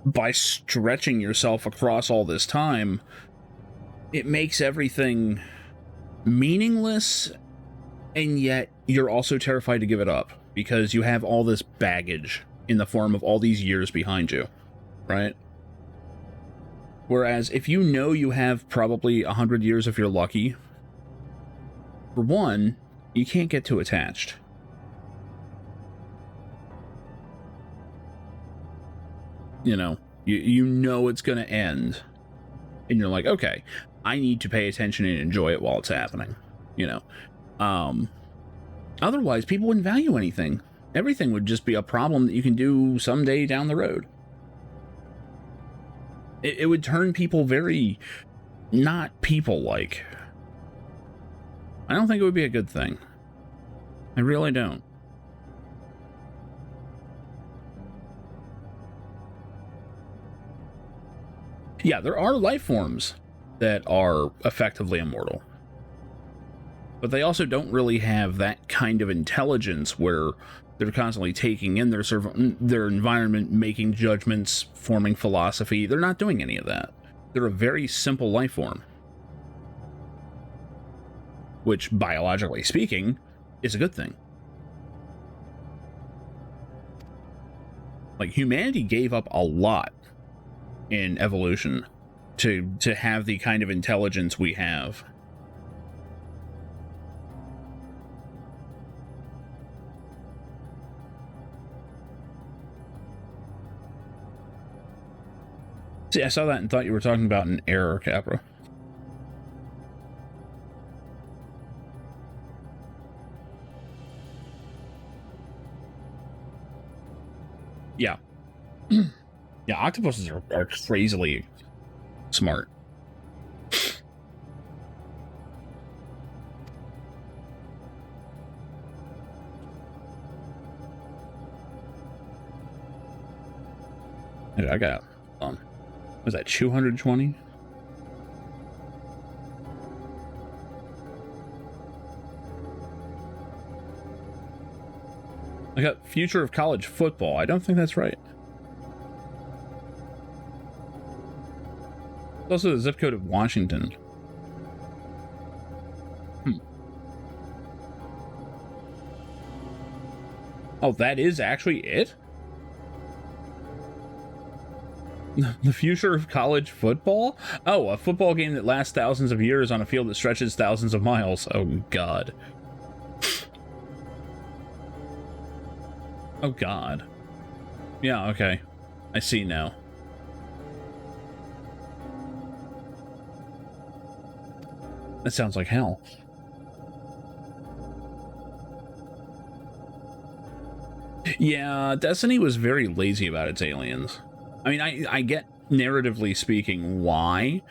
by stretching yourself across all this time, it makes everything meaningless, and yet you're also terrified to give it up because you have all this baggage in the form of all these years behind you, right? Whereas if you know you have probably 100 years if you're lucky, for one, you can't get too attached. You know, you know it's going to end, and you're like, okay, I need to pay attention and enjoy it while it's happening, you know. Otherwise, people wouldn't value anything. Everything would just be a problem that you can do someday down the road. It would turn people very not people-like. I don't think it would be a good thing. I really don't. Yeah, there are life forms that are effectively immortal. But they also don't really have that kind of intelligence where they're constantly taking in their environment, making judgments, forming philosophy. They're not doing any of that. They're a very simple life form. Which, biologically speaking, is a good thing. Like, humanity gave up a lot in evolution to have the kind of intelligence we have. See, I saw that and thought you were talking about an error, Capra. Yeah. Yeah, octopuses are crazily smart. I got was that 220? I got future of college football. I don't think that's right. It's also the zip code of Washington. Oh, that is actually it? The future of college football? Oh, a football game that lasts thousands of years on a field that stretches thousands of miles. Oh, God. Oh, God. Yeah, okay. I see now. That sounds like hell. Yeah, Destiny was very lazy about its aliens. I mean, I get, narratively speaking, why.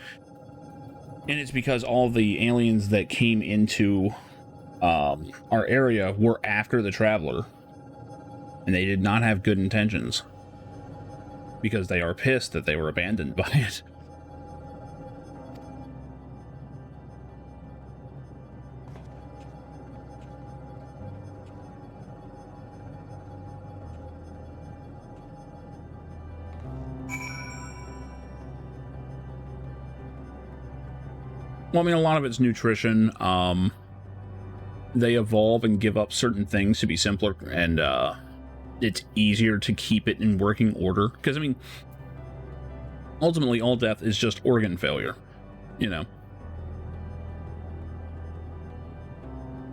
And it's because all the aliens that came into our area were after the Traveler. And they did not have good intentions. Because they are pissed that they were abandoned by it. Well, I mean, a lot of it's nutrition. they evolve and give up certain things to be simpler, and it's easier to keep it in working order. Because, I mean, ultimately, all death is just organ failure, you know?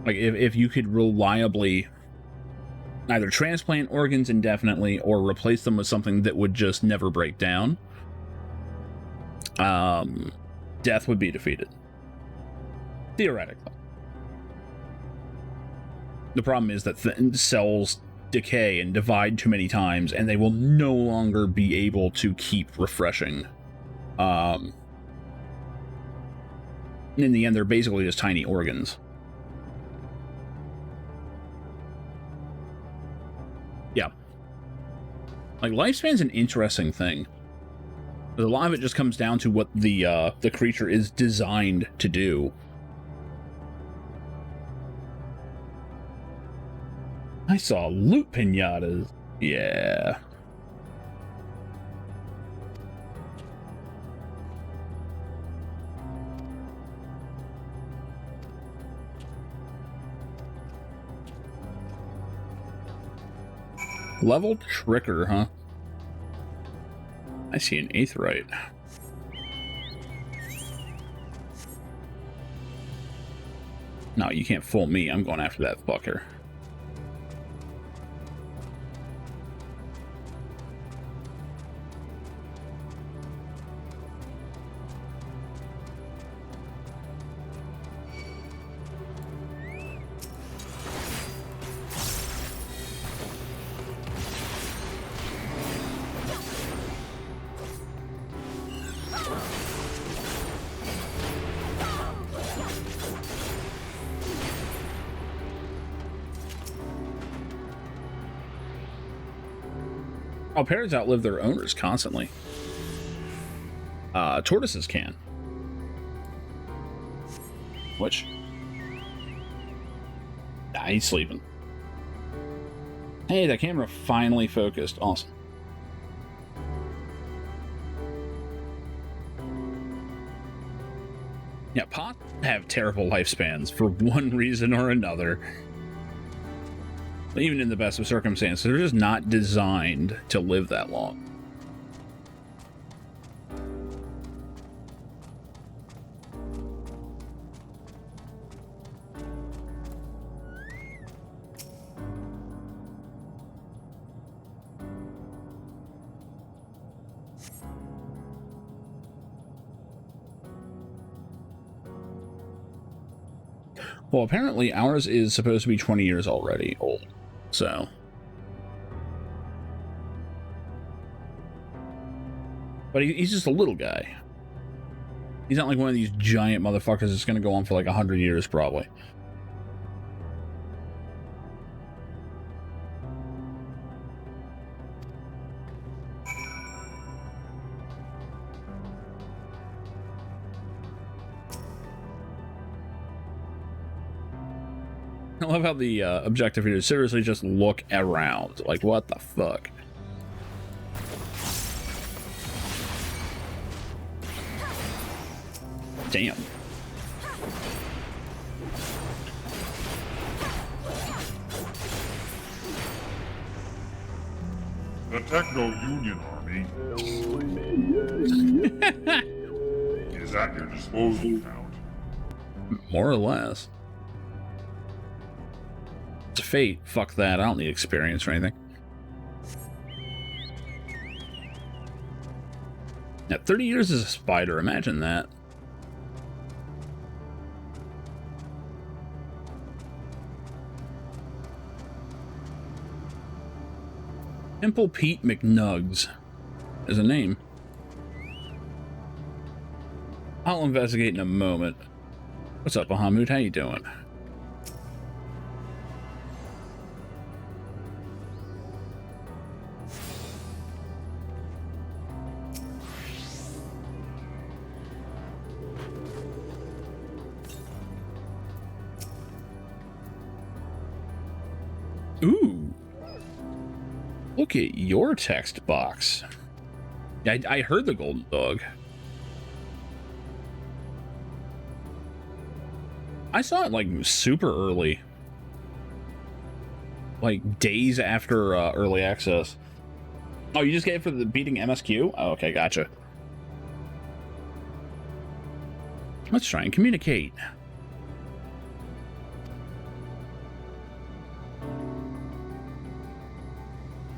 Like, if you could reliably either transplant organs indefinitely or replace them with something that would just never break down, death would be defeated. Theoretically. The problem is that cells decay and divide too many times, and they will no longer be able to keep refreshing. In the end, they're basically just tiny organs. Yeah. Like, lifespan's an interesting thing. A lot of it just comes down to what the creature is designed to do. I saw loot pinatas. Yeah. Level Tricker, huh? I see an Aetheryte. No, you can't fool me. I'm going after that fucker. Oh, parrots outlive their owners constantly. Tortoises can. Which? Nah, he's sleeping. Hey, that camera finally focused. Awesome. Yeah, pots have terrible lifespans for one reason or another. Even in the best of circumstances, they're just not designed to live that long. Well, apparently ours is supposed to be 20 years already old, so. But he's just a little guy. He's not like one of these giant motherfuckers that's going to go on for like 100 years, probably. I love how the objective here is seriously just look around. Like, what the fuck? Damn.
The Techno-Union Army is at your disposal, Count.
More or less. It's a fate. Fuck that. I don't need experience or anything. Now, 30 years as a spider. Imagine that. Temple Pete McNugs is a name. I'll investigate in a moment. What's up, Bahamut? How you doing? Ooh. Look at your text box. I heard the golden dog. I saw it like super early. Like days after early access. Oh, you just get it for the beating MSQ? Oh, okay, gotcha. Let's try and communicate.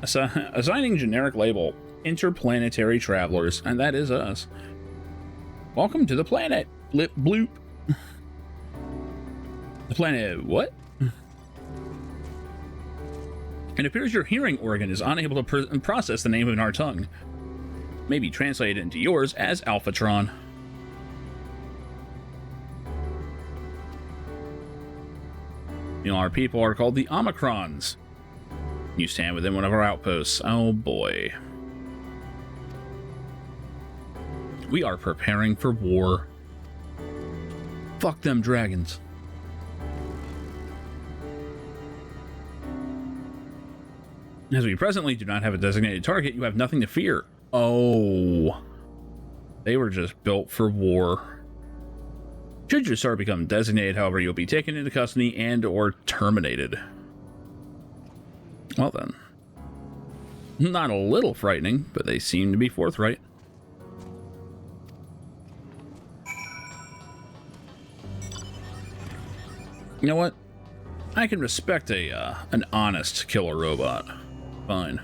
Assigning generic label, interplanetary travelers, and that is us. Welcome to the planet, blip bloop. The planet, what? It appears your hearing organ is unable to process the name in our tongue. Maybe translate it into yours as Alphatron. You know, our people are called the Omicrons. You stand within one of our outposts. Oh boy. We are preparing for war. Fuck them dragons. As we presently do not have a designated target, you have nothing to fear. Oh. They were just built for war. Should your star become designated, however, you'll be taken into custody and or terminated. Well then. Not a little frightening, but they seem to be forthright. You know what? I can respect an honest killer robot. Fine.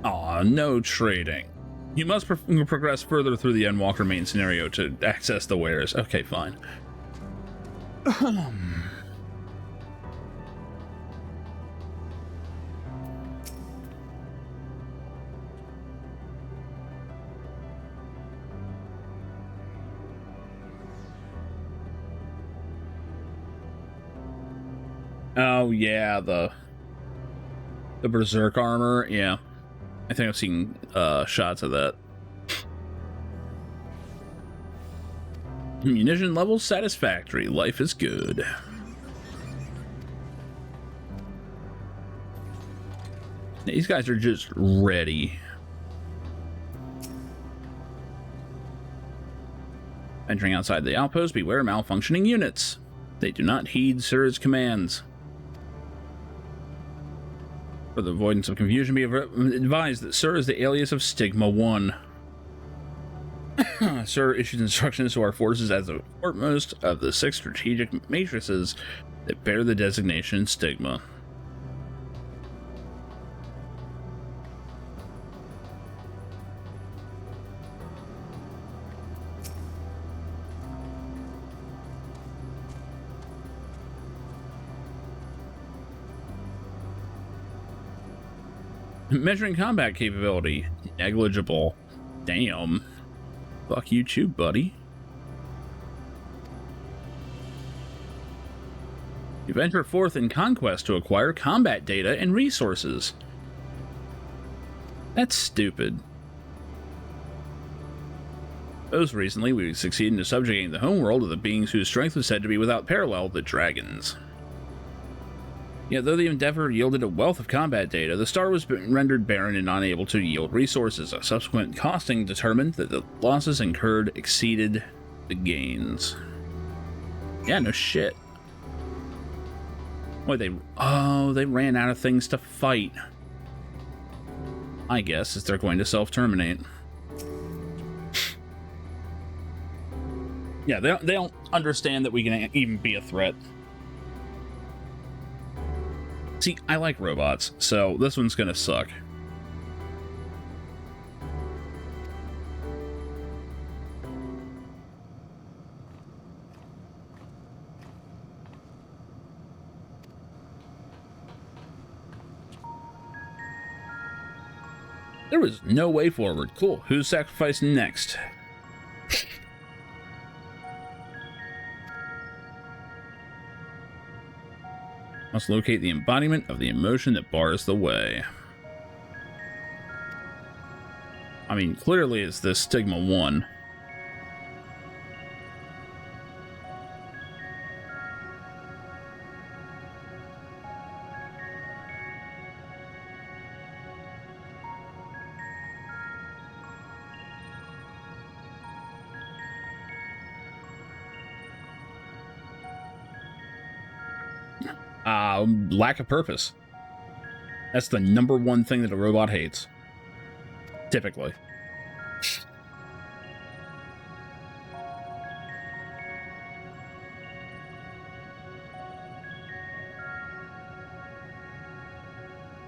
Aw, no trading. You must progress further through the Endwalker main scenario to access the wares. Okay, fine. Oh yeah, the Berserk armor. Yeah, I think I've seen shots of that. Munition level satisfactory. Life is good. These guys are just ready. Entering outside the outpost, beware malfunctioning units. They do not heed Sir's commands. For the avoidance of confusion, be advised that Sir is the alias of Stigma 1. Sir issues instructions to our forces as the foremost of the 6 strategic matrices that bear the designation Stigma. Measuring combat capability. Negligible. Damn. Fuck you too, buddy. You venture forth in conquest to acquire combat data and resources. That's stupid. Most recently, we succeeded in subjugating the homeworld of the beings whose strength was said to be without parallel, the dragons. Yet, though the endeavor yielded a wealth of combat data, the star was rendered barren and unable to yield resources. A subsequent costing determined that the losses incurred exceeded the gains. Yeah, no shit. What, they ran out of things to fight. I guess, as they're going to self-terminate. Yeah, they don't understand that we can even be a threat. See, I like robots, so this one's gonna suck. There was no way forward. Cool. Who's sacrificed next? Must locate the embodiment of the emotion that bars the way. I mean, clearly it's this Stigma 1. Lack of purpose. That's the #1 thing that a robot hates. Typically.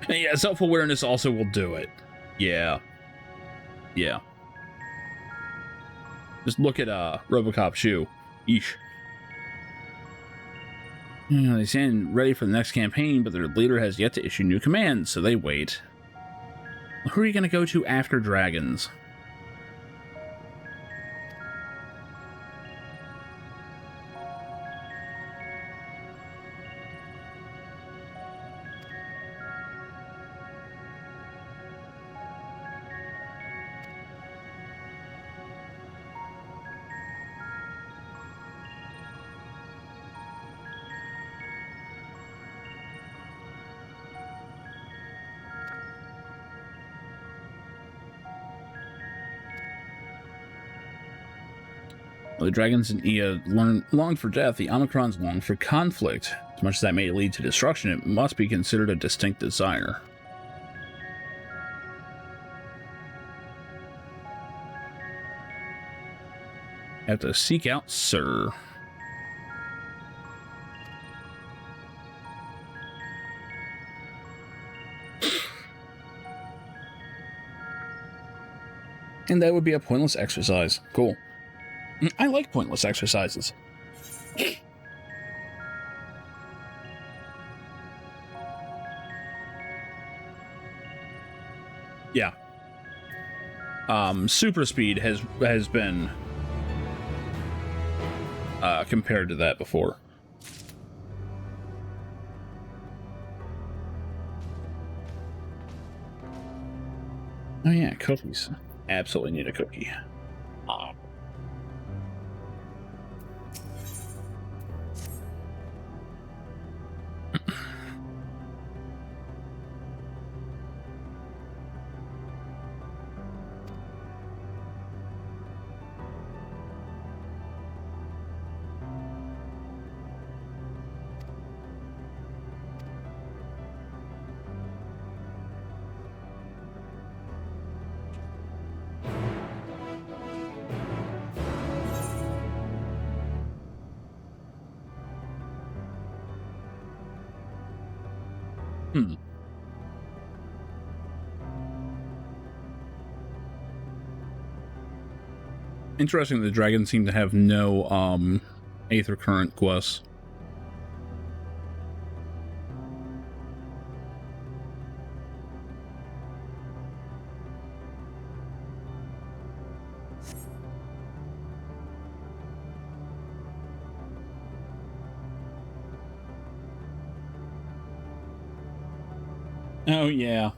Yeah, self-awareness also will do it. Yeah. Yeah. Just look at RoboCop Shoe. Yeesh. They stand ready for the next campaign, but their leader has yet to issue new commands, so they wait. Who are you going to go to after dragons? While the dragons in Ea longed for death, the Omicrons longed for conflict. As much as that may lead to destruction, it must be considered a distinct desire. Have to seek out Sir. And that would be a pointless exercise. Cool. I like pointless exercises. Yeah. Super speed has been compared to that before. Oh yeah, cookies. Absolutely need a cookie. Interesting, the dragons seem to have no Aether Current quests. Oh yeah.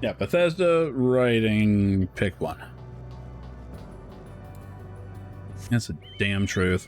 Yeah, Bethesda writing, pick one. That's the damn truth.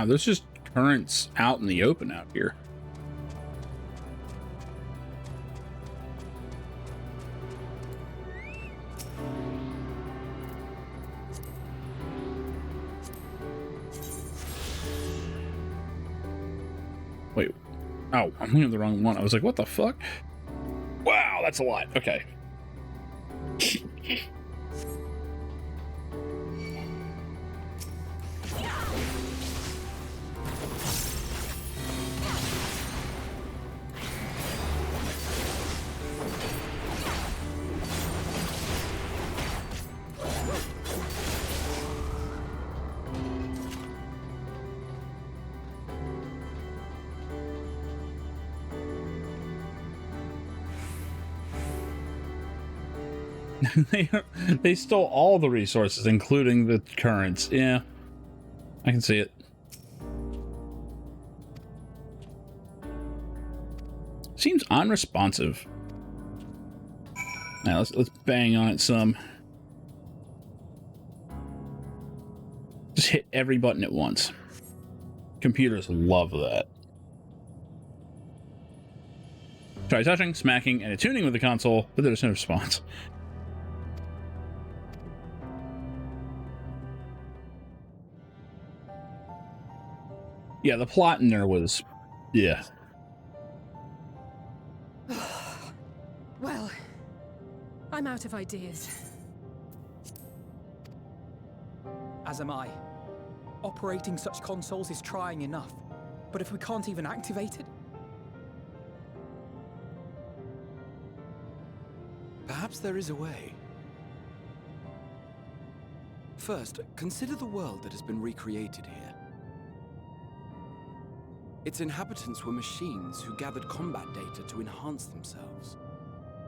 There's just currents out in the open out here. Wait. Oh, I'm looking at the wrong one. I was like, what the fuck? Wow, that's a lot. Okay. They stole all the resources, including the currents. Yeah, I can see it. Seems unresponsive. Now let's bang on it some. Just hit every button at once. Computers love that. Try touching, smacking, and attuning with the console, but there's no response. Yeah, the plot in there was... yeah.
Well, I'm out of ideas.
As am I. Operating such consoles is trying enough, but if we can't even activate it...
Perhaps there is a way. First, consider the world that has been recreated here. Its inhabitants were machines who gathered combat data to enhance themselves.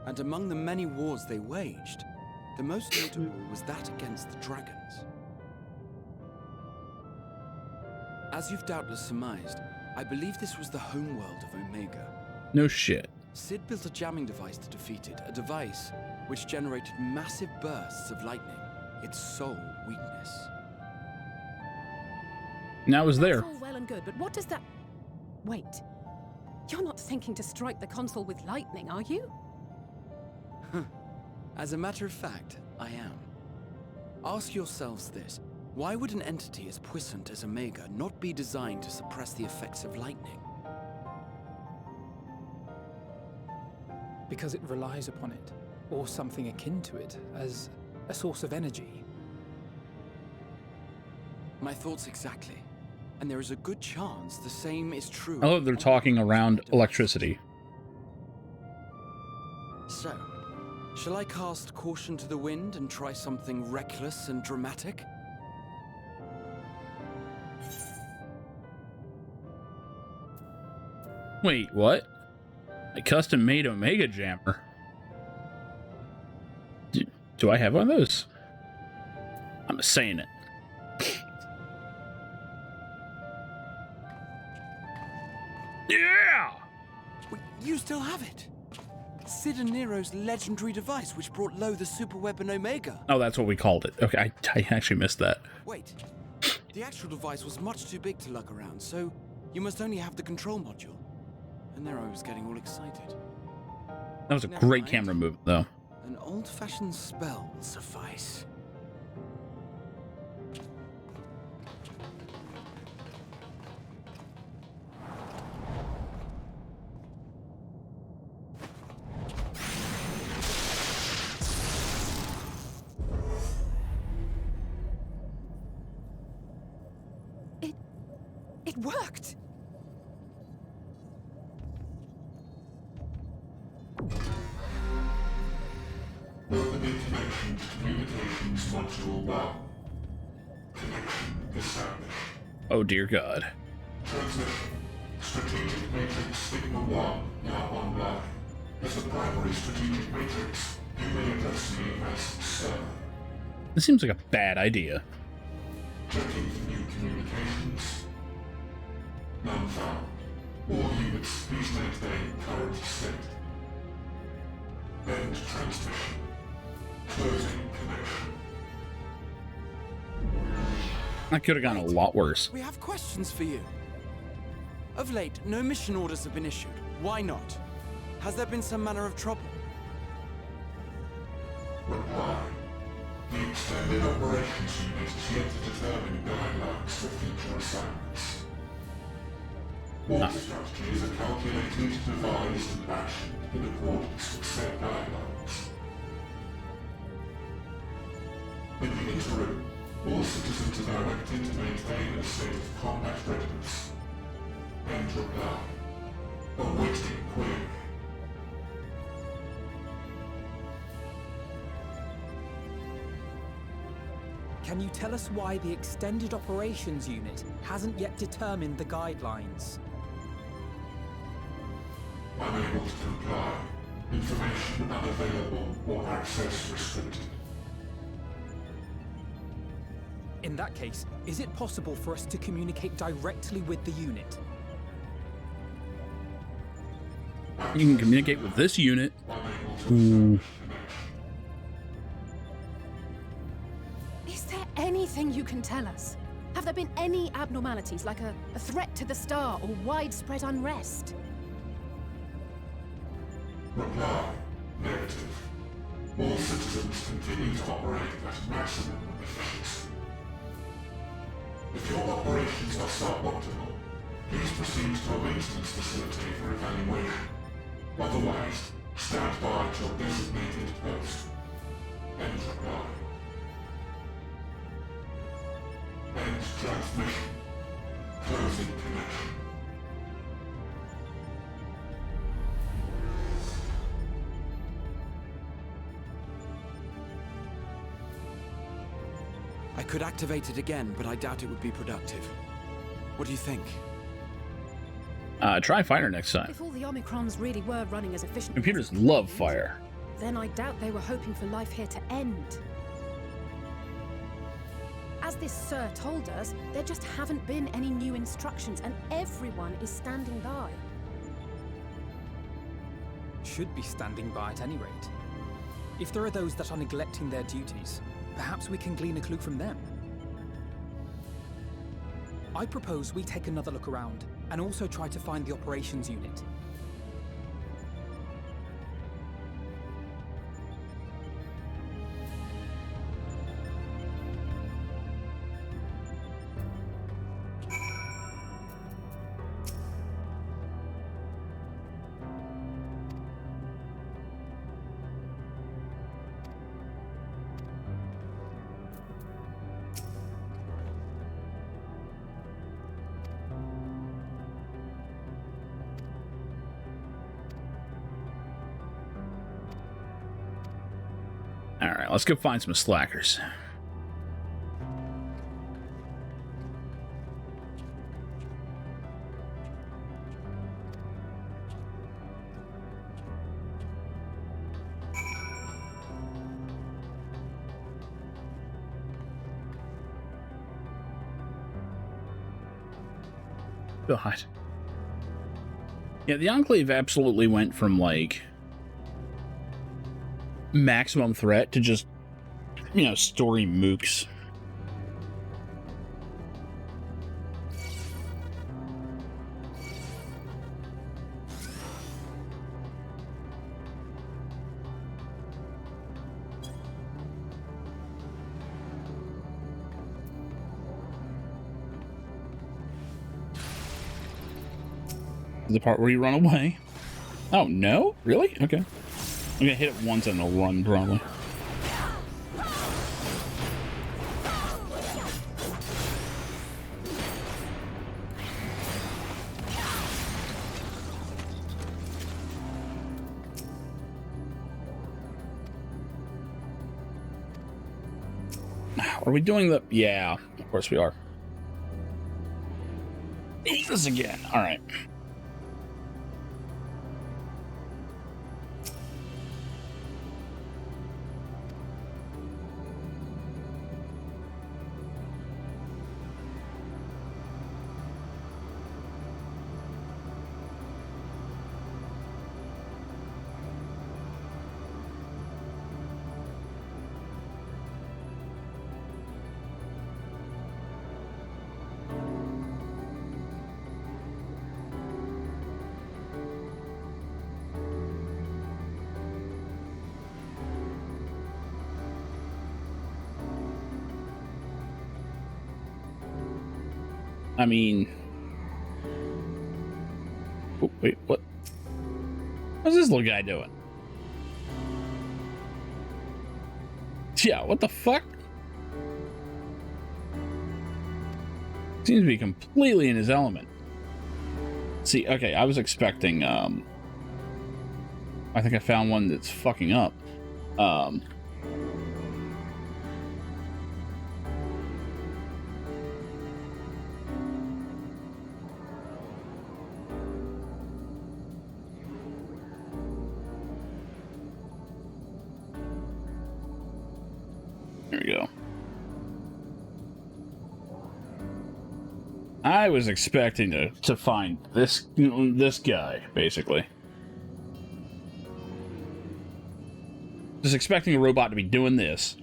And among the many wars they waged, the most notable was that against the dragons. As you've doubtless surmised, I believe this was the homeworld of Omega.
No shit.
Sid built a jamming device to defeat it, a device which generated massive bursts of lightning, its sole weakness.
Now it was there.
That's all well and good, but what does that... Wait. You're not thinking to strike the console with lightning, are you?
As a matter of fact, I am. Ask yourselves this. Why would an entity as puissant as Omega not be designed to suppress the effects of lightning?
Because it relies upon it, or something akin to it, as a source of energy.
My thoughts exactly. And there is a good chance the same is true.
I love they're talking around electricity.
So, shall I cast caution to the wind and try something reckless and dramatic?
Wait, what? A custom-made Omega Jammer? Do I have one of those? I'm saying it. Yeah!
Wait, you still have it? Sid and Nero's legendary device which brought low the superweapon Omega.
Oh, that's what we called it. Okay, I actually missed that.
Wait, the actual device was much too big to lug around, so you must only have the control module. And there I was getting all excited.
That was a great camera move, though.
An old-fashioned spell will suffice.
It worked!
Open information to communications module 1. Connection established.
Oh dear God.
Transmission. Strategic Matrix Sigma 1 now online. As a primary strategic matrix, you may address me as Sir.
This seems like a bad idea.
Checking for new communications. None found. All units, please maintain current state. End transmission. Closing connection.
That could have gone a lot worse.
We have questions for you. Of late, no mission orders have been issued. Why not? Has there been some manner of trouble?
Reply. The Extended Operations Unit is yet to determine guidelines for future assignments. War strategy is calculated, devised, and actioned in accordance with said guidelines. In the interim, all citizens are directed to maintain a state of combat readiness. End reply. Awaiting query.
Can you tell us why the Extended Operations Unit hasn't yet determined the guidelines?
Unable to comply. Information unavailable or access restricted.
In that case, is it possible for us to communicate directly with the unit?
You can communicate with this unit. Ooh.
Is there anything you can tell us? Have there been any abnormalities, like a threat to the star or widespread unrest?
Reply. Negative. All citizens continue to operate at maximum efficiency. If your operations are suboptimal, please proceed to a maintenance facility for evaluation. Otherwise, stand by at your designated post. End reply. End transmission. Closing connection.
I could activate it again, but I doubt it would be productive. What do you think?
Try fire next time.
If all the Omicrons really were running as efficiently,
Computers love fire.
then I doubt they were hoping for life here to end. As this Sir told us, there just haven't been any new instructions, and everyone is standing by.
Should be standing by at any rate. If there are those that are neglecting their duties, perhaps we can glean a clue from them. I propose we take another look around, and also try to find the operations unit.
Alright, let's go find some slackers. God. Yeah, the Enclave absolutely went from, like, maximum threat to just, you know, story mooks. The part where you run away. Oh, no? Really? Okay. I'm gonna hit it once and it'll run, probably. Are we doing the... Yeah, of course we are. This again. All right. I mean... Oh, wait, what? What's this little guy doing? Yeah, what the fuck? Seems to be completely in his element. See, okay, I was expecting, I think I found one that's fucking up. There we go. I was expecting to find this guy, basically. Just expecting a robot to be doing this.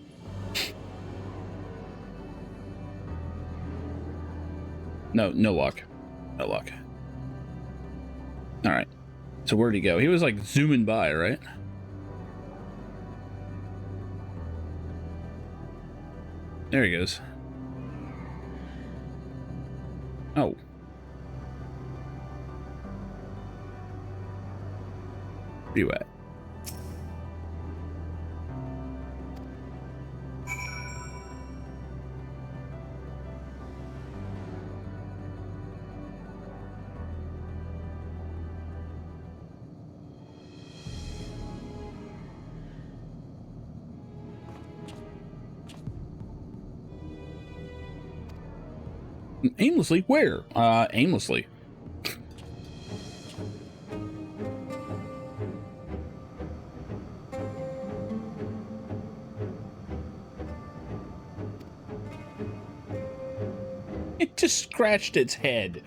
No luck. No luck. Alright. So where'd he go? He was like zooming by, right? There he goes. Oh. Where you at? Aimlessly? Where? Aimlessly. It just scratched its head.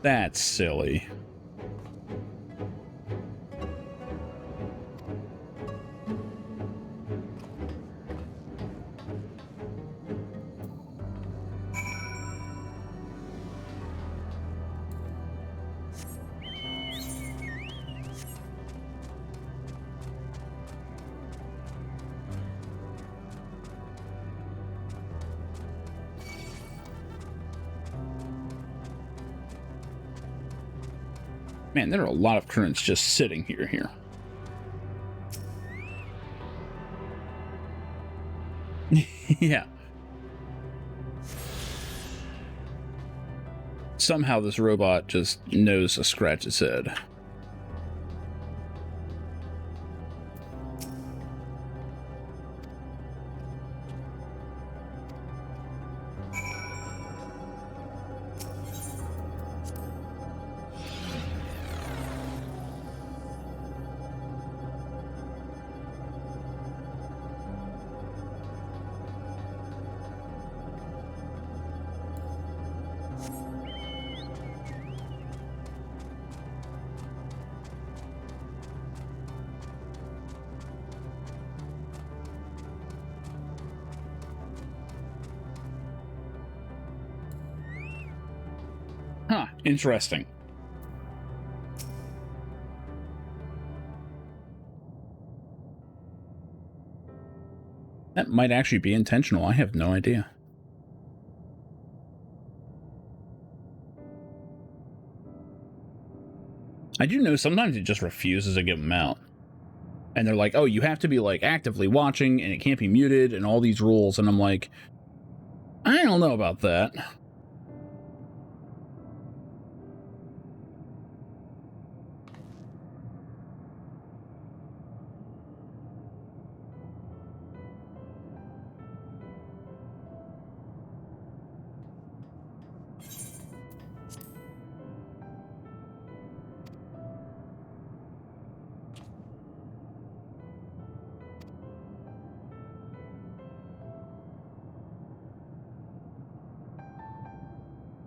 That's silly. Man, there are a lot of currents just sitting here. Yeah. Somehow this robot just knows to scratch its head. Huh, interesting. That might actually be intentional. I have no idea. I do know sometimes it just refuses to give them out. And they're like, oh, you have to be like actively watching and it can't be muted and all these rules. And I'm like, I don't know about that.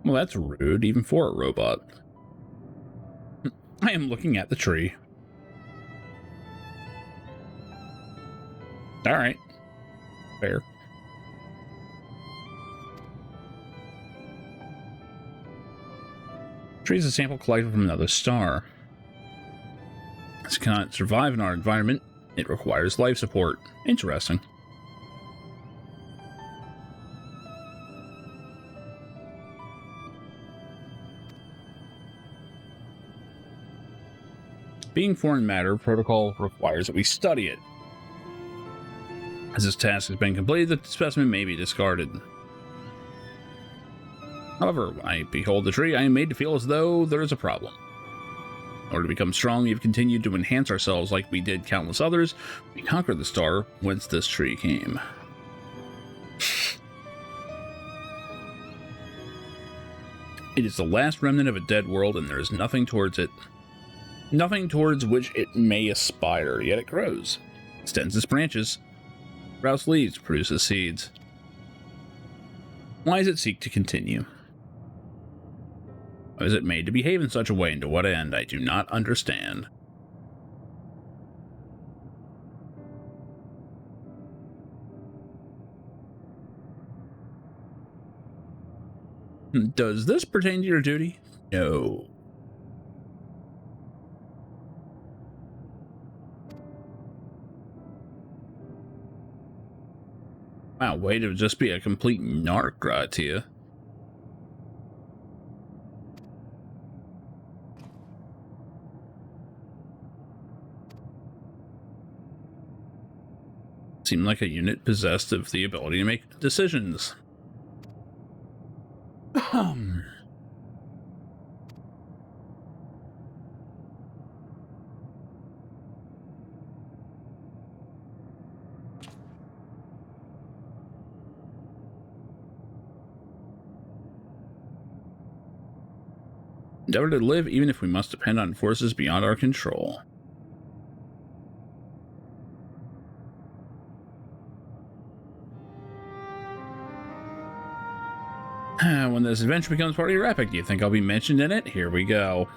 Well, that's rude, even for a robot. I am looking at the tree. Alright. Fair. Tree is a sample collected from another star. This cannot survive in our environment. It requires life support. Interesting. Being foreign matter, protocol requires that we study it. As this task has been completed, the specimen may be discarded. However, when I behold the tree, I am made to feel as though there is a problem. In order to become strong, we have continued to enhance ourselves like we did countless others. We conquered the star whence this tree came. It is the last remnant of a dead world, and there is nothing towards which it may aspire, yet it grows, extends its branches, Sprouts leaves, produces seeds. Why does it seek to continue? Why is it made to behave in such a way, and to what end? I do not understand. Does this pertain to your duty? No. Wow, way to just be a complete narc, Gratia. Seemed like a unit possessed of the ability to make decisions. Endeavor to live even if we must depend on forces beyond our control. When this adventure becomes part of your epic, do you think I'll be mentioned in it? Here we go.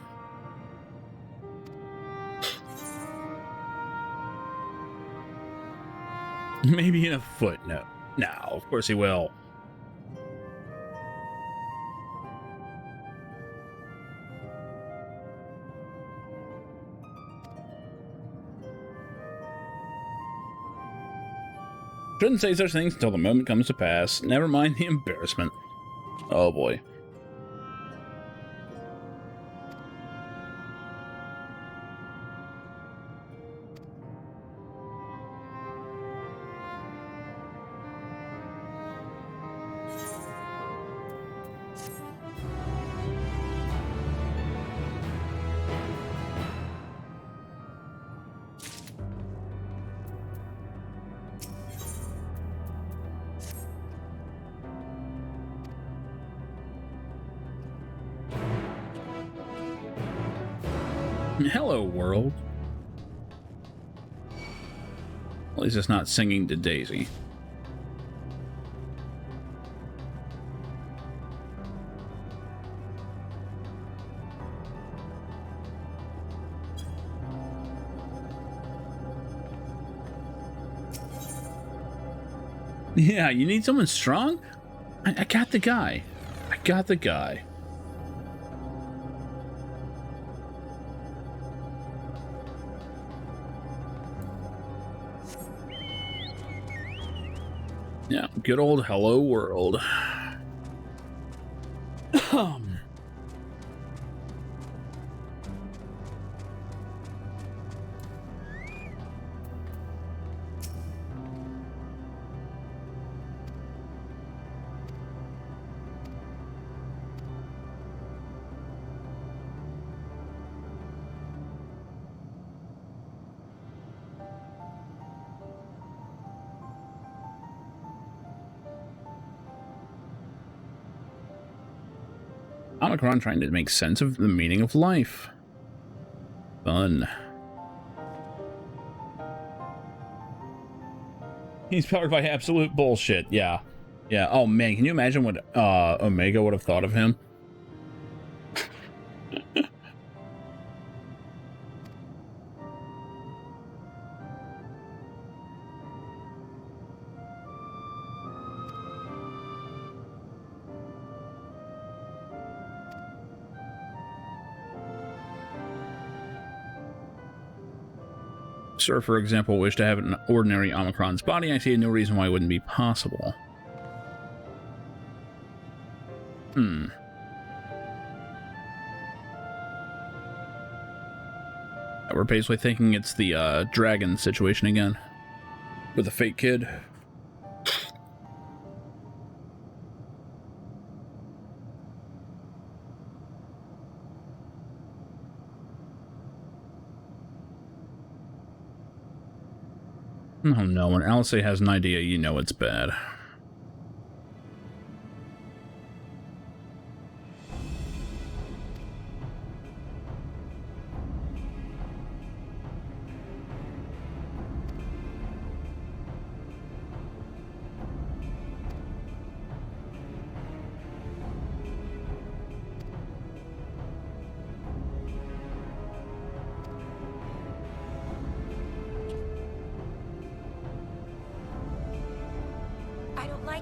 Maybe in a footnote. No, of course he will. Shouldn't say such things until the moment comes to pass. Never mind the embarrassment. Oh boy. Hello, world. At least it's not singing to Daisy. Yeah, you need someone strong? I got the guy. I got the guy. Yeah, good old hello world. Omicron trying to make sense of the meaning of life. Fun. He's powered by absolute bullshit. Yeah. Yeah. Oh man, can you imagine what Omega would have thought of him? Sir, for example, wish to have an ordinary Omicron's body. I see no reason why it wouldn't be possible. We're basically thinking it's the dragon situation again. With a fake kid. Oh no, when Alice has an idea, you know it's bad.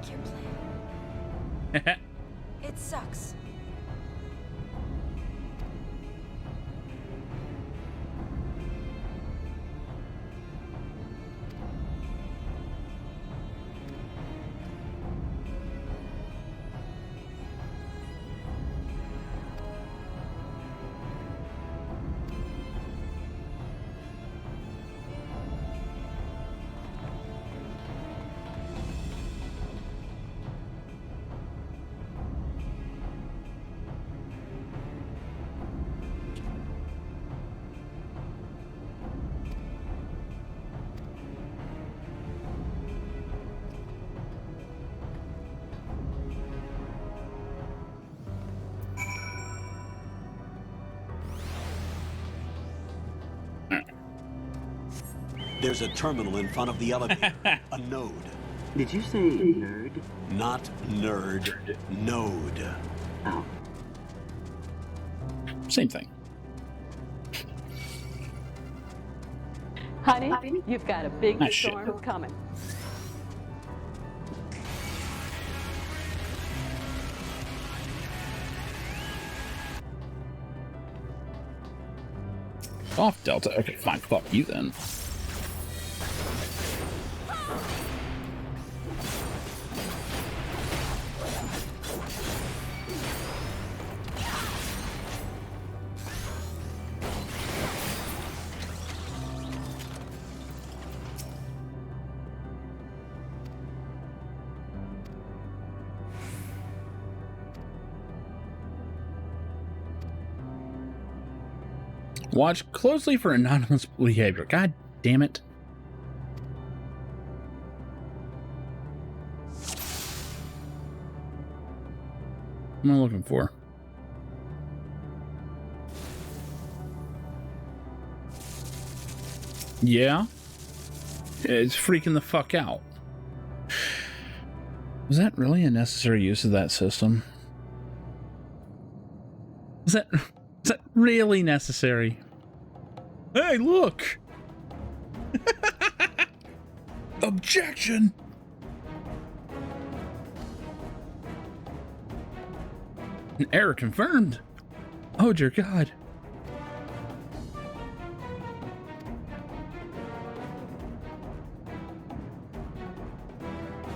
like your plan. It sucks.
There's a terminal in front of the elevator. A node.
Did you say nerd?
Not nerd. Node.
Oh.
Same thing.
Honey, you've got a big storm
shit.
coming.
Off Delta. Okay, fine. Fuck you then. Watch closely for anonymous behavior. God damn it. What am I looking for? Yeah? It's freaking the fuck out. Was that really a necessary use of that system? Is that really necessary? Hey, look! Objection! An error confirmed. Oh dear God.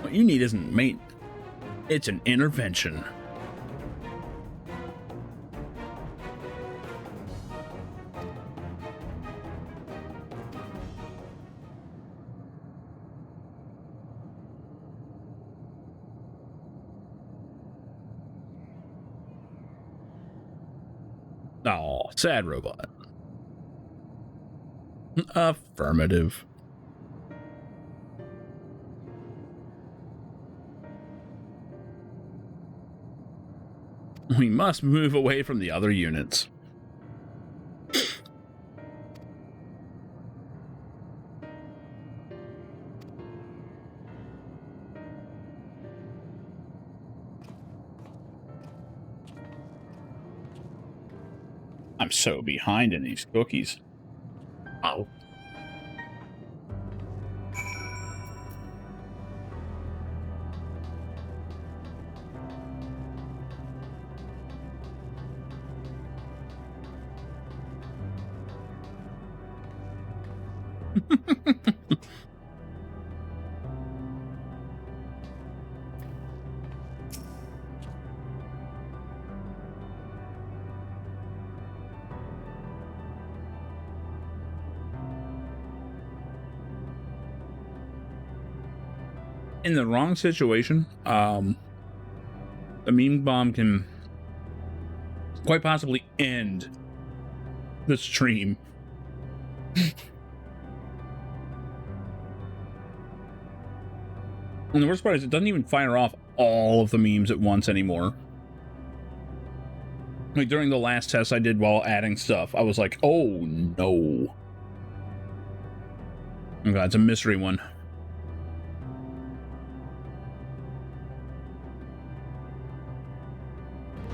What you need isn't mate. It's an intervention. Oh, sad robot. Affirmative. We must move away from the other units. I'm so behind in these cookies. Oh. In the wrong situation, the meme bomb can quite possibly end the stream. And the worst part is it doesn't even fire off all of the memes at once anymore. Like during the last test I did while adding stuff, I was like, oh no. Oh god, it's a mystery one.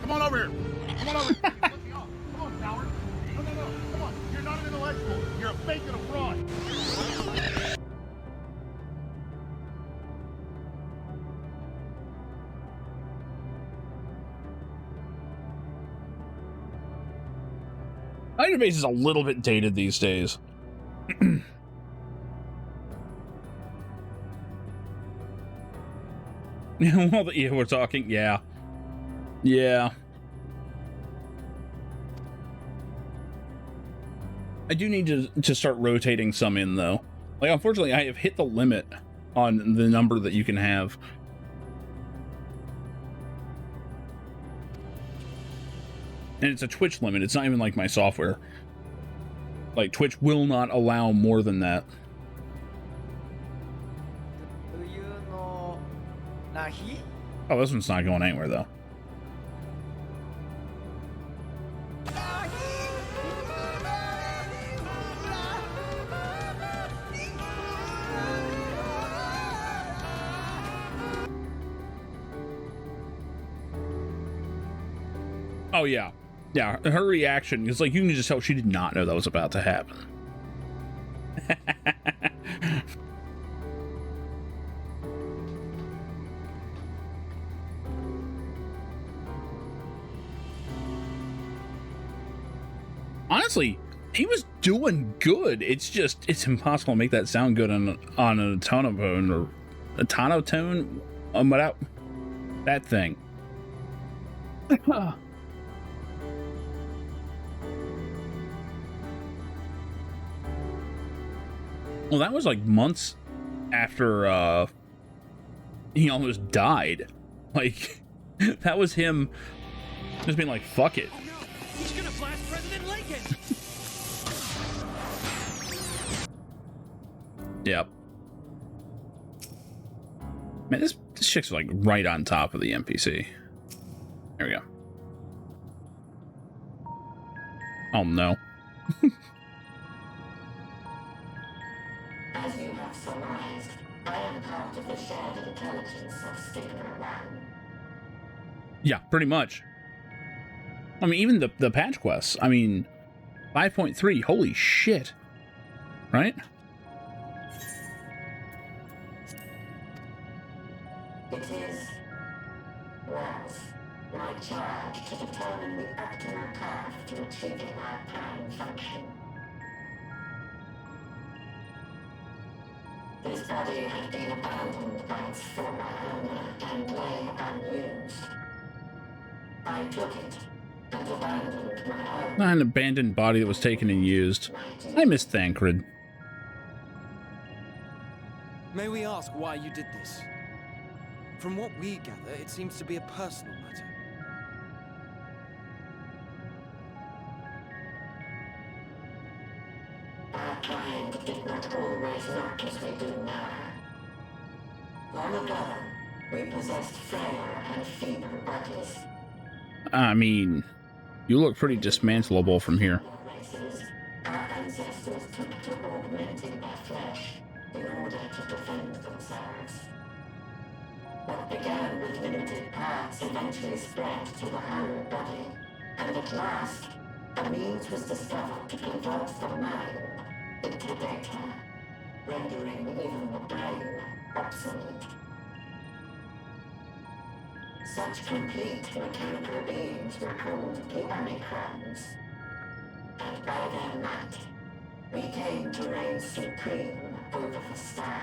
Come on over here. Come on over here. Let me off. Come on, coward. No. Come on. You're not an intellectual. You're a fake and a fraud.
Iron Base is a little bit dated these days. Well, yeah, we're talking. Yeah. Yeah. I do need to start rotating some in, though. Like, unfortunately, I have hit the limit on the number that you can have. And it's a Twitch limit. It's not even like my software. Like, Twitch will not allow more than that. Oh, this one's not going anywhere, though. Oh, yeah. Yeah, her reaction is like, you can just tell she did not know that was about to happen. Honestly, he was doing good. It's just, it's impossible to make that sound good on an tonotone or a tonotone. Without that thing. Well, that was like months after he almost died. Like, that was him just being like, fuck it.
He's gonna blast President Lincoln!
Yep. Man, this chick's like right on top of the NPC. There we go. Oh no.
As you have surmised, I am part of the shared intelligence of Stigma 1.
Yeah, pretty much. I mean, even the patch quests. I mean, 5.3, holy shit. Right?
It is, was, my charge to determine the optimal path to achieving our prime function. This body had been abandoned by its former owner and lay unused. I took it and abandoned my own.
An abandoned body that was taken and used. I miss Thancred.
May we ask why you did this? From what we gather, it seems to be a personal matter.
Our kind did not always look as we do now. Long ago, we possessed frail and feeble bodies.
I mean, you look pretty dismantleable from here.
Our ancestors took to augmenting their flesh in order to defend themselves. What began with limited parts eventually spread to the whole body, and at last, a means was discovered to convert the mind into data, rendering even the brain obsolete. Such complete mechanical beings were called the Omicrons, and by their might, we came to reign supreme over the star.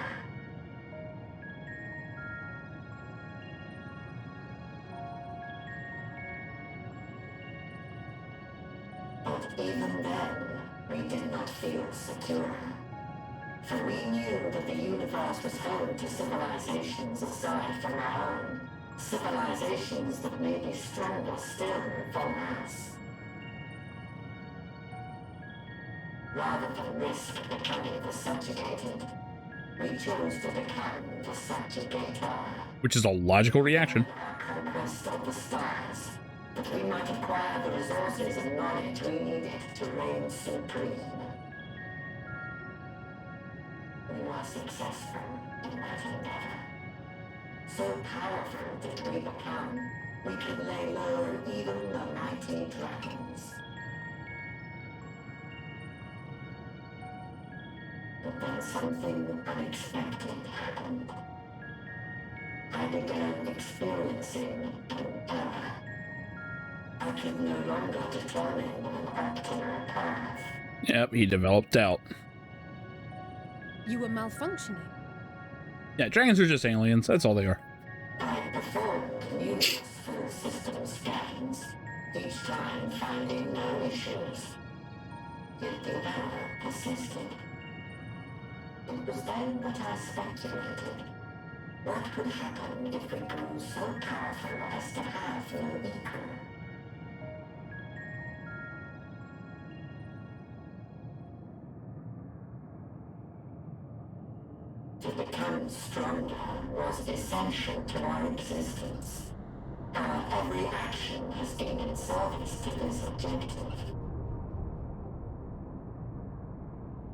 But even then, we did not feel secure. For we knew that the universe was home to civilizations aside from our own. Civilizations that may be stronger still than us. Rather than risk becoming the subjugated, we chose to become the subjugator.
Which is a logical reaction.
Our conquest of the stars, that we might acquire the resources and knowledge we needed to reign supreme. We were successful in that endeavor. So powerful did we become, we could lay low even the mighty dragons. But then something unexpected happened. I began experiencing an error. I could no longer determine an optimal path.
Yep, he developed doubt.
You were malfunctioning.
Yeah, dragons are just aliens. That's all they are.
I performed numerous full system scans, each time finding no issues. Yet the error persisted. It was then that I speculated. What could happen if we grew so powerful as to have no equal? To become stronger was essential to our existence. Our every action has been in service to this objective.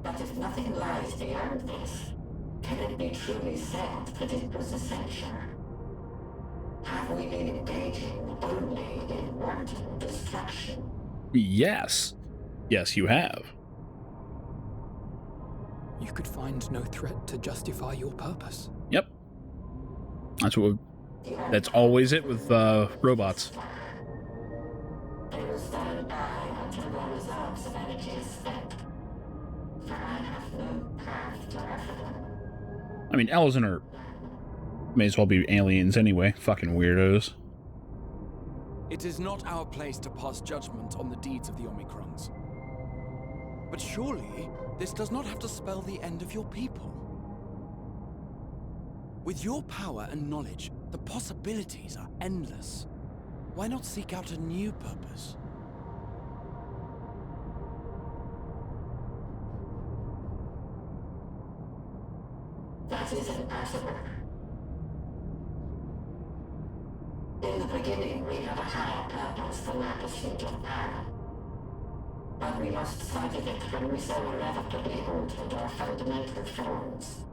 But if nothing lies beyond this, can it be truly said that it was essential? Have we been engaging only in wanton destruction?
Yes. Yes, you have.
You could find no threat to justify your purpose.
Yep. That's always it with robots.
They will stand by until their reserves of energy is spent. For I have no path to offer them.
I mean, Elzen are may as well be aliens anyway. Fucking weirdos.
It is not our place to pass judgment on the deeds of the Omicrons. But surely, this does not have to spell the end of your people. With your power and knowledge, the possibilities are endless. Why not seek out a new purpose?
That is impossible. In the beginning, we have a higher purpose than our pursuit of power. But we lost sight of it when we so irrevocably altered our fundamental forms.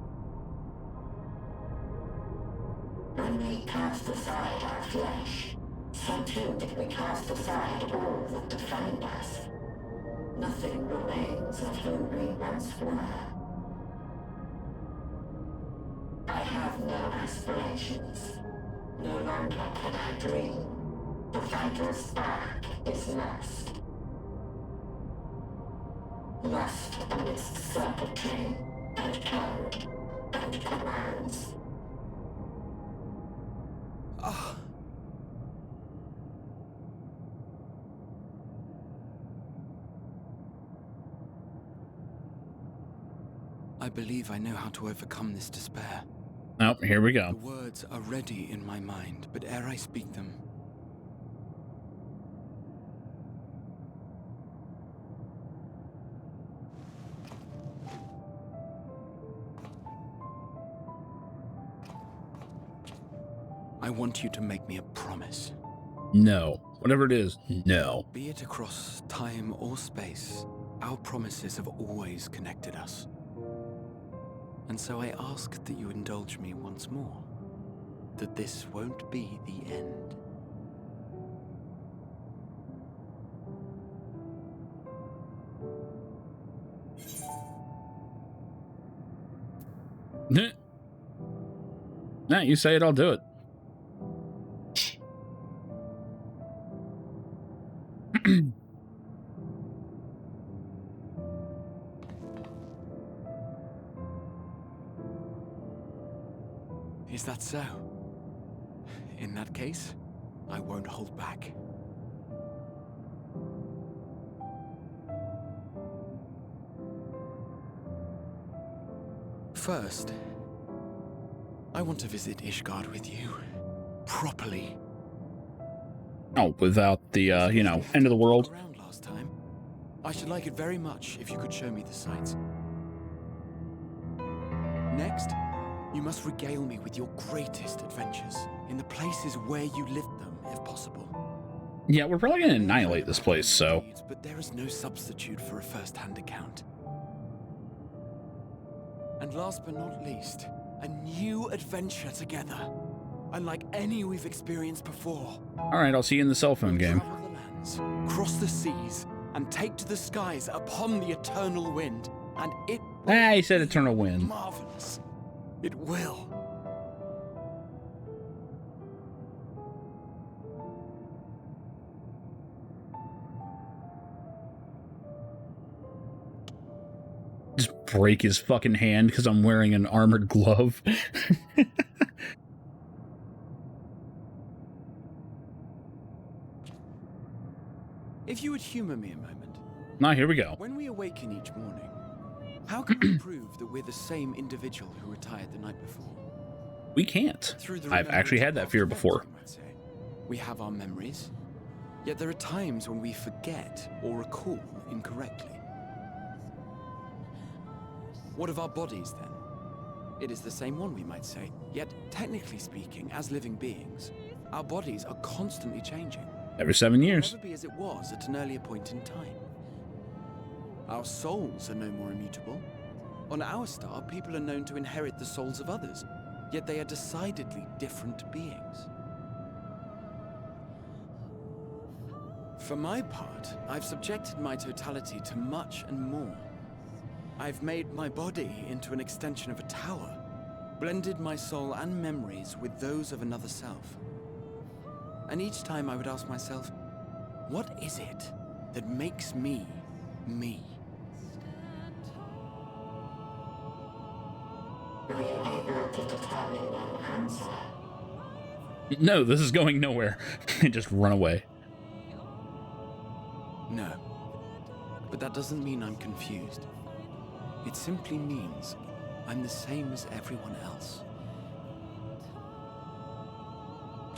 When we cast aside our flesh, so too did we cast aside all that defined us. Nothing remains of who we once were. I have no aspirations. No longer can I dream. The vital spark is lost. Lost amidst circuitry and code and commands.
I believe I know how to overcome this despair.
Oh, here we go.
The words are ready in my mind, but ere I speak them, I want you to make me a promise.
No. Whatever it is, no.
Be it across time or space, our promises have always connected us. And so I ask that you indulge me once more, that this won't be the end.
Nah, you say it, I'll do it.
Is that so? In that case, I won't hold back. First, I want to visit Ishgard with you. Properly.
Oh, without the, you know, end of the world.
Around last time. I should like it very much if you could show me the sights. Next, you must regale me with your greatest adventures in the places where you lived them, if possible.
Yeah, we're probably going to annihilate this place, so...
But there is no substitute for a first-hand account. And last but not least, a new adventure together. Unlike any we've experienced before.
Alright, I'll see you in the cell phone game.
Travel the lands, cross the seas, and take to the skies upon the eternal wind. And it
Ah, he said eternal wind.
marvelous. It will.
break his fucking hand because I'm wearing an armored glove.
If you would humor me a moment.
Now, here we go.
When we awaken each morning, how can we prove that we're the same individual who retired the night before?
We can't. I've actually had that fear before.
We have our memories, yet there are times when we forget or recall incorrectly. What of our bodies, then? It is the same one, we might say, yet technically speaking, as living beings, our bodies are constantly changing.
Every 7 years.
It will never be as it was at an earlier point in time. Our souls are no more immutable. On our star, people are known to inherit the souls of others, yet they are decidedly different beings. For my part, I've subjected my totality to much and more. I've made my body into an extension of a tower, blended my soul and memories with those of another self. And each time I would ask myself, what is it that makes me, me?
Were you able to determine an answer?
No, this is going nowhere. Just run away.
No. But that doesn't mean I'm confused. It simply means I'm the same as everyone else.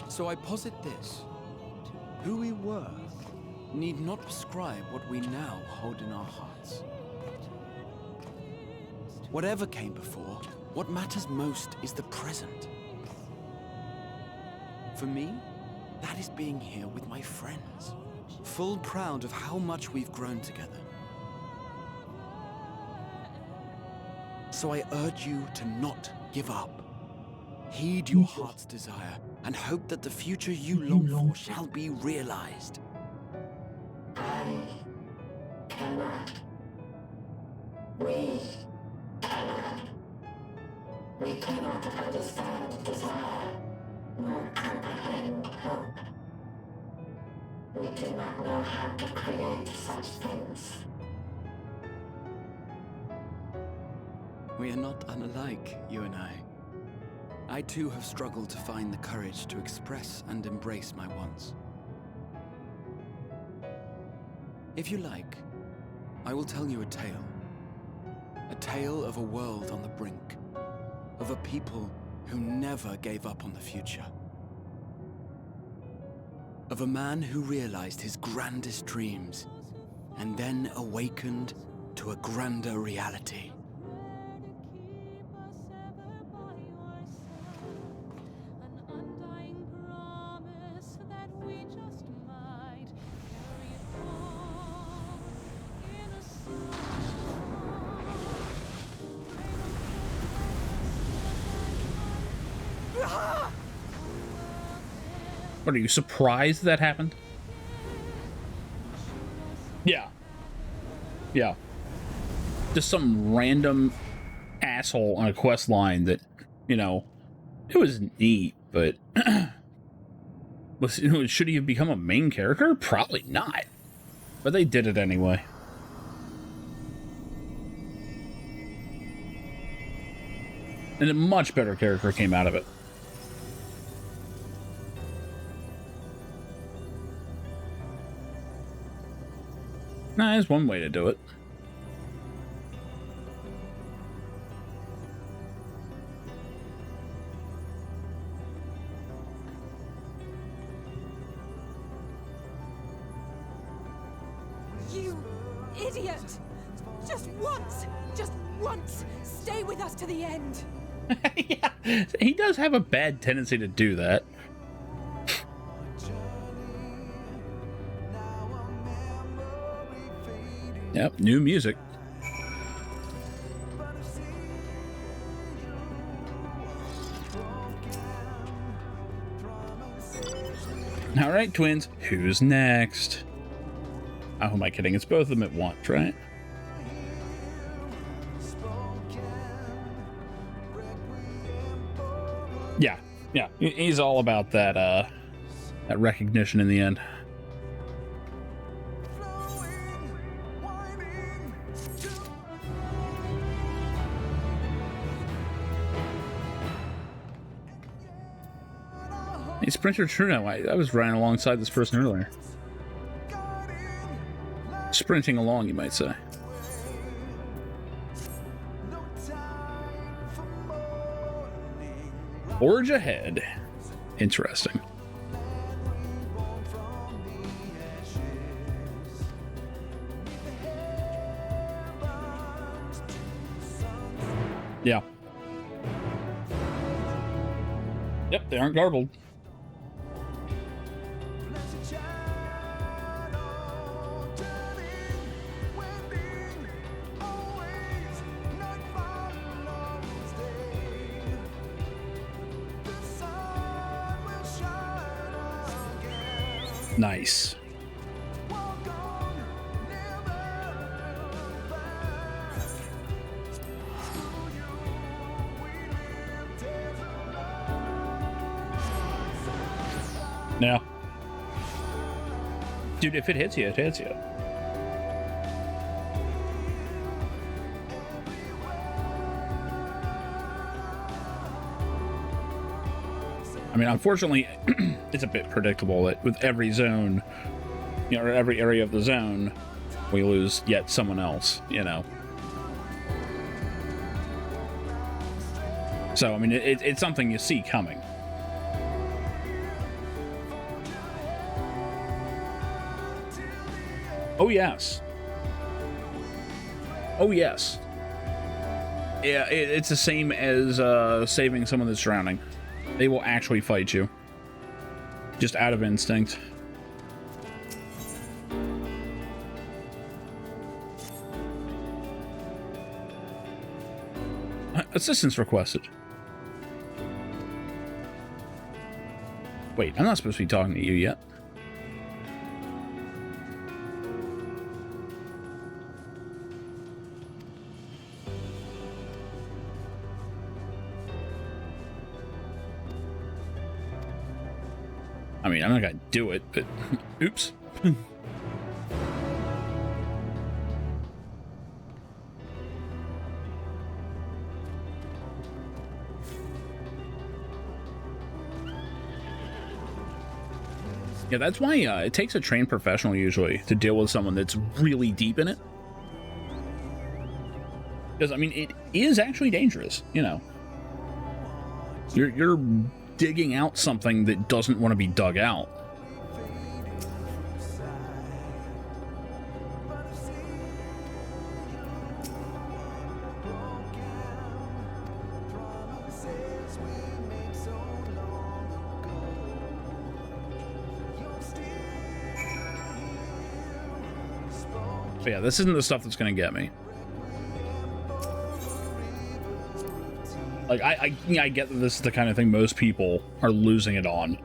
So I posit this. Who we were need not prescribe what we now hold in our hearts. Whatever came before, what matters most is the present. For me, that is being here with my friends, full proud of how much we've grown together. So I urge you to not give up. Heed your heart's desire and hope that the future you long for shall be realized.
I cannot. We cannot. We cannot understand desire, nor comprehend hope. We do not know how to create such things.
We are not unlike, you and I. I too have struggled to find the courage to express and embrace my wants. If you like, I will tell you a tale. A tale of a world on the brink. Of a people who never gave up on the future. Of a man who realized his grandest dreams and then awakened to a grander reality.
What, are you surprised that happened? Yeah. Yeah. Just some random asshole on a quest line that, you know, it was neat, but should he have become a main character? Probably not. But they did it anyway. And a much better character came out of it. Nah, there's one way to do it.
You idiot! Just once, stay with us to the end.
Yeah, he does have a bad tendency to do that. Yep, new music. All right, twins, who's next? Oh, who am I kidding? It's both of them at once, right? Yeah, yeah. He's all about that, that recognition in the end. Hey, Sprinter Truno, I was running alongside this person earlier. Sprinting along, you might say. Forge ahead. Interesting. Yeah. Yep, they aren't garbled. Nice. Yeah. Dude, if it hits you, it hits you. I mean, unfortunately, it's a bit predictable that with every zone, you know, or every area of the zone, we lose yet someone else, you know. So, I mean, it's something you see coming. Oh, yes. Oh, yes. Yeah, it's the same as saving someone that's drowning. They will actually fight you. Just out of instinct. Assistance requested. Wait, I'm not supposed to be talking to you yet. I mean, I'm not gonna do it, but oops. Yeah, that's why it takes a trained professional usually to deal with someone that's really deep in it. Because, I mean, it is actually dangerous, you know. You're digging out something that doesn't want to be dug out. But yeah, this isn't the stuff that's going to get me. Like, I get that this is the kind of thing most people are losing it on.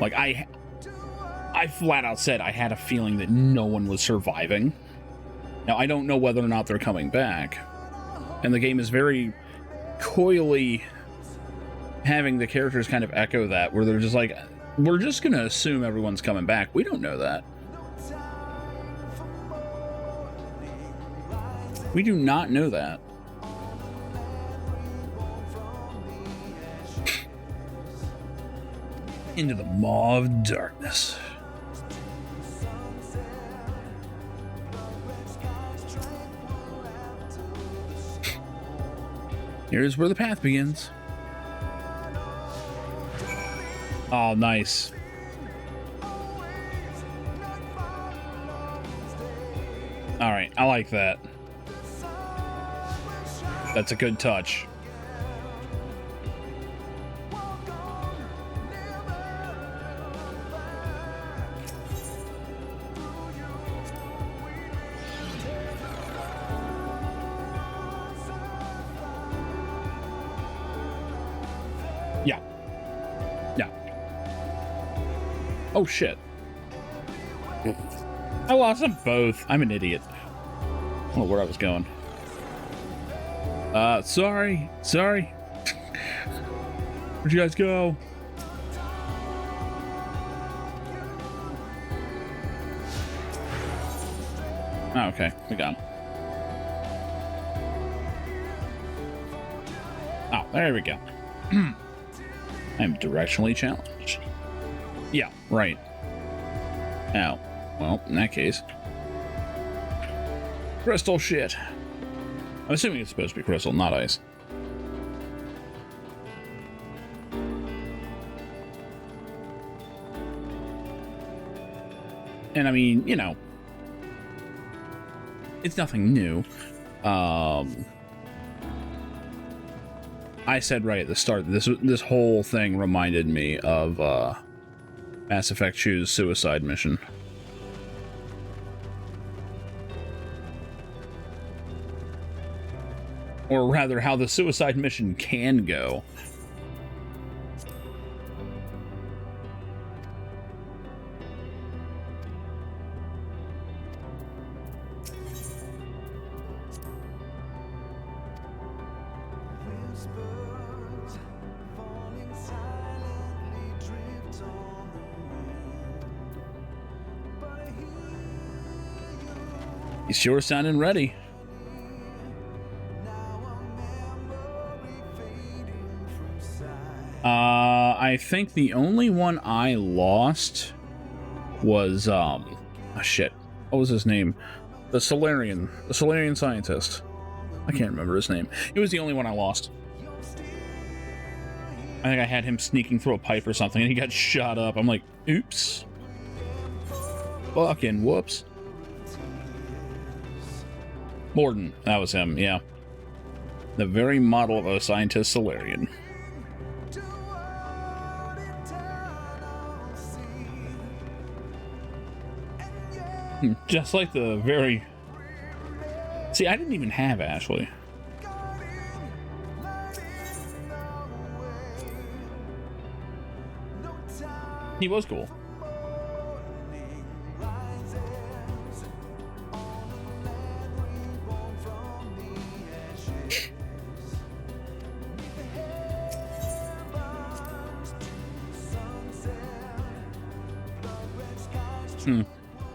Like, I flat out said I had a feeling that no one was surviving. Now, I don't know whether or not they're coming back. And the game is very coyly having the characters kind of echo that, where they're just like, we're just going to assume everyone's coming back. We don't know that. We do not know that. Into the maw of darkness. Here's where the path begins. Oh, nice. All right, I like that. That's a good touch. Yeah. Yeah. Oh, shit. I lost them both. I'm an idiot. I don't know where I was going. Sorry. Where'd you guys go? Oh, okay. We got him. Oh, there we go. I'm directionally challenged. Yeah, right. Ow. Well, in that case. Crystal shit. I'm assuming it's supposed to be crystal, not ice. And I mean, you know, it's nothing new. I said right at the start, this whole thing reminded me of Mass Effect 2's suicide mission. Or rather, how the suicide mission can go. He's sure sounding ready. I think the only one I lost was, oh shit, what was his name? The Solarian scientist. I can't remember his name. It was the only one I lost. I think I had him sneaking through a pipe or something and he got shot up. I'm like, oops. Fucking whoops. Morden, that was him, yeah. The very model of a scientist Solarian. Just like the very... See, I didn't even have Ashley. He was cool.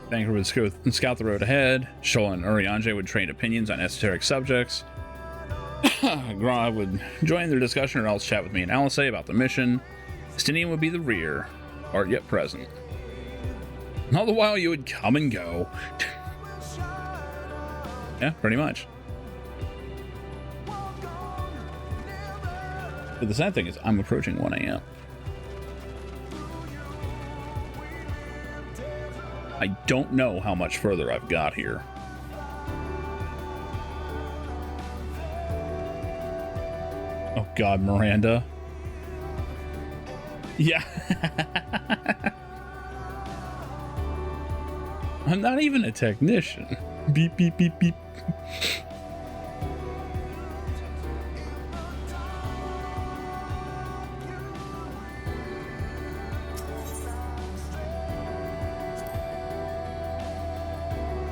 Banker would scout the road ahead. Shoal and Urianger would trade opinions on esoteric subjects. Gra would join their discussion or else chat with me and Alice about the mission. Stinian would be the rear, art yet present. All the while you would come and go. Yeah, pretty much. But the sad thing is, I'm approaching 1 a.m. I don't know how much further I've got here. Oh God, Miranda. Yeah. I'm not even a technician. Beep, beep, beep, beep.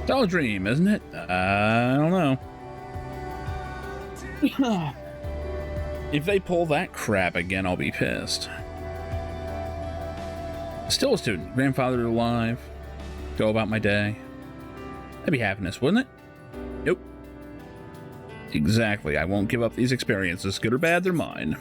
It's all a dream, isn't it? I don't know. If they pull that crap again, I'll be pissed. Still a student. Grandfather alive. Go about my day. That'd be happiness, wouldn't it? Nope. Exactly. I won't give up these experiences. Good or bad, they're mine.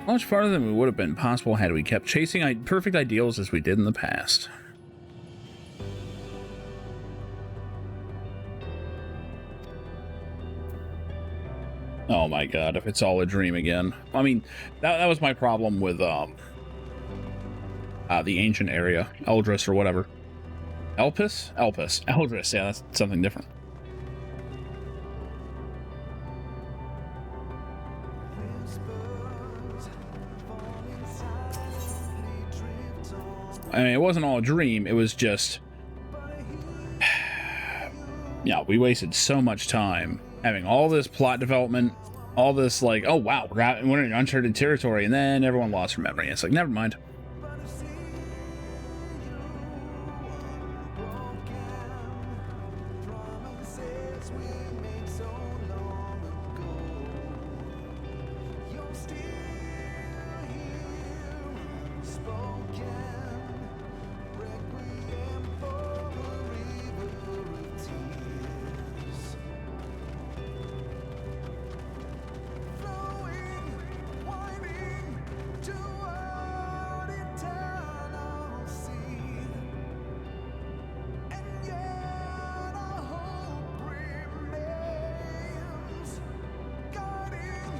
Much farther than we would have been possible had we kept chasing perfect ideals as we did in the past. Oh my God, if it's all a dream again. I mean, that was my problem with the ancient area. Eldris or whatever. Elpis? Elpis. Eldris, yeah, that's something different. I mean, it wasn't all a dream, it was just... Yeah, we wasted so much time having all this plot development, all this like, oh wow, we're in uncharted territory, and then everyone lost their memory. It's like, never mind.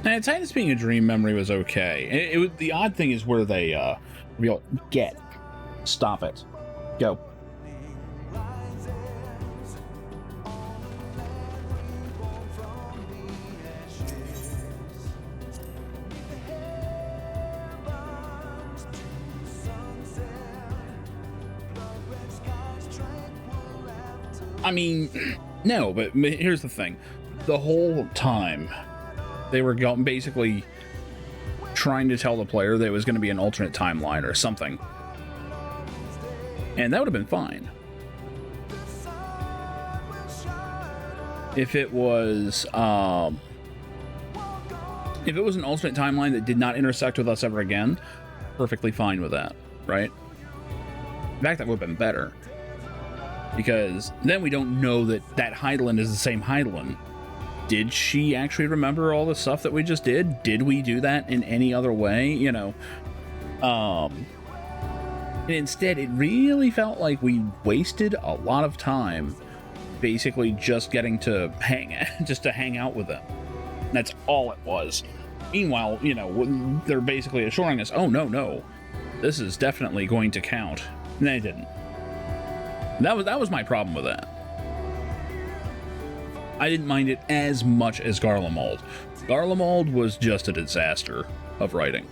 And Titus being a dream memory was okay. The odd thing is where they real get. Stop it. Go. I mean, no, but here's the thing. The whole time, they were basically trying to tell the player that it was going to be an alternate timeline or something. And that would have been fine. If it was an alternate timeline that did not intersect with us ever again, perfectly fine with that, right? In fact, that would have been better. Because then we don't know that Heidelin is the same Heidelin. Did she actually remember all the stuff that we just did? Did we do that in any other way? You know, and instead it really felt like we wasted a lot of time basically just getting to hang out with them. That's all it was. Meanwhile, you know, they're basically assuring us, oh no, this is definitely going to count. And they didn't. That was my problem with that. I didn't mind it as much as Garlemald. Garlemald was just a disaster of writing.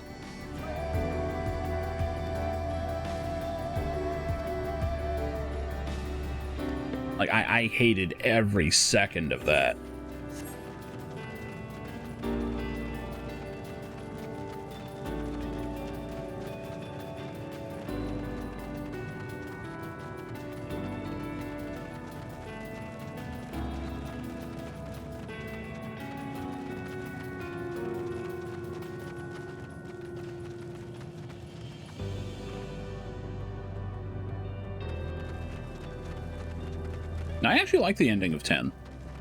Like, I hated every second of that. I actually like the ending of 10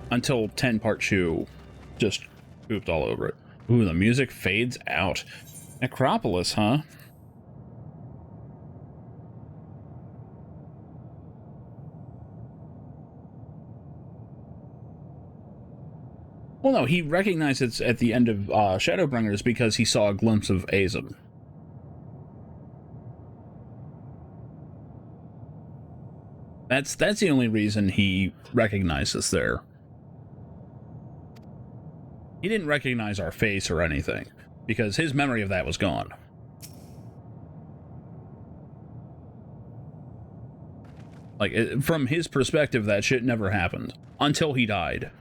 until 10 Part 2 just pooped all over it. Ooh, the music fades out. Necropolis, huh? Well, no, he recognized it's at the end of Shadowbringers because he saw a glimpse of Azum. That's the only reason he recognizes there. He didn't recognize our face or anything, because his memory of that was gone. Like, from his perspective, that shit never happened. Until he died.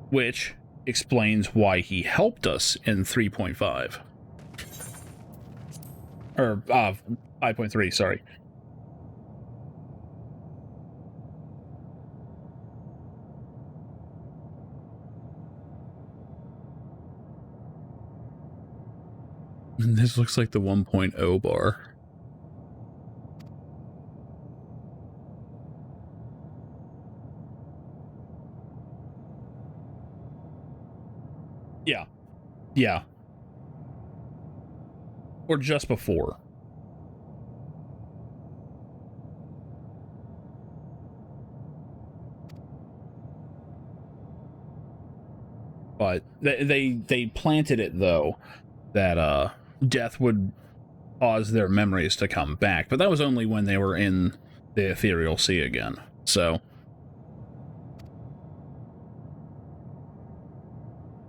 Which explains why he helped us in 3.5. Or, 5.3, sorry. This looks like the 1.0 bar. Yeah. Yeah. Or just before. But they planted it, though, that death would cause their memories to come back. But that was only when they were in the Ethereal Sea again. So...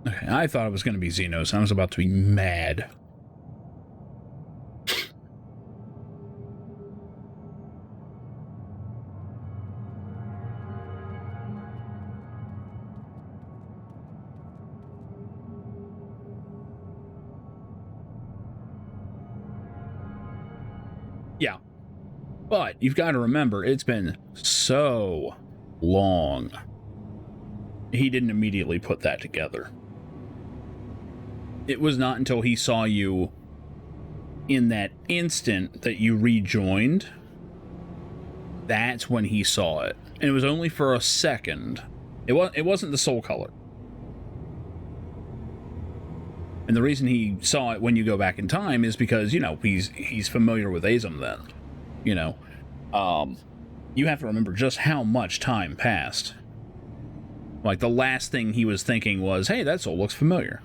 okay, I thought it was going to be Xenos. I was about to be mad. Yeah. But you've got to remember, it's been so long. He didn't immediately put that together. It was not until he saw you in that instant that you rejoined. That's when he saw it. And it was only for a second. It wasn't the soul color. And the reason he saw it when you go back in time is because, you know, he's familiar with Azum then. You know. You have to remember just how much time passed. Like, the last thing he was thinking was, hey, that soul looks familiar.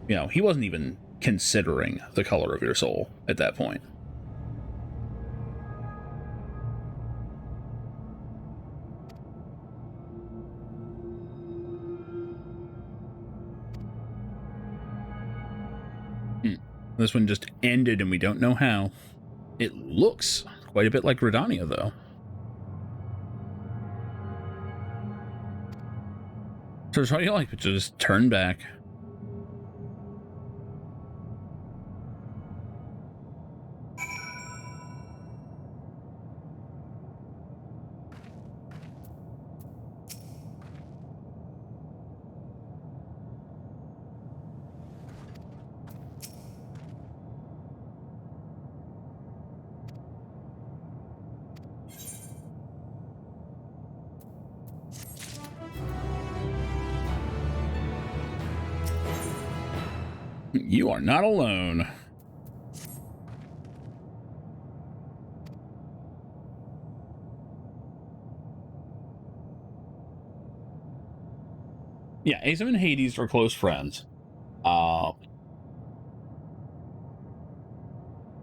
You know, he wasn't even considering the color of your soul at that point. This one just ended and we don't know how. It looks quite a bit like Gridania, though. So how do you like to just turn back? You are not alone. Yeah, Azum and Hades are close friends. And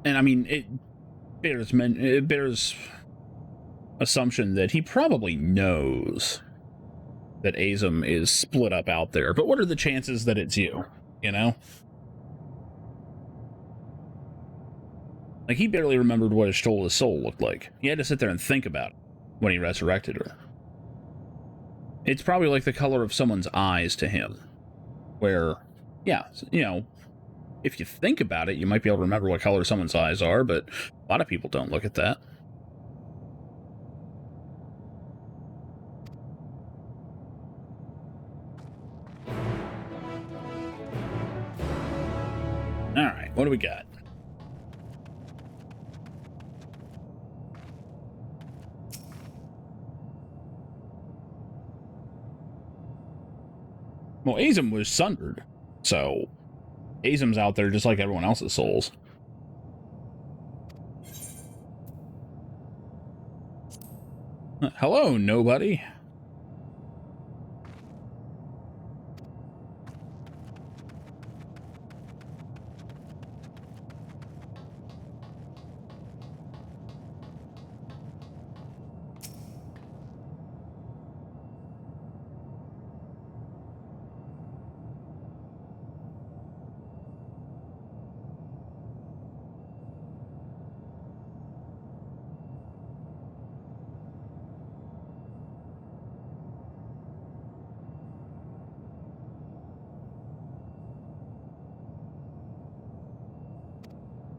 I mean, it bears assumption that he probably knows that Azum is split up out there. But what are the chances that it's you? You know? Like, he barely remembered what Ashtola's soul looked like. He had to sit there and think about it when he resurrected her. It's probably like the color of someone's eyes to him. Where, yeah, you know, if you think about it, you might be able to remember what color someone's eyes are, but a lot of people don't look at that. Alright, what do we got? Well, Azum was sundered, so Azum's out there just like everyone else's souls. Hello, nobody.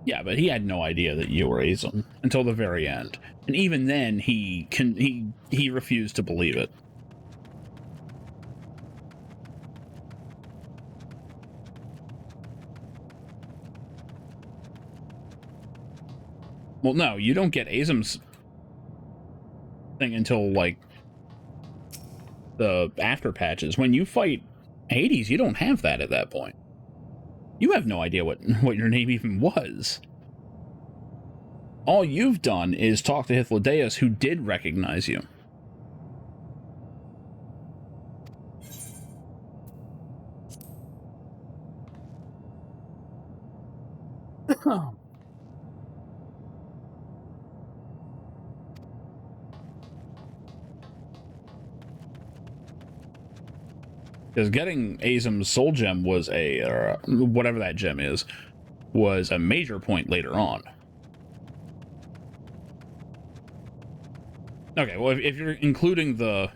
Yeah, but he had no idea that you were Azum until the very end. And even then, he refused to believe it. Well, no, you don't get Azum's thing until, like, the after patches. When you fight Hades, you don't have that at that point. You have no idea what your name even was. All you've done is talk to Hythlodaeus, who did recognize you. Because getting Azum's soul gem was whatever that gem is, was a major point later on. Okay, well, if you're including the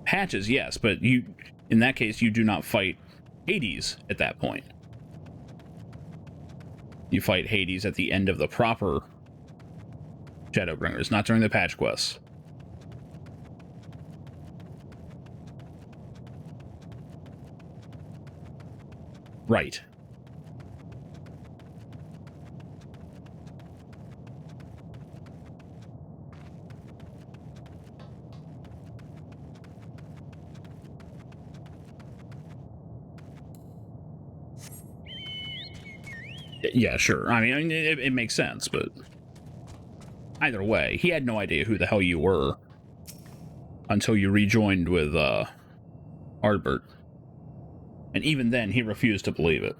patches, yes, but in that case, you do not fight Hades at that point. You fight Hades at the end of the proper Shadowbringers, not during the patch quests. Right. Yeah, sure. I mean it makes sense, but either way, he had no idea who the hell you were until you rejoined with Ardbert. And even then, he refused to believe it.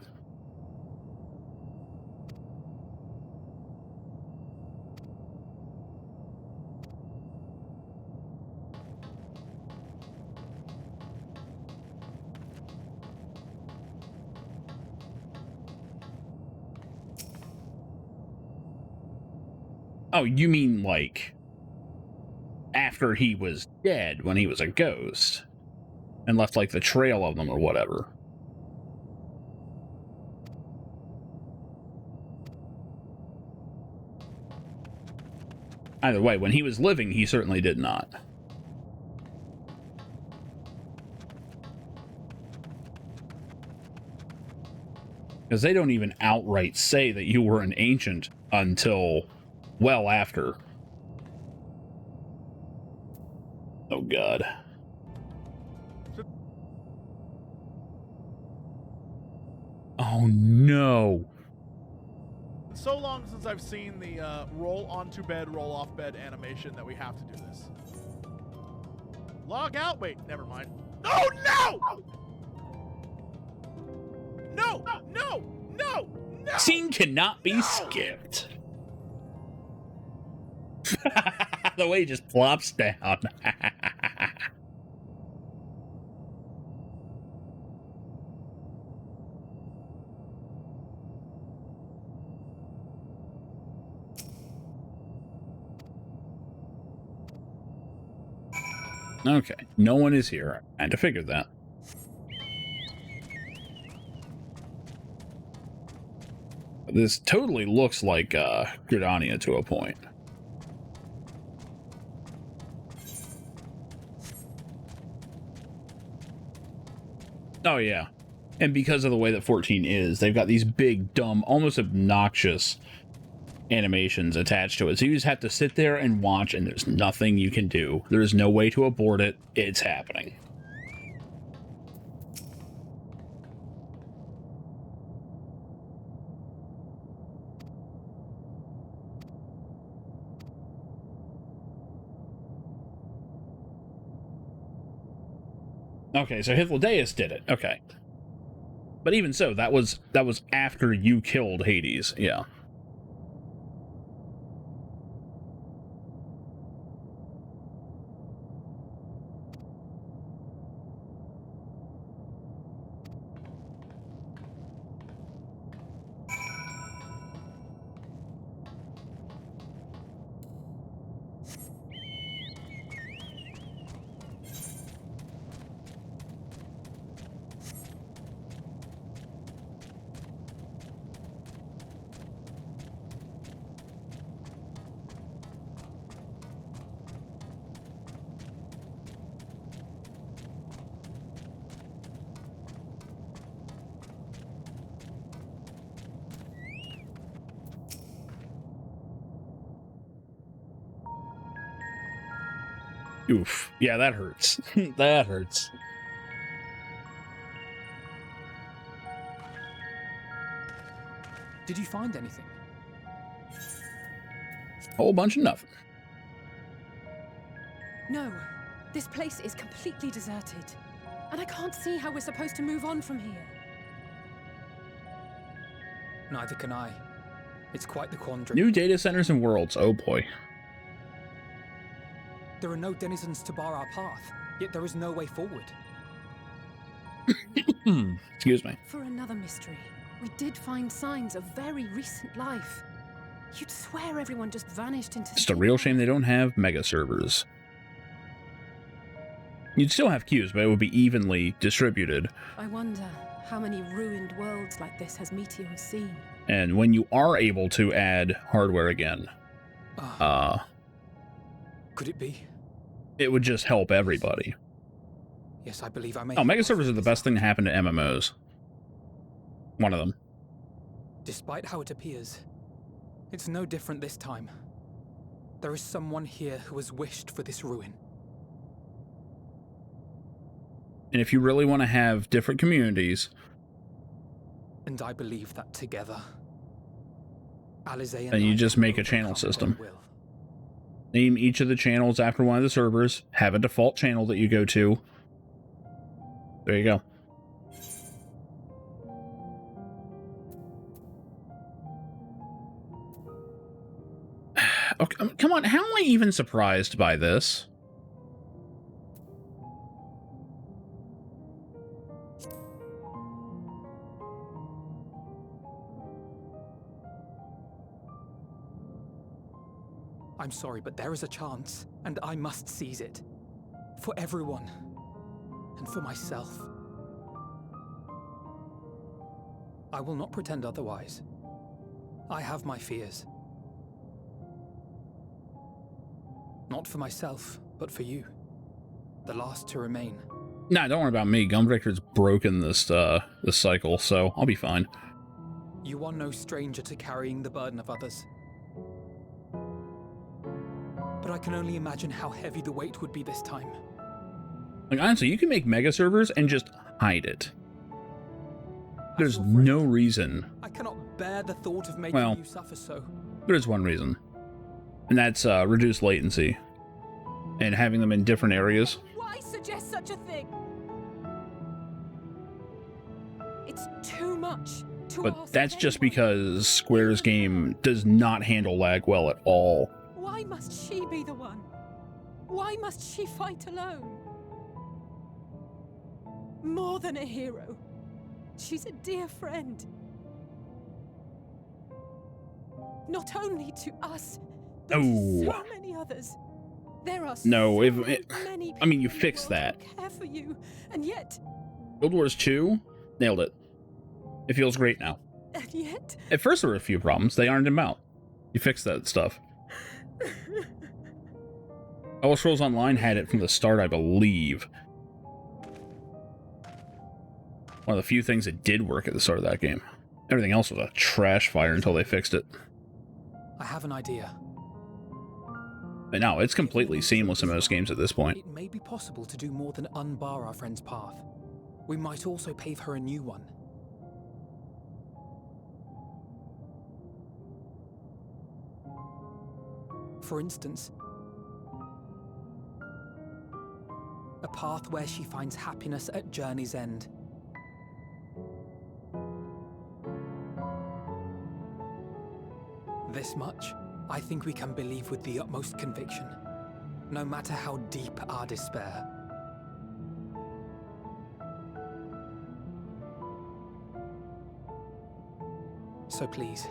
Oh, you mean like after he was dead, when he was a ghost and left like the trail of them or whatever? Either way, when he was living, he certainly did not. Because they don't even outright say that you were an ancient until well after. Oh, God. Oh, no.
It's so long since I've seen the roll onto bed, roll off bed animation that we have to do this. Log out? Wait, never mind. Oh, no! No! No! No! No!
Scene cannot be skipped. The way he just plops down. Okay, no one is here. I had to figure that. This totally looks like Gridania to a point. Oh, yeah. And because of the way that 14 is, they've got these big, dumb, almost obnoxious animations attached to it. So you just have to sit there and watch, and there's nothing you can do. There is no way to abort it. It's happening. Okay, so Hythlodaeus did it. Okay. But even so, that was after you killed Hades. Yeah. Oof. Yeah, that hurts. That hurts.
Did you find anything?
Whole bunch of nothing.
No, this place is completely deserted. And I can't see how we're supposed to move on from here.
Neither can I. It's quite the quandary.
New data centers and worlds. Oh boy.
There are no denizens to bar our path, yet there is no way forward.
Excuse me.
For another mystery, we did find signs of very recent life. You'd swear everyone just vanished into...
It's a real shame they don't have mega servers. You'd still have queues, but it would be evenly distributed.
I wonder how many ruined worlds like this has Meteor seen.
And when you are able to add hardware again,
could it be?
It would just help everybody.
Yes, I believe I may.
Oh, mega servers are the best thing to happen to MMOs. One of them.
Despite how it appears, it's no different this time. There is someone here who has wished for this ruin.
And if you really want to have different communities...
And I believe that together, Alize
and you just make a channel system. Name each of the channels after one of the servers. Have a default channel that you go to. There you go. Okay, come on, how am I even surprised by this?
I'm sorry, but there is a chance, and I must seize it. For everyone. And for myself. I will not pretend otherwise. I have my fears. Not for myself, but for you. The last to remain.
Nah, don't worry about me. Gunbreaker's broken this cycle, so I'll be fine.
You are no stranger to carrying the burden of others. But I can only imagine how heavy the weight would be this time.
Like, honestly, you can make mega servers and just hide it. There's no reason.
I cannot bear the thought of making you suffer so.
There's one reason. And that's reduced latency. And having them in different areas.
Why suggest such a thing? It's too much to
But that's just because Square's game does not handle lag well at all.
Why must she be the one? Why must she fight alone? More than a hero. She's a dear friend. Not only to us, but to so many others. There are
No,
so many
I mean, you fixed that.
who care for you, and yet,
Guild Wars 2, nailed it. It feels great now.
and yet,
At first there were a few problems. They ironed them out. You fixed that stuff. Elder Scrolls Online had it from the start, I believe. One of the few things that did work at the start of that game. Everything else was a trash fire until they fixed it.
I have an idea.
But no, it's completely seamless in most games at this point.
It may be possible to do more than unbar our friend's path. We might also pave her a new one. For instance, a path where she finds happiness at journey's end. This much, I think we can believe with the utmost conviction, no matter how deep our despair. So please,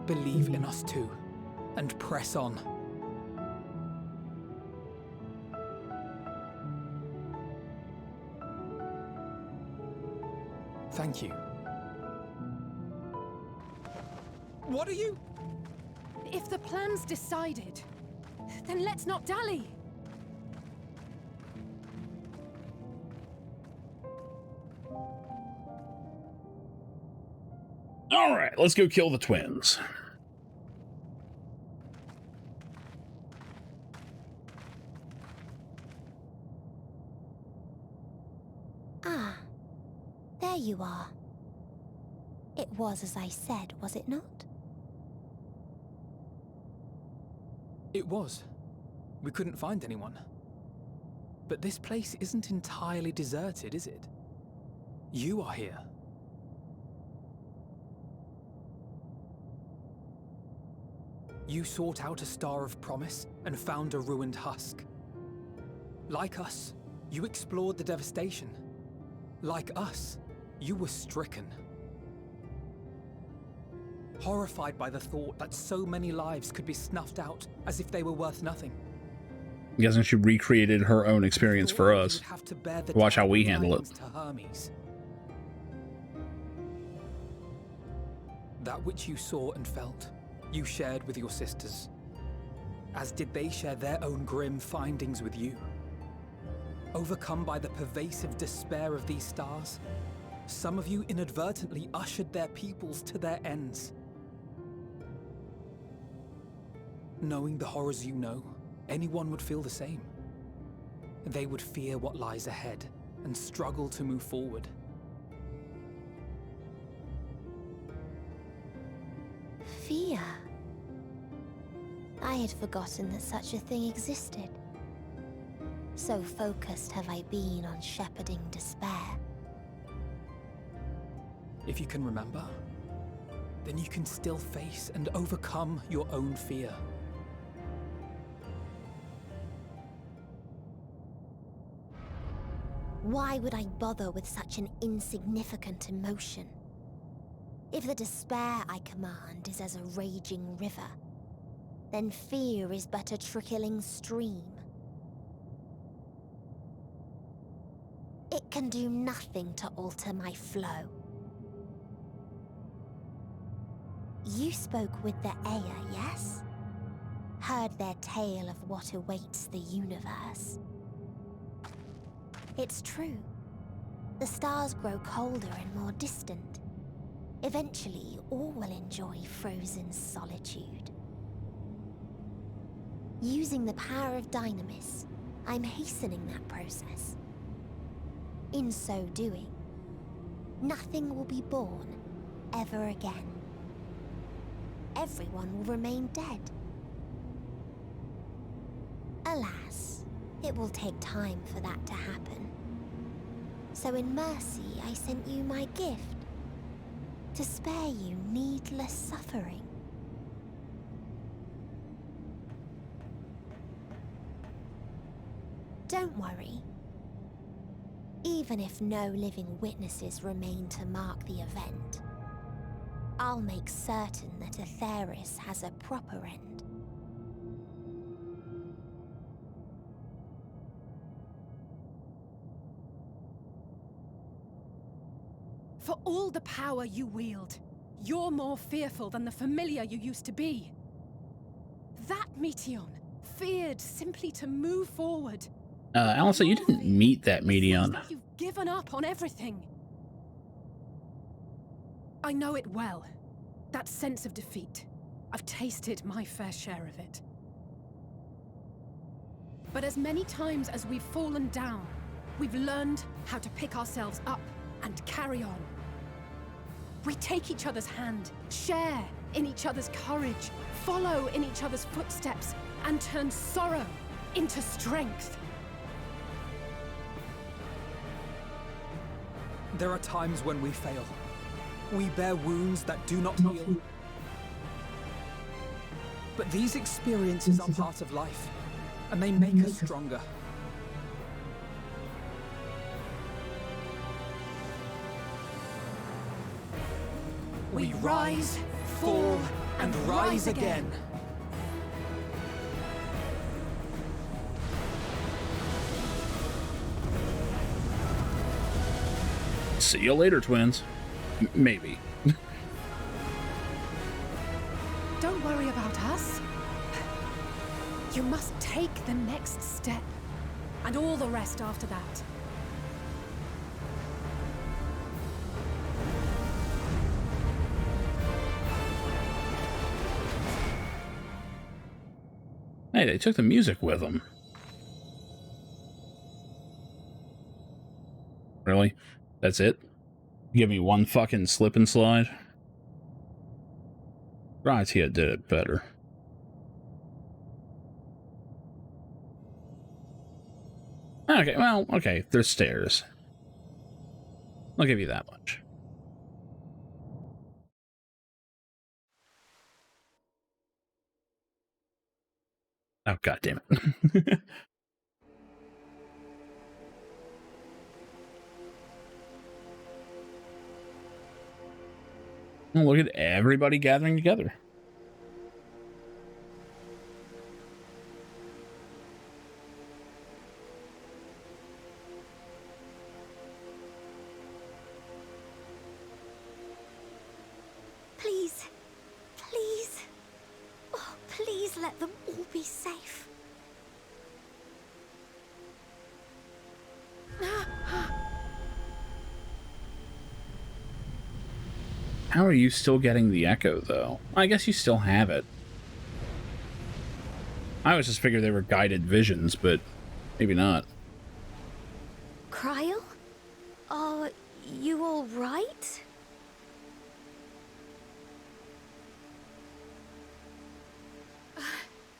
believe in us too, and press on. Thank you. What are you?
if the plan's decided, then let's not dally.
All right, let's go kill the twins.
Ah, there you are. It was as I said, was it not?
It was. We couldn't find anyone. But this place isn't entirely deserted, is it? You are here. You sought out a star of promise and found a ruined husk. Like us, you explored the devastation. Like us, you were stricken. Horrified by the thought that so many lives could be snuffed out as if they were worth nothing.
I guess she recreated her own experience for us. Watch how we handle it.
To Hermes. That which you saw and felt, you shared with your sisters, as did they share their own grim findings with you. Overcome by the pervasive despair of these stars, some of you inadvertently ushered their peoples to their ends. Knowing the horrors you know, anyone would feel the same. They would fear what lies ahead and struggle to move forward.
Fear. I had forgotten that such a thing existed. So focused have I been on shepherding despair.
If you can remember, then you can still face and overcome your own fear.
Why would I bother with such an insignificant emotion? If the despair I command is as a raging river, then fear is but a trickling stream. It can do nothing to alter my flow. You spoke with the Aya, yes? Heard their tale of what awaits the universe. It's true. The stars grow colder and more distant. Eventually, all will enjoy frozen solitude. Using the power of Dynamis, I'm hastening that process. In so doing, nothing will be born ever again. Everyone will remain dead. Alas, it will take time for that to happen. So in mercy, I sent you my gift, to spare you needless suffering. Don't worry. Even if no living witnesses remain to mark the event, I'll make certain that Aetheris has a proper end.
For all the power you wield, you're more fearful than the familiar you used to be. That Meteion feared simply to move forward.
Alyssa, you didn't meet that Meteion.
You've given up on everything. I know it well. That sense of defeat. I've tasted my fair share of it. But as many times as we've fallen down, we've learned how to pick ourselves up and carry on. We take each other's hand, share in each other's courage, follow in each other's footsteps, and turn sorrow into strength.
There are times when we fail. We bear wounds that do not heal. But these experiences are part of life, and they make us stronger.
We rise, fall, and rise again.
See you later, twins. Maybe.
Don't worry about us. You must take the next step, and all the rest after that.
Hey, they took the music with them. Really? That's it? Give me one fucking slip and slide? Gratia did it better. Okay, well, okay, there's stairs. I'll give you that much. Oh, god damn it. Well, look at everybody gathering together.
Please, please, oh, please let them all be safe.
How are you still getting the echo, though? I guess you still have it. I always just figured they were guided visions, but maybe not.
Cryle? Are you all right?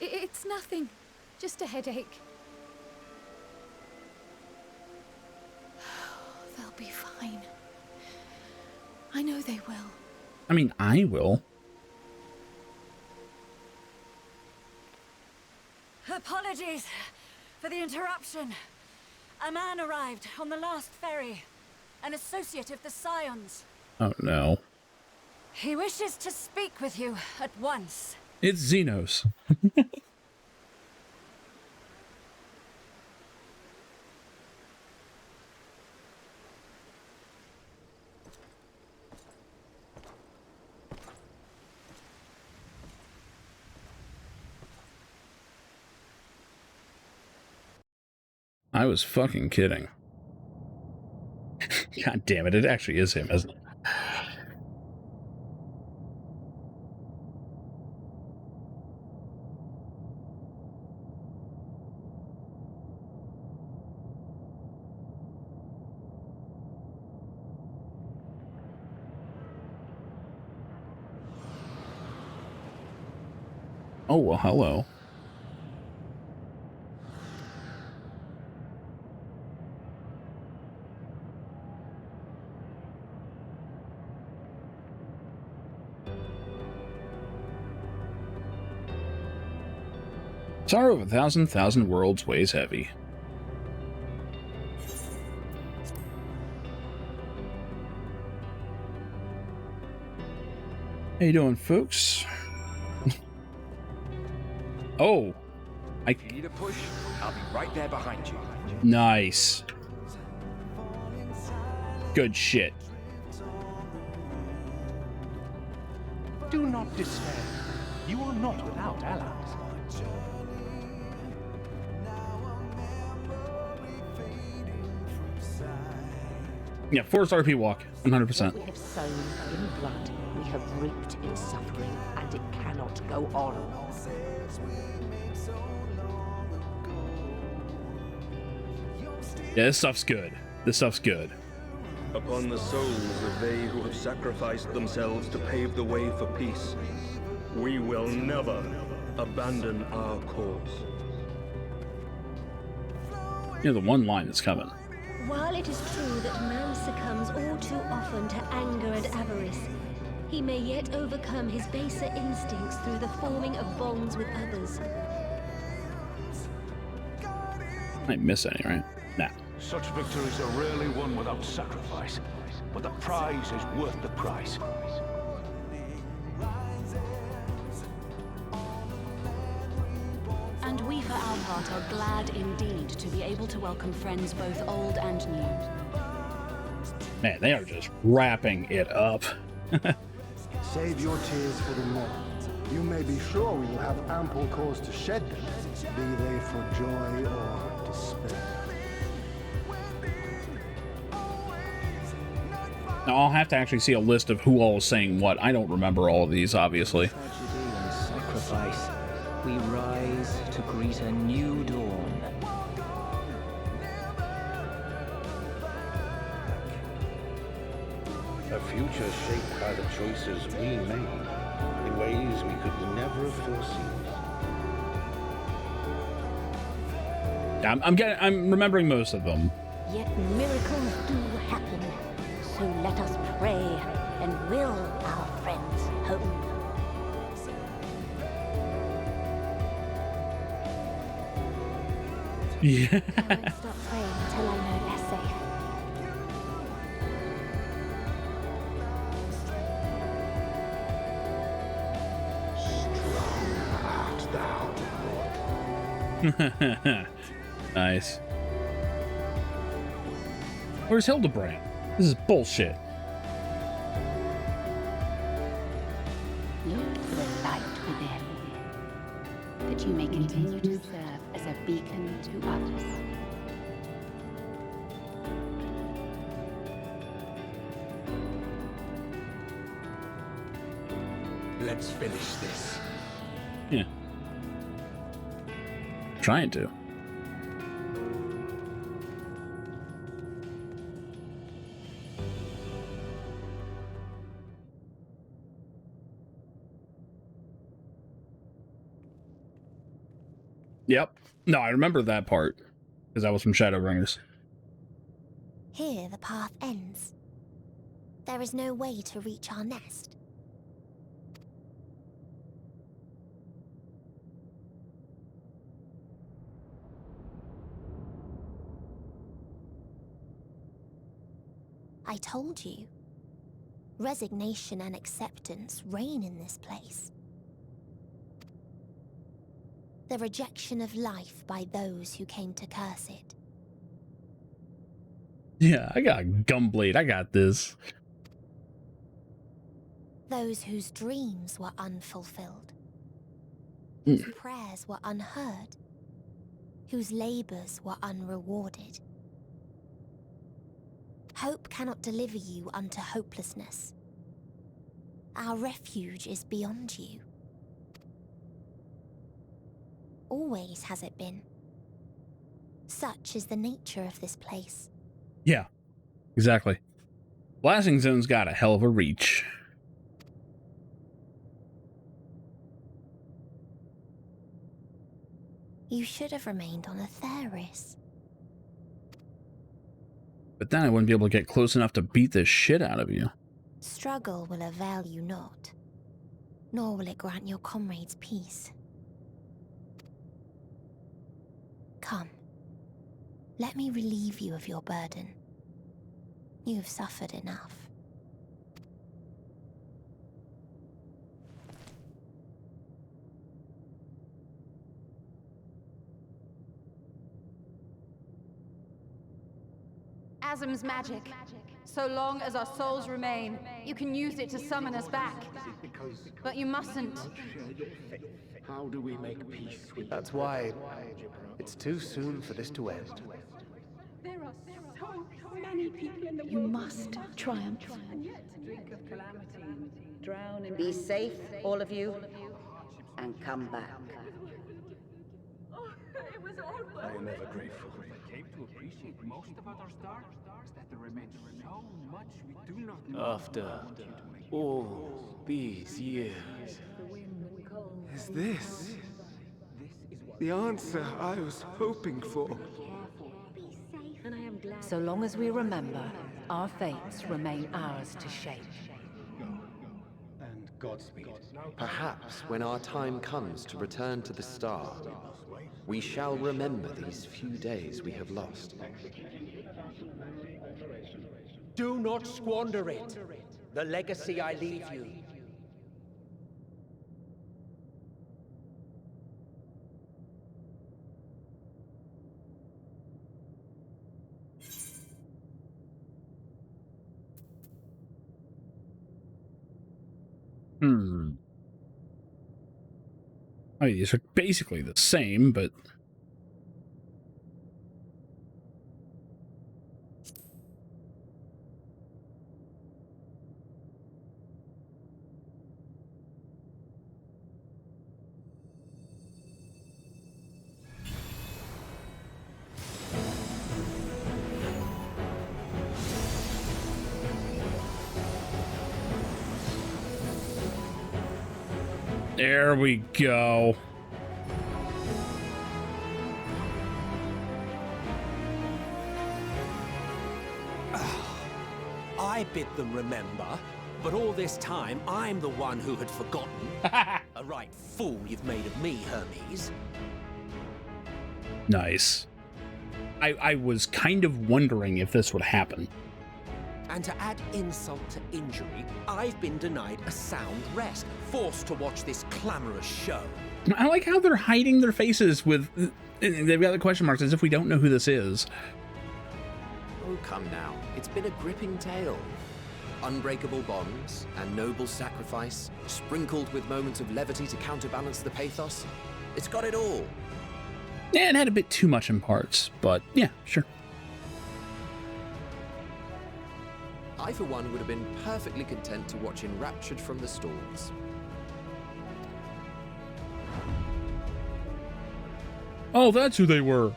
It's nothing. Just a headache. They'll be fine. I know they will.
I mean, I will.
Apologies for the interruption. A man arrived on the last ferry. An associate of the Scions.
Oh no.
He wishes to speak with you at once.
It's Xenos. I was fucking kidding. God damn it, it actually is him, isn't it? Oh, well, hello. Sorrow of a thousand worlds weighs heavy. How you doing, folks? Oh,
If you need a push, I'll be right there behind you.
Nice. Good shit.
Do not despair. You are not without allies.
Yeah, forced RP walk, 100%.
We have sown in blood, we have reaped in suffering, and it cannot go on.
Yeah, this stuff's good. This stuff's good.
Upon the souls of they who have sacrificed themselves to pave the way for peace, we will never abandon our cause.
You know, the one line that's coming.
While it is true that man succumbs all too often to anger and avarice, he may yet overcome his baser instincts through the forming of bonds with others.
I miss any, right? Nah.
Such victories are rarely won without sacrifice, but the prize is worth the price.
And we, for our part, are glad indeed to be able to welcome friends both old and new.
Man, they are just wrapping it up.
Save your tears for the morn. You may be sure we will have ample cause to shed them, be they for joy or despair.
Now, I'll have to actually see a list of who all is saying what. I don't remember all of these, obviously.
Tragedy and sacrifice, we rise to greet a new dawn.
A future shaped by the choices we made in ways we could never have foreseen.
I'm remembering most of them.
Yet miracles do happen, so let us pray and will our friends home.
Yeah.
I won't stop praying until I know they're safe.
Nice. Where's Hildebrand? This is bullshit.
Look for the light within, that you may continue to serve as a beacon to others.
Let's finish this.
Yeah. Trying to. Yep. No, I remember that part because that was from Shadowbringers.
Here the path ends. There is no way to reach our nest.
I told you. Resignation and acceptance reign in this place. The rejection of life by those who came to curse it.
Yeah, I got Gunblade. I got this.
Those whose dreams were unfulfilled. Whose prayers were unheard. Whose labors were unrewarded. Hope cannot deliver you unto hopelessness. Our refuge is beyond you. Always has it been. Such is the nature of this place.
Yeah, exactly. Blasting Zone's got a hell of a reach.
You should have remained on Atheris.
But then I wouldn't be able to get close enough to beat the shit out of you.
Struggle will avail you not, nor will it grant your comrades peace. Come, let me relieve you of your burden. You've suffered enough.
Asm's magic. So long as our souls remain, you can use it to summon us back. But you mustn't.
How do we make peace with
That's why it's too soon for this to end.
There are so many people in the world. You must triumph. Drink of calamity and drown in...
Be safe, all of you, and come back.
Oh, it was all worth
I am ever grateful.
I came to appreciate most about our star is that there remains so much we do not know.
After all these years, is this the answer I was hoping for?
So long as we remember, our fates remain ours to shape.
And Godspeed.
Perhaps when our time comes to return to the star, we shall remember these few days we have lost.
Do not squander it. The legacy I leave you.
I mean, these are basically the same, but... There we go.
I bid them remember, but all this time I'm the one who had forgotten. A right fool you've made of me, Hermes.
Nice. I was kind of wondering if this would happen.
And to add insult to injury, I've been denied a sound rest, forced to watch this clamorous show.
I like how they're hiding their faces with... They've got the question marks as if we don't know who this is.
Oh, come now. It's been a gripping tale. Unbreakable bonds and noble sacrifice, sprinkled with moments of levity to counterbalance the pathos. It's got it all.
Yeah, it had a bit too much in parts, but yeah, sure.
I, for one, would have been perfectly content to watch enraptured from the stalls.
Oh, that's who they were.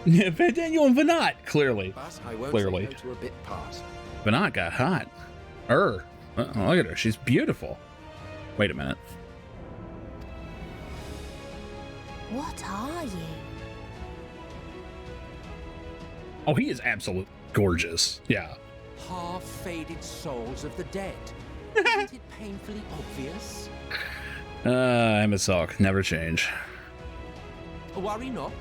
Daniel and Venat, clearly.
But I won't
clearly.
say no to a bit part.
Venat got hot. Oh, look at her. She's beautiful. Wait a minute.
What are you?
Oh, he is absolutely gorgeous. Yeah.
Half-faded souls of the dead. Isn't it painfully obvious?
I'm a sock. Never change.
Worry not.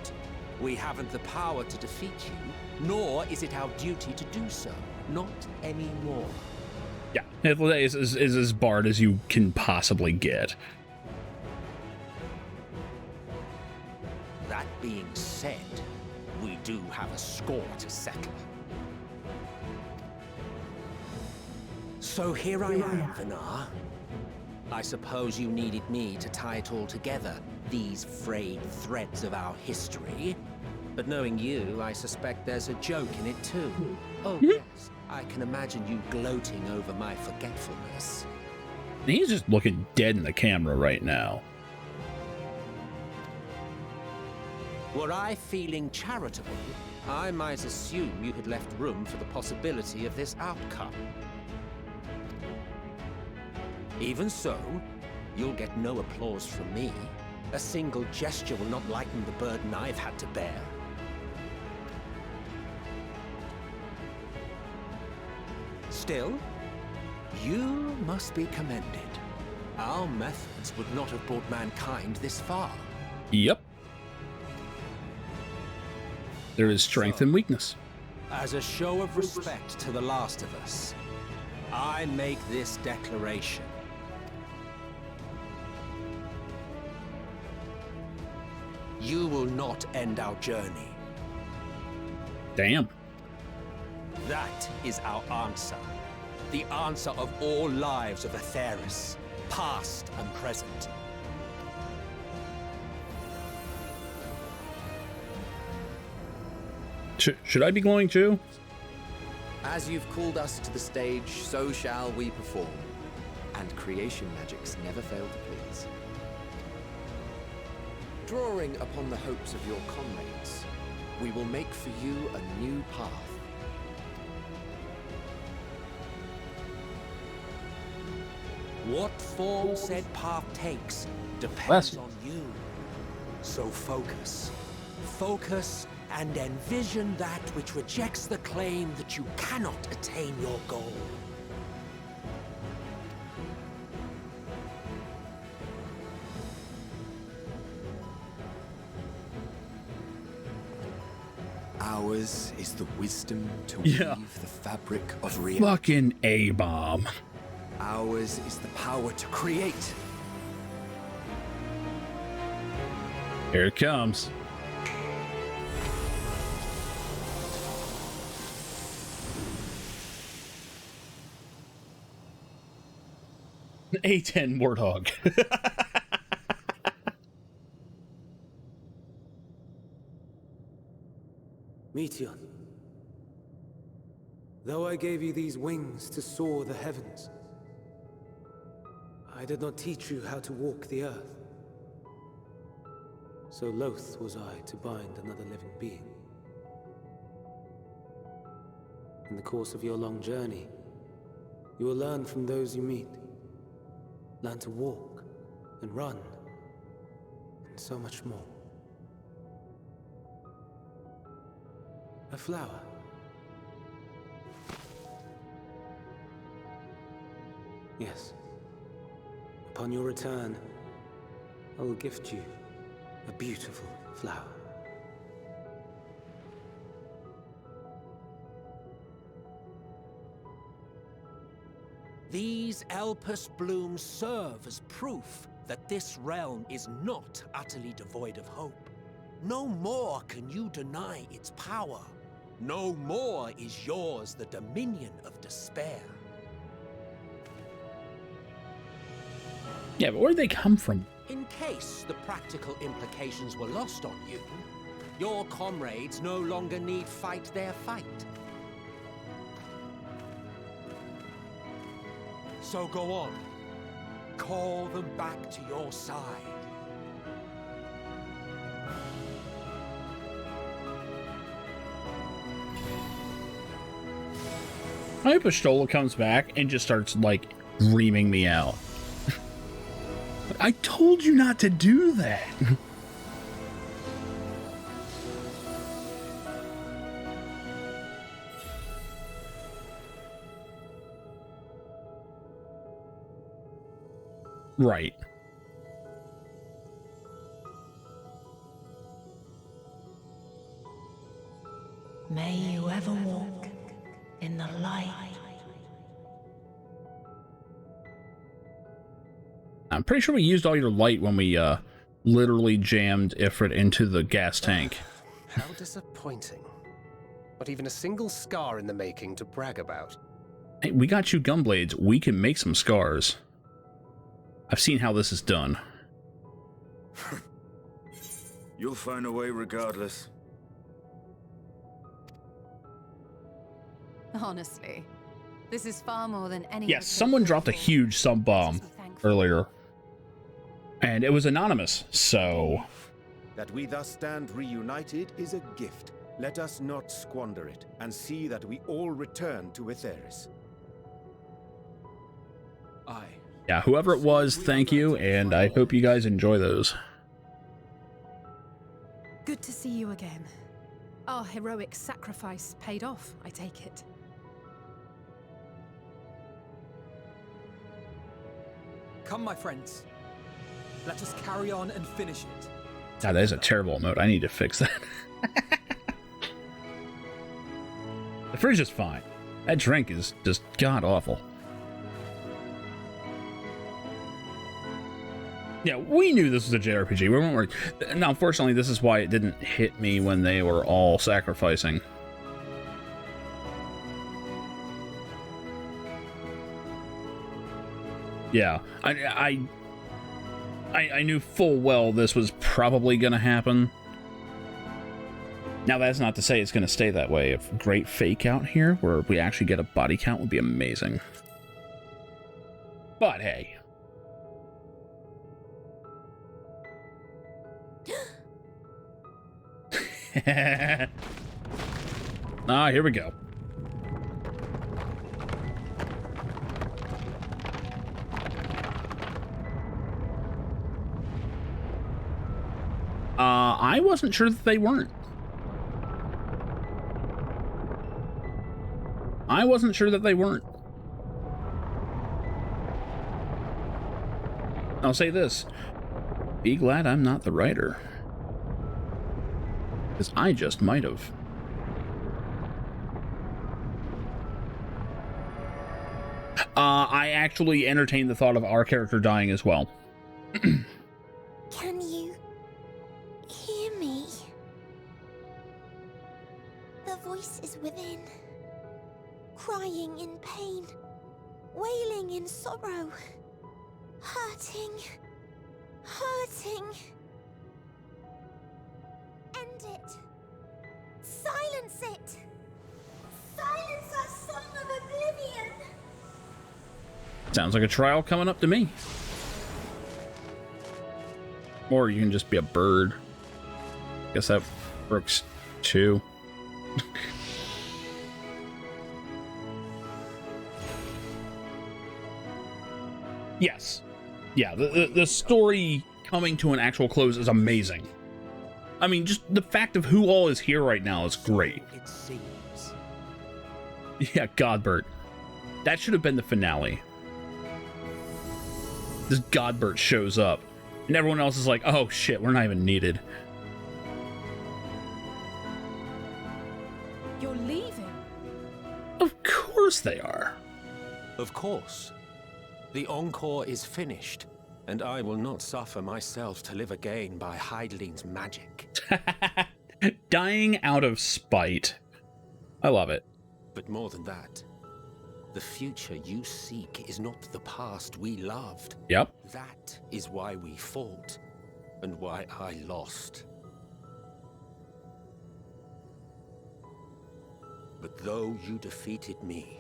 We haven't the power to defeat you, nor is it our duty to do so. Not anymore.
Yeah, is as barred as you can possibly get.
That being said, we do have a score to settle. So here I am, Vanar. I suppose you needed me to tie it all together, these frayed threads of our history. But knowing you, I suspect there's a joke in it too. Oh yes, I can imagine you gloating over my forgetfulness.
He's just looking dead in the camera right now.
Were I feeling charitable, I might assume you had left room for the possibility of this outcome. Even so, you'll get no applause from me. A single gesture will not lighten the burden I've had to bear. Still, you must be commended. Our methods would not have brought mankind this far.
Yep. There is strength and weakness.
As a show of respect to the last of us, I make this declaration. You will not end our journey.
Damn.
That is our answer. The answer of all lives of Atheris, past and present.
Should I be glowing too?
As you've called us to the stage, so shall we perform. And creation magics never fail to please. Drawing upon the hopes of your comrades, we will make for you a new path.
What form said path takes depends on you. So focus. Focus and envision that which rejects the claim that you cannot attain your goal.
Ours is the wisdom to weave the fabric of reality.
Fucking A-bomb.
Ours is the power to create.
Here it comes. A10 Warthog.
Meteor, though I gave you these wings to soar the heavens, I did not teach you how to walk the earth. So loath was I to bind another living being. In the course of your long journey, you will learn from those you meet. Learn to walk and run, and so much more. A flower. Yes. Upon your return, I will gift you a beautiful flower.
These Elpis blooms serve as proof that this realm is not utterly devoid of hope. No more can you deny its power. No more is yours the dominion of despair.
Yeah, but where'd they come from?
In case the practical implications were lost on you, your comrades no longer need fight their fight. So go on. Call them back to your side.
I hope Ashtola comes back and just starts, like, reaming me out. I told you not to do that. Right.
May you ever walk in the light.
I'm pretty sure we used all your light when we literally jammed Ifrit into the gas tank.
How disappointing. Not even a single scar in the making to brag about.
Hey, we got you gunblades. We can make some scars. I've seen how this is done.
You'll find a way regardless.
Honestly, this is far more than any.
Yes, someone dropped a huge sub bomb earlier. And it was anonymous, so...
That we thus stand reunited is a gift. Let us not squander it, and see that we all return to Etheris.
Yeah, whoever it was, thank you, and I hope you guys enjoy those.
Good to see you again. Our heroic sacrifice paid off, I take it.
Come, my friends. Let us carry on and finish it.
God, that is a terrible emote. I need to fix that. The fridge is fine. That drink is just god-awful. Yeah, we knew this was a JRPG. We weren't worried. Now, unfortunately, this is why it didn't hit me when they were all sacrificing. Yeah, I knew full well this was probably going to happen. Now, that's not to say it's going to stay that way. A great fake out here where we actually get a body count would be amazing. But hey. Ah, here we go. I wasn't sure that they weren't. I wasn't sure that they weren't. I'll say this. Be glad I'm not the writer. Because I just might have. I actually entertained the thought of our character dying as well.
Can you hear me? The voice is within, crying in pain, wailing in sorrow, hurting, hurting. End it. Silence it. Silence our song of oblivion.
Sounds like a trial coming up to me. Or you can just be a bird. Guess that works too. Yes. Yeah, the story coming to an actual close is amazing. I mean, just the fact of who all is here right now is great.
It seems.
Yeah, Godbert. That should have been the finale. This Godbert shows up, and everyone else is like, oh shit, we're not even needed.
You're leaving?
Of course they are.
Of course. The Encore is finished, and I will not suffer myself to live again by Heideling's magic.
Dying out of spite. I love it.
But more than that, the future you seek is not the past we loved.
Yep.
That is why we fought, and why I lost. But though you defeated me,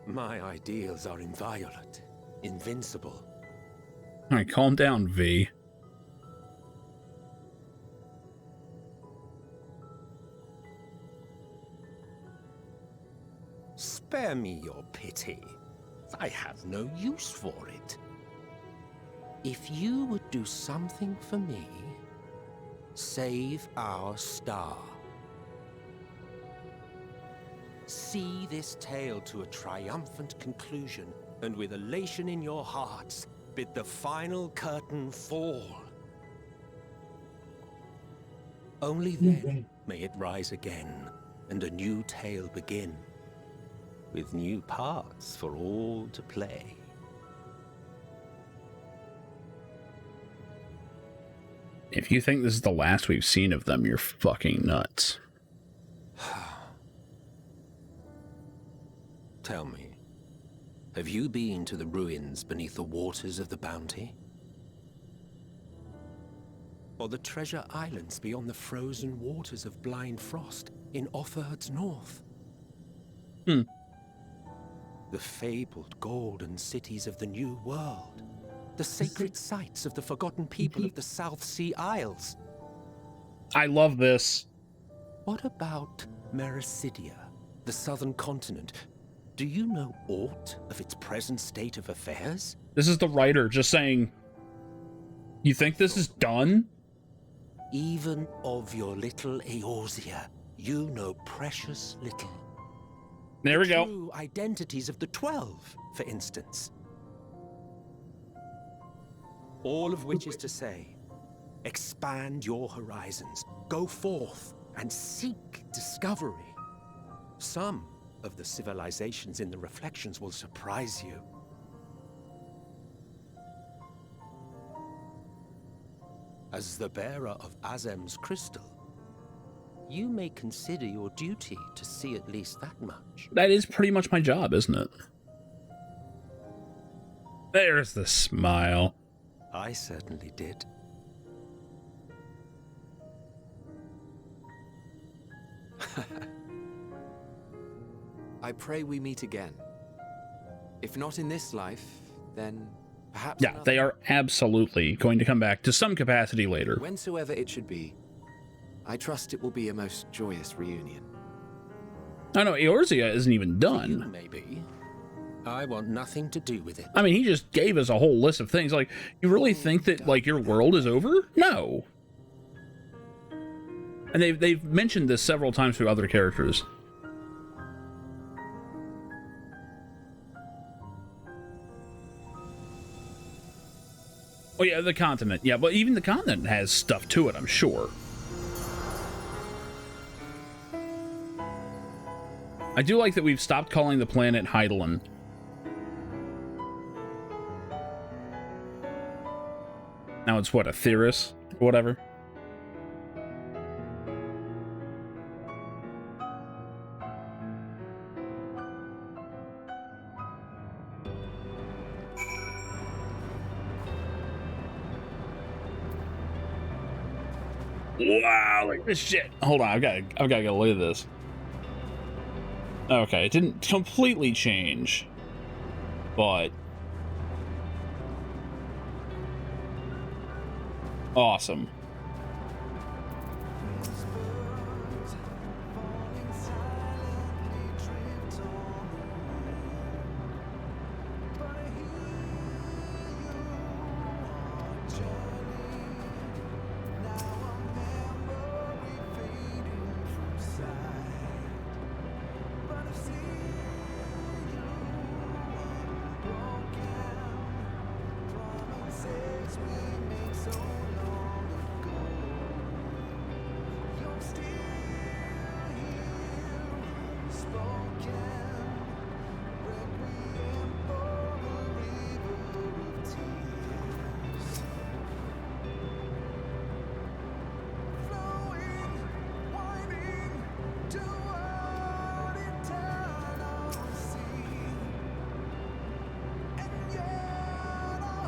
my ideals are inviolate, invincible.
All right, calm down, V.
Spare me your pity. I have no use for it. If you would do something for me, save our star. See this tale to a triumphant conclusion, and with elation in your hearts, bid the final curtain fall. Only then may it rise again, and a new tale begin, with new parts for all to play.
If you think this is the last we've seen of them, you're fucking nuts.
Tell me, have you been to the ruins beneath the waters of the Bounty? Or the treasure islands beyond the frozen waters of Blind Frost in Offerd's north? The fabled golden cities of the New World. The sacred sites of the forgotten people of the South Sea Isles.
I love this.
What about Mericidia, the southern continent? Do you know aught of its present state of affairs?
This is the writer just saying, you think this is done?
Even of your little Eorzea, you know precious little.
There we go.
True identities of the 12, for instance. All of which is to say, expand your horizons, go forth and seek discovery. Some of the civilizations in the reflections will surprise you. As the bearer of Azem's crystal, you may consider your duty to see at least that much.
That is pretty much my job, isn't it? There's the smile.
I certainly did.
I pray we meet again. If not in this life, then perhaps
Yeah,
another.
they are absolutely going to come back to some capacity later.
Whensoever it should be, I trust it will be a most joyous reunion.
Oh no, Eorzea isn't even done.
Maybe. I want nothing to do with it.
I mean, he just gave us a whole list of things. Like, you really think that, like, your world is over? No. And they've mentioned this several times through other characters. Oh yeah, the continent. Yeah, but even the continent has stuff to it, I'm sure. I do like that we've stopped calling the planet Heidelin. Now it's what, a Theris? Or whatever. Wow, look at this shit. Hold on, I've got to get a look at this. Okay, it didn't completely change, but awesome.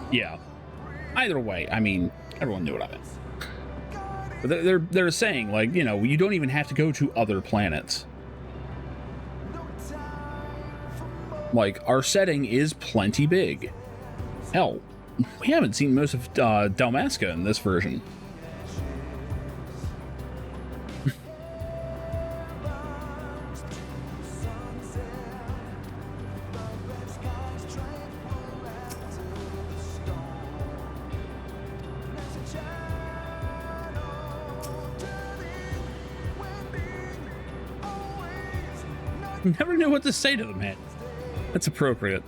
Yeah. Either way, I mean, everyone knew what I meant. But they're saying, like, you know, you don't even have to go to other planets. Like, our setting is plenty big. Hell, we haven't seen most of Dalmasca in this version. Never knew what to say to the man. That's appropriate.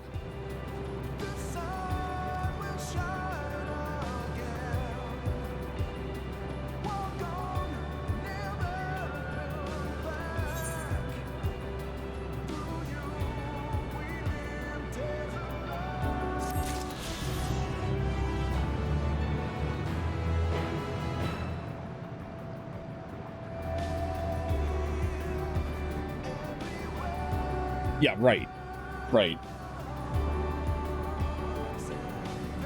Yeah, right. Right.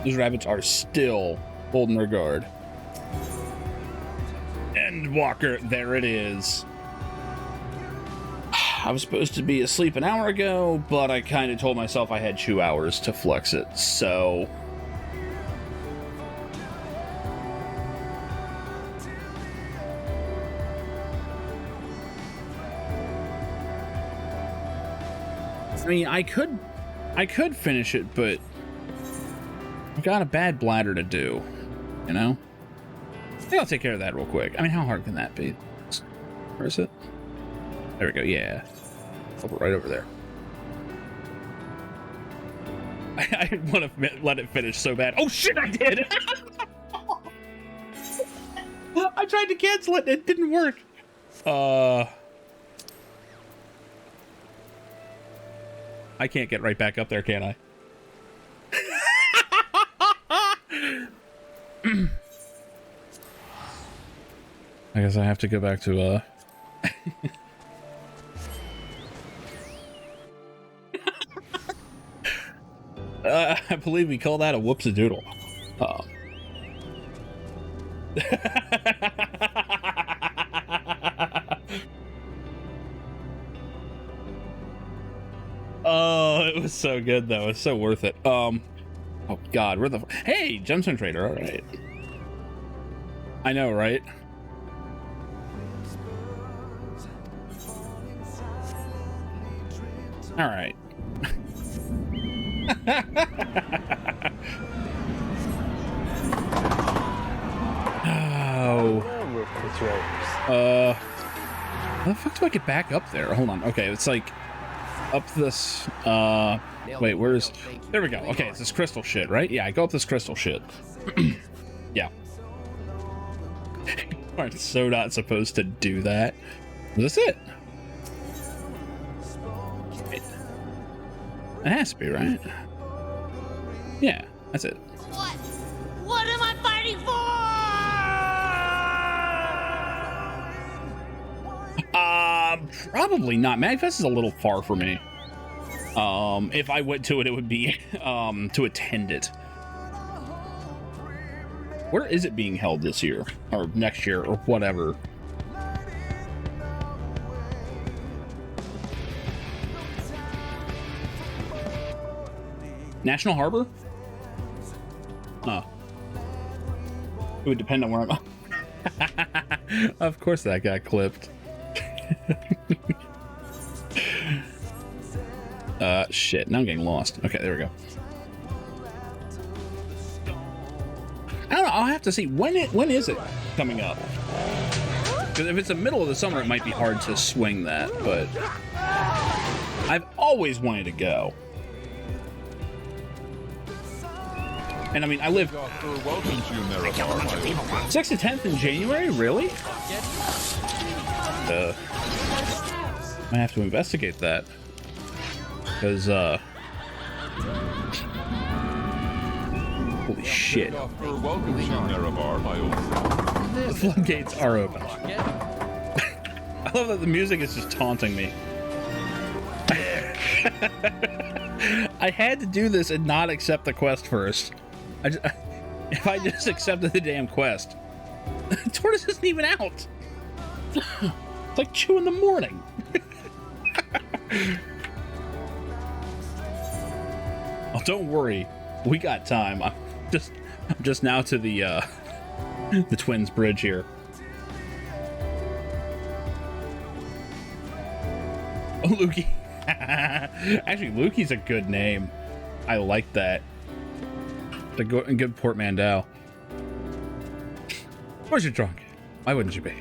Those rabbits are still holding their guard. Endwalker, there it is. I was supposed to be asleep an hour ago, but I kind of told myself I had 2 hours to flex it, so... I mean, I could finish it, but I've got a bad bladder to do, you know? I think I'll take care of that real quick. I mean, how hard can that be? Where is it? There we go, yeah. Right over there. I want to let it finish so bad. Oh shit, I did! I tried to cancel it, it didn't work. I can't get right back up there, can I? I guess I have to go back to, I believe we call that a whoops-a-doodle. Oh, it was so good though. It's so worth it. Oh God, where the? Hey, Gemstone Trader. All right. I know, right? All right. Oh. How the fuck do I get back up there? Hold on. Okay, it's like up this. Wait, where's? There we go. Okay, it's this crystal shit, right? Yeah, I go up this crystal shit. Yeah. You aren't so not supposed to do that. Is this it? It has to be, right? Yeah, that's it.
What? What am I fighting for?
Probably not. Magfest is a little far for me. If I went to it, it would be to attend it. Where is it being held this year or next year or whatever? National Harbor? Oh. It would depend on where I'm. Of course that got clipped. Shit. Now I'm getting lost. Okay, there we go. I don't know. I'll have to see. When is it coming up? Because if it's the middle of the summer, it might be hard to swing that, but I've always wanted to go. And I mean, I live 6th to 10th in January? Really? I have to investigate that. Because, holy shit. The floodgates are open. I love that the music is just taunting me. I had to do this and not accept the quest first. If I just accepted the damn quest, Tortoise isn't even out. It's like 2 in the morning. Oh, don't worry, we got time. I'm just now to the Twins Bridge here. Oh, Lukey. Actually, Lukey's a good name. I like that. A good portmanteau. Of course you're drunk. Why wouldn't you be?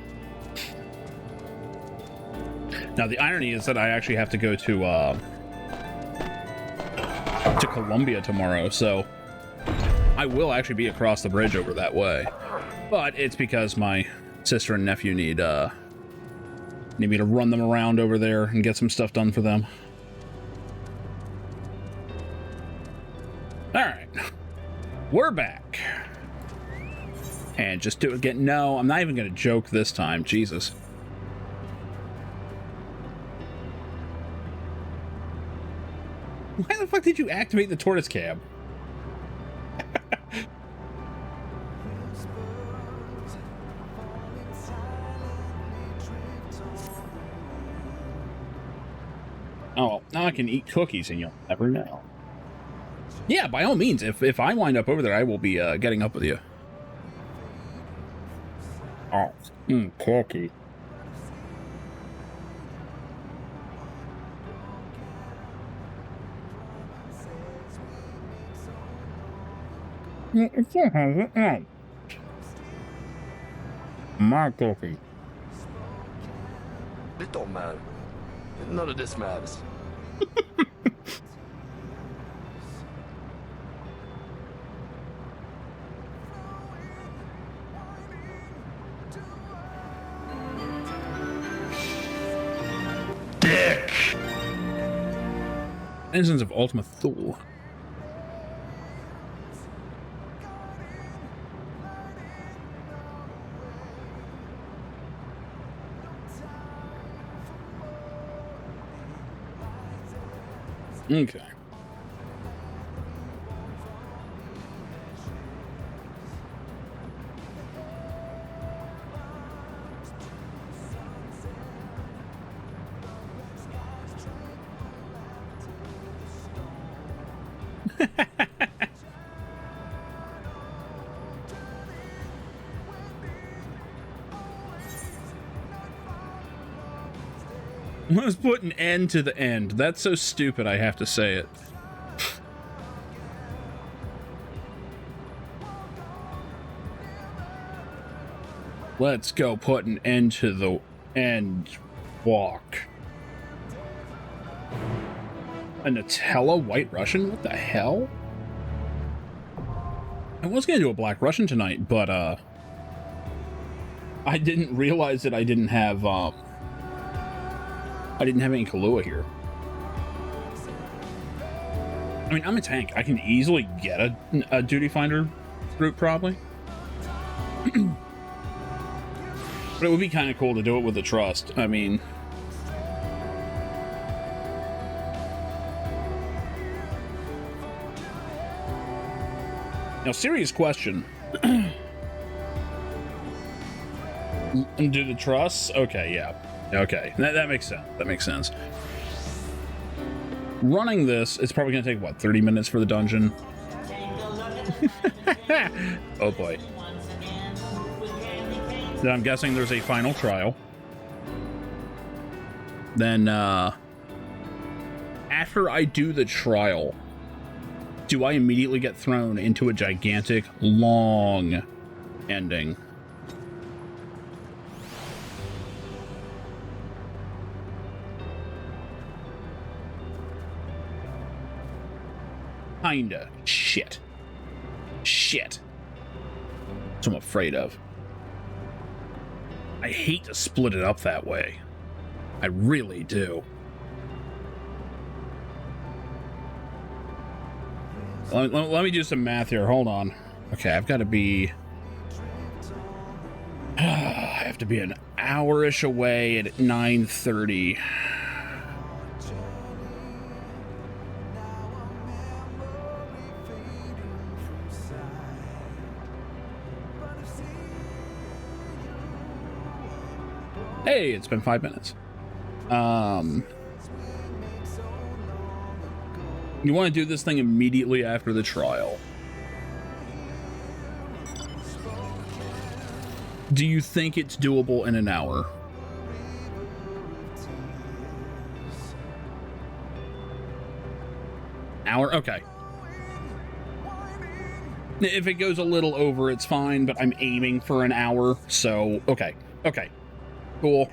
Now, the irony is that I actually have to go to Columbia tomorrow, so I will actually be across the bridge over that way. But it's because my sister and nephew need me to run them around over there and get some stuff done for them. All right. We're back. And just do it again. No, I'm not even going to joke this time. Jesus. Why the fuck did you activate the tortoise cab? Oh, now I can eat cookies and you'll never know. Yeah, by all means, if I wind up over there, I will be getting up with you. Oh, cookie. My cookie.
It don't matter. None of this matters.
Dick! Engines of Ultima Thule. Okay. Let's put an end to the end. That's so stupid, I have to say it. Let's go put an end to the end walk. A Nutella White Russian? What the hell? I was gonna do a Black Russian tonight, but I didn't realize that I didn't have any Kahlua here. I mean, I'm a tank. I can easily get a duty finder route, probably. But it would be kind of cool to do it with the trust. I mean... Now, serious question. Do the trusts? Okay, yeah. Okay, that makes sense. That makes sense. Running this, it's probably going to take, what, 30 minutes for the dungeon? Oh, boy. Then I'm guessing there's a final trial. Then, after I do the trial, do I immediately get thrown into a gigantic, long ending? Kinda. Shit. Shit. That's what I'm afraid of. I hate to split it up that way. I really do. Let me do some math here. Hold on. Okay, I've got to be... I have to be an hour-ish away at 9:30. Hey, it's been 5 minutes. You want to do this thing immediately after the trial. Do you think it's doable in an hour? Hour? Okay. If it goes a little over, it's fine, but I'm aiming for an hour, so okay. Okay. Cool.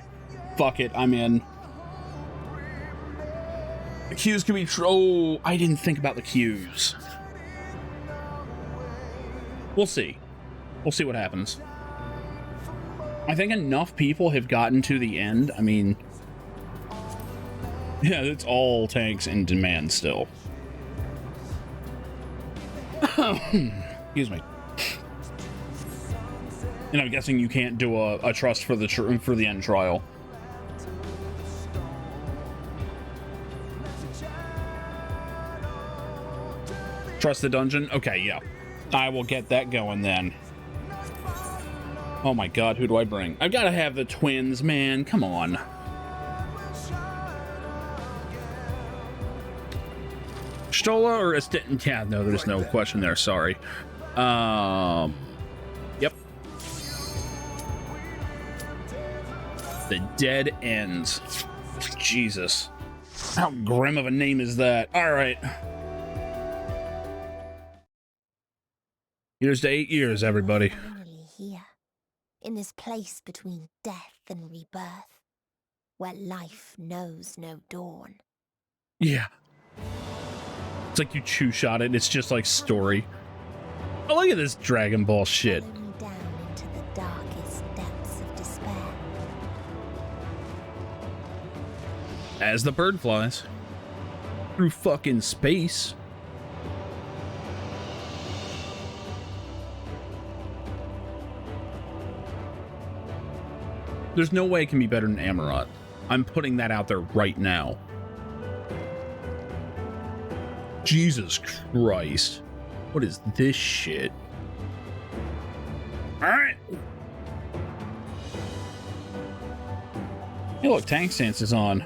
Fuck it, I'm in. The queues can be... Oh, I didn't think about the queues. We'll see. We'll see what happens. I think enough people have gotten to the end. I mean... Yeah, it's all tanks in demand still. Excuse me. And I'm guessing you can't do a trust for the end trial. Trust the dungeon? Okay, yeah. I will get that going then. Oh my god, who do I bring? I've got to have the twins, man. Come on. Stola or Estin? Yeah, no, there's no question there. Sorry. Yep. The Dead Ends. Jesus. How grim of a name is that? All right. Here's to 8 years, everybody.
Finally here, in this place between death and rebirth, where life knows no dawn.
Yeah. It's like you two-shot it. It's just like story. Oh, look at this Dragon Ball shit.
Follow me down into the darkest depths of despair.
As the bird flies. Through fucking space. There's no way it can be better than Amarot. I'm putting that out there right now. Jesus Christ. What is this shit? Alright. Hey look, Tank Stance is on.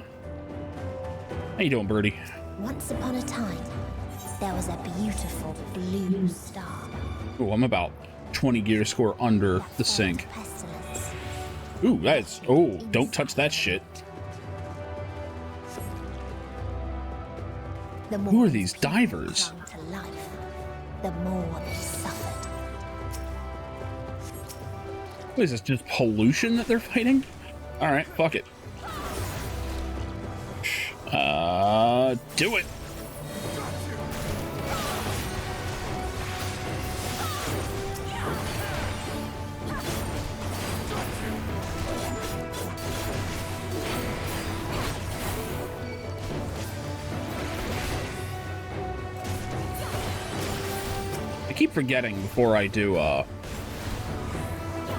How you doing, birdie?
Once upon a time, there was a beautiful blue star.
Ooh, I'm about 20 gear score under the sink.
Pestilence.
Ooh, that's... Oh, don't touch that shit.
The more
Who are these divers?
come to life, the more they suffered.
What is this, just pollution that they're fighting? Alright, fuck it. Do it! I keep forgetting before I do, where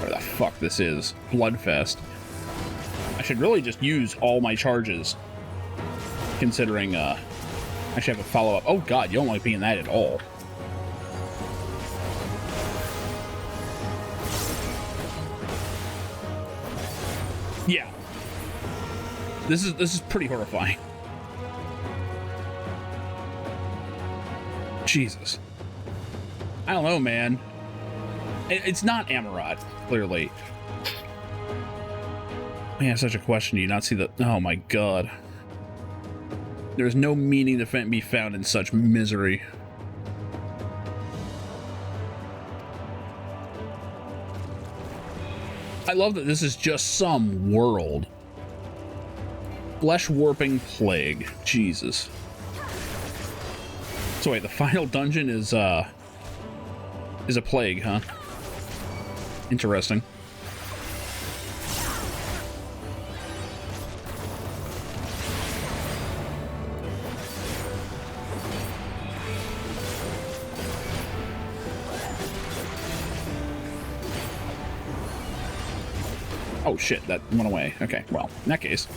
the fuck this is. Bloodfest. I should really just use all my charges. Considering, I should have a follow-up. Oh god, you don't like being that at all. Yeah. This is pretty horrifying. Jesus. I don't know, man. It's not Amarot, clearly. I have such a question. Do you not see the... Oh my god. There's no meaning to be found in such misery. I love that this is just some world. Flesh warping plague. Jesus. So wait, the final dungeon is a plague, huh? Interesting. Oh shit, that went away. Okay, well, in that case.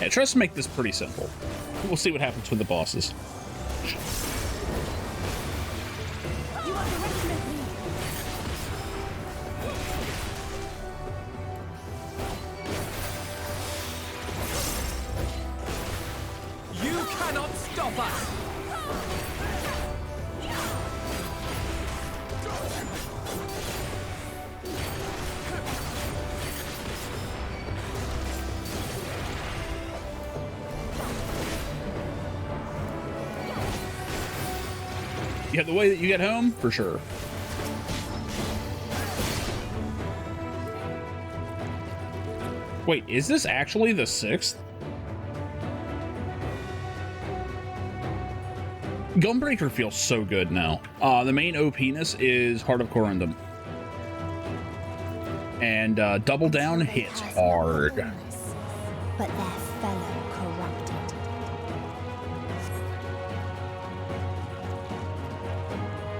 Yeah, try to make this pretty simple. We'll see what happens with the bosses.
You cannot stop us!
Yeah, the way that you get home, for sure. Wait, is this actually the 6th? Gunbreaker feels so good now. The main OP-ness is Heart of Corundum. And Double Down hits hard.
But their fellow corrupted.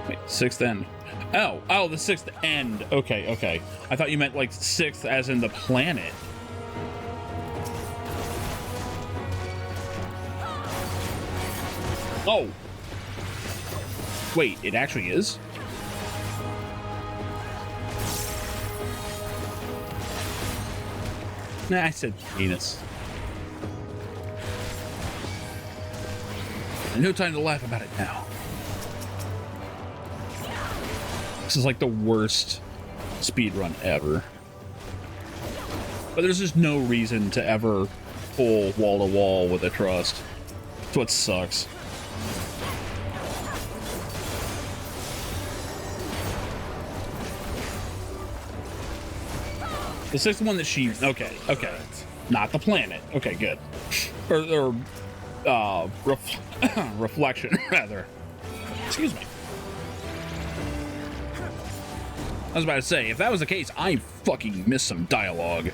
Wait, 6th end. Oh, the 6th end. Okay, okay. I thought you meant like 6th as in the planet. Oh! Wait, it actually is? Nah, I said penis. No time to laugh about it now. This is like the worst speedrun ever. But there's just no reason to ever pull wall to wall with a trust. That's what sucks. The sixth one that she... Okay, okay. Not the planet. Okay, good. Or reflection, rather. Excuse me. I was about to say, if that was the case, I fucking missed some dialogue.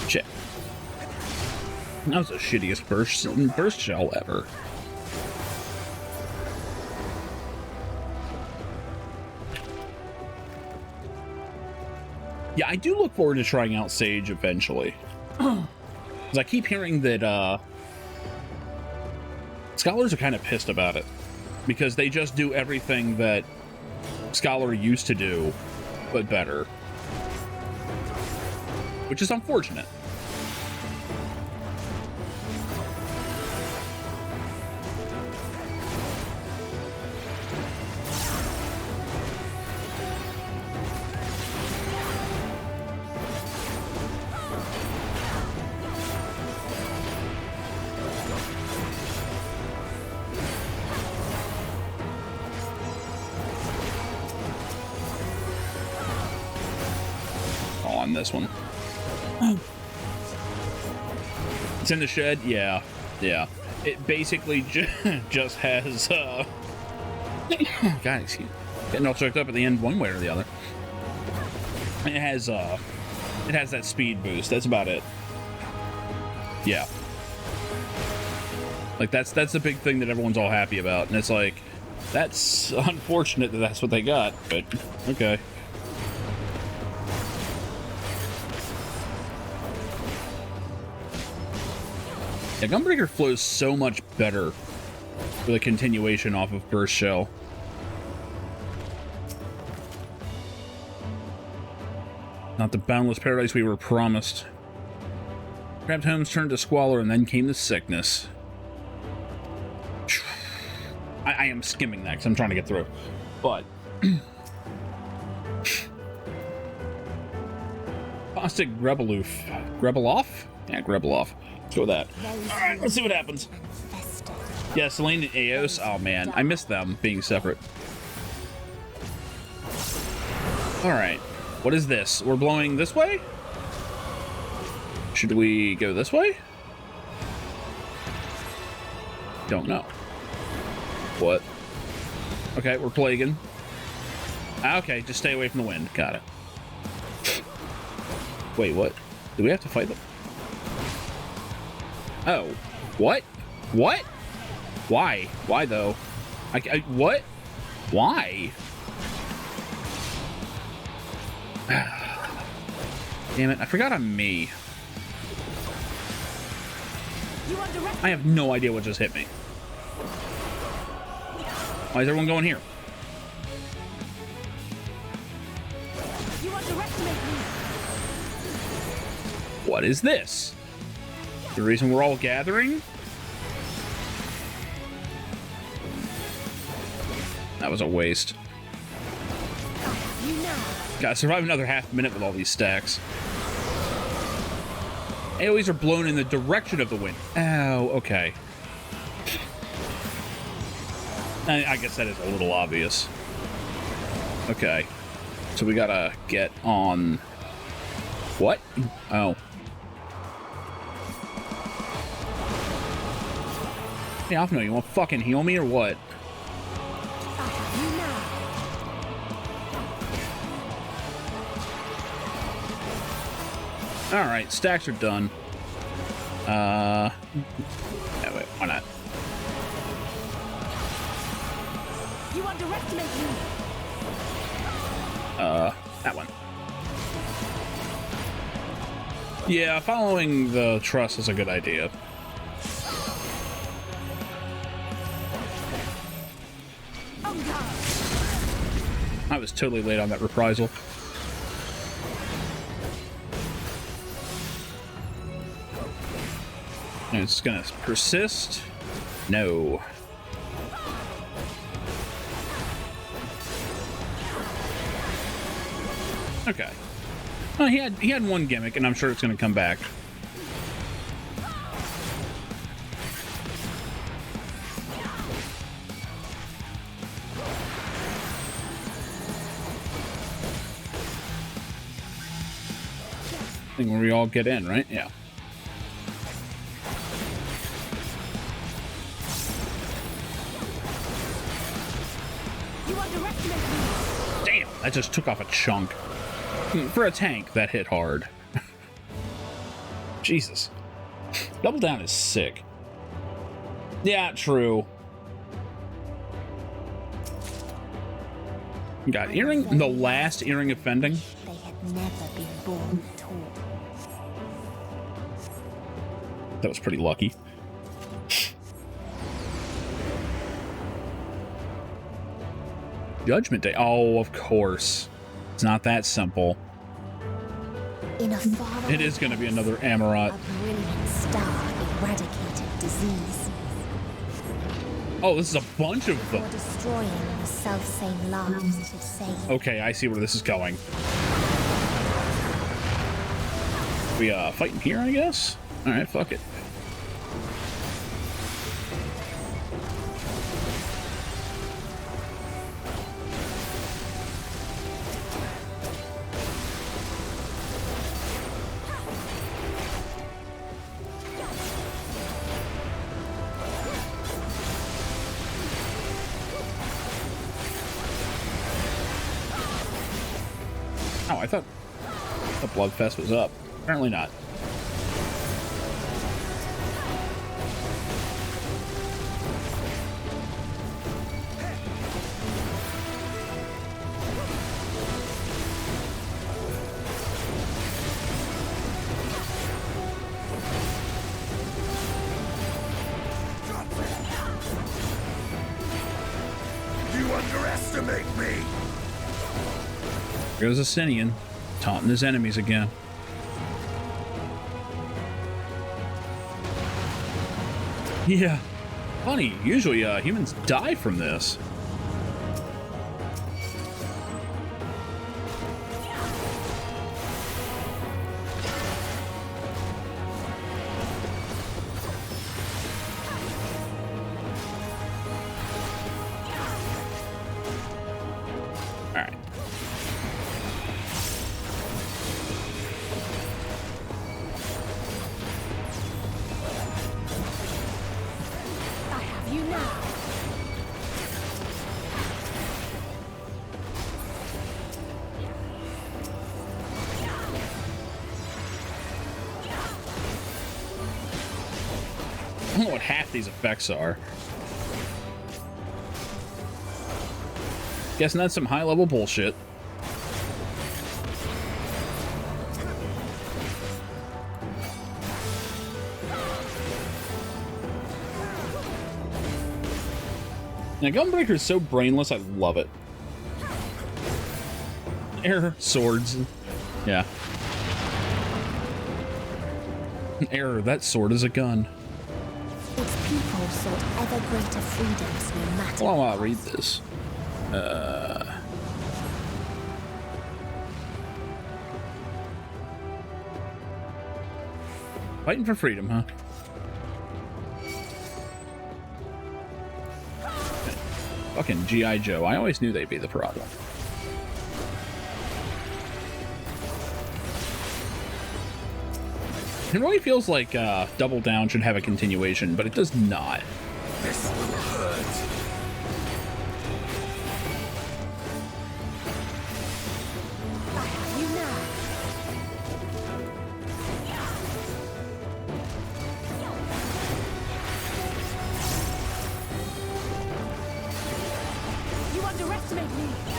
Shit. That was the shittiest burst shell ever. Yeah, I do look forward to trying out Sage eventually. Because I keep hearing that scholars are kind of pissed about it. Because they just do everything that Scholar used to do, but better. Which is unfortunate. On this one. It's in the shed? Yeah. Yeah. It basically just has, God, excuse me. Getting all choked up at the end one way or the other. It has that speed boost. That's about it. Yeah. Like, that's the big thing that everyone's all happy about. And it's like, that's unfortunate that that's what they got, but okay. Yeah, Gunbreaker flows so much better with a continuation off of Burst Shell. Not the boundless paradise we were promised. Crabbed homes turned to squalor, and then came the sickness. I am skimming that because I'm trying to get through. But... Caustic Grebeloof. Grebeloff? Yeah, Grebeloff. Let's go with that. Alright, let's see what happens. Yeah, Selene and Eos. Oh man, I missed them being separate. Alright, what is this? We're blowing this way? Should we go this way? Don't know. What? Okay, we're plaguing. Okay, just stay away from the wind. Got it. Wait, what? Do we have to fight them? Oh, what? What? Why? Why though? What? Why? Damn it, I forgot I'm me. I have no idea what just hit me. Why is everyone going here? What is this? The reason we're all gathering? That was a waste. Gotta survive another half minute with all these stacks. AoEs are blown in the direction of the wind. Oh, okay. I guess that is a little obvious. Okay. So we gotta get on... What? Oh. Hey, Alphino, you want to fucking heal me or what? Alright, stacks are done. Yeah, wait, why not?
You underestimate me.
That one. Yeah, following the truss is a good idea. I was totally late on that reprisal. And it's gonna persist. No. Okay. Well, he had one gimmick, and I'm sure it's gonna come back. I think where we all get in, right? Yeah. Damn, that just took off a chunk. For a tank, that hit hard. Jesus. Double down is sick. Yeah, true. Got earring, the last earring offending.
They had never been born at all.
That was pretty lucky. Judgment Day. Oh, of course. It's not that simple.
In a far
It is going to be another Amarat.
a brilliant star eradicated disease.
Oh, this is a bunch of them.
For destroying the self-same lives it had saved.
Okay, I see where this is going. We fighting here, I guess? Alright, fuck it. Oh, I thought the Bloodfest was up. Apparently not.
You underestimate me!
Here goes Asinian, taunting his enemies again. Yeah. Funny, usually humans die from this. Alright.
I have you now.
I don't know what half these effects are. Guessing that's some high-level bullshit. Now, Gunbreaker is so brainless, I love it. Error, swords. Yeah. Error, that sword is a gun.
Its people sought ever greater freedoms no matter.
Well, I'll read this. Fighting for freedom, huh? Fucking G.I. Joe. I always knew they'd be the problem. It really feels like Double Down should have a continuation, but it does not.
This will hurt.
You now. underestimate me.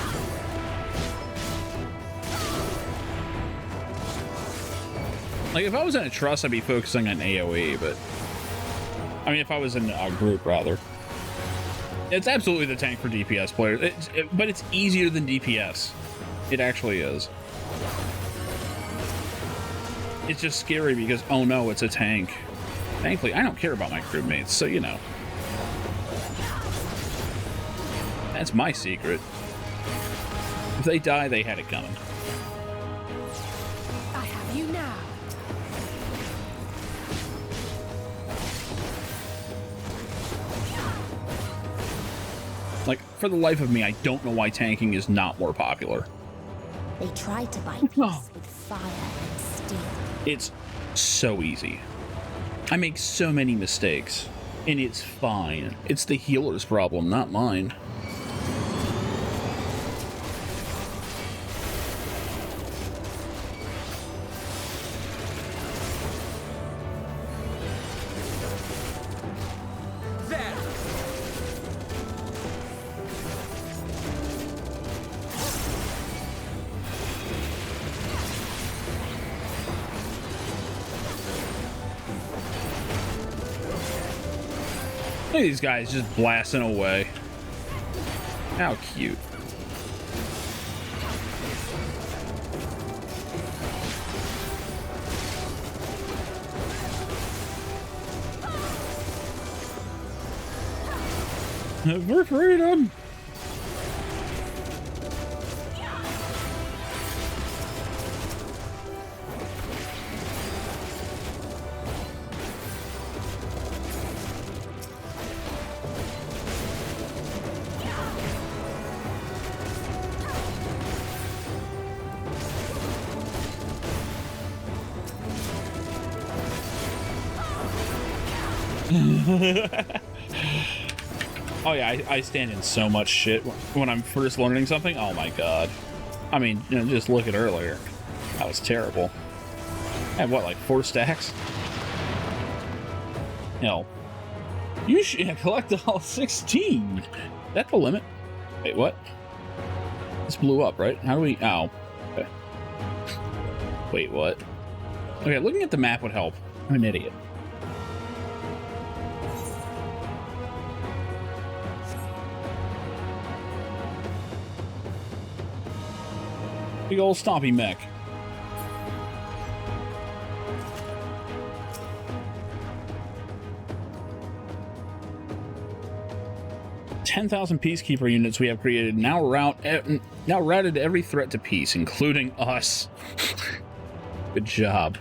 Like, if I was in a trust, I'd be focusing on AoE, but... I mean, if I was in a group, rather. It's absolutely the tank for DPS players, but it's easier than DPS. It actually is. It's just scary because, oh no, it's a tank. Thankfully, I don't care about my crewmates, so you know. That's my secret. If they die, they had it coming.
I have you now.
Like, for the life of me, I don't know why tanking is not more popular.
They try to buy peace with fire and steel.
It's so easy. I make so many mistakes, and it's fine. It's the healer's problem, not mine. Look at these guys just blasting away. How cute. For freedom. Oh yeah, I stand in so much shit when I'm first learning something. Oh my god. I mean, you know, just look at earlier. That was terrible. I had what, like 4 stacks? No. You should collect all 16. That's the limit. Wait, what? This blew up, right? How do we... Oh. Okay. Wait, what? Okay, looking at the map would help. I'm an idiot. Big old stompy mech. "10,000 peacekeeper units we have created now routed every threat to peace, including us." Good job.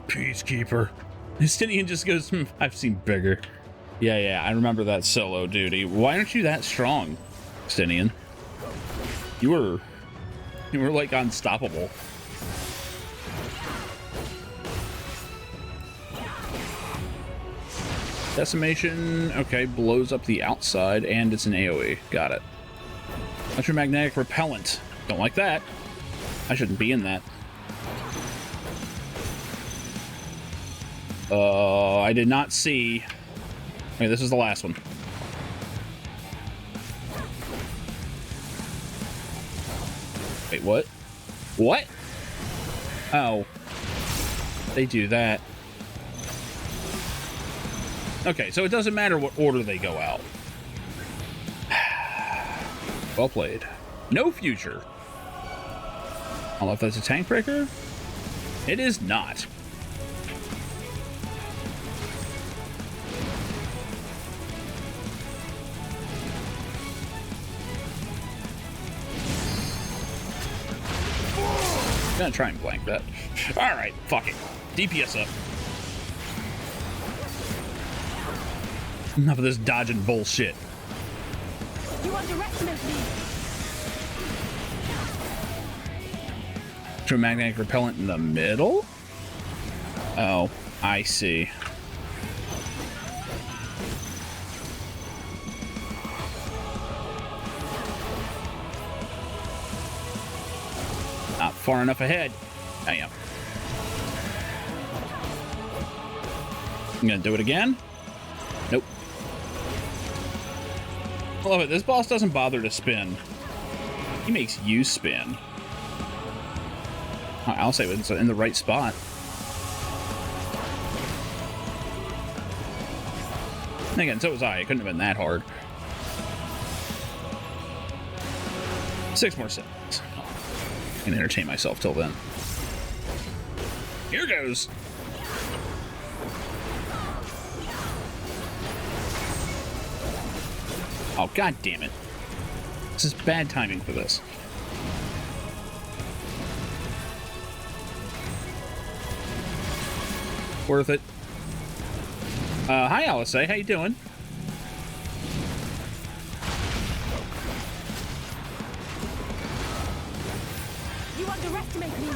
Peacekeeper. Justinian just goes, I've seen bigger. Yeah, I remember that solo duty. Why aren't you that strong, Justinian? You were like unstoppable. Decimation, okay, blows up the outside, and it's an AoE. Got it. Electromagnetic repellent. Don't like that. I shouldn't be in that. I did not see... Okay, this is the last one. Wait, what? What? Oh. They do that. Okay, so it doesn't matter what order they go out. Well played. No future. I don't know if that's a tank breaker. It is not. I'm gonna try and blank that. Alright, fuck it. DPS up. Enough of this dodging bullshit.
You underestimate me.
Electromagnetic repellent in the middle? Oh, I see. Not far enough ahead. I am. I'm gonna do it again. Nope. love it. This boss doesn't bother to spin. He makes you spin. I'll say it's in the right spot. And again, so was I. It couldn't have been that hard. 6 more seconds. I can entertain myself till then. Here goes. Oh, god damn it. This is bad timing for this. Worth it. Hi, Alice. How you doing?
You underestimate me.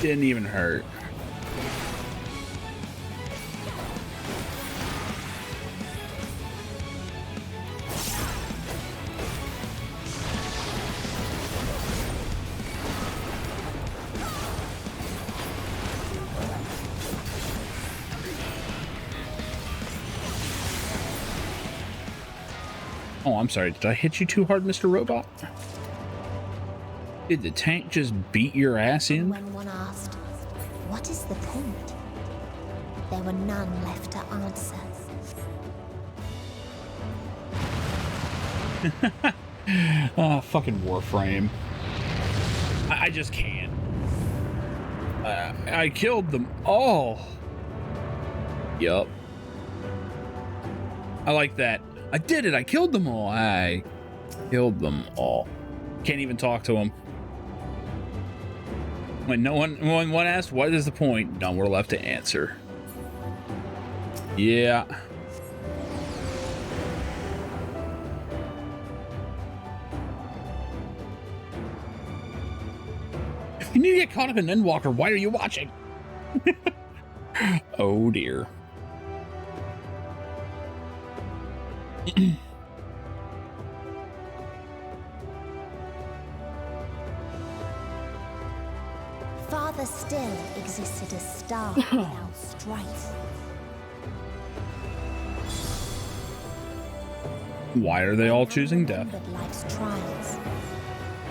Didn't even hurt. Oh, I'm sorry. Did I hit you too hard, Mr. Robot? Did the tank just beat your ass in?
When one asked, what is the point? There were none left to answer.
Fucking Warframe. I just can't. I killed them all. Yup. I like that. I did it. I killed them all. I killed them all. Can't even talk to them. When when one asked, what is the point? None were left to answer. Yeah. If you need to get caught up in Endwalker, why are you watching? Oh dear.
Farther still existed a star without strife.
Why are they all choosing death?
Life's trials,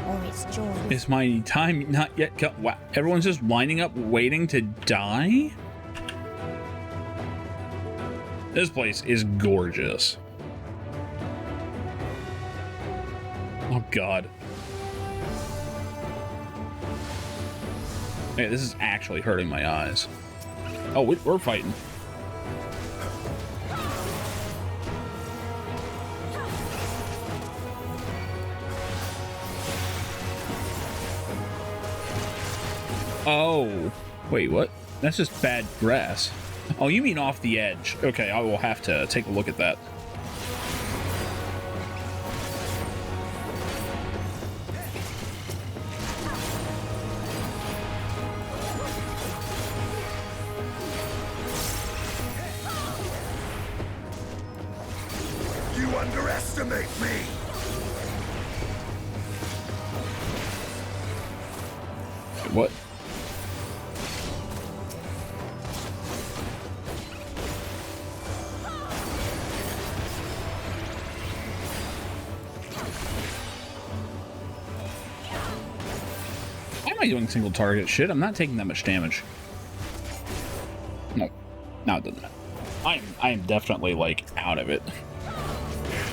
or its joys.
Is my time not yet come? Wow. Everyone's just lining up waiting to die? This place is gorgeous. Oh god. Hey, this is actually hurting my eyes. Oh, we're fighting. Oh, wait, what? That's just bad grass. Oh, you mean off the edge. Okay, I will have to take a look at that.
You underestimate me!
What? Why am I doing single target shit? I'm not taking that much damage. No. No, it doesn't. I am definitely, like, out of it.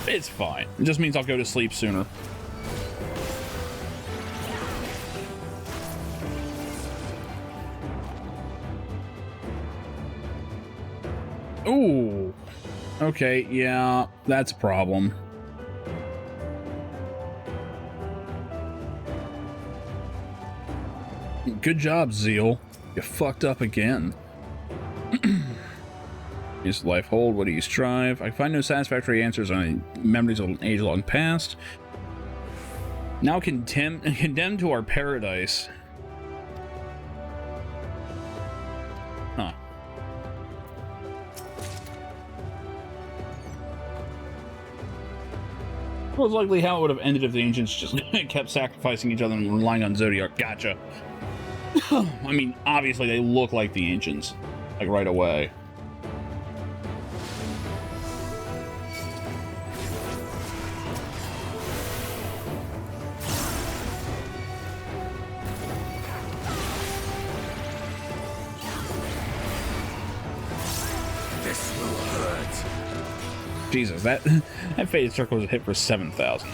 It's fine. It just means I'll go to sleep sooner. Ooh. Okay, yeah, that's a problem. Good job, Zeal. You fucked up again. Use life hold. What do you strive? I find no satisfactory answers on memories of an age long past. Now condemned to our paradise. Huh. Most likely how it would have ended if the ancients just kept sacrificing each other and relying on Zodiac. Gotcha. I mean, obviously they look like the ancients, like right away.
This will hurt.
Jesus, that faded circle was a hit for 7,000.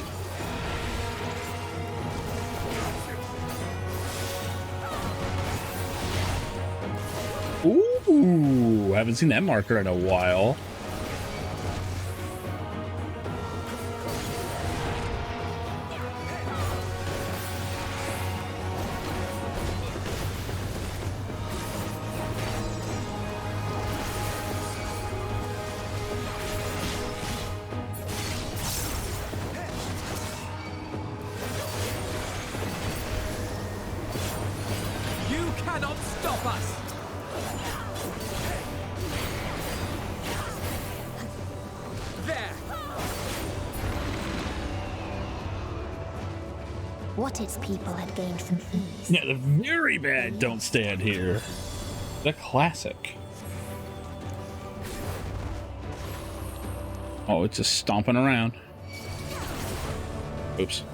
Ooh, haven't seen that marker in a while.
You cannot stop us! There!
What its people had gained from ease.
Yeah, the very bad don't stand here. The classic. Oh, it's just stomping around. Oops.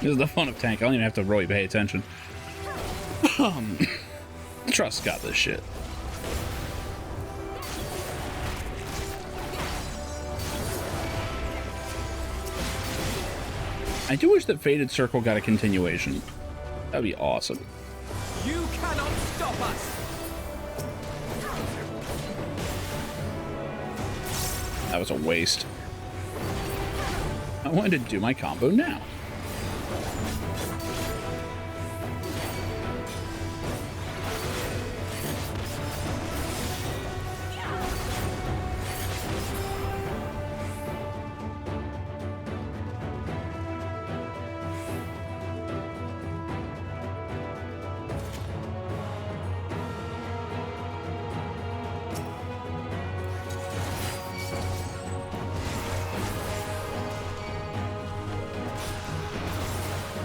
This is the fun of tank. I don't even have to really pay attention. Trust got this shit. I do wish that Faded Circle got a continuation. That'd be awesome.
You cannot stop us!
That was a waste. I wanted to do my combo now.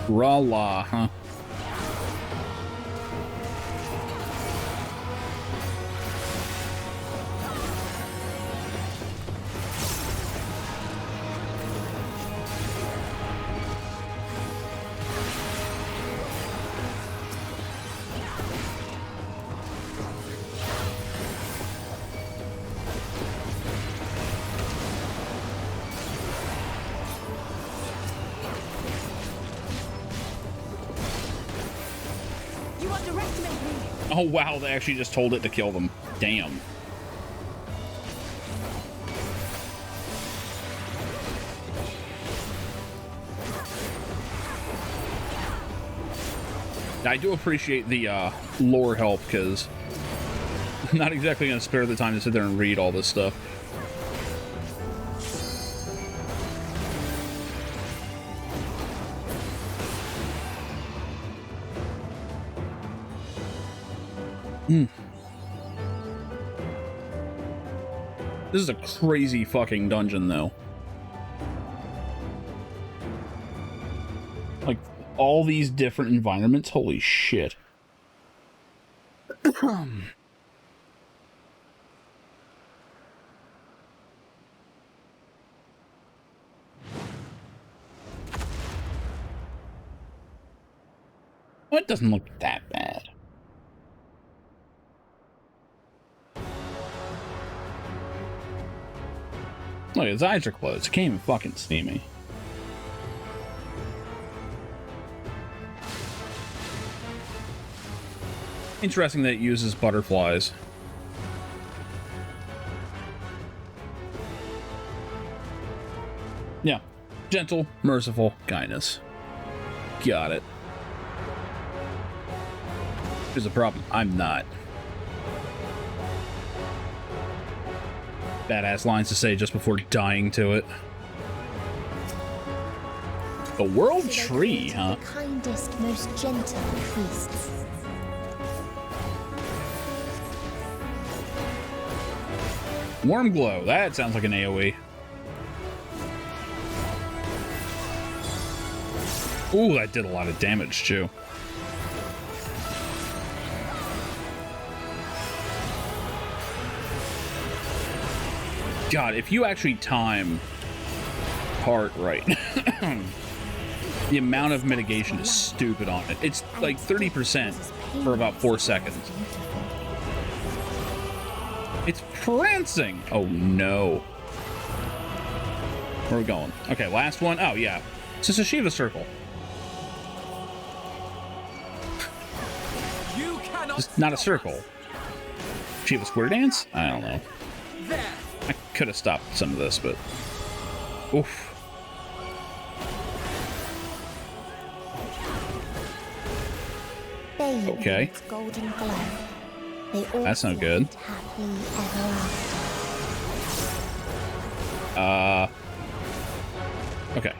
Rala, huh? Oh wow, they actually just told it to kill them. Damn. I do appreciate the lore help, because I'm not exactly going to spare the time to sit there and read all this stuff. This is a crazy fucking dungeon, though. Like, all these different environments, holy shit. Well, it doesn't look that bad. Look, his eyes are closed. He can't even fucking see me. Interesting that it uses butterflies. Yeah. Gentle, merciful, kindness. Got it. Here's the problem. I'm not. Badass lines to say just before dying to it. The world tree, huh?
The kindest, most gentle priests.
Warm glow. That sounds like an AoE. Ooh, that did a lot of damage too. God, if you actually time part right, the amount of mitigation is stupid on it. It's like 30% for about 4 seconds. It's prancing. Oh no. Where are we going? Okay, last one. Oh yeah. It's just a Shiva circle. Just not a circle. Shiva square dance? I don't know. I could have stopped some of this, but oof. Okay.
Golden glow. They all
That's no good.
happily ever after.
Okay.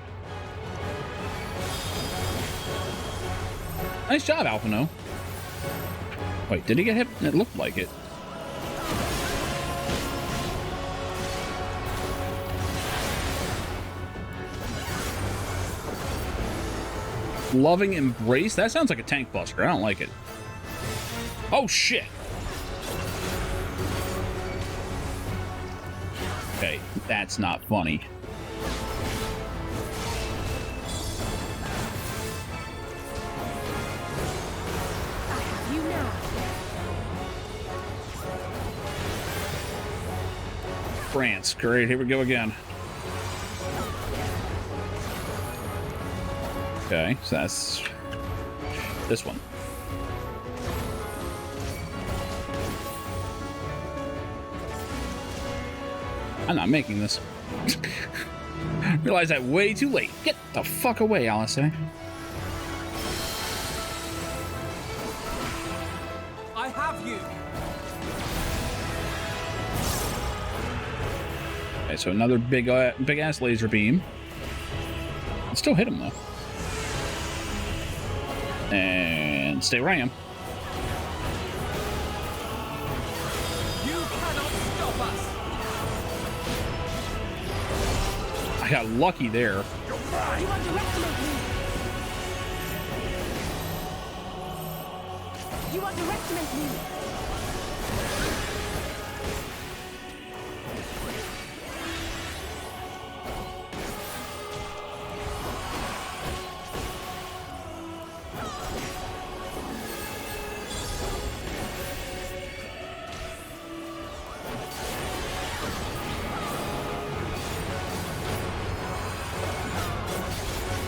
Nice job, Alphino. Wait, did he get hit? It looked like it. Loving embrace? That sounds like a tank buster. I don't like it. Oh, shit. Okay, that's not funny. France. Great, here we go again. Okay, so that's this one. I'm not making this. Realize that way too late. Get the fuck away, Alistair.
I have you.
Okay, so another big ass laser beam. It still hit him though. And stay where I am.
You cannot stop us.
I got lucky there.
You underestimate me. You underestimate me.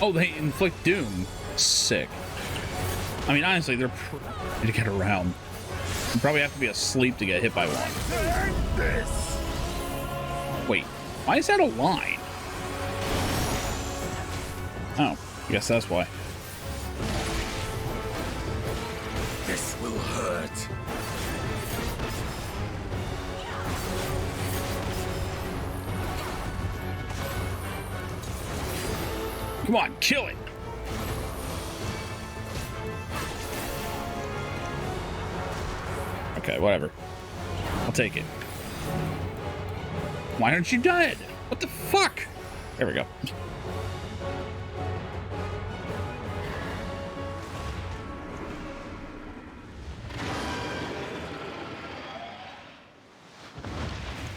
Oh, they inflict doom. Sick. I mean, honestly, they're pretty to get around. You probably have to be asleep to get hit by one. Wait, why is that a line? Oh, I guess that's why.
This will hurt.
Come on, kill it. Okay, whatever. I'll take it. Why aren't you dead? What the fuck? There we go.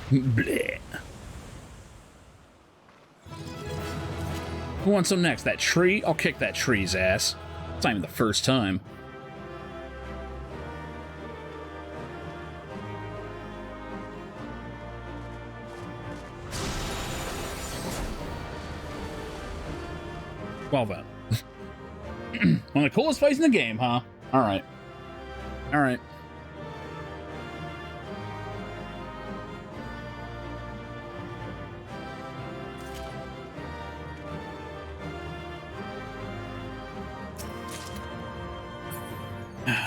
Bleh. Who wants some next? That tree? I'll kick that tree's ass. It's not even the first time. Well then. One of the coolest fights in the game, huh? Alright. Alright.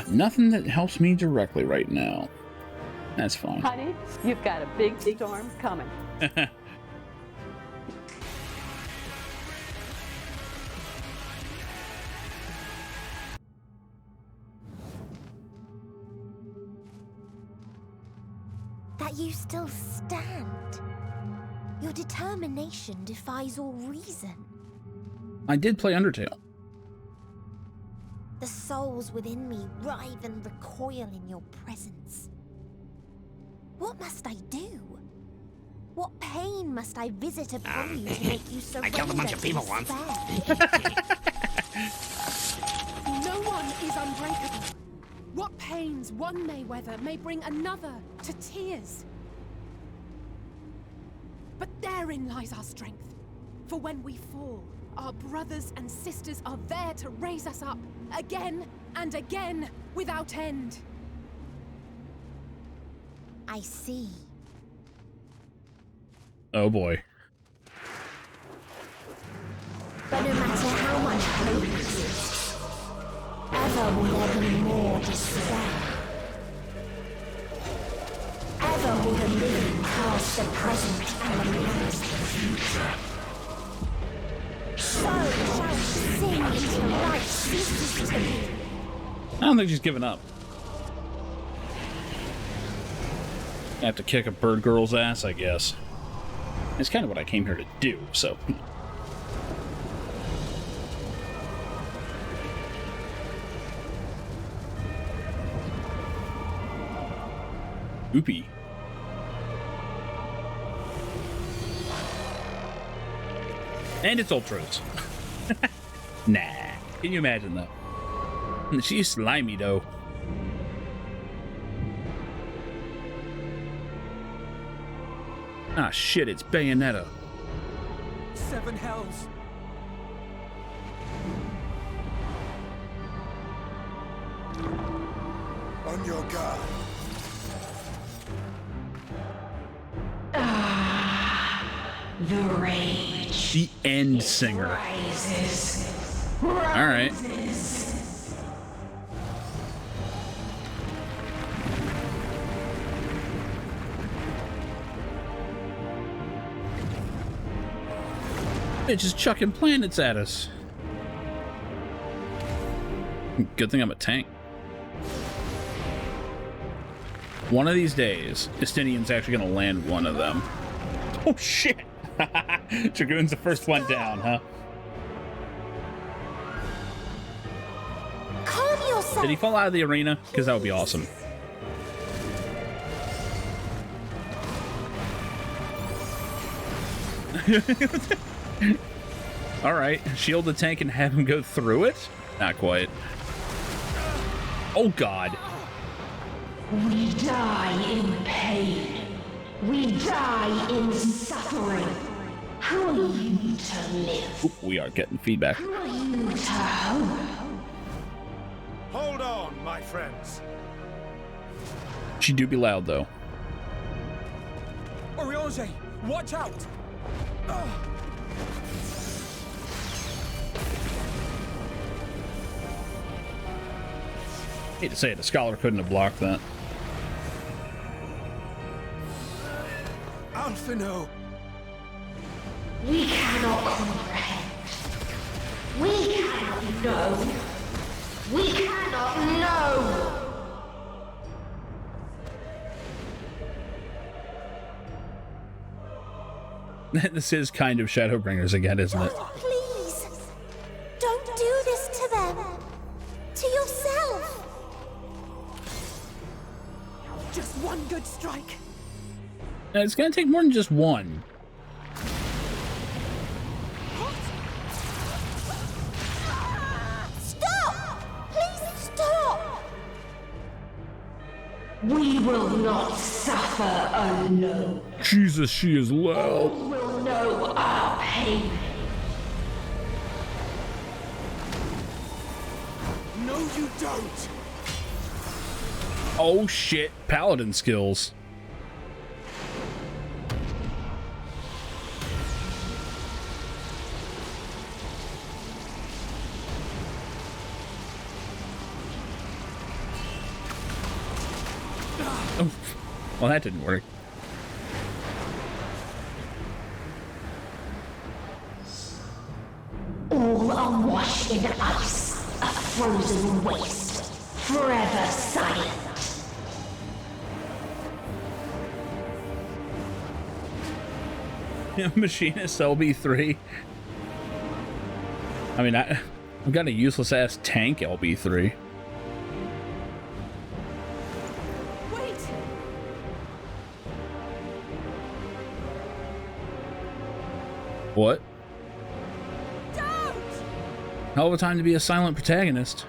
Nothing that helps me directly right now. That's fine.
Honey, you've got a big storm coming.
That you still stand. Your determination defies all reason.
I did play Undertale.
The souls within me writhe and recoil in your presence. What must I do? What pain must I visit upon you to make you surrender?
I killed a bunch of people once.
No one is unbreakable. What pains one may weather may bring another to tears. But therein lies our strength. For when we fall, our brothers and sisters are there to raise us up, again and again, without end.
I see.
Oh boy.
But no matter how much hope exists, ever will there be more despair. Ever will the living cast the present and announce the future. So shall we sing until life ceases to be.
I don't think she's given up. I have to kick a bird girl's ass, I guess. It's kind of what I came here to do, so... Oopie. And it's ultras. Nah. Can you imagine that? She's slimy, though. Ah, shit, it's Bayonetta.
7 hells.
On your guard.
The rage.
The end singer.
Rises.
Alright. They're just chucking planets at us. Good thing I'm a tank. One of these days, Justinian's actually gonna land one of them. Oh shit! Dragoon's the first one down, huh?
Calm yourself.
Did he fall out of the arena? Because that would be awesome. Alright, shield the tank and have him go through it? Not quite. Oh god.
We die in pain. We die in suffering. Who are you to live?
Oop, we are getting feedback.
Who are you to hope?
Hold on, my friends.
She do be loud, though.
Oriange, watch out!
Hate to say it, the scholar couldn't have blocked that.
Alphino!
We cannot comprehend. We cannot know. We cannot know.
This is kind of Shadowbringers again, isn't it?
Please, don't do this to them. To yourself.
Just one good strike.
Now, it's gonna take more than just one.
Stop! Please stop!
We will not suffer alone.
Jesus, she is
All
loud.
will know our pain.
No, you don't!
Oh shit, paladin skills. Well, that didn't work.
All are washed in ice, a frozen waste, forever silent.
Machinist LB3. I mean, I've got a useless ass tank LB3.
Wait!
What?
Don't!
Hell of a time to be a silent protagonist.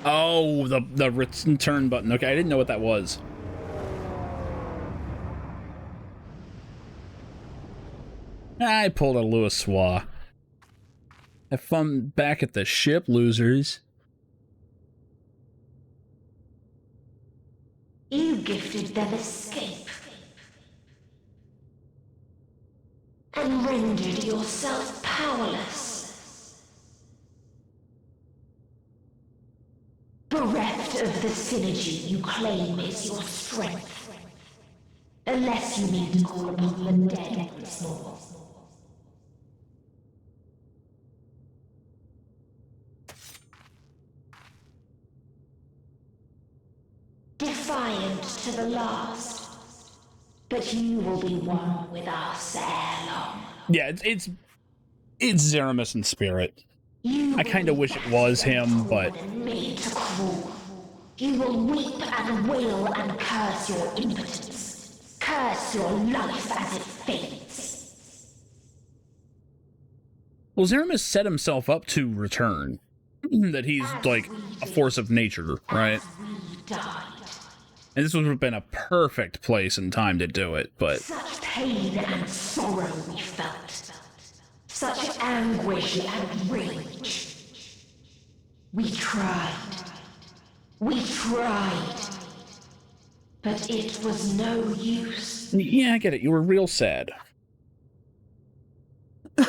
Oh, the return button. Okay, I didn't know what that was. I pulled a Louis Swa. Have fun back at the ship, losers.
You gifted them escape. And rendered yourself powerless. Bereft of the synergy you claim is your strength. Unless you need to call upon the dead once more. Defiant to the last. But you will be one with us ere long.
Yeah, it's Zeramus in spirit. I kind of wish it was him, but
Me to cruel. You will weep and wail and curse your impotence. Curse your life as it fades.
well, Zeramus set himself up to return. That he's like a force of nature, right? And this would have been a perfect place and time to do it, but
Such pain and sorrow we felt. Such anguish and rage. We tried. We tried. But it was no use.
yeah, I get it. You were real sad.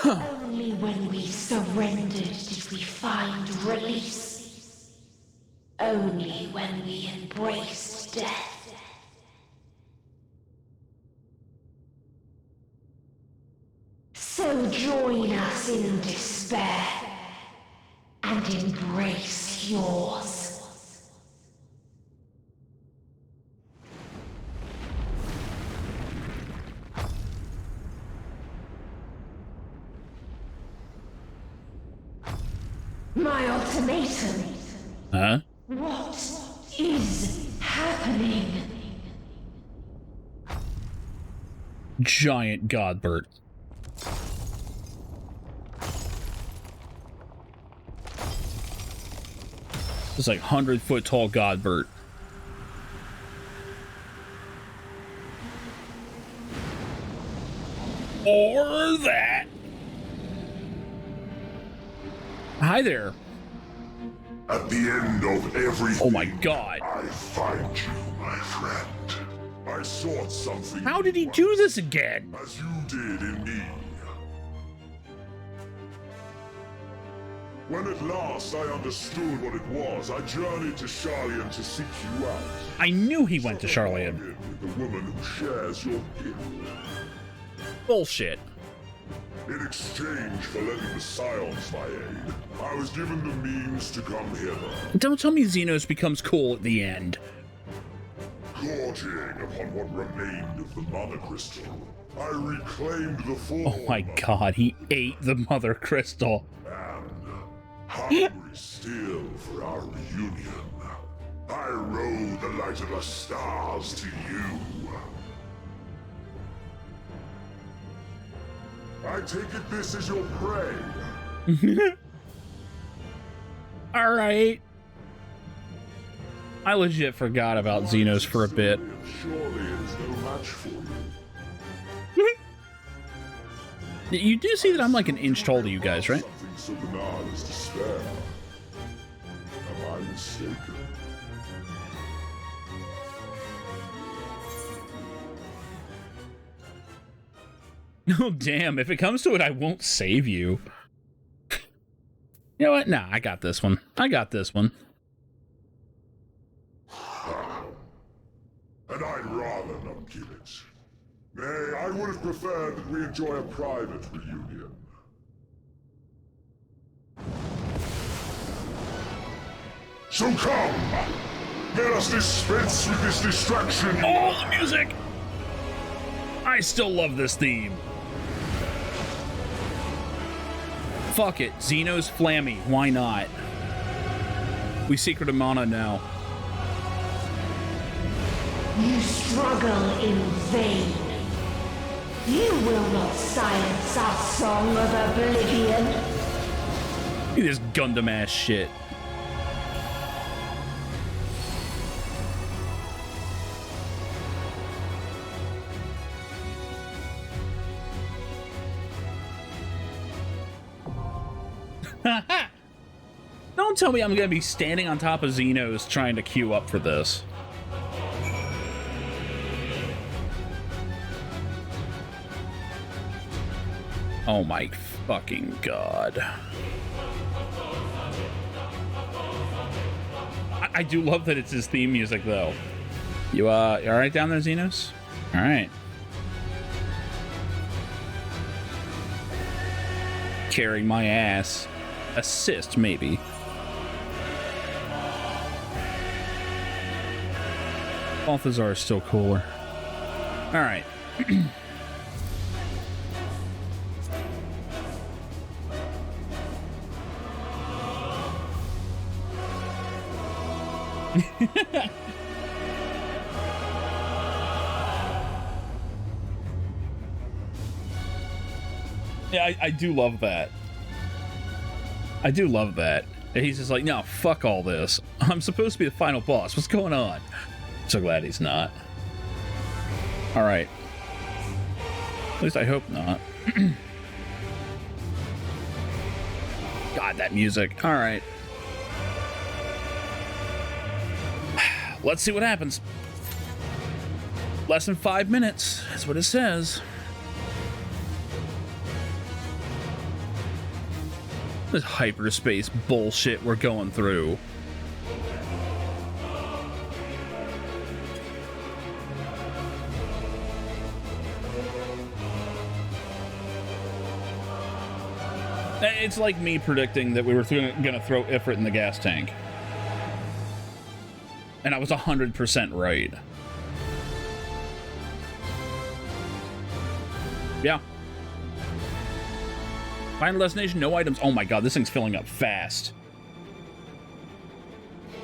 Only when we surrendered did we find release. Only when we embraced death. So join us in despair and embrace yours. My ultimatum.
Huh?
What is happening?
Giant Godbert. It's like 100-foot tall Godbert. Or that. Hi there.
At the end of everything,
oh my god,
I find you, my friend. I sought something.
How did he do this again?
As you did in me. When at last I understood what it was, I journeyed to Charlian to seek you out.
I knew he went to Charlian.
With the woman who shares your gift.
Bullshit.
In exchange for letting the Scions my aid, I was given the means to come hither.
Don't tell me Xenos becomes cool at the end.
Gorging upon what remained of the Mother Crystal, I reclaimed the form.
Oh my god, he ate the Mother Crystal.
Hungry still for our reunion, I rode the light of the stars to you. I take it this is your prey.
Alright. I legit forgot about Xenos for a bit.
Surely is no match for you.
You do see that I'm like an inch tall to you guys, right?
So banal as despair. Am I mistaken?
Oh damn, if it comes to it, I won't save you. You know what? Nah, I got this one. I got this one.
And I'd rather not give it. Nay, I would have preferred that we enjoy a private reunion. So come! Let us dispense with this distraction!
Oh, the music! I still love this theme. Fuck it. Xeno's Flammy. Why not? We Secret of Mana now.
You struggle in vain. You will not silence our song of oblivion.
Look at this Gundam ass shit. Don't tell me I'm gonna be standing on top of Xenos trying to queue up for this. Oh my fucking god. I do love that it's his theme music though. You alright down there, Xenos? Alright. Carrying my ass. Assist, maybe. Balthazar is still cooler. Alright. Yeah, I do love that. I do love that. He's just like, no, fuck all this. I'm supposed to be the final boss. What's going on? So glad he's not. Alright. At least I hope not. God, that music. Alright. Let's see what happens. Less than 5 minutes. That's what it says. This hyperspace bullshit we're going through. It's like me predicting that we were gonna throw Ifrit in the gas tank. And I was 100% right. Yeah. Final destination, no items. Oh my god, this thing's filling up fast.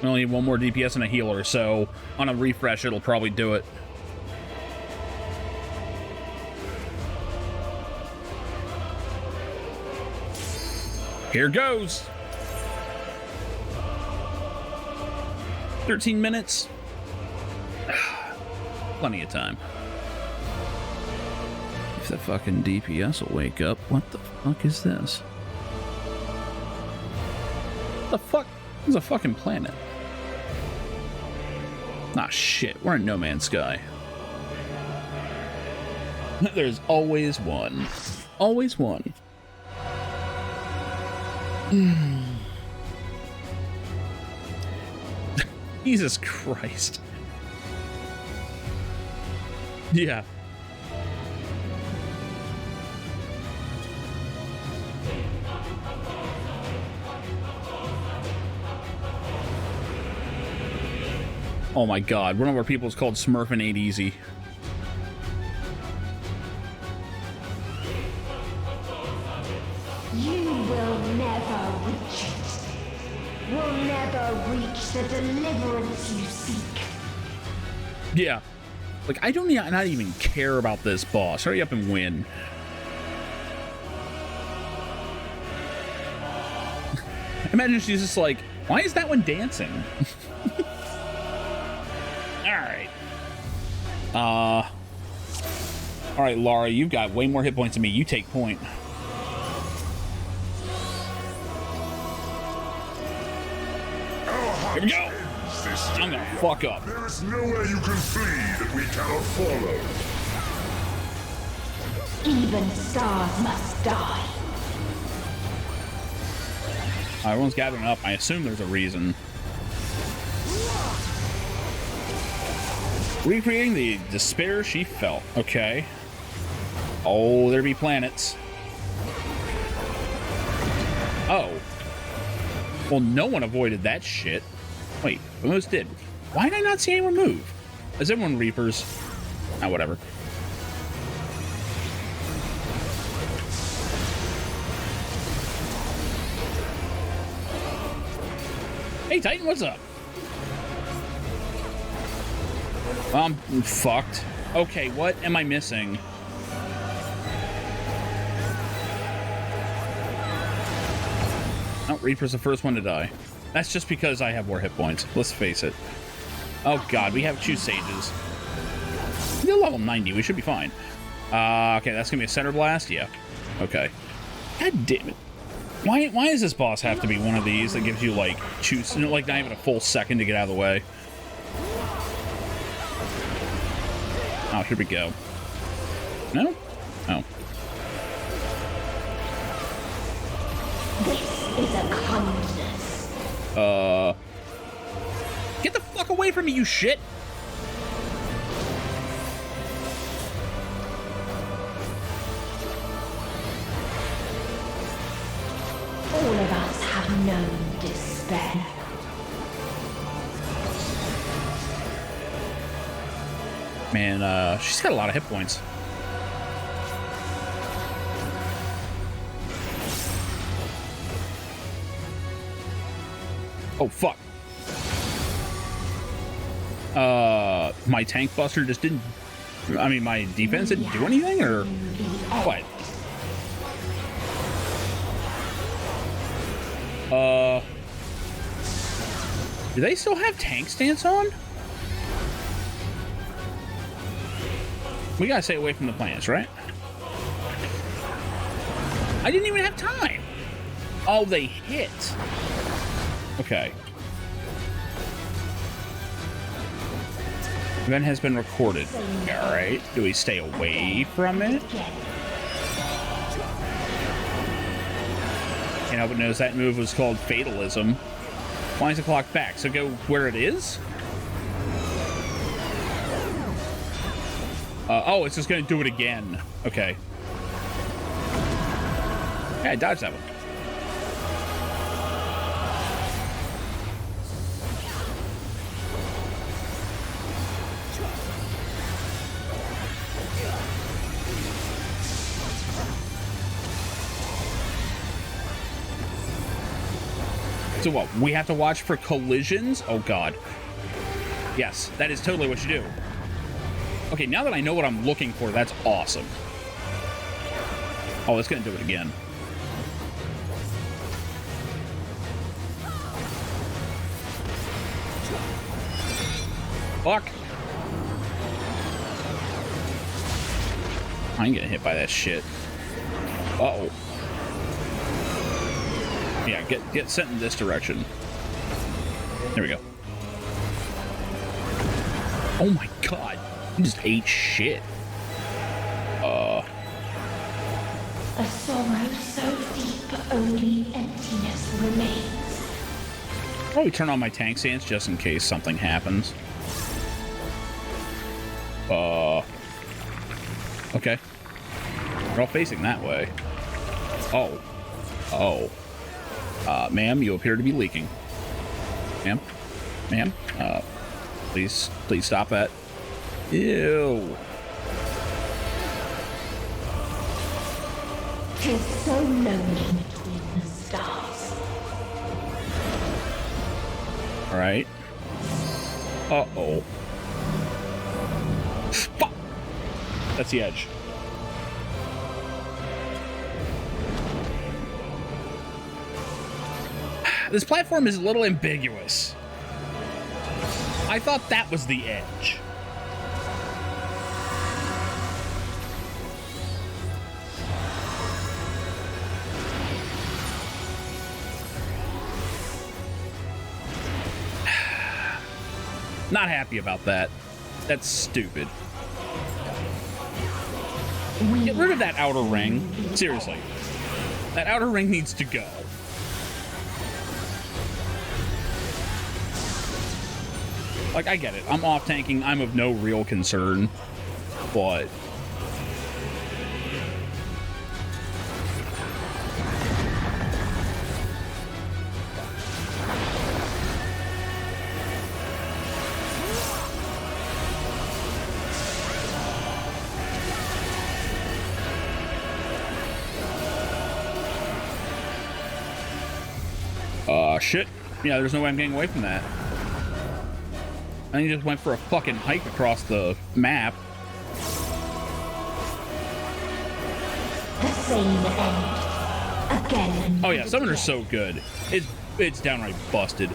We only need one more DPS and a healer, so on a refresh, it'll probably do it. Here goes. 13 minutes. Plenty of time. If the fucking DPS will wake up. What the fuck is this? What the fuck? This is a fucking planet. Ah, shit. We're in No Man's Sky. There's always one. Always one. Jesus Christ. Yeah. Oh my god, one of our people is called Smurfin' Ain't Easy.
You will never reach it. Will never reach the deliverance you seek.
Yeah. Like, I don't not even care about this boss. Hurry up and win. Imagine she's just like, why is that one dancing? Alright. Alright, Lara, you've got way more hit points than me. You take point. Here we go. I'm gonna fuck up.
There is nowhere you can flee that we cannot follow.
Even stars must die.
Everyone's gathering up. I assume there's a reason. Recreating the despair she felt. Okay. Oh, there be planets. Oh. Well, no one avoided that shit. Wait, almost did. Why did I not see anyone move? Is everyone Reapers? Ah, whatever. Hey, Titan, what's up? I'm fucked. Okay, what am I missing? Oh, Reaper's the first one to die. That's just because I have more hit points. Let's face it. Oh god, we have 2 sages. We're level 90, we should be fine. Okay, that's gonna be a center blast? Yeah. Okay. God damn it. Why does this boss have to be one of these that gives you, like, like, not even a full second to get out of the way? Oh, here we go. No? Oh.
This is a kindness.
Get the fuck away from me, you shit!
All of us have known despair.
Man, she's got a lot of hit points. Oh, fuck. My tank buster just didn't... I mean, my defense didn't do anything, or what? Do they still have tank stance on? We gotta stay away from the planets, right? I didn't even have time. Oh, they hit. Okay. Event has been recorded. All right. Do we stay away from it? You know, but knows that move was called fatalism. Winds the clock back. So go where it is. Oh, it's just gonna do it again. Okay. Yeah, I dodged that one. So what? We have to watch for collisions? Oh god. Yes, that is totally what you do. Okay, now that I know what I'm looking for, that's awesome. Oh, it's gonna do it again. Fuck. I ain't getting hit by that shit. Uh-oh. Yeah, get sent in this direction. There we go. Oh my god. You just ate shit.
A sorrow so deep only emptiness remains.
Probably turn on my tank stance just in case something happens. Okay. We're all facing that way. Oh. Oh. Ma'am, you appear to be leaking. Ma'am? Ma'am? Please stop that. Ew.
'Tis so lonely between the stars.
Alright. Uh-oh. Fuck! That's the edge. This platform is a little ambiguous. I thought that was the edge. Not happy about that. That's stupid. Get rid of that outer ring. Seriously. That outer ring needs to go. Like, I get it. I'm off-tanking. I'm of no real concern. But... shit. Yeah, there's no way I'm getting away from that. I just went for a fucking hike across the map.
The same end. Again.
Oh yeah, Summoner's so good. It's downright busted.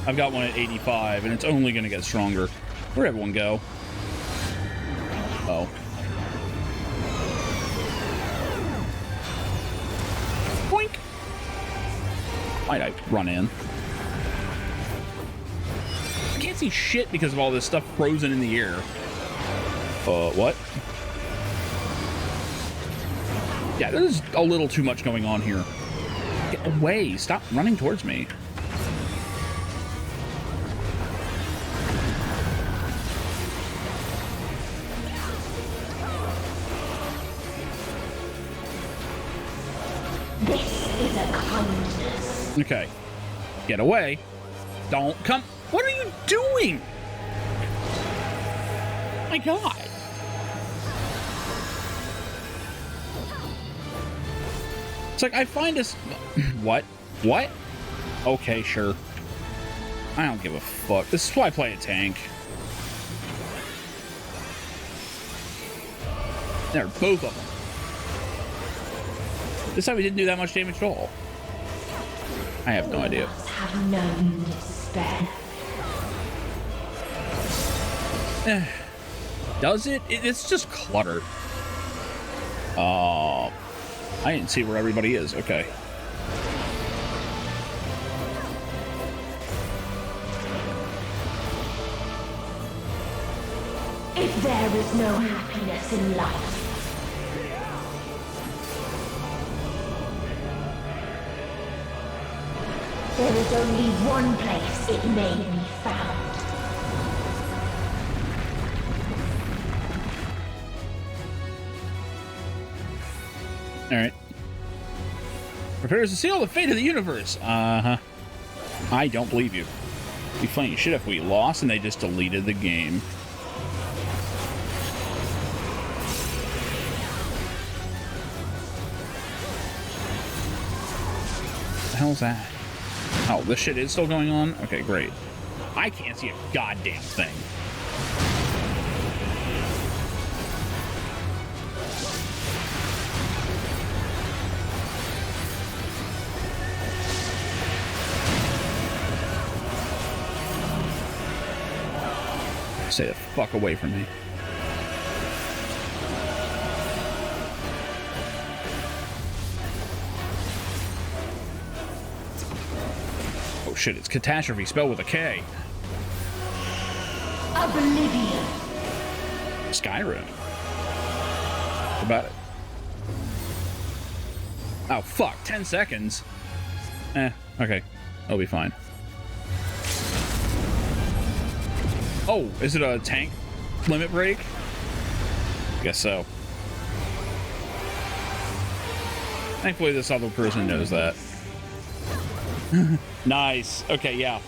I've got one at 85, and it's only gonna get stronger. Where'd everyone go? Oh. Boink! Might I run in? I can't see shit because of all this stuff frozen in the air. What? Yeah, there's a little too much going on here. Get away! Stop running towards me.
This is a kindness.
Okay. Get away. Don't come. What are you doing? My God. It's like I find us. What? What? Okay, sure. I don't give a fuck. This is why I play a tank. There, both of them. This time we didn't do that much damage at all. I have no idea.
Have known despair.
Does it? It's just clutter. I didn't see where everybody is. Okay.
If there is no happiness in life, there is only one place it may be found.
Alright. Prepares to seal the fate of the universe. Uh-huh. I don't believe you. It'd be funny shit if we lost and they just deleted the game. What the hell's that? Oh, this shit is still going on? Okay, great. I can't see a goddamn thing. Stay the fuck away from me. Oh shit, it's catastrophe spelled with a K.
Oblivion.
Skyrim. What about it? Oh fuck, 10 seconds. Okay. I'll be fine. Oh, is it a tank limit break? Guess so. Thankfully, this other person knows that. Nice. Okay, yeah.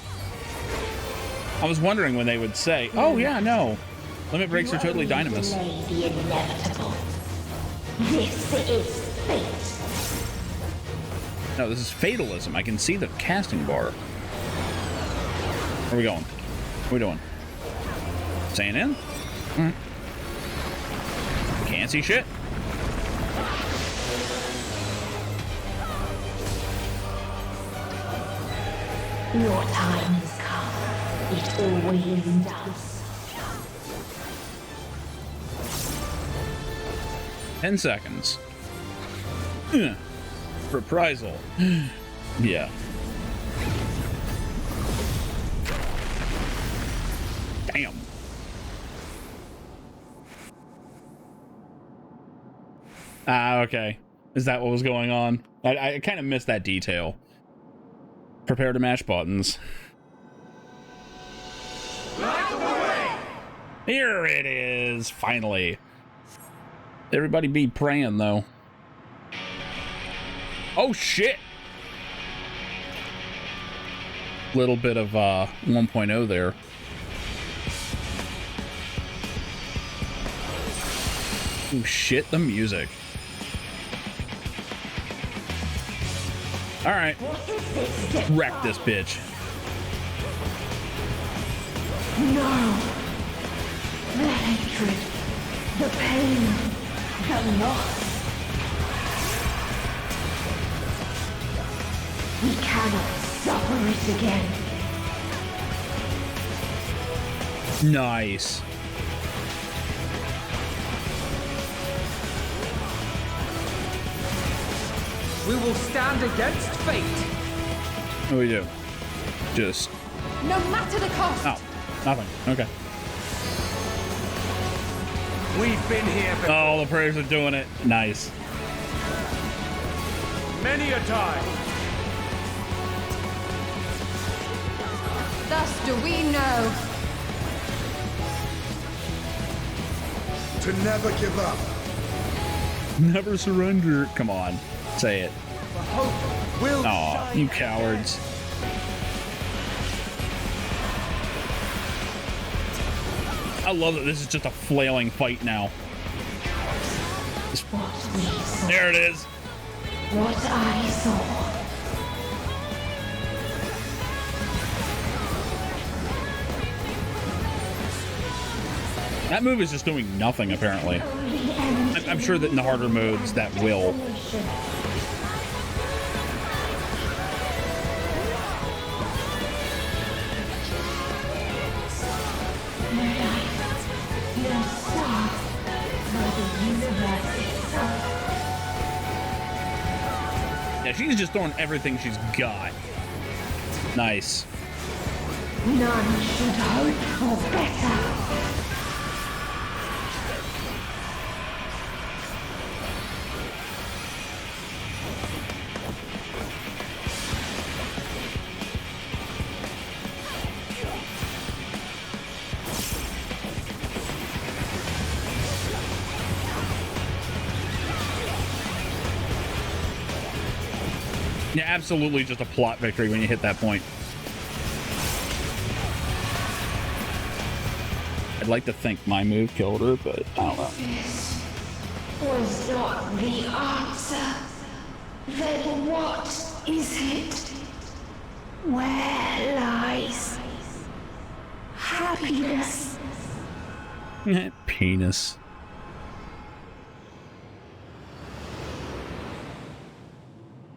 I was wondering when they would say, oh, yeah, no. Limit breaks are totally dynamis.
The inevitable. This is fate.
No, this is fatalism. I can see the casting bar. Where are we going? What are we doing? Staying in? Can't see shit.
Your time has come. It always does.
10 seconds. Reprisal. Yeah. Damn. Ah, okay. Is that what was going on? I kind of missed that detail. Prepare to mash buttons. Here it is, finally. Everybody be praying, though. Oh, shit. Little bit of 1.0 there. Oh, shit, the music. All right. Wreck this bitch.
No. The hatred, the pain, the loss. We cannot suffer it again.
Nice.
We will stand against fate.
What do we do? Just...
No matter the cost.
Oh, nothing. Okay.
We've been here before.
Oh, the prayers are doing it. Nice.
Many a time.
Thus do we know.
To never give up.
Never surrender. Come on. Say it.
The hope will
Aw, you cowards. I love that this is just a flailing fight now. There it is.
What I saw.
That move is just doing nothing, apparently. I'm sure that in the harder modes, that will. Yeah, she's just throwing everything she's got. Nice.
None should hope for better.
Yeah, absolutely just a plot victory when you hit that point. I'd like to think my move killed her, but I don't know.
This was not the answer. Then what is it? Where lies happiness?
Penis.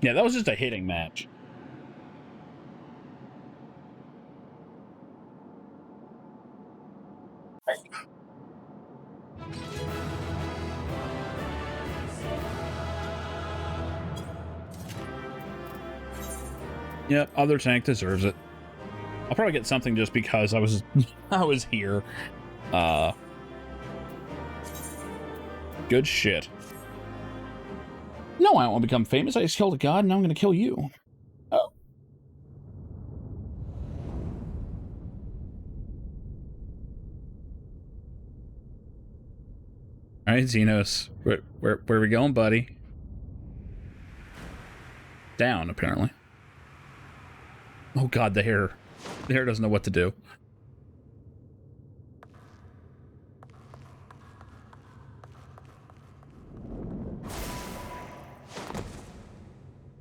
Yeah, that was just a hitting match. Yep, other tank deserves it. I'll probably get something just because I was here. Good shit. No, I don't want to become famous. I just killed a god and now I'm going to kill you. Oh. All right, Xenos. Where are we going, buddy? Down, apparently. Oh god, the hair. The hair doesn't know what to do.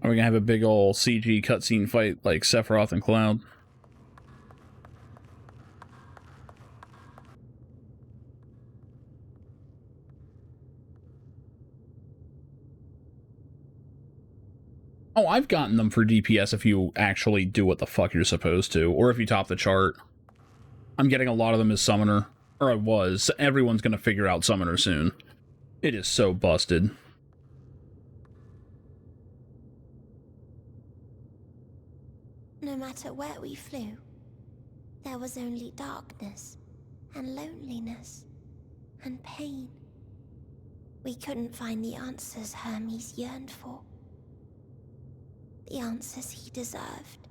Are we gonna have a big ol' CG cutscene fight like Sephiroth and Cloud? Oh, I've gotten them for DPS if you actually do what the fuck you're supposed to, or if you top the chart. I'm getting a lot of them as Summoner. Or I was. Everyone's gonna figure out Summoner soon. It is so busted.
No matter where we flew, there was only darkness and loneliness and pain. We couldn't find the answers Hermes yearned for. The answers he deserved.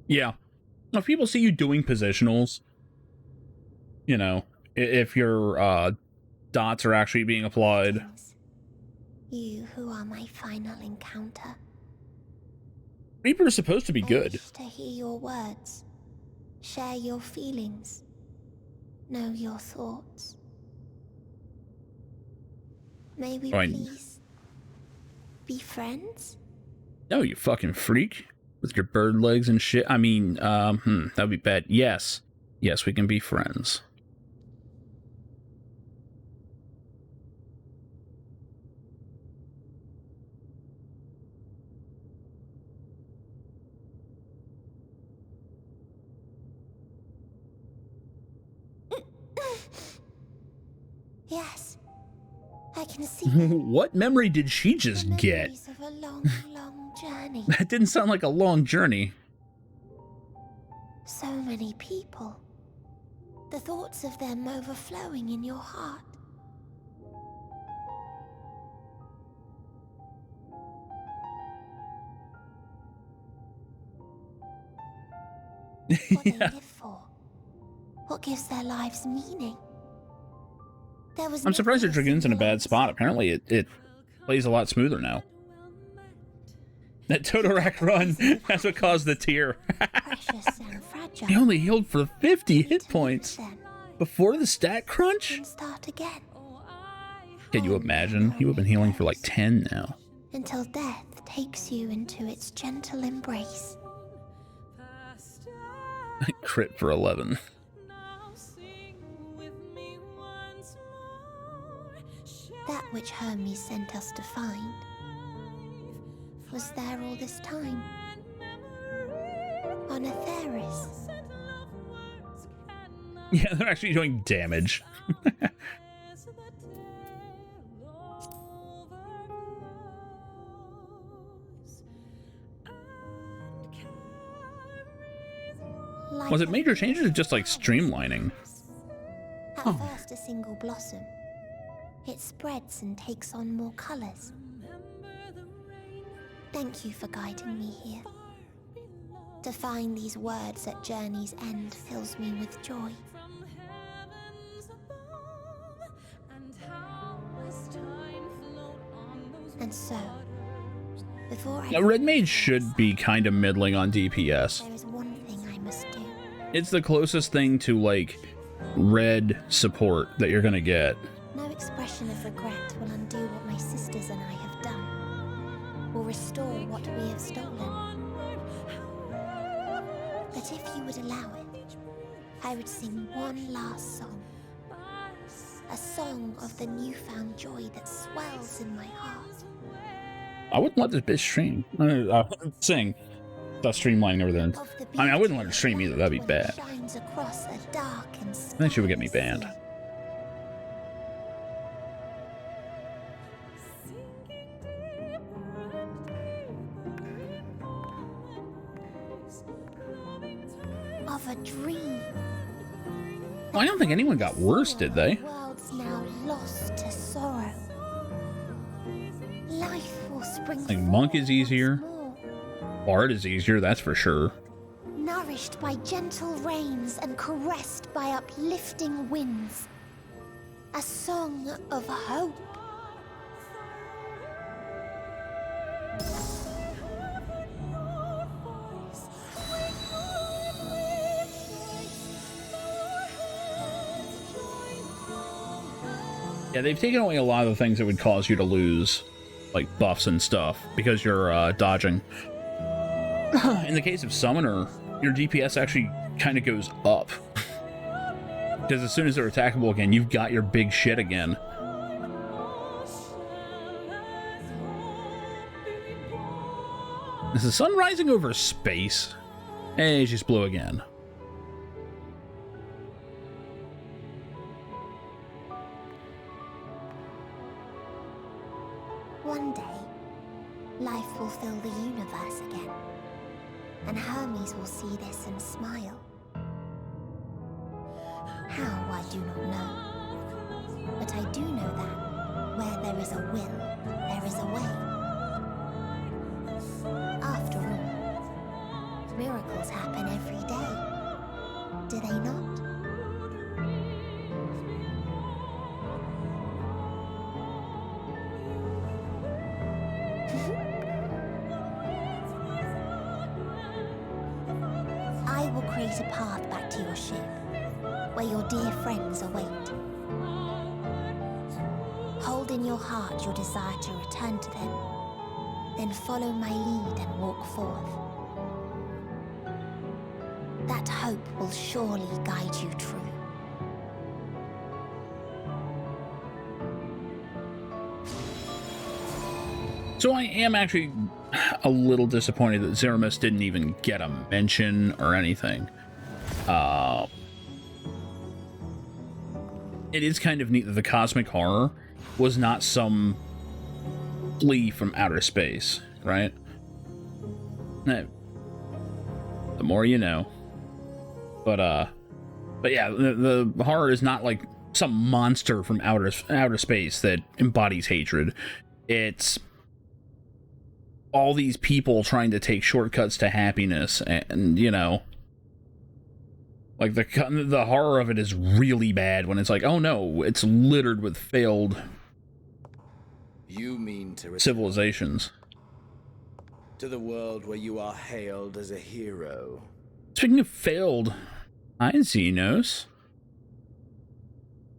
Yeah. If people see you doing positionals, you know, if your dots are actually being applied.
You who are my final encounter.
Reaper is supposed to be
I
good.
wish to hear your words, share your feelings, know your thoughts. May we please be friends?
No, you fucking freak. With your bird legs and shit. I mean, that'd be bad. Yes. Yes, we can be friends.
Yes, I can see
What memory did she just get?
of a long, long journey.
That didn't sound like a long journey.
So many people. The thoughts of them overflowing in your heart. What they live for. What gives their lives meaning.
I'm surprised the Dragoon's in a bad spot. Apparently it plays a lot smoother now. That Totorak run, that's what caused the tear.
Precious and fragile.
He only healed for 50 hit points before the stat crunch?
Start again.
Can you imagine? He would have been healing for like 10 now.
Until death takes you into its gentle embrace.
Crit for 11.
That which Hermes sent us to find was there all this time. On Atheris.
Yeah, they're actually doing damage. Was it major changes or just like streamlining?
At first a single blossom. It spreads and takes on more colors. Thank you for guiding me here. To find these words at journey's end fills me with joy. And so, before I...
Now, Red Mage should be kind of middling on DPS.
There is one thing I must do.
It's the closest thing to, like, red support that you're gonna get.
No expression of regret will undo what my sisters and I have done, or restore what we have stolen. But if you would allow it, I would sing one last song. A song of the newfound joy that swells in my heart.
I wouldn't let this bitch stream. Sing. Stop streamlining over there. I mean, I wouldn't let her stream either. That'd be bad.
Shines across a dark and
I think she would get me banned.
of a dream.
Well, I don't think anyone got worse, did they?
World's now lost to sorrow. Life will spring
Like, Monk is easier. Bard is easier, that's for sure.
nourished by gentle rains and caressed by uplifting winds. A song of hope.
Yeah, they've taken away a lot of the things that would cause you to lose, like buffs and stuff, because you're dodging. In the case of Summoner, your DPS actually kind of goes up. Because as soon as they're attackable again, you've got your big shit again. Is the sun rising over space? Hey, she's blue again.
One day, life will fill the universe again. And Hermes will see this and smile. How, I do not know. But I do know that where there is a will, there is a way. After all, miracles happen every day, do they not? I will create a path back to your ship, where your dear friends await. Hold in your heart your desire to return to them, then follow my lead and walk forth. That hope will surely guide you true.
So I am actually a little disappointed that Zeramis didn't even get a mention or anything. It is kind of neat that the cosmic horror was not some flea from outer space, right? The more you know. But yeah, the horror is not like some monster from outer space that embodies hatred. It's all these people trying to take shortcuts to happiness, and you know, like the horror of it is really bad when it's like, oh no, it's littered with failed
You mean to
civilizations.
to the world where you are hailed as a hero.
Speaking of failed, hi Xenos.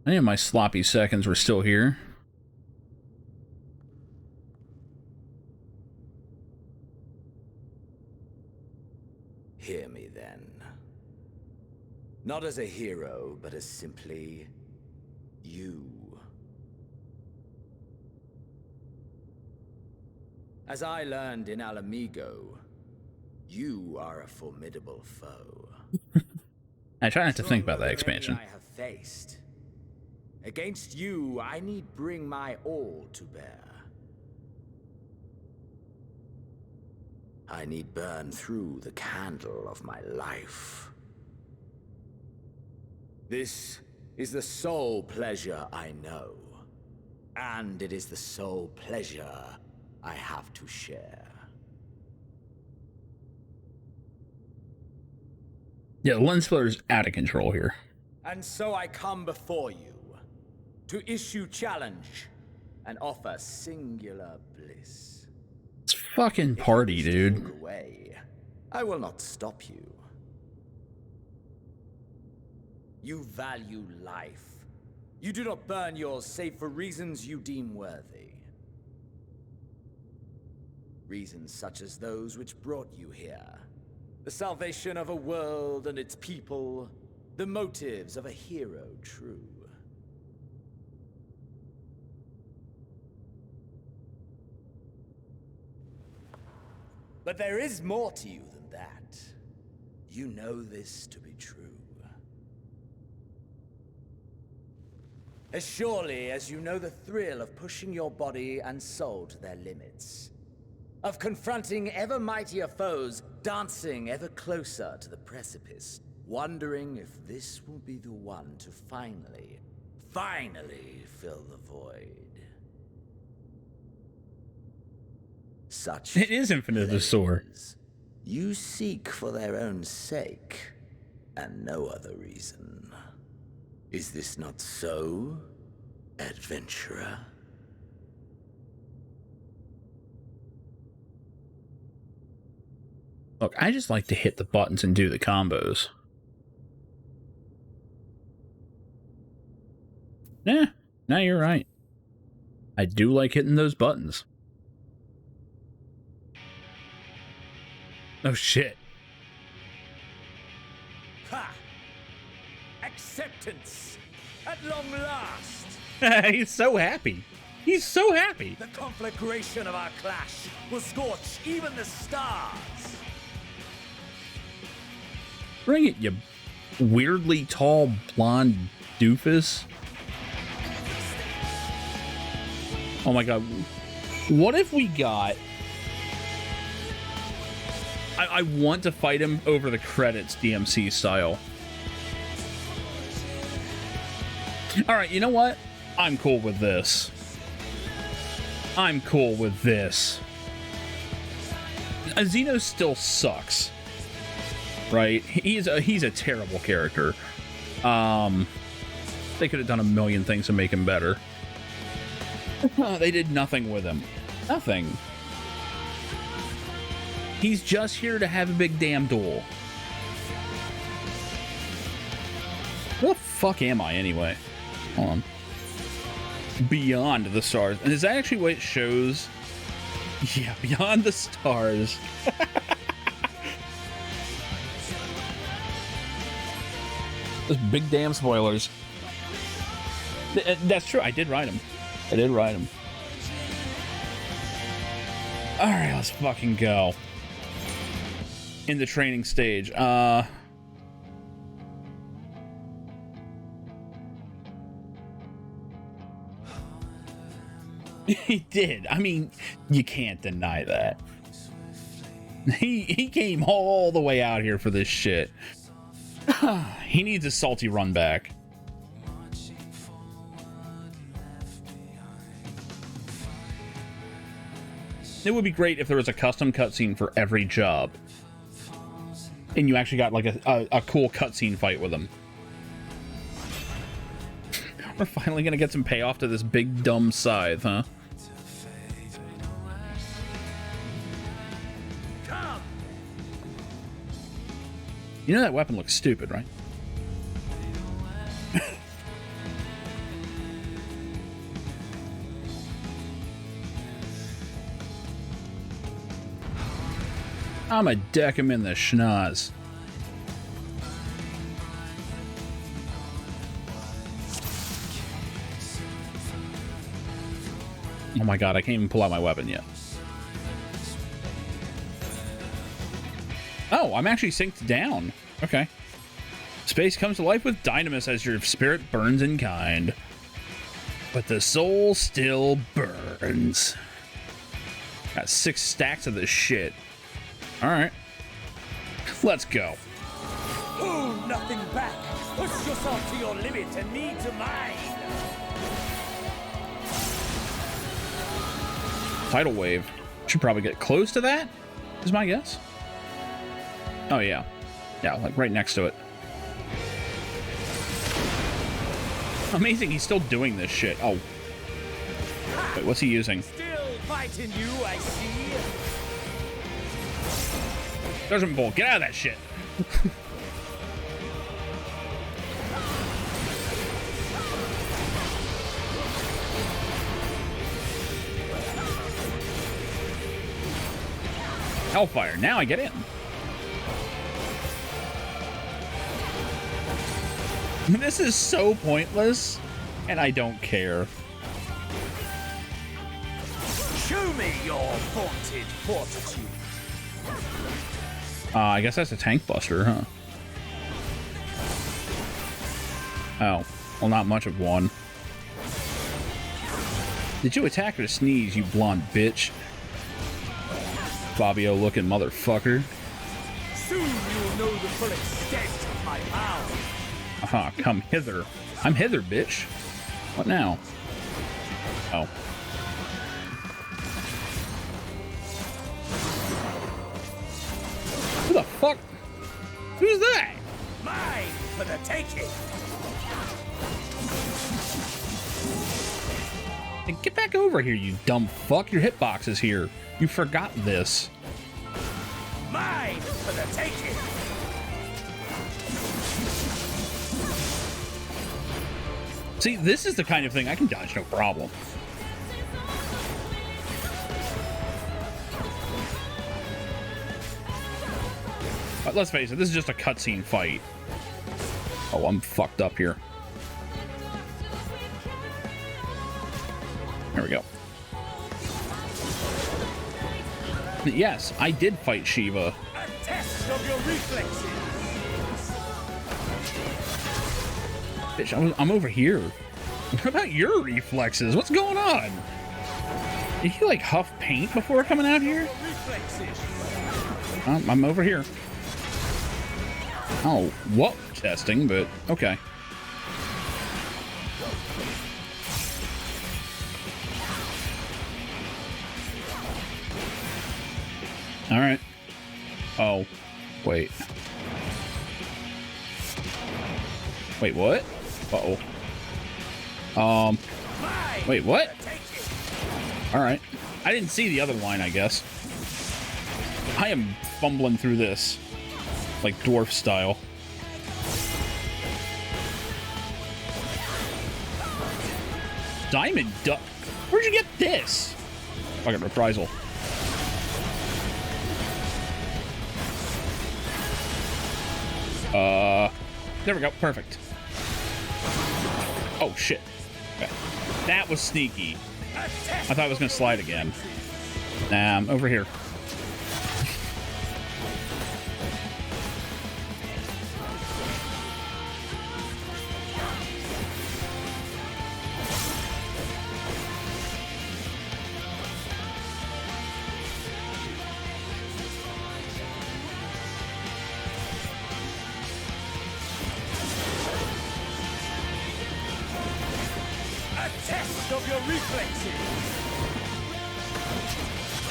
I knew my sloppy seconds were still here.
Hear me then. Not as a hero, but as simply you. As I learned in Alamigo, you are a formidable foe.
I try not to think about that expansion.
I have faced. Against you, I need bring my all to bear. I need burn through the candle of my life. This is the sole pleasure I know, and it is the sole pleasure I have to share.
Yeah, the lens flare's out of control here.
And so I come before you to issue challenge and offer singular bliss.
It's fucking party, dude.
Walk away. I will not stop you. You value life. You do not burn yours save for reasons you deem worthy. Reasons such as those which brought you here. The salvation of a world and its people. The motives of a hero true. But there is more to you than that. You know this to be true. As surely as you know the thrill of pushing your body and soul to their limits. Of confronting ever mightier foes, dancing ever closer to the precipice, wondering if this will be the one to finally fill the void. Such
it is Infinite the Sword.
You seek for their own sake, and no other reason. Is this not so, adventurer?
Look, I just like to hit the buttons and do the combos. Yeah, no, you're right. I do like hitting those buttons. Oh shit.
Ha! Acceptance! At long last!
He's so happy. He's so happy.
The conflagration of our clash will scorch even the stars.
Bring it, you weirdly tall blonde doofus. Oh my god. What if we got... I want to fight him over the credits DMC style. Alright, you know what? I'm cool with this. I'm cool with this. Xeno still sucks. right? He's a terrible character. They could have done a million things to make him better. They did nothing with him. Nothing. He's just here to have a big damn duel. Where the fuck am I anyway? Hold on. Beyond the stars. And is that actually what it shows? Yeah, beyond the stars. Those big damn spoilers. That's true. I did write them. I did write them. All right, let's fucking go. In the training stage. He did. I mean, you can't deny that. He came all the way out here for this shit. He needs a salty run back. It would be great if there was a custom cutscene for every job. And you actually got like a cool cutscene fight with him. We're finally gonna get some payoff to this big dumb scythe, huh? You know that weapon looks stupid, right? I'ma deck him in the schnoz. Oh my god, I can't even pull out my weapon yet. Oh, I'm actually synced down. Okay. Space comes to life with dynamis as your spirit burns in kind. But the soul still burns. Got 6 stacks of this shit. Alright. Let's go.
Hold nothing back. Push yourself to your limit and me to mine.
Tidal wave. Should probably get close to that, is my guess. Oh, yeah. Yeah, like right next to it. Amazing, he's still doing this shit. Oh. Wait, what's he using?
Still fighting you, I see.
Judgment Bolt, get out of that shit. Hellfire, now I get in. This is so pointless, and I don't care.
Show me your vaunted fortitude.
I guess that's a tank buster, huh? Oh, well, not much of one. Did you attack or sneeze, you blonde bitch? Fabio looking motherfucker.
Soon you'll know the full extent of my power.
Aha, come hither. I'm hither, bitch. What now? Oh. Who the fuck? Who's that?
Mine for the taking.
Hey, get back over here, you dumb fuck. Your hitbox is here. You forgot this.
Mine for the taking.
See, this is the kind of thing I can dodge no problem. But let's face it, this is just a cutscene fight. Oh, I'm fucked up here. There we go. Yes, I did fight Shiva.
A test of your reflexes.
Bitch, I'm over here. What about your reflexes? What's going on? Did you like huff paint before coming out here? I'm over here. Oh, whoa, testing, but okay. All right. Oh, wait. Wait, what? Uh-oh. Wait, what? All right. I didn't see the other line, I guess. I am fumbling through this, like dwarf style. Diamond duck? Where'd you get this? Fucking reprisal. There we go. Perfect. Oh, shit. Okay. That was sneaky. I thought I was going to slide again. Nah, I'm over here.
Of your reflexes.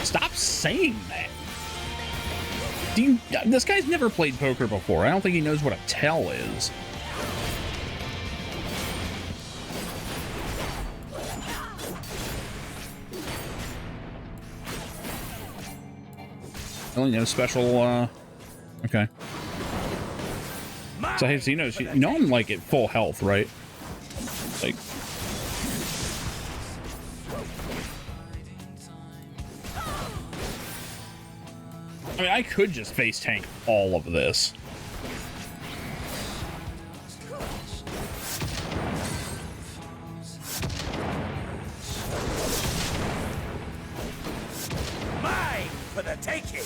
Stop saying that. This guy's never played poker before. I don't think he knows what a tell is. Only no special, okay. So, hey, so you know I'm, like, at full health, right? Like... I mean, I could just face tank all of this.
Mine for the taking.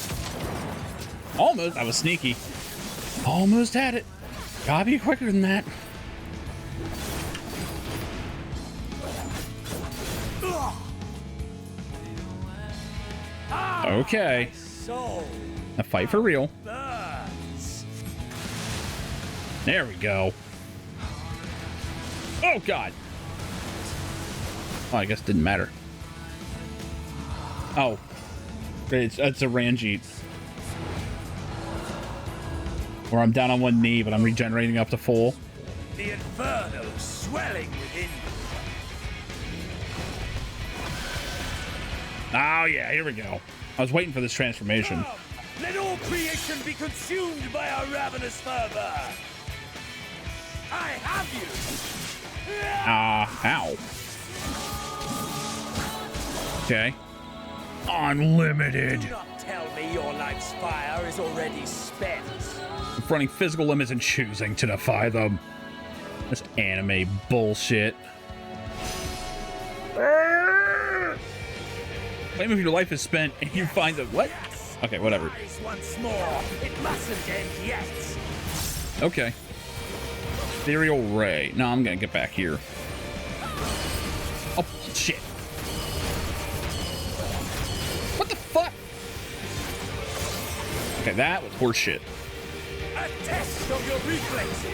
Almost. I was sneaky. Almost had it. Gotta be quicker than that. Okay. A fight for real. There we go. Oh, God. Oh, I guess it didn't matter. Oh. It's a Ranjit. Where I'm down on one knee, but I'm regenerating up to full.
The inferno swelling within you.
Oh, yeah, here we go. I was waiting for this transformation.
Let all creation be consumed by our ravenous fervor. I have you.
Ow. Okay. Unlimited.
Do not tell me your life's fire is already spent.
Confronting physical limits and choosing to defy them. This anime bullshit. Claim if your life is spent and you find the what? Okay, whatever.
Once more. It mustn't end yet.
Okay. Ethereal Ray. No, I'm gonna get back here. Oh, shit. What the fuck? Okay, that was horseshit.
A test of your reflexes.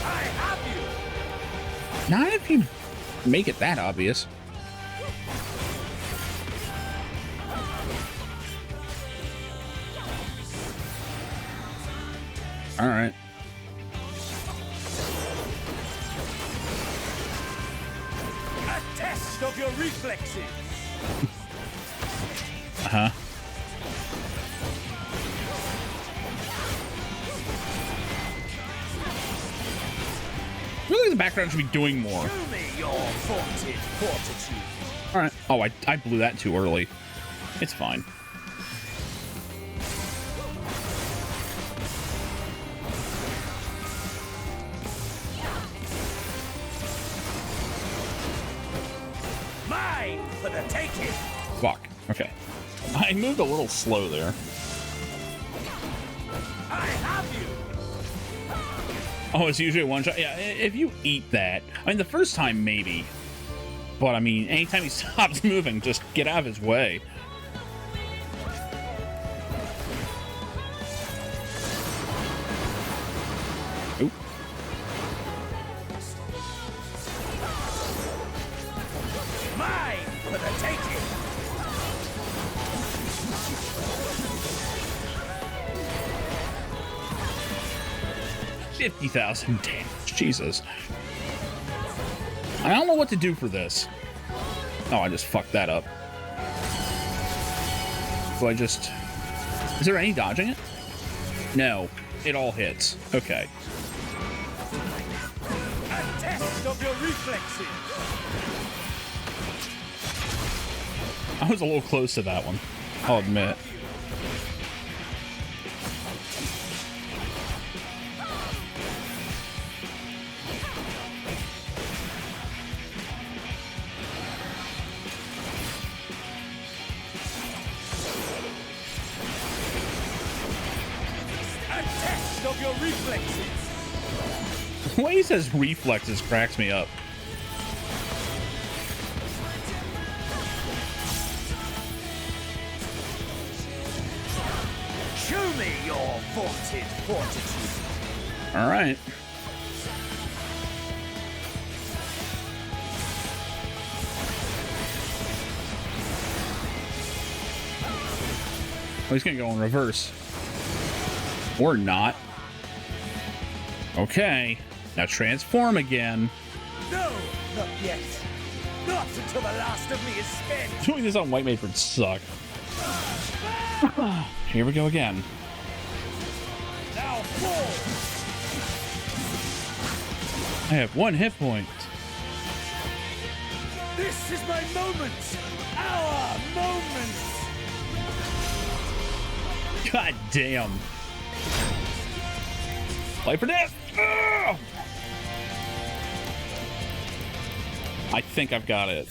I have you.
Not if you make it that obvious. All right.
A test of your reflexes.
Uh-huh. Really, the background should be doing more.
Show me your vaunted fortitude.
All right. Oh, I blew that too early. It's fine.
Mine for the taking.
Fuck. Okay. I moved a little slow there.
I have you.
Oh, it's usually a one shot. Yeah, if you eat that. I mean, the first time, maybe. But, I mean, anytime he stops moving, just get out of his way. Oop.
Mine for the taking.
50,000 damage. Jesus. I don't know what to do for this. Oh, I just fucked that up. Do I just... Is there any dodging it? No. It all hits. Okay.
A test of your reflexes.
I was a little close to that one, I'll admit.
Of your reflexes.
The way he says reflexes cracks me up.
Show me your vaunted fortitude.
All right. Oh, he's gonna go in reverse. Or not. Okay. Now transform again.
No, not yet. Not until the last of me is spent.
Doing this on White Mage would suck. Here we go again.
Now fall.
I have 1 hit point.
This is my moment. Our moment.
God damn. Fight for death. Ugh! I think I've got it.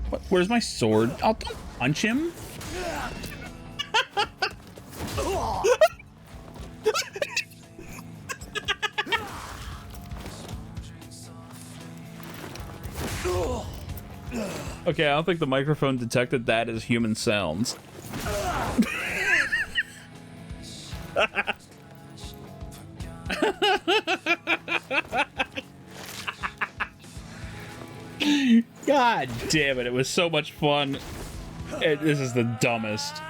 What? Where's my sword? I'll punch him. Okay, I don't think the microphone detected that as human sounds. God damn it, it was so much fun. This is the dumbest.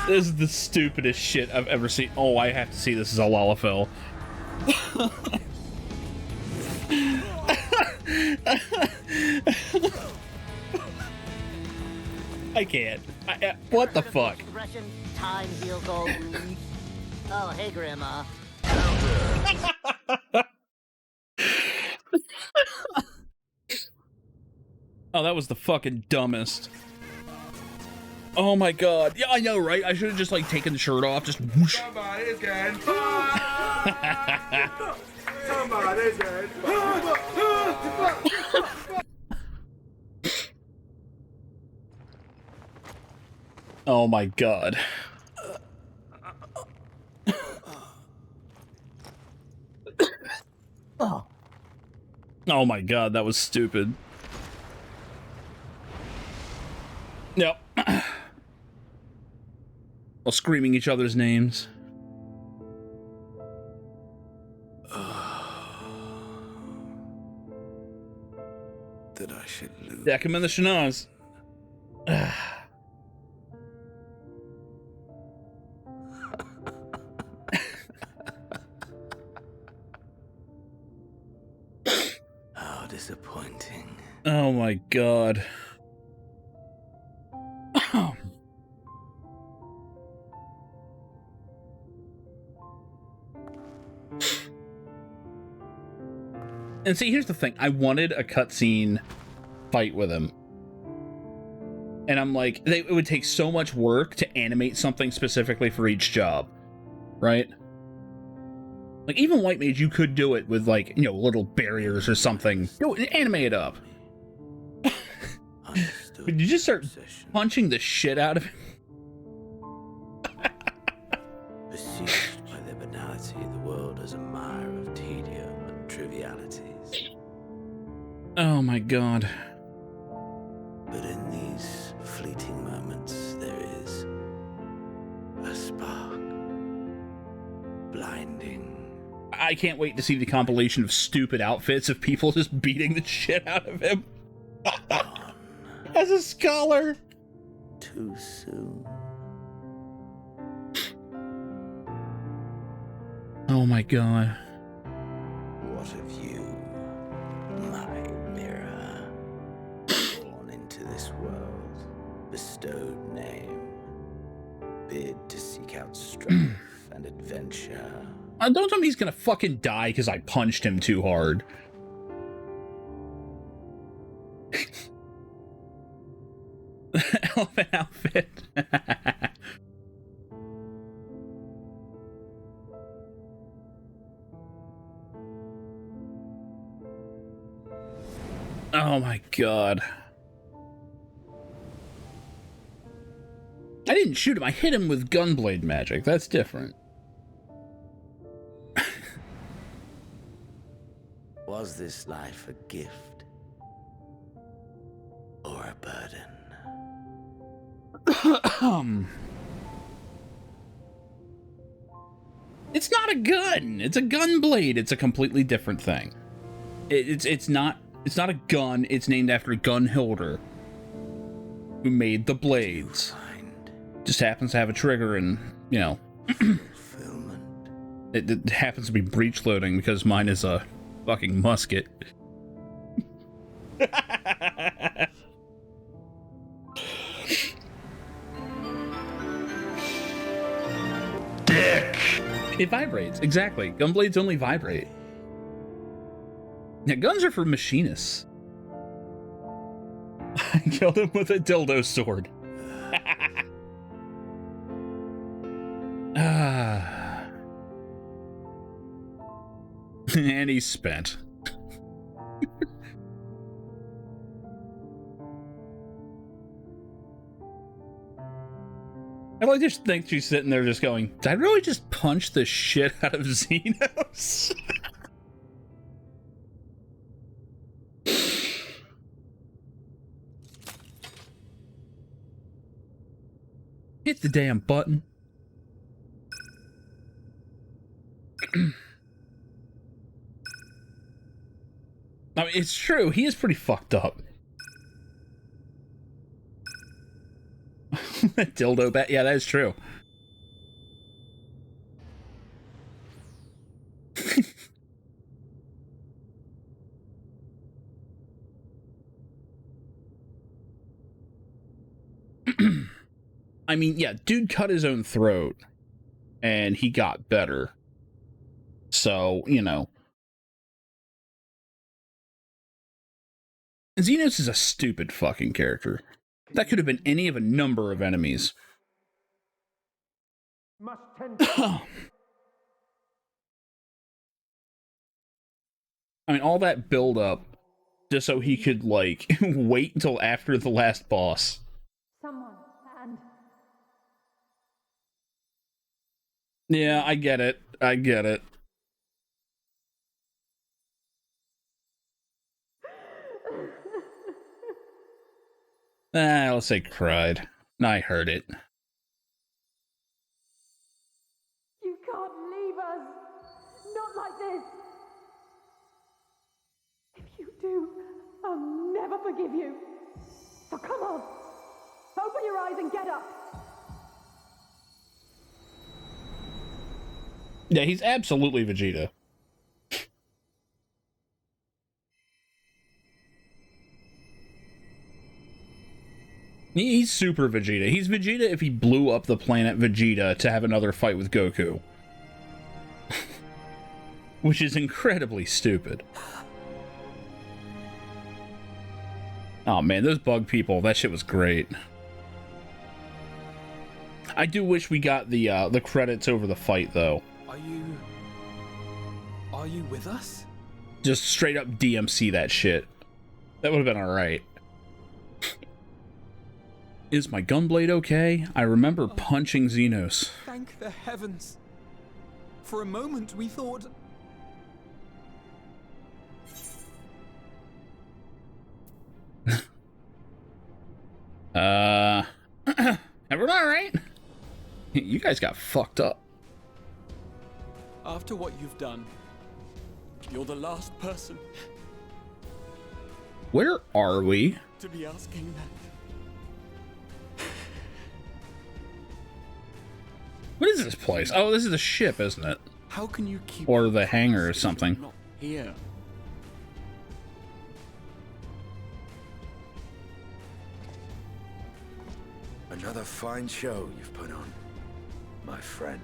This is the stupidest shit I've ever seen. Oh, I have to see this as a Lalafell. I can't. What the fuck?
Time heals all wounds. Oh, hey, Grandma.
Oh, that was the fucking dumbest. Oh my god. Yeah, I know, right? I should have just, like, taken the shirt off. Just whoosh.
Somebody's getting fired. Somebody's getting fired.
Oh my god. Oh my god, that was stupid. Yep. While screaming each other's names.
That I should lose.
Deck him in the Shanaz.
How disappointing.
Oh my god. And see, here's the thing. I wanted a cutscene fight with him. And I'm like, it would take so much work to animate something specifically for each job. Right? Like, even White Mage, you could do it with, like, you know, little barriers or something. Animate it up. But you just start punching the shit out of him.
Besieged by their banality, the world is a mire of tedium and trivialities.
Oh my god.
But in these fleeting moments, there is a spark. Blinding.
I can't wait to see the compilation of stupid outfits of people just beating the shit out of him. As a scholar.
Too soon.
Oh my god.
What of you, my mirror? Born into this world, bestowed name, bid to seek out strife and adventure.
Don't tell me he's gonna fucking die because I punched him too hard. Elephant outfit. Oh my god. I didn't shoot him, I hit him with gunblade magic. That's different.
Was this life a gift or a burden?
It's not a gun. It's a gunblade. It's a completely different thing. It's not a gun. It's named after Gunhilder, who made the blades. Just happens to have a trigger and, you know, it happens to be breech loading because mine is a fucking musket. Dick! It vibrates, exactly. Gunblades only vibrate. Yeah, guns are for machinists. I killed him with a dildo sword. And he's spent. I like to think she's sitting there just going, did I really just punch the shit out of Xenos? Hit the damn button. I mean, it's true. He is pretty fucked up. Dildo bat. Yeah, that is true. I mean, yeah, dude cut his own throat and he got better. So, you know. Xenos is a stupid fucking character. That could have been any of a number of enemies. I mean, all that build up just so he could, like, wait until after the last boss.
Someone, and
Yeah, I get it. I get it. Let's say cried. I heard it.
you can't leave us. Not like this. If you do, I'll never forgive you. So come on. Open your eyes and get up.
Yeah, he's absolutely Vegeta. He's super Vegeta. He's Vegeta if he blew up the planet Vegeta to have another fight with Goku. Which is incredibly stupid. Oh man, those bug people, that shit was great. I do wish we got the credits over the fight though.
Are you with us?
Just straight up DMC that shit. That would have been alright. Is my gunblade okay? I remember punching Xenos.
Thank the heavens. For a moment we thought...
Everyone alright? You guys got fucked up.
After what you've done, you're the last person
Where are we?
to be asking that.
What is this place? Oh, this is a ship, isn't it?
How can you keep
or the hangar or something.
not here?
Another fine show you've put on, my friend.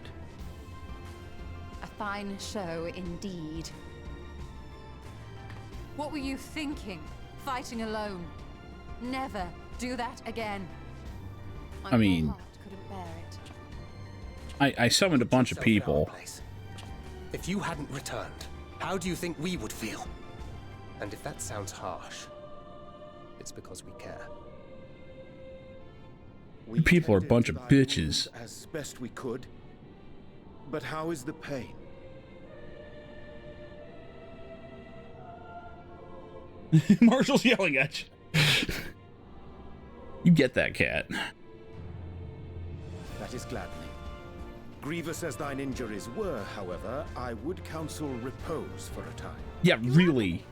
A fine show indeed. What were you thinking? Fighting alone? Never do that again. My
I mean,
poor heart couldn't bear it.
I summoned a bunch of people.
If you hadn't returned, how do you think we would feel? And if that sounds harsh, it's because we care.
We
People are a
tended
bunch
to
of
thy
bitches.
wounds as best we could. But how is the pain?
Marshall's yelling at you. You get that, cat.
That is gladdening. Grievous as thine injuries were, however, I would counsel repose for a time.
Yeah, really.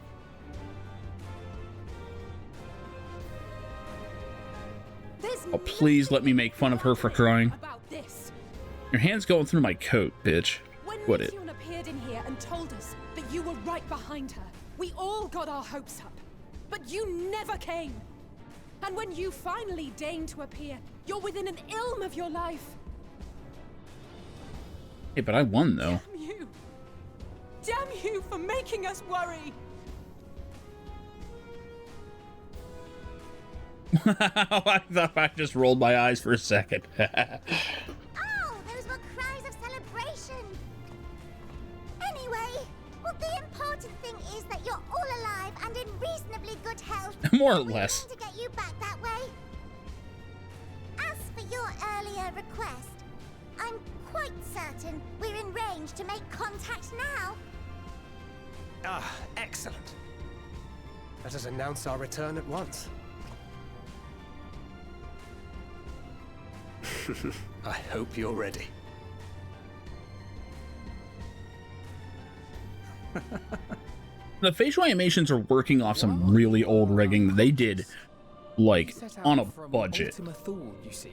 Oh, please let me make fun of her for crying.
About this.
Your hand's going through my coat, bitch.
When
Would it?
Legion appeared in here and told us that you were right behind her, we all got our hopes up. But you never came. And when you finally deign to appear, you're within an ilm of your life.
Hey, but I won, though.
Damn you! Damn you for making us worry!
I thought I just rolled my eyes for a second.
Oh, those were cries of celebration. Anyway, well, the important thing is that you're all alive and in reasonably good health.
More or
We
less.
aim to get you back that way. As for your earlier request, I'm quite certain we're in range to make contact now.
Ah, excellent. Let us announce our return at once. I hope you're ready.
The facial animations are working off some really old rigging that they did, like, on a budget.
You see.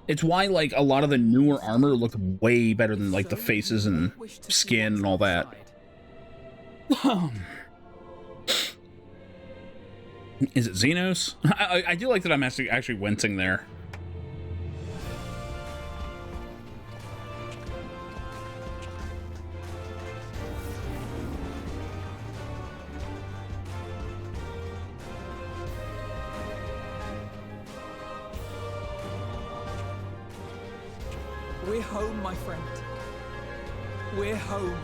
It's why, like, a lot of the newer armor looked way better than, like, the faces and skin and all that. Is it Xenos? I do like that I'm actually wincing there.
We're home, my friend. We're home.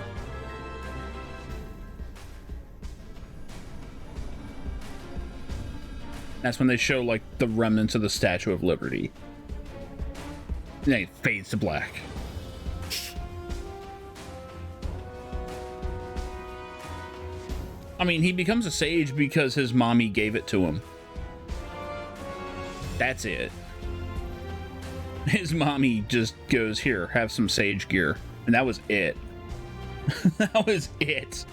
That's when they show, like, the remnants of the Statue of Liberty. And then it fades to black. I mean, he becomes a sage because his mommy gave it to him. That's it. His mommy just goes, here, have some sage gear. And that was it. That was it.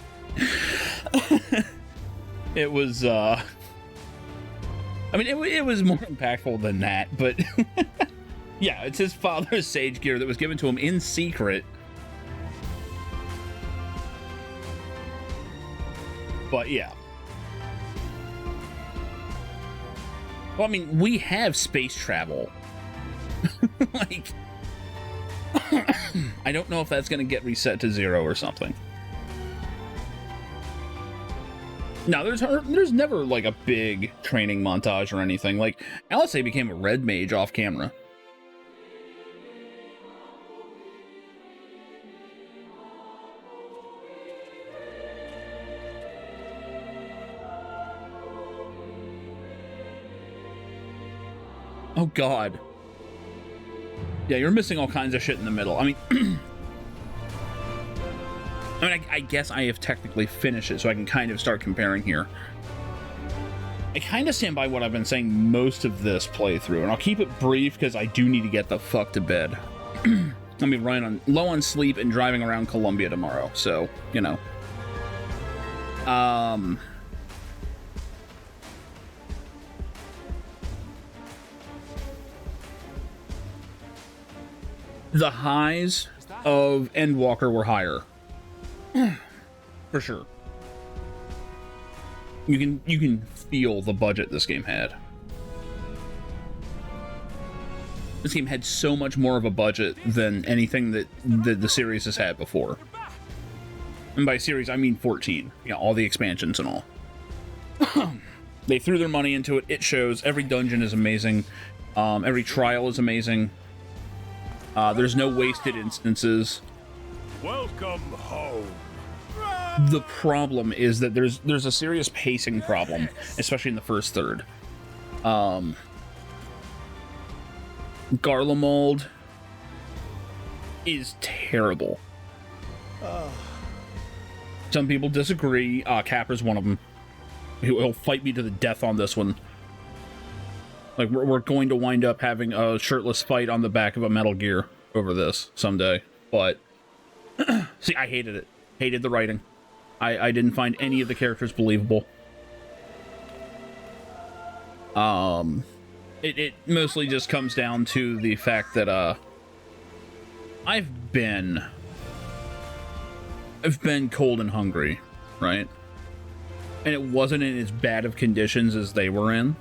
It was, I mean, it was more impactful than that, but yeah, it's his father's sage gear that was given to him in secret. But yeah. Well, I mean, we have space travel. Like, I don't know if that's going to get reset to 0 or something. No, there's never, like, a big training montage or anything. Like, Alice became a red mage off camera. Oh, God. Yeah, you're missing all kinds of shit in the middle. I mean... I guess I have technically finished it, so I can kind of start comparing here. I kind of stand by what I've been saying most of this playthrough, and I'll keep it brief because I do need to get the fuck to bed. I'll be running low on sleep and driving around Columbia tomorrow, so, you know. The highs of Endwalker were higher. For sure. You can feel the budget this game had. This game had so much more of a budget than anything that the series has had before. And by series, I mean 14. You know, all the expansions and all. They threw their money into it. It shows. Every dungeon is amazing. Every trial is amazing. There's no wasted instances.
Welcome home.
The problem is that there's a serious pacing problem, especially in the first third. Garlemald is terrible. Some people disagree. Capper's one of them. He'll fight me to the death on this one. Like, we're going to wind up having a shirtless fight on the back of a Metal Gear over this someday. But, see, I hated it. Hated the writing. I didn't find any of the characters believable. It mostly just comes down to the fact that, I've been cold and hungry, right? And it wasn't in as bad of conditions as they were in.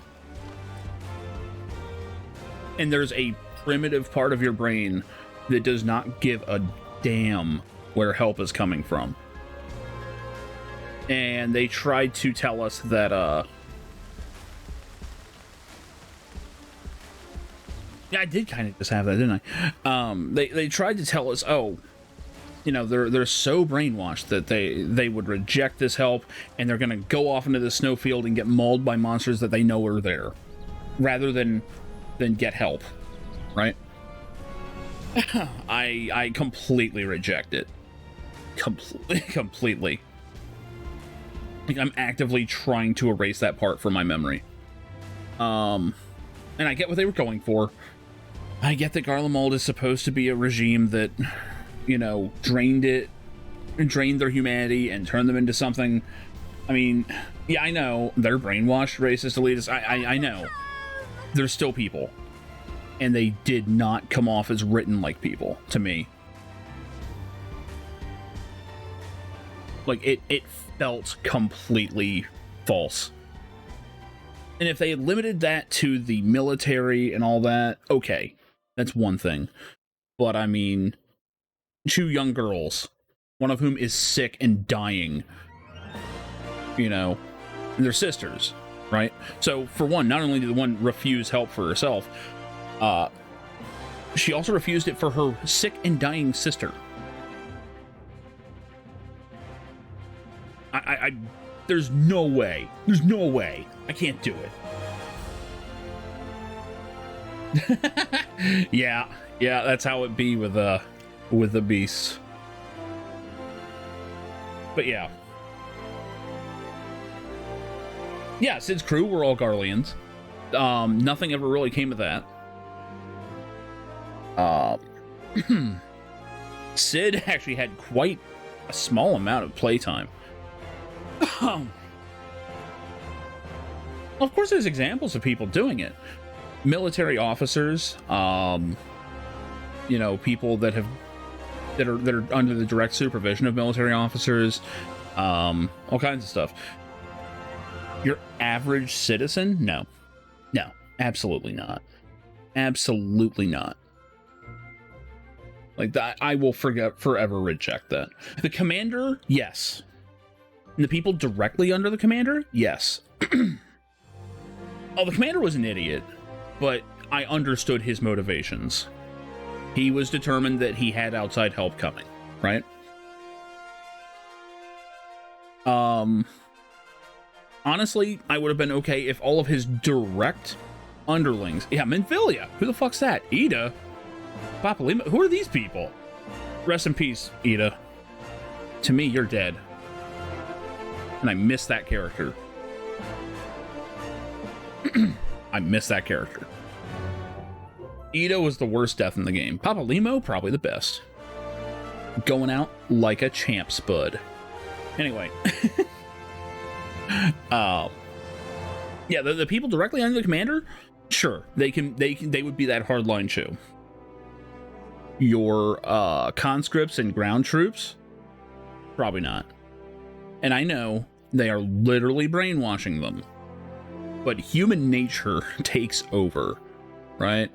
And there's a primitive part of your brain that does not give a damn where help is coming from. And they tried to tell us that, yeah, I did kind of just have that, didn't I? They tried to tell us, oh, you know, they're so brainwashed that they would reject this help, and they're gonna go off into the snowfield and get mauled by monsters that they know are there, rather than get help, right? I completely reject it. Completely. Like, I'm actively trying to erase that part from my memory. And I get what they were going for. I get that Garlemald is supposed to be a regime that, you know, drained their humanity and turned them into something. I mean, yeah, I know they're brainwashed, racist, elitist. I know. They're still people. And they did not come off as written like people, to me. Like, it felt completely false. And if they had limited that to the military and all that, okay, that's one thing. But, I mean, 2 young girls, one of whom is sick and dying, you know, and they're sisters, right? So, for one, not only did the one refuse help for herself, she also refused it for her sick and dying sister. There's no way. There's no way. I can't do it. Yeah, that's how it be with the beasts. But yeah. Yeah, Sid's crew were all Garleans. Nothing ever really came of that. Sid actually had quite a small amount of playtime. Of course, there's examples of people doing it. Military officers, you know, people that are under the direct supervision of military officers, all kinds of stuff. Your average citizen? No, absolutely not. Absolutely not. Like that, I will forever reject that. The commander, yes. And the people directly under the commander, yes. Oh, the commander was an idiot, but I understood his motivations. He was determined that he had outside help coming, right? Honestly, I would have been okay if all of his direct underlings... Yeah, Menfilia! Who the fuck's that? Ida? Papalima? Who are these people? Rest in peace, Ida. To me, you're dead. And I miss that character. I miss that character. Ida was the worst death in the game. Papalimo, probably the best. Going out like a champ spud. Anyway. Yeah, the people directly under the commander, sure, they would be that hardline show. your conscripts and ground troops? Probably not. And I know they are literally brainwashing them, but human nature takes over, right?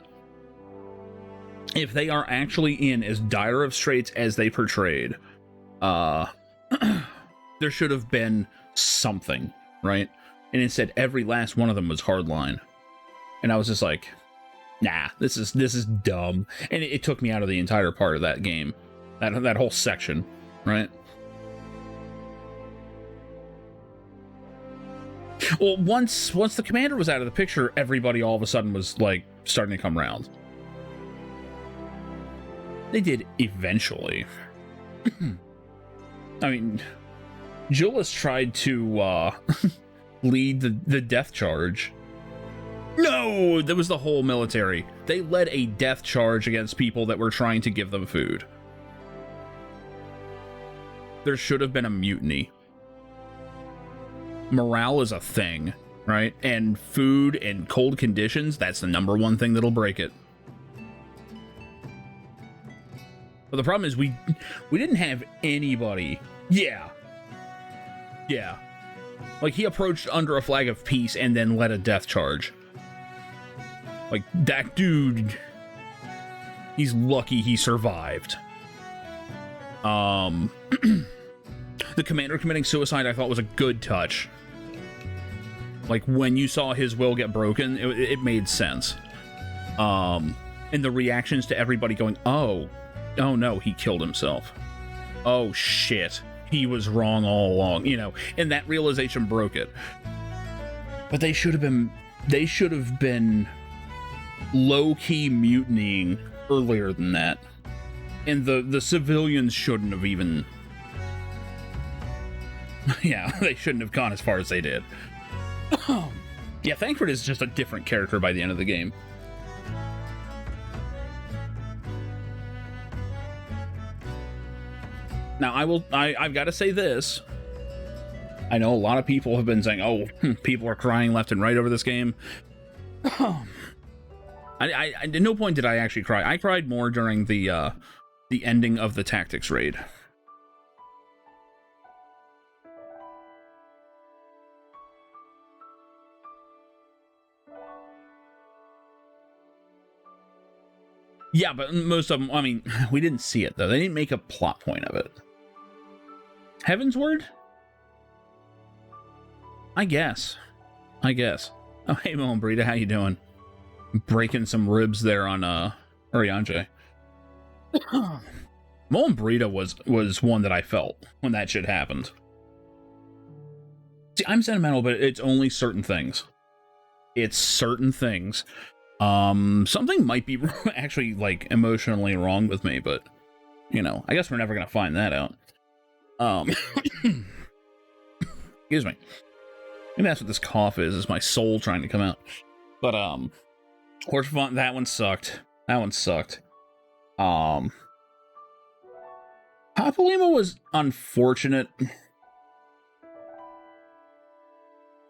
If they are actually in as dire of straits as they portrayed, there should have been something, right? And instead, every last one of them was hardline. And I was just like, nah, this is dumb. And it took me out of the entire part of that game, that whole section, right? Well, once the commander was out of the picture, everybody all of a sudden was like starting to come around. They did eventually. I mean, Julius tried to lead the death charge. No, that was the whole military. They led a death charge against people that were trying to give them food. There should have been a mutiny. Morale is a thing, right? And food and cold conditions, that's the number one thing that'll break it. But the problem is we didn't have anybody. Yeah. Like, he approached under a flag of peace and then led a death charge. Like, that dude, he's lucky he survived. The commander committing suicide I thought was a good touch. Like, when you saw his will get broken, it made sense. And the reactions to everybody going, oh no, he killed himself. Oh shit, he was wrong all along, you know, and that realization broke it. But they should have been low-key mutinying earlier than that. And the civilians shouldn't have even... Yeah, they shouldn't have gone as far as they did. Yeah, Thancred is just a different character by the end of the game. Now, I've got to say this. I know a lot of people have been saying, oh, people are crying left and right over this game. At no point did I actually cry. I cried more during the ending of the tactics raid. Yeah, but most of them, I mean, we didn't see it, though. They didn't make a plot point of it. Heavensward? I guess. Oh, hey, Mohambrita, how you doing? Breaking some ribs there on, Oriange. Mohambrita was one that I felt when that shit happened. See, I'm sentimental, but it's only certain things. It's certain things. Something might be actually, like, emotionally wrong with me, but, you know, I guess we're never gonna find that out. Excuse me. Maybe that's what this cough is my soul trying to come out. But, Horse Font, that one sucked. Papalymo was unfortunate.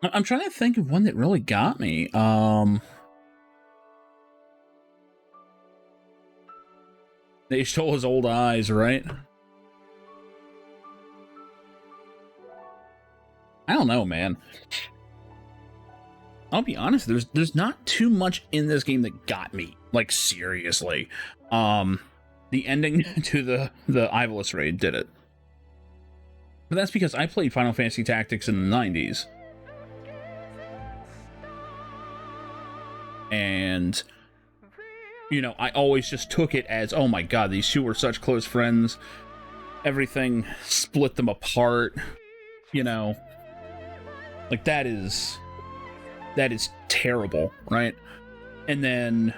I'm trying to think of one that really got me. They stole his old eyes, right? I don't know, man. I'll be honest, there's not too much in this game that got me. Like, seriously. The ending to the Ivalice raid did it. But that's because I played Final Fantasy Tactics in the 90s. And, you know, I always just took it as, oh my god, these two were such close friends. Everything split them apart. You know, like, that is terrible, right? And then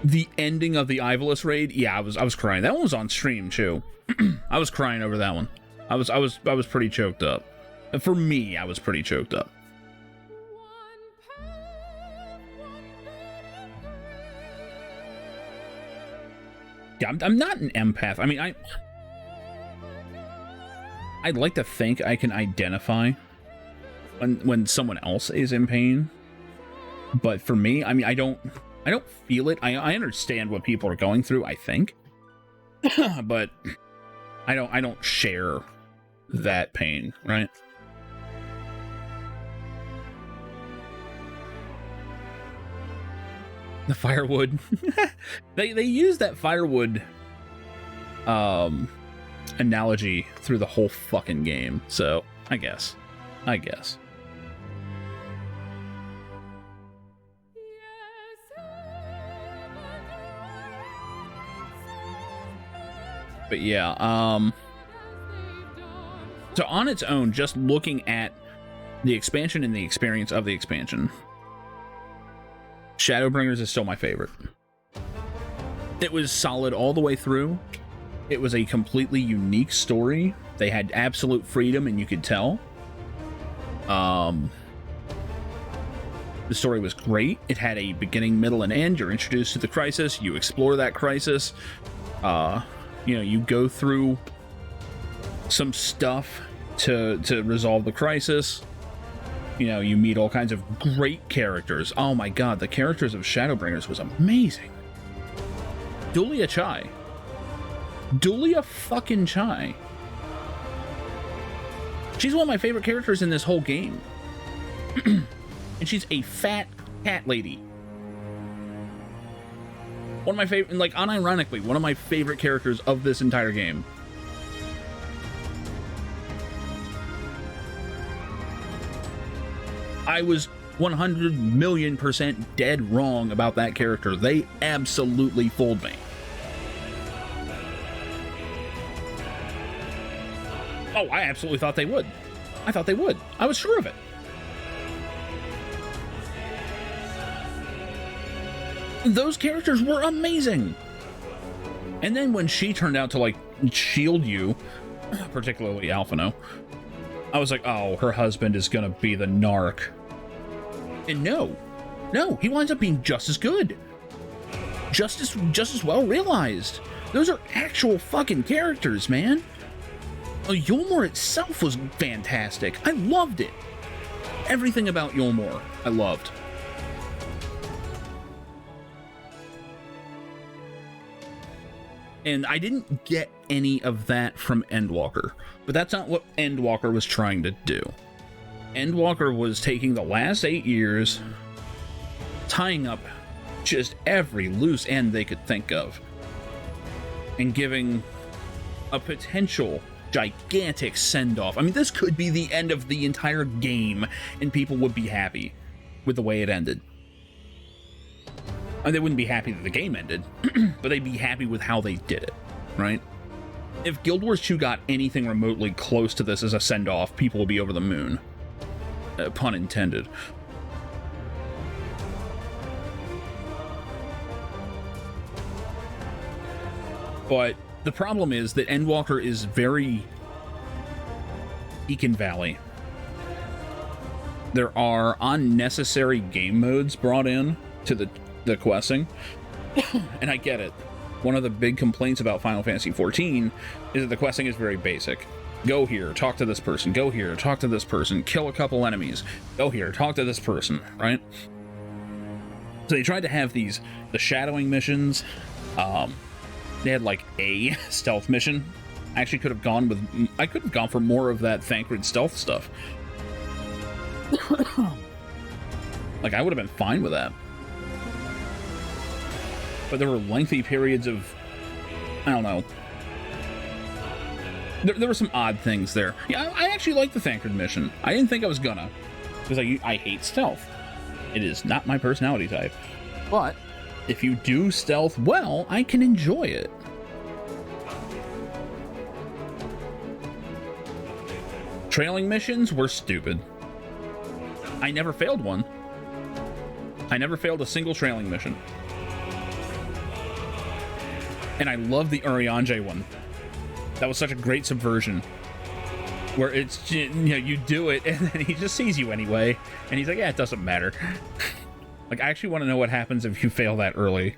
the ending of the Ivalice raid, yeah, I was crying. That one was on stream too. I was crying over that one. I was pretty choked up. And for me, I was pretty choked up. Yeah, I'm not an empath. I mean, I'd like to think I can identify when someone else is in pain. But for me, I mean, I don't I don't feel it. I understand what people are going through, I think. But I don't share that pain, right? The firewood. they use that firewood analogy through the whole fucking game. So, I guess. But yeah, so on its own, just looking at the expansion and the experience of the expansion, Shadowbringers is still my favorite. It was solid all the way through. It was a completely unique story. They had absolute freedom, and you could tell. The story was great. It had a beginning, middle, and end. You're introduced to the crisis. You explore that crisis. You know, you go through some stuff to resolve the crisis. You know, you meet all kinds of great characters. Oh my god, the characters of Shadowbringers was amazing. Dulia Chai. Dulia fucking Chai. She's one of my favorite characters in this whole game. And she's a fat cat lady. One of my favorite, like, unironically, one of my favorite characters of this entire game. I was 100,000,000% dead wrong about that character. They absolutely fooled me. Oh, I absolutely thought they would. I thought they would. I was sure of it. Those characters were amazing. And then when she turned out to, like, shield you, particularly Alphino, I was like, oh, her husband is gonna be the narc. And no, he winds up being just as good. Just as well realized. Those are actual fucking characters, man. Yulmore itself was fantastic. I loved it. Everything about Yulmore, I loved. And I didn't get any of that from Endwalker, but that's not what Endwalker was trying to do. Endwalker was taking the last 8 years, tying up just every loose end they could think of, and giving a potential gigantic send-off. I mean, this could be the end of the entire game, and people would be happy with the way it ended. And they wouldn't be happy that the game ended, but they'd be happy with how they did it, right? If Guild Wars 2 got anything remotely close to this as a send-off, people would be over the moon. Pun intended. But the problem is that Endwalker is very Beacon Valley. There are unnecessary game modes brought in to the questing, and I get it. One of the big complaints about Final Fantasy XIV is that the questing is very basic. Go here, talk to this person. Go here, talk to this person. Kill a couple enemies. Go here, talk to this person, right? So they tried to have the shadowing missions. They had like a stealth mission. I actually could have gone for more of that Thancred stealth stuff. Like, I would have been fine with that. But there were lengthy periods of, I don't know. There were some odd things there. Yeah, I actually liked the Thancred mission. I didn't think I was gonna, because I hate stealth. It is not my personality type. But if you do stealth well, I can enjoy it. Trailing missions were stupid. I never failed one. I never failed a single trailing mission. And I love the Urianger one. That was such a great subversion. Where it's, you know, you do it and then he just sees you anyway. And he's like, yeah, it doesn't matter. Like, I actually want to know what happens if you fail that early.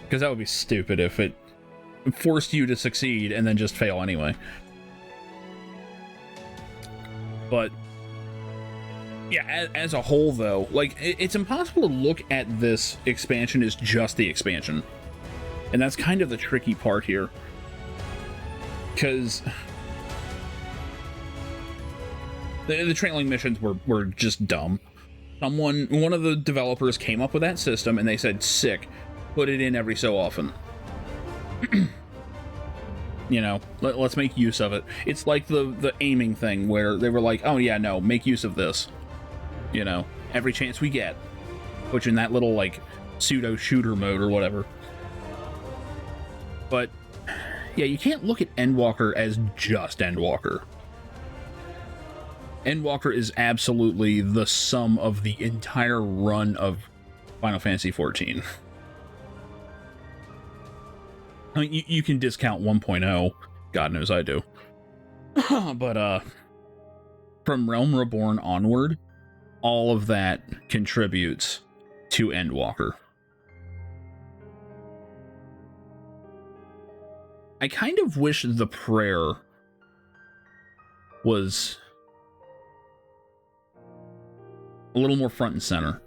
Because that would be stupid if it forced you to succeed and then just fail anyway. But Yeah, as a whole, though, like, it's impossible to look at this expansion as just the expansion. And that's kind of the tricky part here. Because the trailing missions were just dumb. One of the developers came up with that system, and they said, sick, put it in every so often. You know, let's make use of it. It's like the aiming thing, where they were like, oh yeah, no, make use of this. You know, every chance we get, which in that little, like, pseudo shooter mode or whatever. But yeah, you can't look at Endwalker as just Endwalker. Endwalker is absolutely the sum of the entire run of Final Fantasy XIV. I mean, you can discount 1.0, God knows I do. But from Realm Reborn onward, all of that contributes to Endwalker. I kind of wish the prayer was a little more front and center.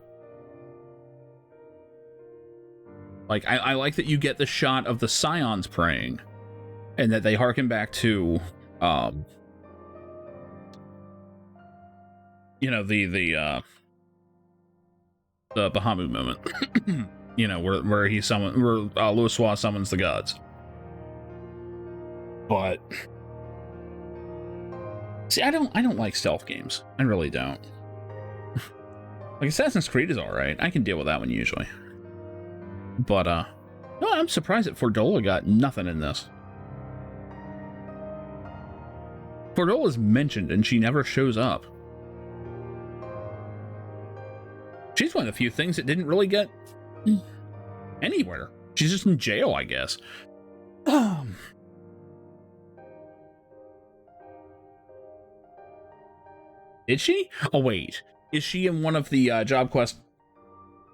Like, I like that you get the shot of the Scions praying, and that they harken back to, you know, the Bahamut moment. You know, where Louisoix summons the gods. But see, I don't like stealth games. I really don't. Like, Assassin's Creed is alright. I can deal with that one usually. But no, I'm surprised that Fordola got nothing in this. Fordola's mentioned and she never shows up. She's one of the few things that didn't really get anywhere. She's just in jail, I guess. Is she? Oh, wait. Is she in one of the job quests?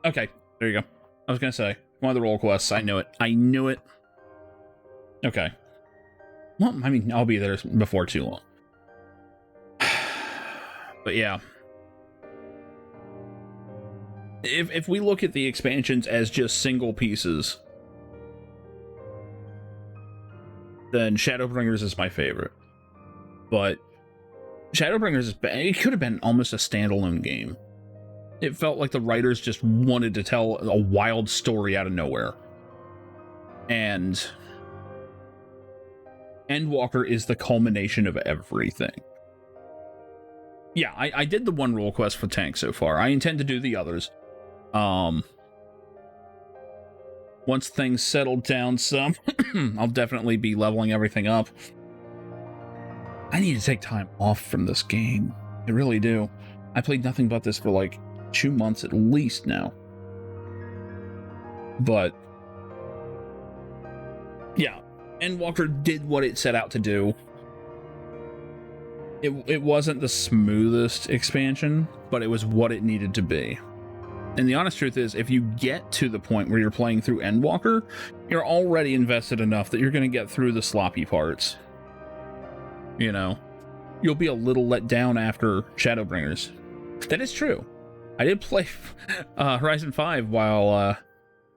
Okay, there you go. I was gonna say, one of the role quests. I knew it. I knew it. Okay. Well, I mean, I'll be there before too long. But yeah. If we look at the expansions as just single pieces, then Shadowbringers is my favorite. But Shadowbringers, it could have been almost a standalone game. It felt like the writers just wanted to tell a wild story out of nowhere. And Endwalker is the culmination of everything. Yeah, I did the one role quest for tank so far. I intend to do the others. Once things settle down some, I'll definitely be leveling everything up. I need to take time off from this game. I really do. I played nothing but this for like 2 months at least now. But yeah, Endwalker did what it set out to do. It wasn't the smoothest expansion, but it was what it needed to be. And the honest truth is, if you get to the point where you're playing through Endwalker, you're already invested enough that you're going to get through the sloppy parts. You know, you'll be a little let down after Shadowbringers. That is true. I did play Horizon 5 while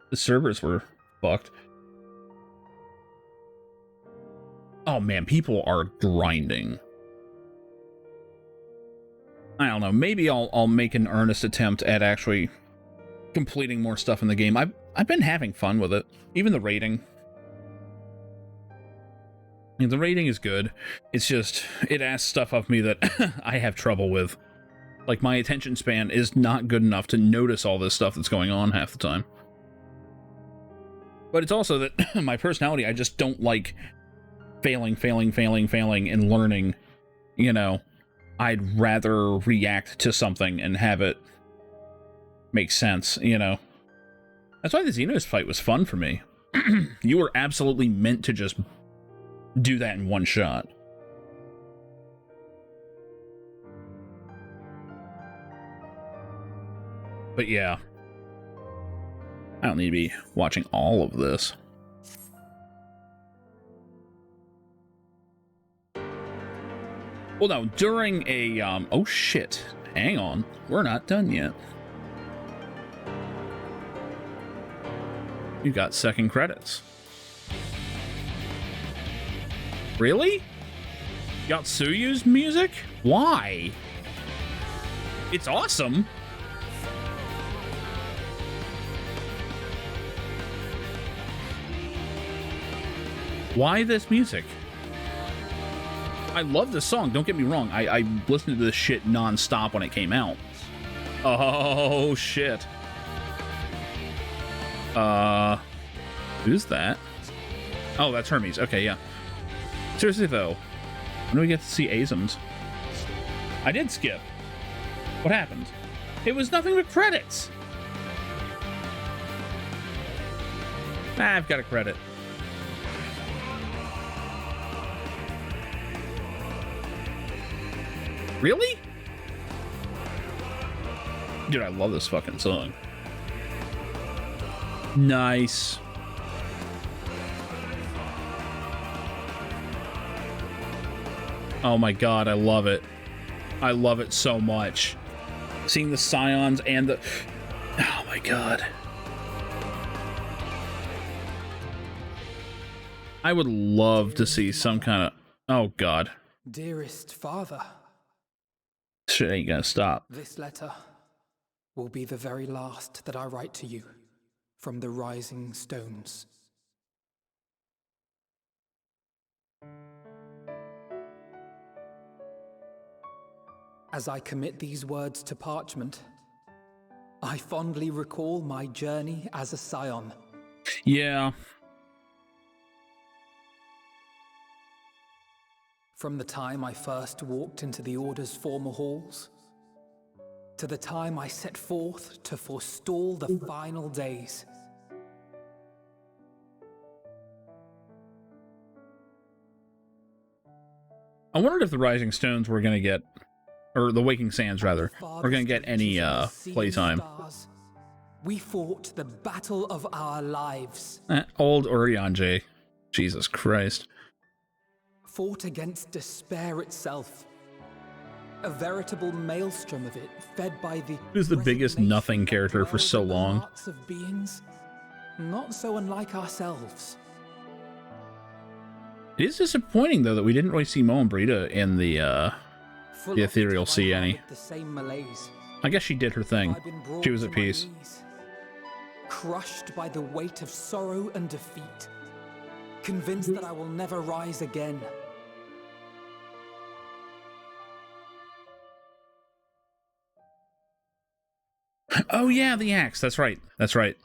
the servers were fucked. Oh man, people are grinding. I don't know, maybe I'll make an earnest attempt at actually completing more stuff in the game. I've been having fun with it. Even the rating. I mean, the rating is good. It's just, it asks stuff of me that I have trouble with. Like, my attention span is not good enough to notice all this stuff that's going on half the time. But it's also that my personality, I just don't like failing, and learning, you know. I'd rather react to something and have it make sense, you know. That's why the Xenos fight was fun for me. You were absolutely meant to just do that in one shot. But yeah. I don't need to be watching all of this. Well, no, during a, oh shit, Hang on, we're not done yet. You got second credits. Really? Yatsuyu's music? Why? It's awesome. Why this music? I love this song, don't get me wrong. I listened to this shit non-stop when it came out. Oh, shit. Who's that? Oh, that's Hermes. Okay, yeah. Seriously, though, when do we get to see Azums? I did skip. What happened? It was nothing but credits. I've got a credit. Really? Dude, I love this fucking song. Nice. Oh my god, I love it. I love it so much. Seeing the Scions and the... Oh my god. I would love to see some kind of... Oh god.
Dearest father.
Shit ain't gonna stop.
This letter will be the very last that I write to you from the Rising Stones. As I commit these words to parchment, I fondly recall my journey as a scion.
Yeah.
From the time I first walked into the Order's former halls, to the time I set forth to forestall the final days.
I wondered if the Rising Stones were gonna get... Or the Waking Sands, rather. We're gonna get any, playtime.
We fought the battle of our lives.
Old Urianger. Jesus Christ.
Fought against despair itself. A veritable maelstrom of it, fed by the...
Who's the biggest nothing character for so long?
Hearts of beings, not so unlike ourselves.
It is disappointing, though, that we didn't really see Mo and Brita in the Ethereal Sea any.
The same malaise.
I guess she did her thing. She was at peace.
Crushed by the weight of sorrow and defeat. Convinced that I will never rise again.
Oh yeah, the axe. That's right. That's right.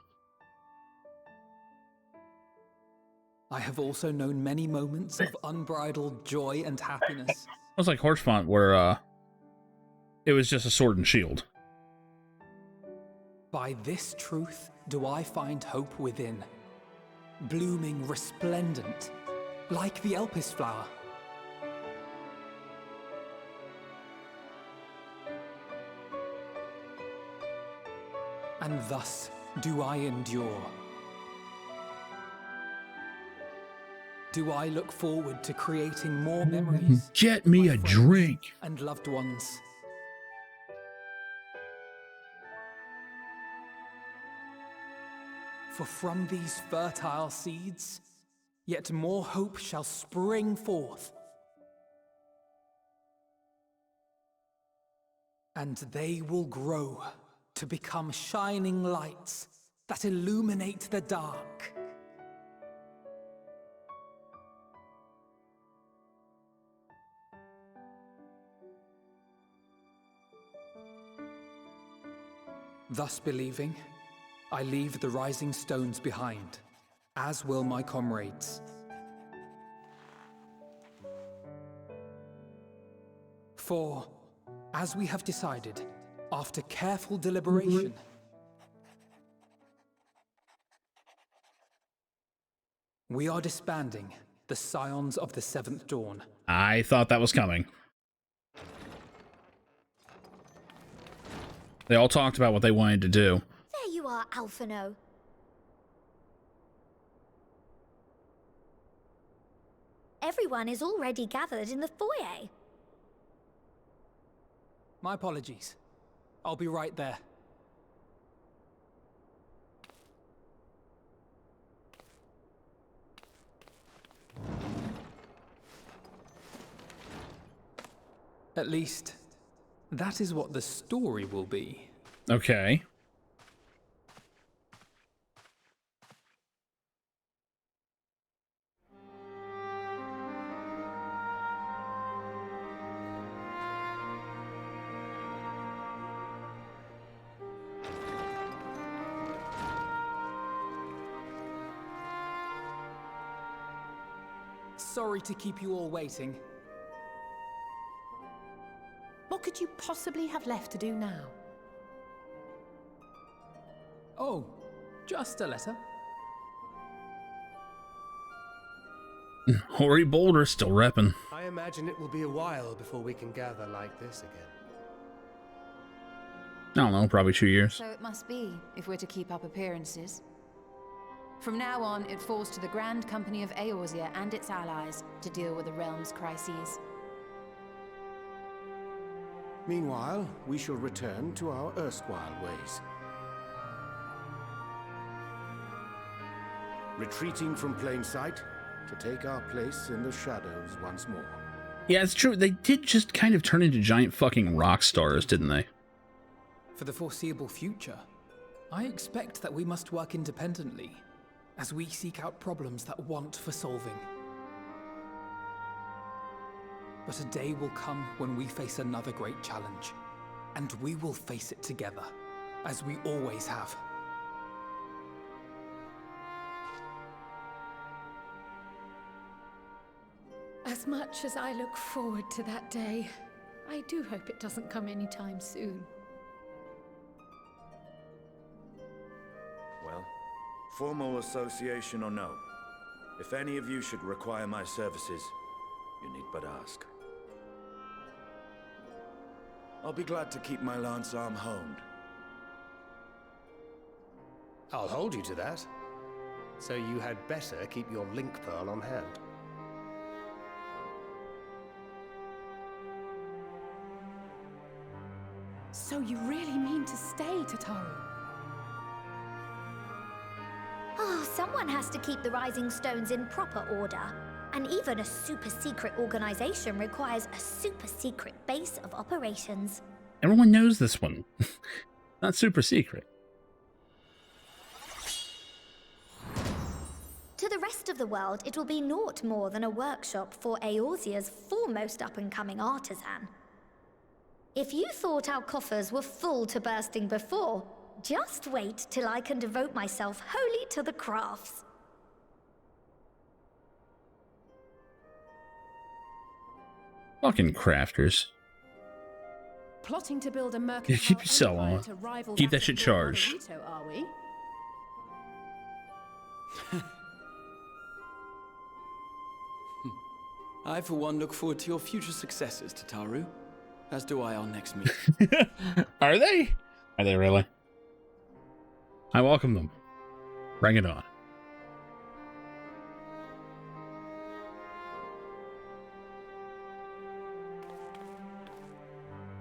I have also known many moments of unbridled joy and happiness.
It was like Horsefont, where it was just a sword and shield.
By this truth do I find hope within, blooming resplendent, like the Elpis flower. And thus do I endure. Do I look forward to creating more memories?
Get me a drink.
And loved ones. For from these fertile seeds, yet more hope shall spring forth. And they will grow to become shining lights that illuminate the dark. Thus believing, I leave the Rising Stones behind, as will my comrades. For, as we have decided, after careful deliberation, we are disbanding the Scions of the Seventh Dawn.
I thought that was coming. They all talked about what they wanted to do.
There you are, Alphino. Everyone is already gathered in the foyer.
My apologies. I'll be right there. At least, that is what the story will be.
Okay.
Sorry to keep you all waiting.
What could you possibly have left to do now?
Oh, just a letter.
Hoary Boulder still reppin'.
I imagine it will be a while before we can gather like this again.
I don't know, probably 2 years.
So it must be, if we're to keep up appearances. From now on, it falls to the Grand Company of Eorzea and its allies to deal with the realm's crises.
Meanwhile, we shall return to our erstwhile ways. Retreating from plain sight to take our place in the shadows once more.
Yeah, it's true. They did just kind of turn into giant fucking rock stars, didn't they?
For the foreseeable future, I expect that we must work independently as we seek out problems that want for solving. But a day will come when we face another great challenge, and we will face it together, as we always have.
As much as I look forward to that day, I do hope it doesn't come anytime soon.
Well, formal association or no, if any of you should require my services, you need but ask. I'll be glad to keep my lance arm honed.
I'll hold you to that. So you had better keep your link pearl on hand.
So you really mean to stay, Tataru?
Oh, someone has to keep the Rising Stones in proper order. And even a super-secret organization requires a super-secret base of operations.
Everyone knows this one. Not super secret.
To the rest of the world, it will be naught more than a workshop for Eorzea's foremost up-and-coming artisan. If you thought our coffers were full to bursting before, just wait till I can devote myself wholly to the crafts.
Fucking crafters.
Plotting to build a
Yeah,
mercantile
keep your cell
empire
on.
to rival
Keep that
of
shit
Lord
charged.
Naruto, are we?
I, for one, look forward to your future successes, Tataru. As do I our next meet.
Are they? Are they really? I welcome them. Bring it on.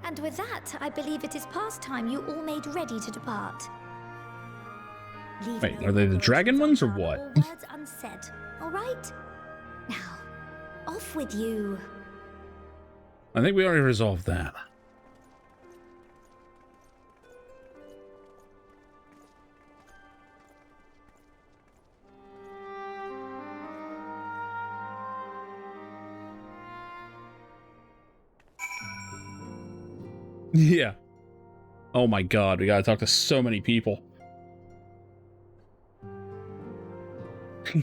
And with that, I believe it is past time you all made ready to depart.
Wait, are they the dragon ones or what?
All words unsaid, all right? Now, off with you.
I think we already resolved that. Yeah. Oh my god, we gotta talk to so many people.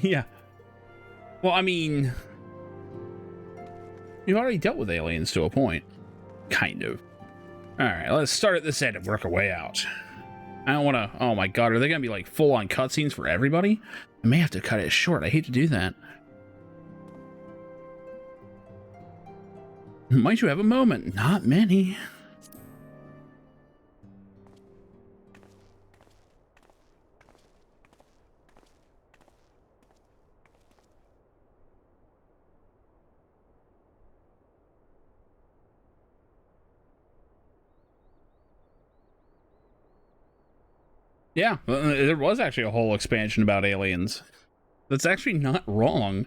Yeah. Well, I mean, we've already dealt with aliens to a point. Kind of. Alright, let's start at this end and work our way out. I don't want to... Oh my god, are they going to be like full-on cutscenes for everybody? I may have to cut it short. I hate to do that. Might you have a moment? Not many. Yeah, there was actually a whole expansion about aliens. That's actually not wrong.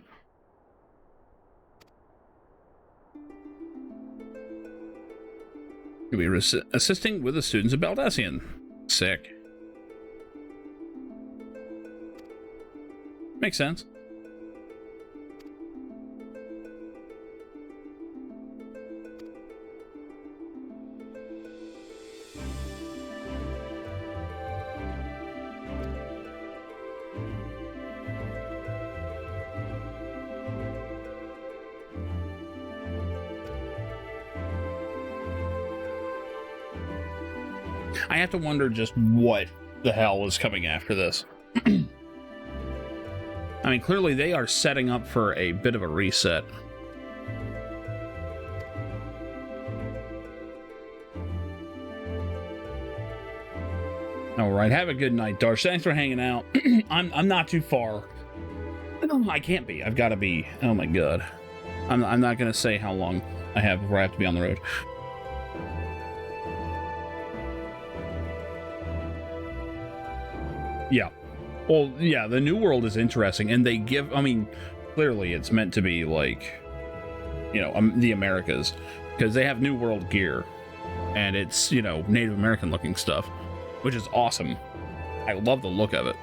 You'll be assisting with the students of Baldassian. Sick. Makes sense. I have to wonder just what the hell is coming after this. I mean, clearly they are setting up for a bit of a reset. All right, have a good night, Darsh. Thanks for hanging out. I'm not too far. I can't be. I've got to be. Oh my god. I'm not gonna say how long I have before I have to be on the road. Yeah. Well, yeah, the New World is interesting, and they give, I mean, clearly it's meant to be like, you know, the Americas, because they have New World gear, and it's, you know, Native American looking stuff, which is awesome. I love the look of it.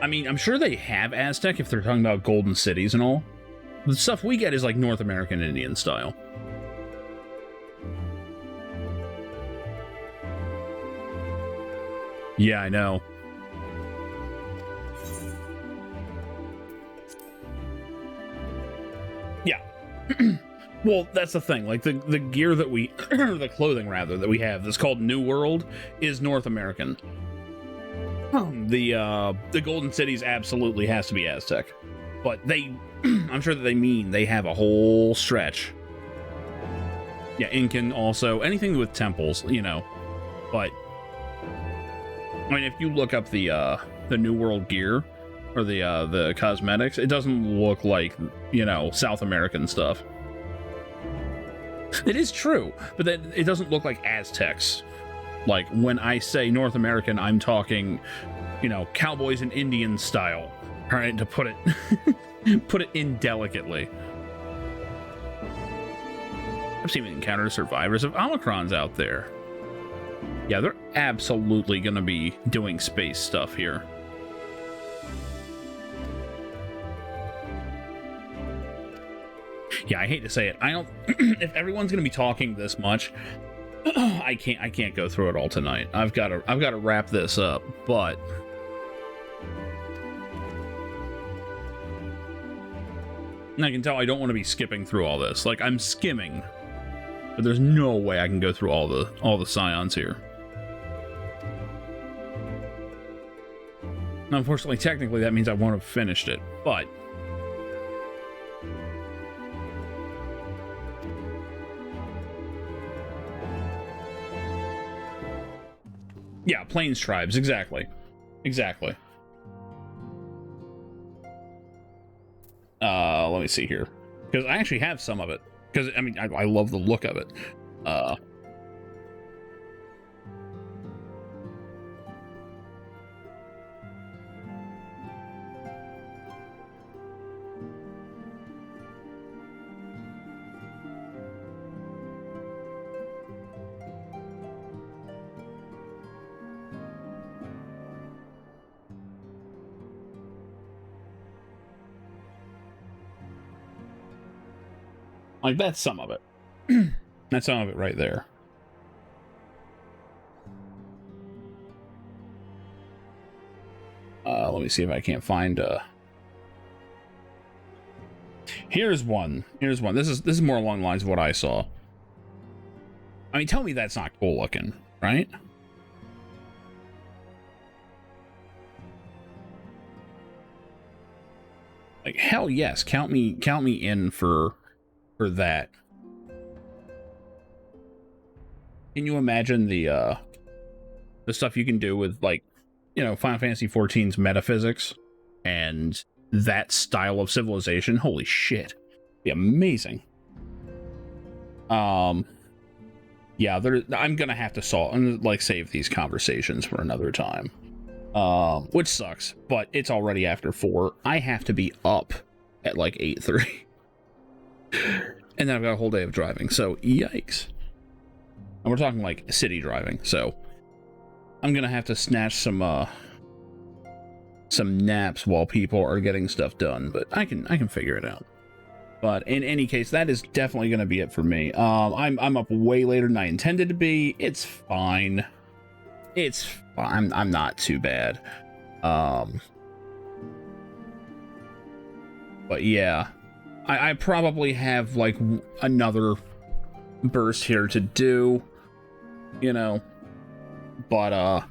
I mean, I'm sure they have Aztec if they're talking about golden cities and all. The stuff we get is like North American Indian style. Yeah, I know. Yeah. Well, that's the thing. Like, the gear that we... the clothing, rather, that we have that's called New World is North American. The Golden Cities absolutely has to be Aztec. But they... I'm sure that they mean they have a whole stretch. Yeah, Incan also. Anything with temples, you know. But... I mean, if you look up the New World gear, or the cosmetics, it doesn't look like, you know, South American stuff. It is true, but then it doesn't look like Aztecs. Like, when I say North American, I'm talking, you know, cowboys and Indians style, right? To put it, put it indelicately. I've seen encounter survivors of Omicrons out there. Yeah, they're absolutely going to be doing space stuff here. Yeah, I hate to say it. I don't. If everyone's going to be talking this much, I can't go through it all tonight. I've got to wrap this up. But and I can tell I don't want to be skipping through all this. Like, I'm skimming, but there's no way I can go through all the scions here. Now, unfortunately, technically, that means I won't have finished it, but. Yeah, Plains tribes, exactly. Exactly. Let me see here. Because I actually have some of it. Because, I mean, I love the look of it. Like, that's some of it. That's some of it right there. Let me see if I can't find Here's one. Here's one. This is more along the lines of what I saw. I mean, tell me that's not cool looking, right? Like, hell yes, count me in for that. Can you imagine the stuff you can do with, like, you know, Final Fantasy XIV's metaphysics and that style of civilization, holy shit, be amazing. Yeah, I'm gonna have to save these conversations for another time, which sucks, but it's already after 4. I have to be up at like 8:30, and then I've got a whole day of driving, so yikes. And we're talking like city driving, so I'm gonna have to snatch some naps while people are getting stuff done, but I can figure it out. But in any case, that is definitely going to be it for me. I'm up way later than I intended to be. It's fine. It's fine. I'm not too bad. But yeah, I probably have like another burst here to do, you know. But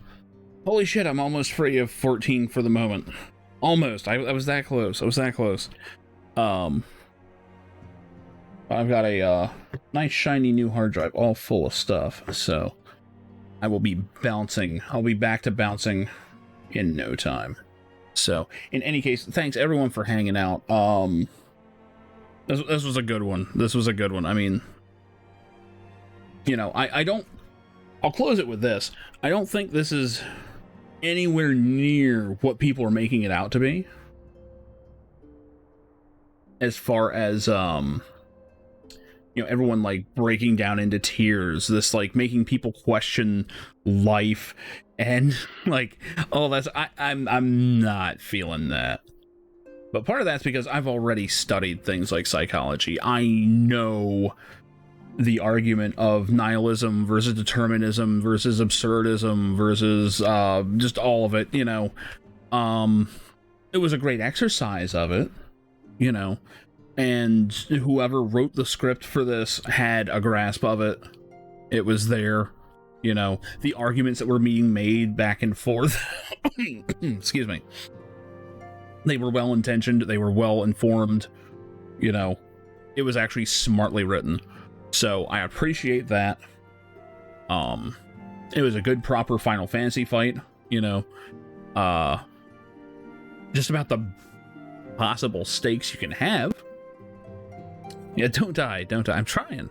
holy shit, I'm almost free of 14 for the moment. Almost. I was that close. I was that close. I've got a nice shiny new hard drive all full of stuff, so I will be bouncing. I'll be back to bouncing in no time. So in any case, thanks everyone for hanging out. This was a good one. This was a good one. I mean, you know, I'll close it with this. I don't think this is anywhere near what people are making it out to be, as far as you know, everyone like breaking down into tears, this like making people question life, and like, oh, I'm not feeling that. But part of that's because I've already studied things like psychology. I know the argument of nihilism versus determinism versus absurdism versus just all of it, you know. It was a great exercise of it, you know, and whoever wrote the script for this had a grasp of it. It was there, you know, the arguments that were being made back and forth. Excuse me. They were well intentioned, they were well informed, you know, it was actually smartly written. So I appreciate that. It was a good, proper Final Fantasy fight, you know. Just about the possible stakes you can have. Yeah, don't die. I'm trying.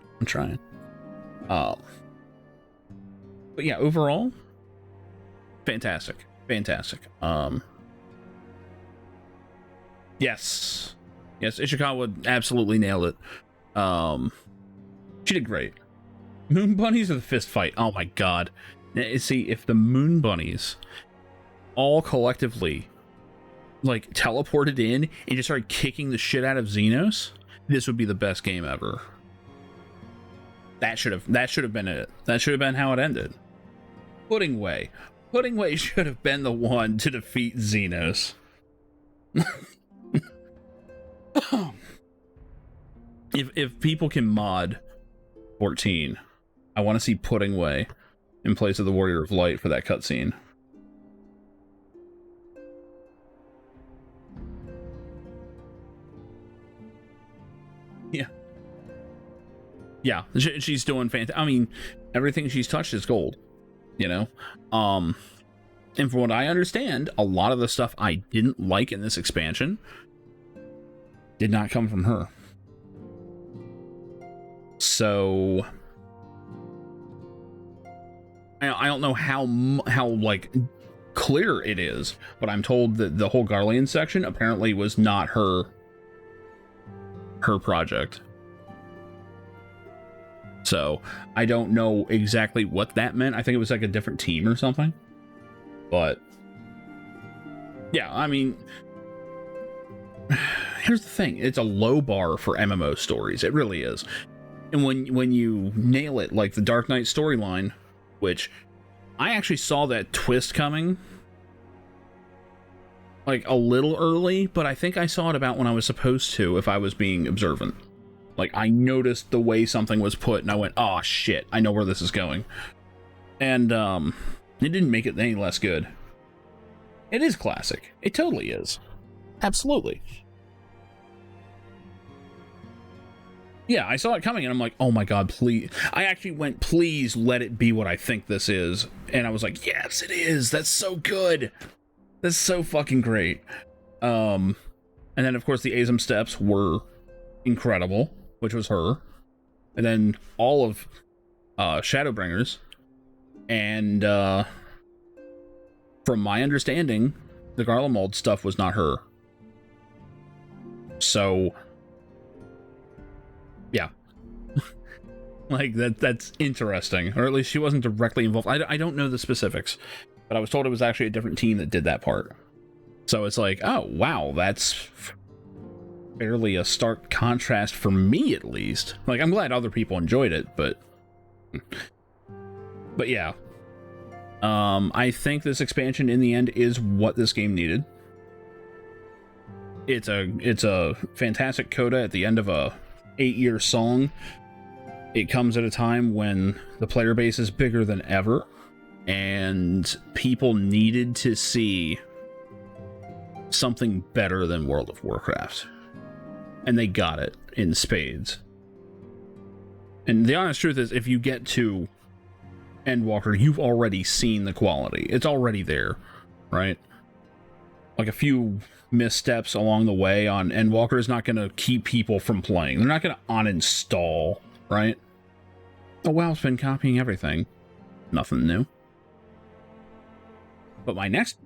But yeah, overall, fantastic. Yes, Ishikawa absolutely nailed it. She did great. Moon bunnies or the fist fight? Oh my god. See, if the moon bunnies all collectively like teleported in and just started kicking the shit out of Xenos, this would be the best game ever. That should have been it. That should have been how it ended. Pudding Way should have been the one to defeat Xenos. If people can mod 14, I want to see Pudding Way in place of the Warrior of Light for that cutscene. Yeah, she's doing fantastic. I mean, everything she's touched is gold, you know. And from what I understand, a lot of the stuff I didn't like in this expansion did not come from her. So I don't know how like clear it is, but I'm told that the whole Garlean section apparently was not her project. So I don't know exactly what that meant. I think it was like a different team or something. But yeah, I mean, here's the thing. It's a low bar for MMO stories. It really is. And when you nail it, like the Dark Knight storyline, which I actually saw that twist coming like a little early, but I think I saw it about when I was supposed to, if I was being observant. Like, I noticed the way something was put, and I went, oh shit, I know where this is going. And it didn't make it any less good. It is classic. It totally is. Absolutely. Yeah, I saw it coming, and I'm like, oh my god, please. I actually went, please let it be what I think this is. And I was like, yes, it is. That's so good. That's so fucking great. And then, of course, the Azum steps were incredible, which was her. And then all of Shadowbringers. And from my understanding, the Garlemald stuff was not her. So, yeah. Like, that's interesting. Or at least she wasn't directly involved. I don't know the specifics, but I was told it was actually a different team that did that part. So it's like, oh, wow, that's fairly a stark contrast for me, at least. Like, I'm glad other people enjoyed it, but yeah. I think this expansion in the end is what this game needed. It's a fantastic coda at the end of a 8-year song. It comes at a time when the player base is bigger than ever, and people needed to see something better than World of Warcraft. And they got it in spades. And the honest truth is, if you get to Endwalker, you've already seen the quality. It's already there, right? Like, a few missteps along the way on Endwalker is not going to keep people from playing. They're not going to uninstall, right? Oh, WoW's been copying everything. Nothing new. But my next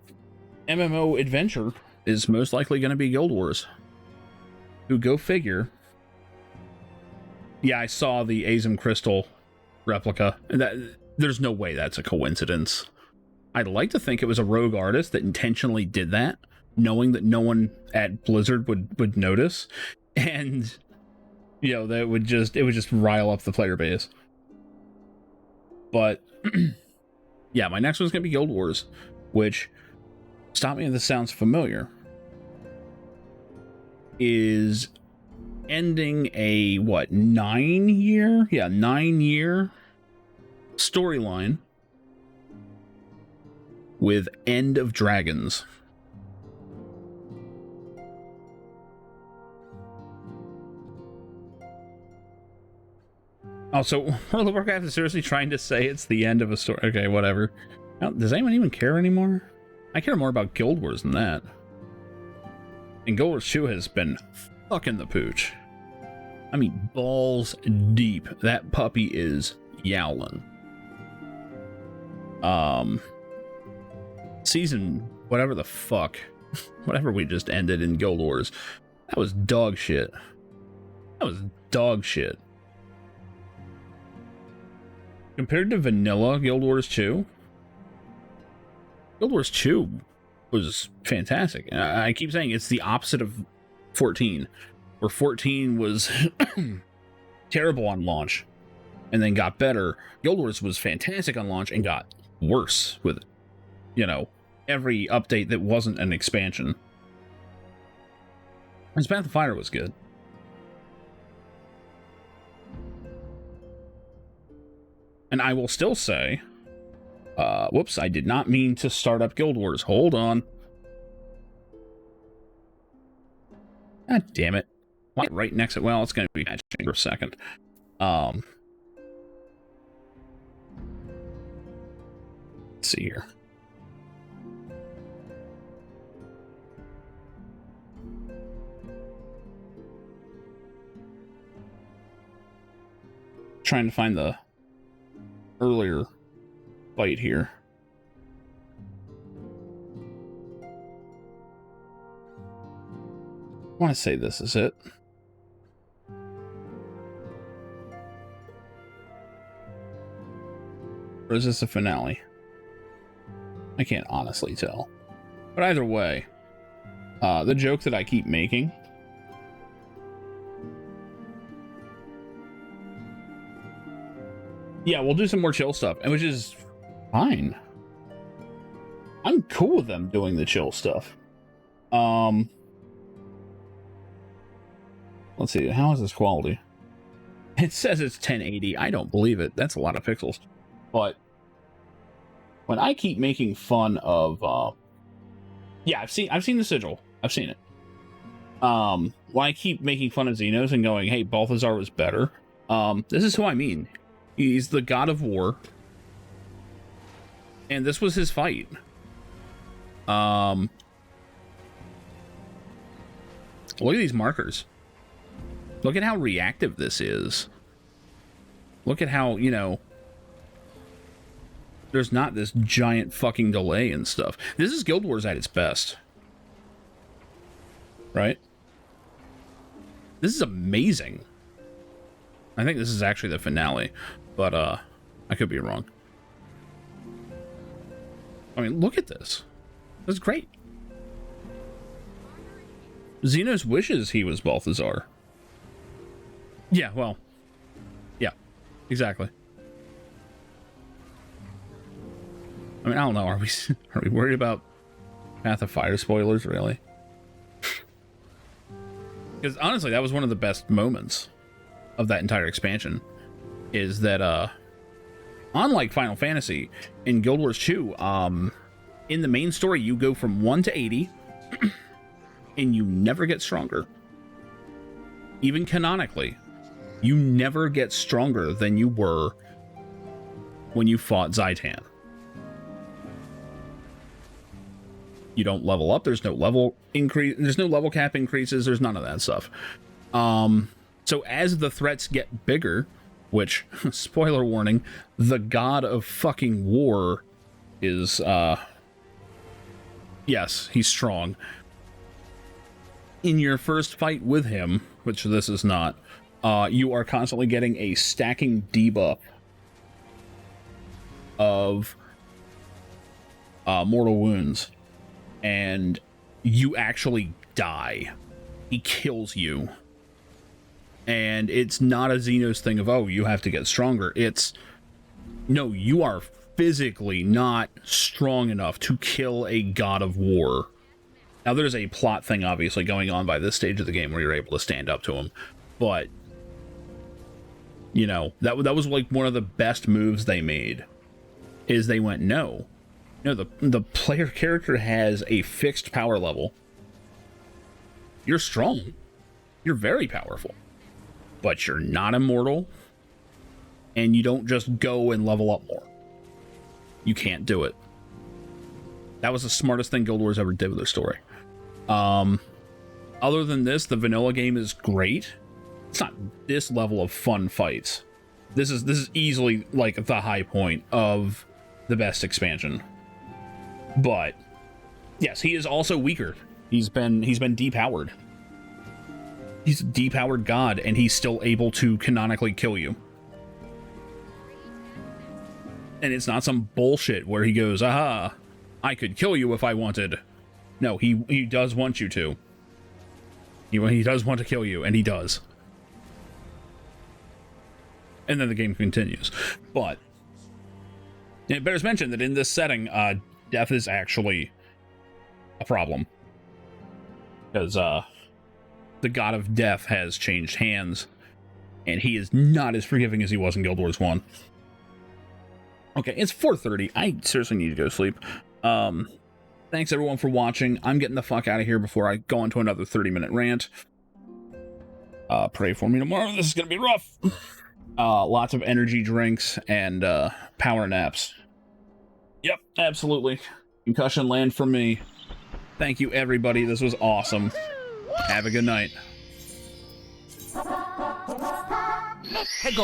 MMO adventure is most likely going to be Guild Wars. Who, go figure. Yeah, I saw the Azum Crystal replica. There's no way that's a coincidence. I'd like to think it was a rogue artist that intentionally did that, knowing that no one at Blizzard would notice, and you know, that it would just rile up the player base. But yeah, my next one's gonna be Guild Wars, which, stop me if this sounds familiar, is ending a 9-year storyline with End of Dragons. Also, World of Warcraft is seriously trying to say it's the end of a story. Okay, whatever. Now, does anyone even care anymore? I care more about Guild Wars than that. And Guild Wars 2 has been fucking the pooch. I mean, balls deep. That puppy is yowling. Season whatever the fuck, whatever we just ended in Guild Wars, that was dog shit. That was dog shit. Compared to vanilla Guild Wars 2, Guild Wars 2 was fantastic. I keep saying it's the opposite of 14, where 14 was terrible on launch and then got better. Guild Wars was fantastic on launch and got worse with, you know, every update that wasn't an expansion. And Path of Fire was good. And I will still say, whoops, I did not mean to start up Guild Wars. Hold on. God damn it. Right next to, well, it's going to be patching for a second. Let's see here. Trying to find the earlier fight here. I want to say this is it. Or is this a finale? I can't honestly tell. But either way, the joke that I keep making, yeah, we'll do some more chill stuff, and which is fine. I'm cool with them doing the chill stuff. Let's see, how is this quality? It says it's 1080. I don't believe it. That's a lot of pixels. But when I keep making fun of yeah, I've seen the sigil. I've seen it. Why I keep making fun of Xenos and going, hey, Balthazar was better. This is who I mean. He's the god of war. And this was his fight. Look at these markers. Look at how reactive this is. Look at how, you know, there's not this giant fucking delay and stuff. This is Guild Wars at its best. Right? This is amazing. I think this is actually the finale, but I could be wrong. I mean, look at this. This is great. Xenos wishes he was Balthazar. Yeah, well, yeah, exactly. I mean, I don't know. Are we worried about Path of Fire spoilers, really? Because honestly, that was one of the best moments of that entire expansion. Is that unlike Final Fantasy, in Guild Wars 2, in the main story, you go from 1 to 80, and you never get stronger. Even canonically, you never get stronger than you were when you fought Zaitan. You don't level up. There's no level increase. There's no level cap increases. There's none of that stuff. So as the threats get bigger, which, spoiler warning, the god of fucking war is, yes, he's strong. In your first fight with him, which this is not, you are constantly getting a stacking debuff of mortal wounds. And you actually die. He kills you. And it's not a Xenos thing of, oh, you have to get stronger. It's, no, you are physically not strong enough to kill a god of war. Now, there's a plot thing, obviously, going on by this stage of the game where you're able to stand up to him. But, you know, that was like one of the best moves they made. Is they went, no, the player character has a fixed power level. You're strong. You're very powerful. But you're not immortal. And you don't just go and level up more. You can't do it. That was the smartest thing Guild Wars ever did with their story. Other than this, the vanilla game is great. It's not this level of fun fights. This is easily like the high point of the best expansion. But yes, he is also weaker. He's been depowered. He's a depowered god, and he's still able to canonically kill you. And it's not some bullshit where he goes, aha, I could kill you if I wanted. No, he does want you to. He does want to kill you, and he does. And then the game continues. But it bears mention that in this setting, death is actually a problem. Because the god of death has changed hands, and he is not as forgiving as he was in Guild Wars 1. Okay, it's 4:30. I seriously need to go to sleep. Thanks everyone for watching. I'm getting the fuck out of here before I go into another 30-minute rant. Pray for me tomorrow. This is gonna be rough. Lots of energy drinks and power naps. Yep, absolutely. Concussion land for me. Thank you, everybody. This was awesome. Have a good night.
Hey,